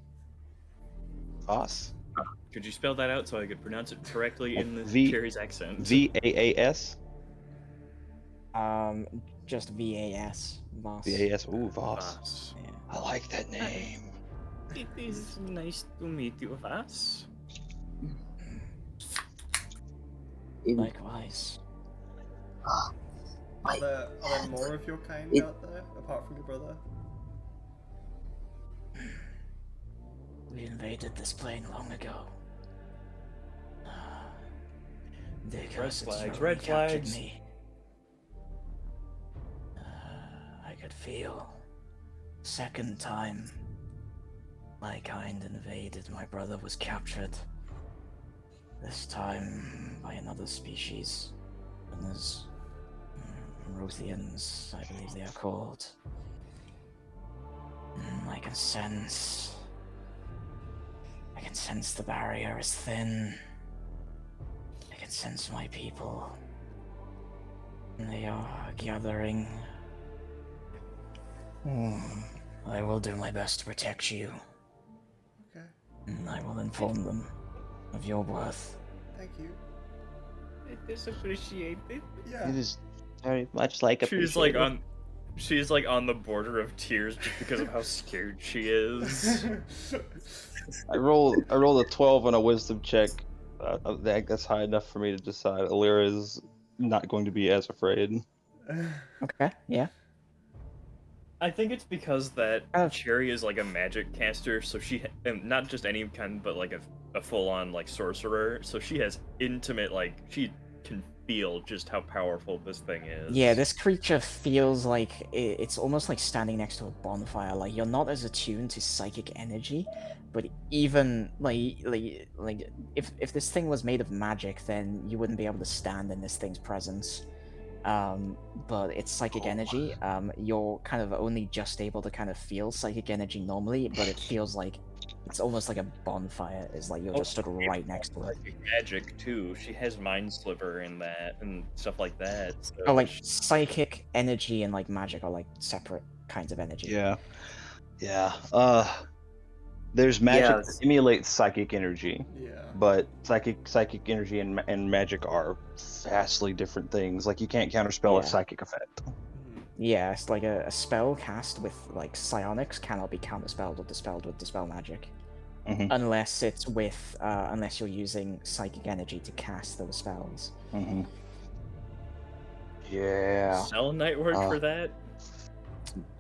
Voss. Could you spell that out so I could pronounce it correctly in the Cherry's accent? VAAS. Just VAS. Voss. VAS. Ooh, Voss. Voss. Yeah. I like that name. It is nice to meet you, Voss. Likewise. Are there more of your kind out there, apart from your brother? We invaded this plane long ago. The accursed flags, slowly red captured flags. me. I could feel. Second time my kind invaded, my brother was captured. This time by another species. And there's Rothians, I believe they are called. I can sense the barrier is thin. I can sense my people. They are gathering. I will do my best to protect you. Okay. And I will inform them of your worth. Thank you. It is appreciated. Yeah. It is very much like She's like on the border of tears just because of how scared she is. I rolled a 12 on a wisdom check. That's high enough for me to decide Alira is not going to be as afraid. Okay, yeah. I think it's because that Cherry is like a magic caster, so she not just any kind, but like a full-on like sorcerer. So she has intimate, like she can feel just how powerful this thing is. Yeah, this creature feels like it's almost like standing next to a bonfire. Like you're not as attuned to psychic energy, but even like if this thing was made of magic, then you wouldn't be able to stand in this thing's presence. But it's psychic energy. You're kind of only just able to kind of feel psychic energy normally, but it feels like It's almost like a bonfire. Is like you're just stood right next to it. Psychic magic too. She has mind sliver in that and stuff like that. So Oh, like psychic energy and like magic are like separate kinds of energy. Yeah. Yeah. There's magic that emulates psychic energy. Yeah. But psychic energy and magic are vastly different things. Like you can't counterspell a Yeah. psychic effect. Yeah, it's like a spell cast with like psionics cannot be counterspelled or dispelled with dispel magic, unless it's with unless you're using psychic energy to cast those spells. Yeah. Selenite work for that?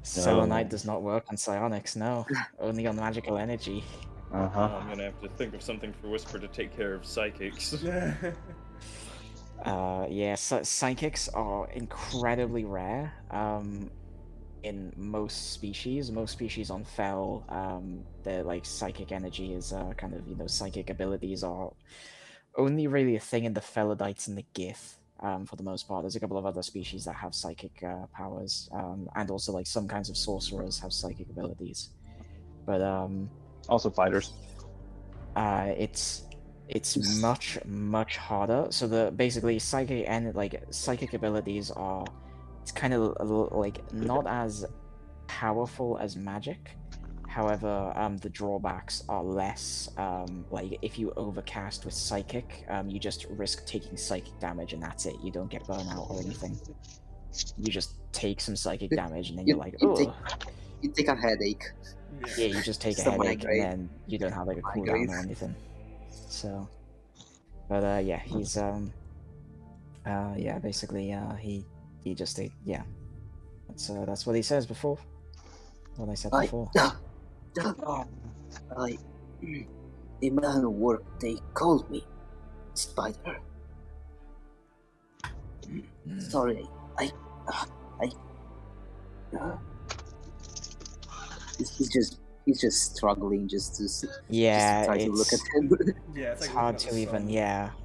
Selenite does not work on psionics, no. Only on magical energy. I'm gonna have to think of something for Whisper to take care of psychics. Yeah, so psychics are incredibly rare in most species. Most species on Fel, their like psychic energy is kind of, you know, psychic abilities are only really a thing in the Felodites and the Gith. For the most part, there's a couple of other species that have psychic powers, and also like some kinds of sorcerers have psychic abilities. But also fighters. It's much harder. So the basically psychic and like psychic abilities are, it's kind of like not as powerful as magic. However, the drawbacks are less. Like if you overcast with psychic, you just risk taking psychic damage and that's it. You don't get burnout or anything. You just take some psychic damage and then you're like, oh. You take a headache. Yeah, you just take a It's a headache and migraine. then you don't have like a cooldown Migraine. or anything. So, but yeah, he's yeah, basically he just yeah, that's what he says before. What I said before. A man of work, they called me Spider. Sorry, he's just struggling just to Yeah, try to look at him. Yeah, it's hard to even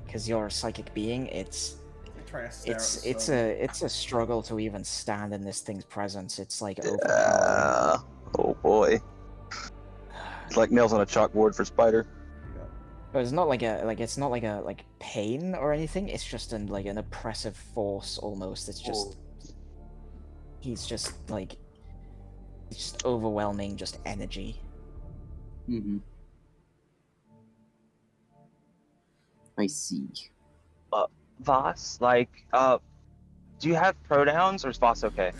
because you're a psychic being. It's a struggle to even stand in this thing's presence. It's like overpowering. Oh boy. It's like nails on a chalkboard for Spider. But it's not like a pain or anything. It's just like an oppressive force almost. It's just he's just like it's just overwhelming, just energy. I see. Voss, like, do you have pronouns or is Voss okay?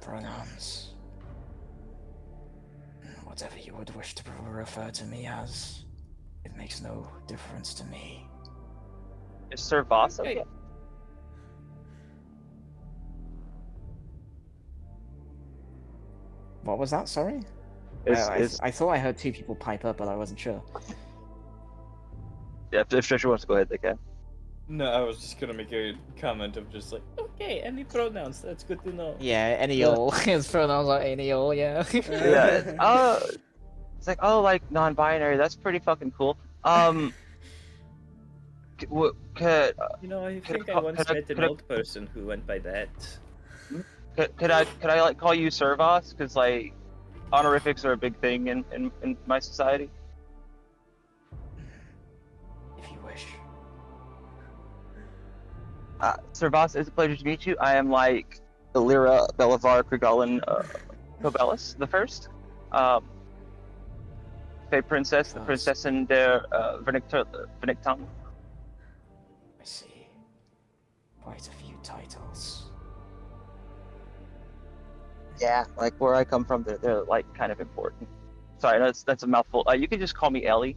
Pronouns. Whatever you would wish to refer to me as, it makes no difference to me. Is Sir Voss okay? What was that? Sorry. I thought I heard two people pipe up, but I wasn't sure. Yeah, if Stretcher wants to go ahead, they can. No, I was just gonna make a comment of just like, okay, any pronouns, that's good to know. Yeah, any all. His pronouns are any all, yeah. Yeah. It's like, oh, like non-binary. That's pretty fucking cool. You know, I think I once met an old person who went by that. Could I like call you Sir Voss? Because like honorifics are a big thing in my society. If you wish. Sir Voss, it's a pleasure to meet you. I am like Illyra Belivar Krigalin Cobellus the First. Fey Princess, the Princess in der Vernichtung. I see. Quite a few titles. Yeah, like where I come from, they're like kind of important. Sorry, that's a mouthful. You can just call me Ellie.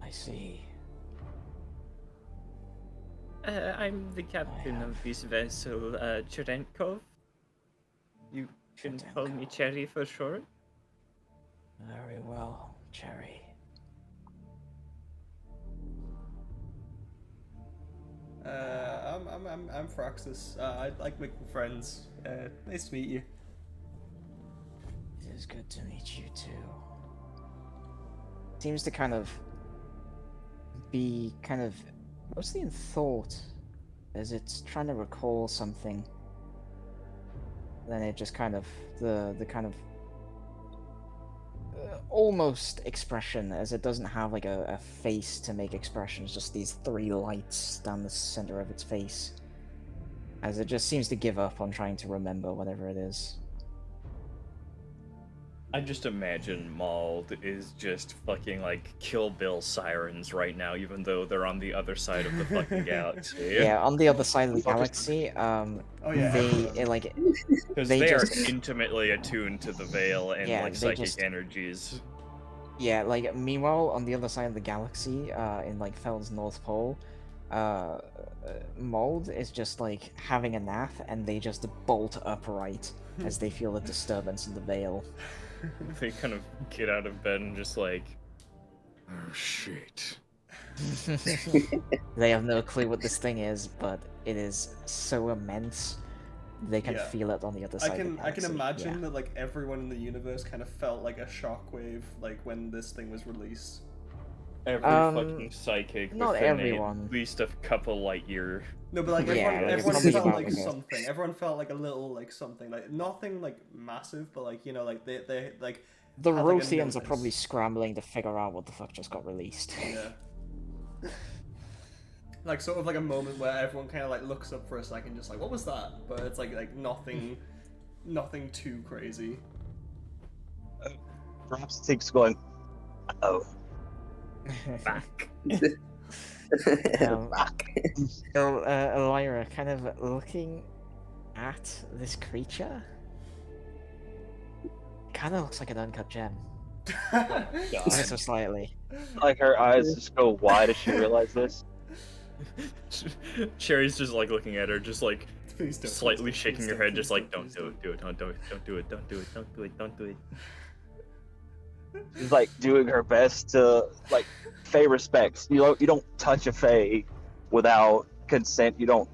I see. I'm the captain of this vessel, Cherenkov. You can call me Cherry for short. Very well, Cherry. I'm Fraxus. I like making friends. Nice to meet you. It is good to meet you too. Seems to kind of be mostly in thought, as it's trying to recall something. then it just kind of the kind of almost expression, as it doesn't have like a face to make expressions, just these three lights down the center of its face, as it just seems to give up on trying to remember whatever it is. I just imagine Mauld is just fucking like Kill Bill sirens right now, even though they're on the other side of the fucking galaxy. Yeah, on the other side of the galaxy, Because they they are just intimately attuned to the Veil and Yeah, like they psychic just- energies. Yeah, like, meanwhile, on the other side of the galaxy, in, like, Fel's North Pole, Mold is just, like, having a nap, and they just bolt upright as they feel a disturbance in the Veil. They kind of get out of bed and just like, oh shit. They have no clue what this thing is, but it is so immense, they can Yeah. feel it on the other side of the I can galaxy. imagine Yeah. that like everyone in the universe kind of felt like a shockwave like when this thing was released. Every fucking psychic not within everyone. at least a couple light year. No, but like Yeah, everyone, like, everyone probably felt about, like like, a- something. Everyone felt like a little like something, like nothing like massive, but like, you know, like they like The had, like, a Rothians are notice. probably scrambling to figure out what the fuck just got released. Yeah. Like sort of like a moment where everyone kind of like looks up for a second, just like, what was that? But it's like nothing, nothing too crazy. Perhaps Tig's going, oh. Back. So, Elvira, kind of looking at this creature, kind of looks like an uncut gem. Ever so slightly. Like her eyes just go wide as she realizes this. Cherry's just like looking at her, just like Please don't, slightly please shaking her don't, head, please just like, don't, don't do it, don't do it, don't do it, don't do it, don't do it, don't do it, don't do it. She's like doing her best to like Fae respects. You don't touch a Fae without consent. You don't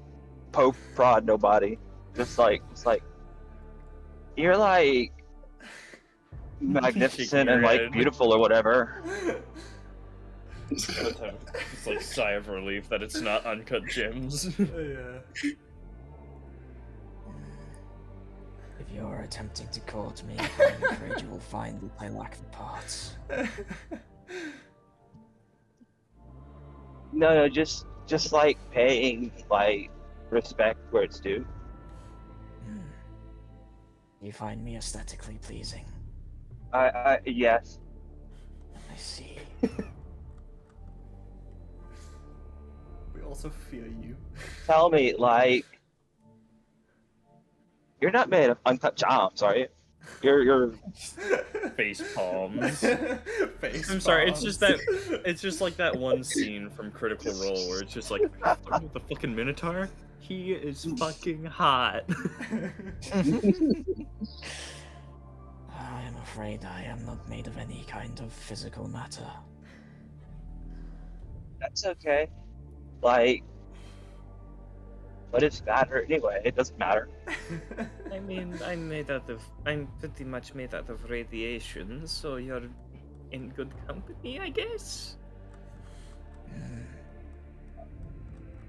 poke prod nobody. Just like you're like magnificent and like head. beautiful or whatever. It's like sigh of relief that it's not uncut gems. Yeah. If you're attempting to court me, I'm afraid you will find that I lack the parts. No, just like paying like respect where it's due. You find me aesthetically pleasing. I yes. I see. We also fear you. Tell me, like, you're not made of uncut jams, are you? You're face palms. Face I'm sorry, it's palms. just like that one scene from Critical Role where it's just like, the fucking Minotaur? He is fucking hot. I am afraid I am not made of any kind of physical matter. That's okay. Like, what does matter anyway? It doesn't matter. I mean, I'm pretty much made out of radiation, so you're in good company, I guess?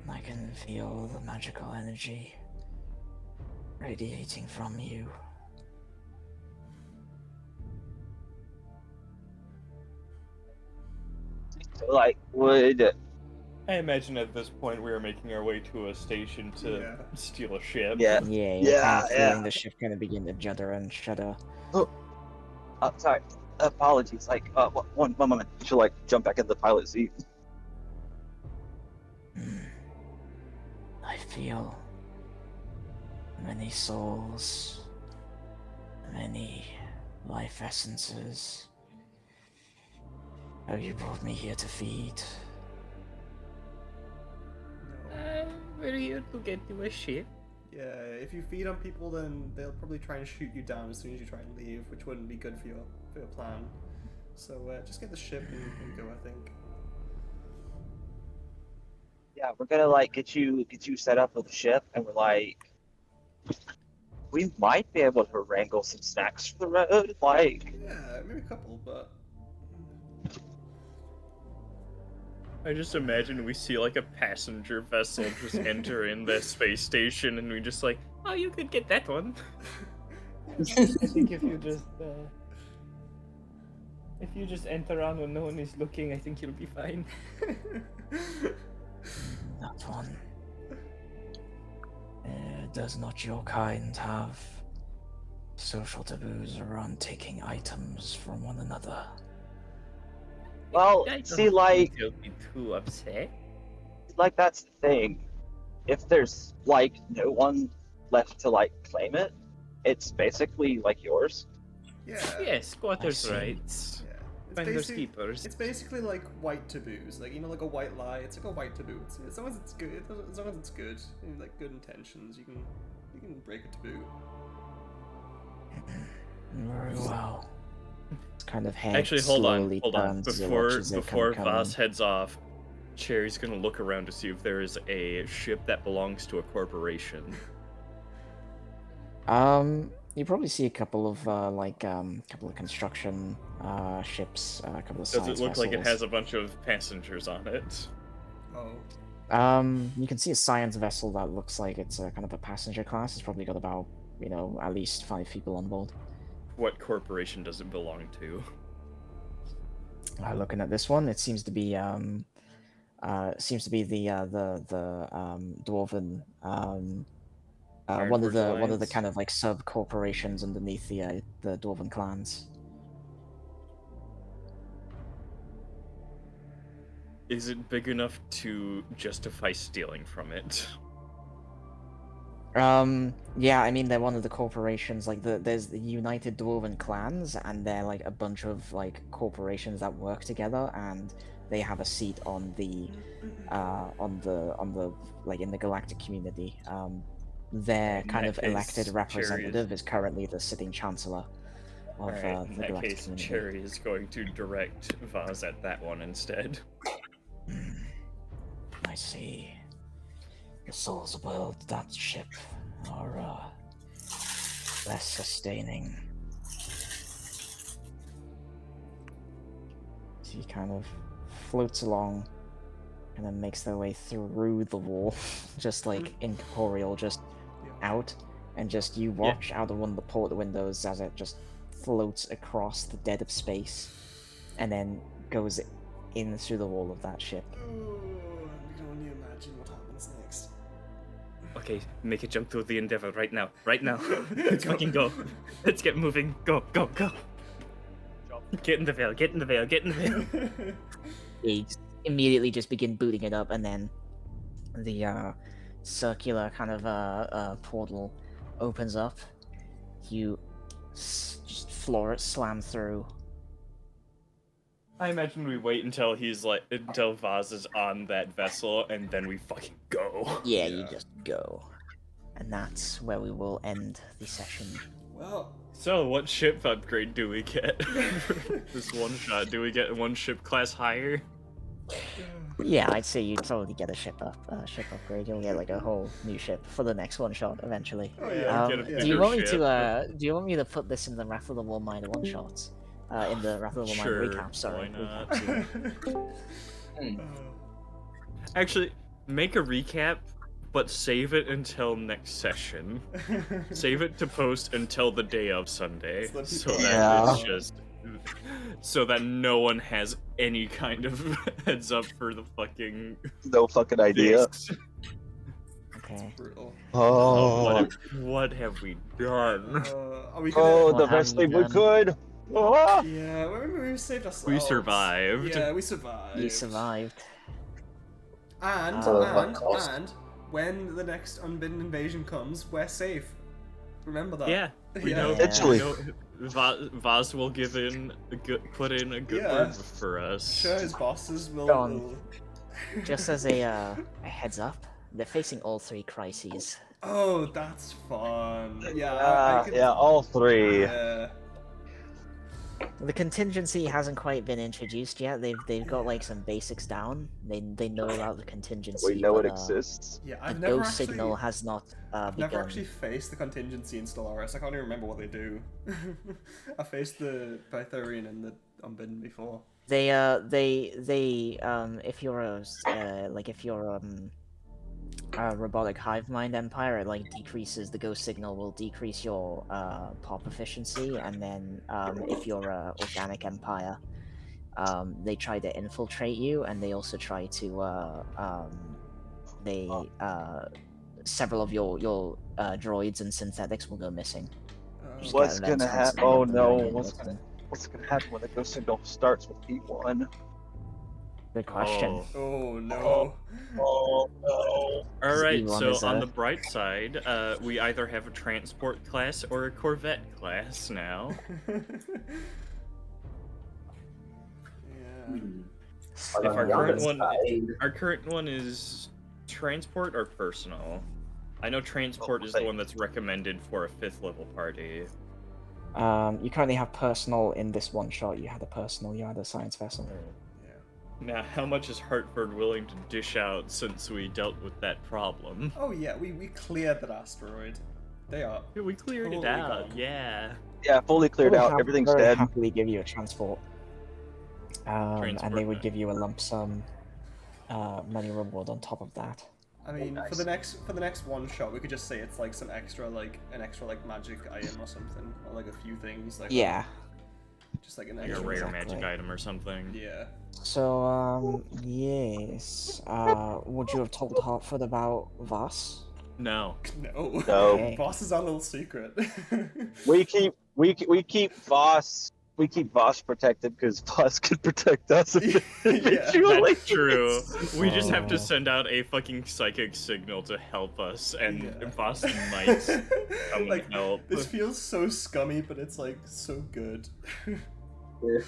I can feel the magical energy radiating from you. Like, would I imagine at this point we are making our way to a station to steal a ship. Yeah, you're kind of feeling the ship kind of begin to judder and shudder. sorry, apologies. Like, one moment. She'll like jump back in the pilot seat. I feel many souls, many life essences. Oh, you brought me here to feed. We're here to get you a ship. Yeah, if you feed on people, then they'll probably try and shoot you down as soon as you try and leave, which wouldn't be good for your plan. So just get the ship and go, I think. Yeah, we're gonna like get you set up with the ship, and we're like, we might be able to wrangle some snacks for the road. Like, Yeah, maybe a couple, but I just imagine we see like a passenger vessel just enter in the space station and we just like, Oh, you could get that one. I think if you just enter on when no one is looking, I think you'll be fine. That one. Does not your kind have social taboos around taking items from one another? Well, I don't see, like, think you'll be too upset. that's the thing. If there's like no one left to like claim it, it's basically like yours. Yeah. Squatters' rights. Yeah. Finders keepers. It's basically like white taboos, like like a white lie. It's like a white taboo. As long as it's good, as long as it's good, like good intentions, you can break a taboo. Very well. It's kind of head Actually, hold on. slowly turns as it Before watches it come Voss heads off, Cherry's gonna look around to see if there is a ship that belongs to a corporation. You probably see a couple of couple of construction ships, a couple of Does science it look like it vessels. has a bunch of passengers on it? Oh. You can see a science vessel that looks like it's a kind of a passenger class. It's probably got about, at least 5 people on board. What corporation does it belong to? Looking at this one, it seems to be the dwarven one of the Alliance? kind of like sub corporations underneath the dwarven clans. Is it big enough to justify stealing from it? Yeah, I mean they're one of the corporations. Like there's the United Dwarven Clans, and they're like a bunch of like corporations that work together, and they have a seat on the like in the galactic community. Their In kind that of elected case, representative is currently the sitting chancellor of Alright, the in that galactic case, community. Cherry is going to direct Vaz at that one instead. I see. The souls aboard that ship are less sustaining. So he kind of floats along and then makes their way through the wall, just like incorporeal, just out, and just you watch out of one of the port windows as it just floats across the dead of space and then goes in through the wall of that ship. Oh, I can only imagine what happens next. Okay, make a jump to the Endeavor right now. Right now. Let's fucking go. Let's get moving. Go, go, go. Get in the veil, get in the veil, get in the veil. They immediately just begin booting it up, and then the circular kind of portal opens up. You just floor it, slam through. I imagine we wait until until Vaz is on that vessel, and then we fucking go. Yeah, you just go. And that's where we will end the session. Well, so what ship upgrade do we get? This one shot, do we get one ship class higher? Yeah, I'd say you'd probably get a ship upgrade. You'll get like a whole new ship for the next one shot eventually. Oh, yeah, get a do you want me bigger to do you want me to put this in the Wrath of the War Miner one shots? In the Wrath of the War Miner recap, sorry. Why not? Actually, make a recap, but save it until next session. Save it to post until the day of Sunday, so that it's just so that no one has any kind of heads up for the fucking no fucking idea. Okay. Oh, what have we done? Are we gonna... Oh, the best thing we could. Oh. Yeah, we saved ourselves. We survived. Yeah, we survived. You survived. And when the next unbidden invasion comes, we're safe. Remember that. Yeah, we know. Vaz will put in a good word for us. Sure, his bosses will. John, just as a heads up, they're facing all 3 crises. Oh, that's fun. Yeah, yeah, all 3. Yeah. The contingency hasn't quite been introduced yet. They've got like some basics down. They know about the contingency. We know but, it exists. Yeah, I've the never ghost actually, signal has not I've begun. never actually faced the contingency in Stellaris. I can't even remember what they do. I faced the Pytharian and the Unbidden before. They if you're a robotic hive mind empire, it like decreases the ghost signal will decrease your pop efficiency, and then if you're a organic empire, they try to infiltrate you, and they also try to several of your droids and synthetics will go missing. Just What's get events gonna happen? constantly Oh with them no! going What's gonna happen when the ghost signal starts with P1? Good question. Oh no. Oh no. All right, Elon so is on a- the bright side, we either have a transport class or a corvette class now. If But on our the other current one is transport or personal. I know transport is the one that's recommended for a 5th level party. You currently have personal in this one shot. You had a personal, you had a science vessel. Now, how much is Hartford willing to dish out since we dealt with that problem? Oh yeah, we cleared that asteroid. They are. Yeah, we cleared totally it out. gone. Yeah. Yeah, fully cleared out. Everything's very dead. happily give you a transport. And they Transport, would give you a lump sum money reward on top of that. I mean, for the next one shot, we could just say it's like some extra, like an extra like magic item or something, or like a few things. Like Yeah. Just like an Like extra a rare Exactly. magic item or something. Yeah. So, yes. Would you have told Hartford about Voss? No. No. No. Okay. Boss is our little secret. We keep Voss protected because Voss can protect us eventually. That's true. We just have to send out a fucking psychic signal to help us, and Voss might come Like, and help. this feels so scummy, but it's like so good.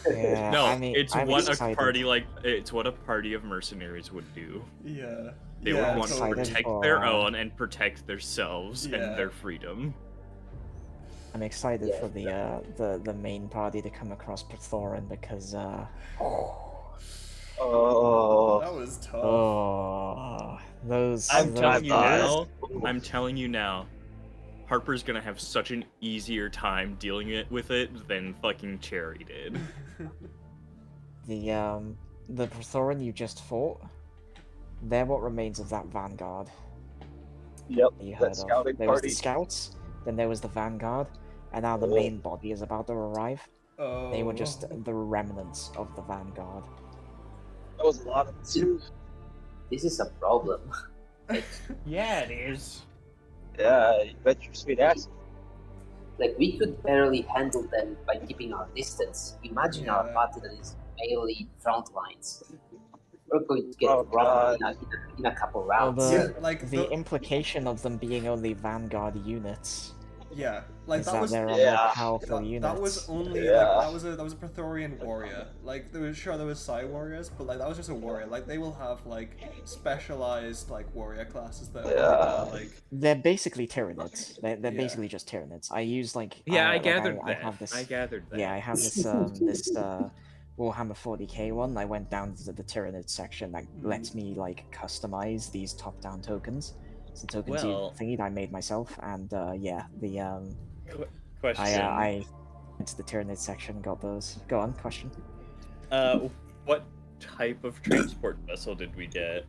Yeah, No, I mean, it's I'm what excited. it's what a party of mercenaries would do. Yeah. They Yeah, would want to totally. protect For, their own and protect themselves Yeah. and their freedom. I'm excited for the main party to come across Prithorin because Oh. That was tough. those. I'm telling you now. those- I'm telling you now. Harper's gonna have such an easier time dealing with it than fucking Cherry did. The Prithorin you just fought, they're what remains of that vanguard. Yep, that you that heard of. scouting There was party. the scouts, then there was the vanguard, and now the main body is about to arrive. They were just the remnants of the vanguard. That was a lot of two. This is a problem. Yeah, it is. Yeah, you bet your sweet ass. Like, we could barely handle them by keeping our distance. Imagine our party that is mainly front lines. We're going to get rocked in a couple Well, rounds. the implication of them being only vanguard units. Yeah, like is that that was they're a more powerful that, unit. that was only like that was a Praetorian warrior. Like there was Psi warriors, but like that was just a warrior. Like they will have like specialized like warrior classes that are like They're basically Tyranids. They're basically just Tyranids. I use like I like, gathered I that. have this. I gathered that. Yeah, I have this this Warhammer 40k one. I went down to the Tyranid section that lets me like customize these top-down tokens. So tokens Well- thingy I made myself, and yeah, the Question. I went to the Tyranid section, got those. Go on, question. What type of transport vessel did we get?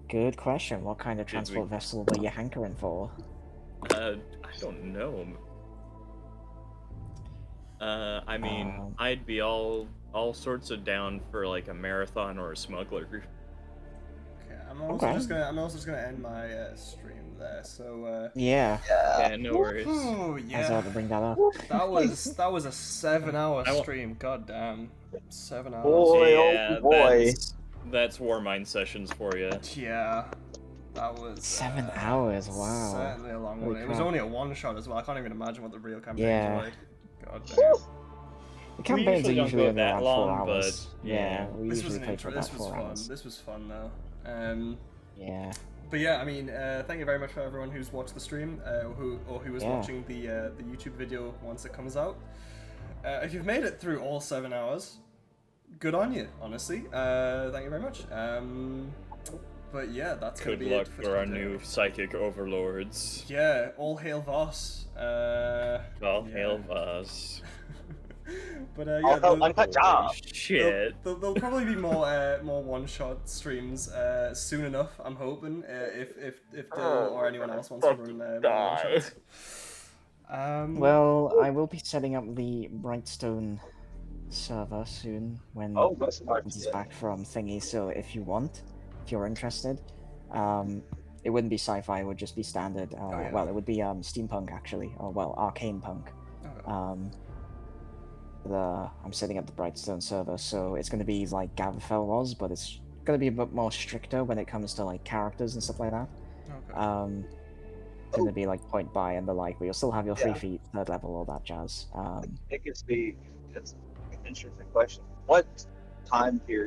Good question. What kind of Did transport we- vessel were you hankering for? I don't know. I mean, I'd be all sorts of down for like a marathon or a smuggler. I'm also just gonna end my stream there. So Yeah. Yeah, no worries. Oh I was yeah. about to bring that up. That was a 7-hour stream. God damn. 7 hours. Yeah, that's Warmind sessions for you. Yeah. That was 7 hours. Wow. certainly a long Holy one. It was crap. only a one shot as well. I can't even imagine what the real campaigns Yeah. are like. God damn. The campaigns are usually don't usually go only that around long, 4 but hours. yeah. we This was usually an play intro. for about This was 4 fun. hours. This was fun though. Yeah. But yeah, I mean, thank you very much for everyone who's watched the stream, who was Yeah. watching the YouTube video once it comes out. If you've made it through all 7 hours, good on you, honestly. Thank you very much. But yeah, that's gonna Good be luck it for our today. new psychic overlords. Yeah, all hail Voss. All yeah. hail Voss. But yeah, Also, uncut job. Shit. There'll probably be more one-shot streams soon enough. I'm hoping if Dill or anyone else wants to run more one-shots. Well, I will be setting up the Brightstone server soon when that's smart. it's back from thingy. So if you want, if you're interested, it wouldn't be sci-fi. It would just be standard. yeah. Well, it would be steampunk actually, or well, arcane punk. Okay. I'm setting up the Brightstone server, so it's going to be like Gavafel was, but it's going to be a bit more stricter when it comes to like characters and stuff like that. Okay. It's going to be like point buy and the like, but you'll still have your free feat, third level, all that jazz. It gives me it's an interesting question. What time period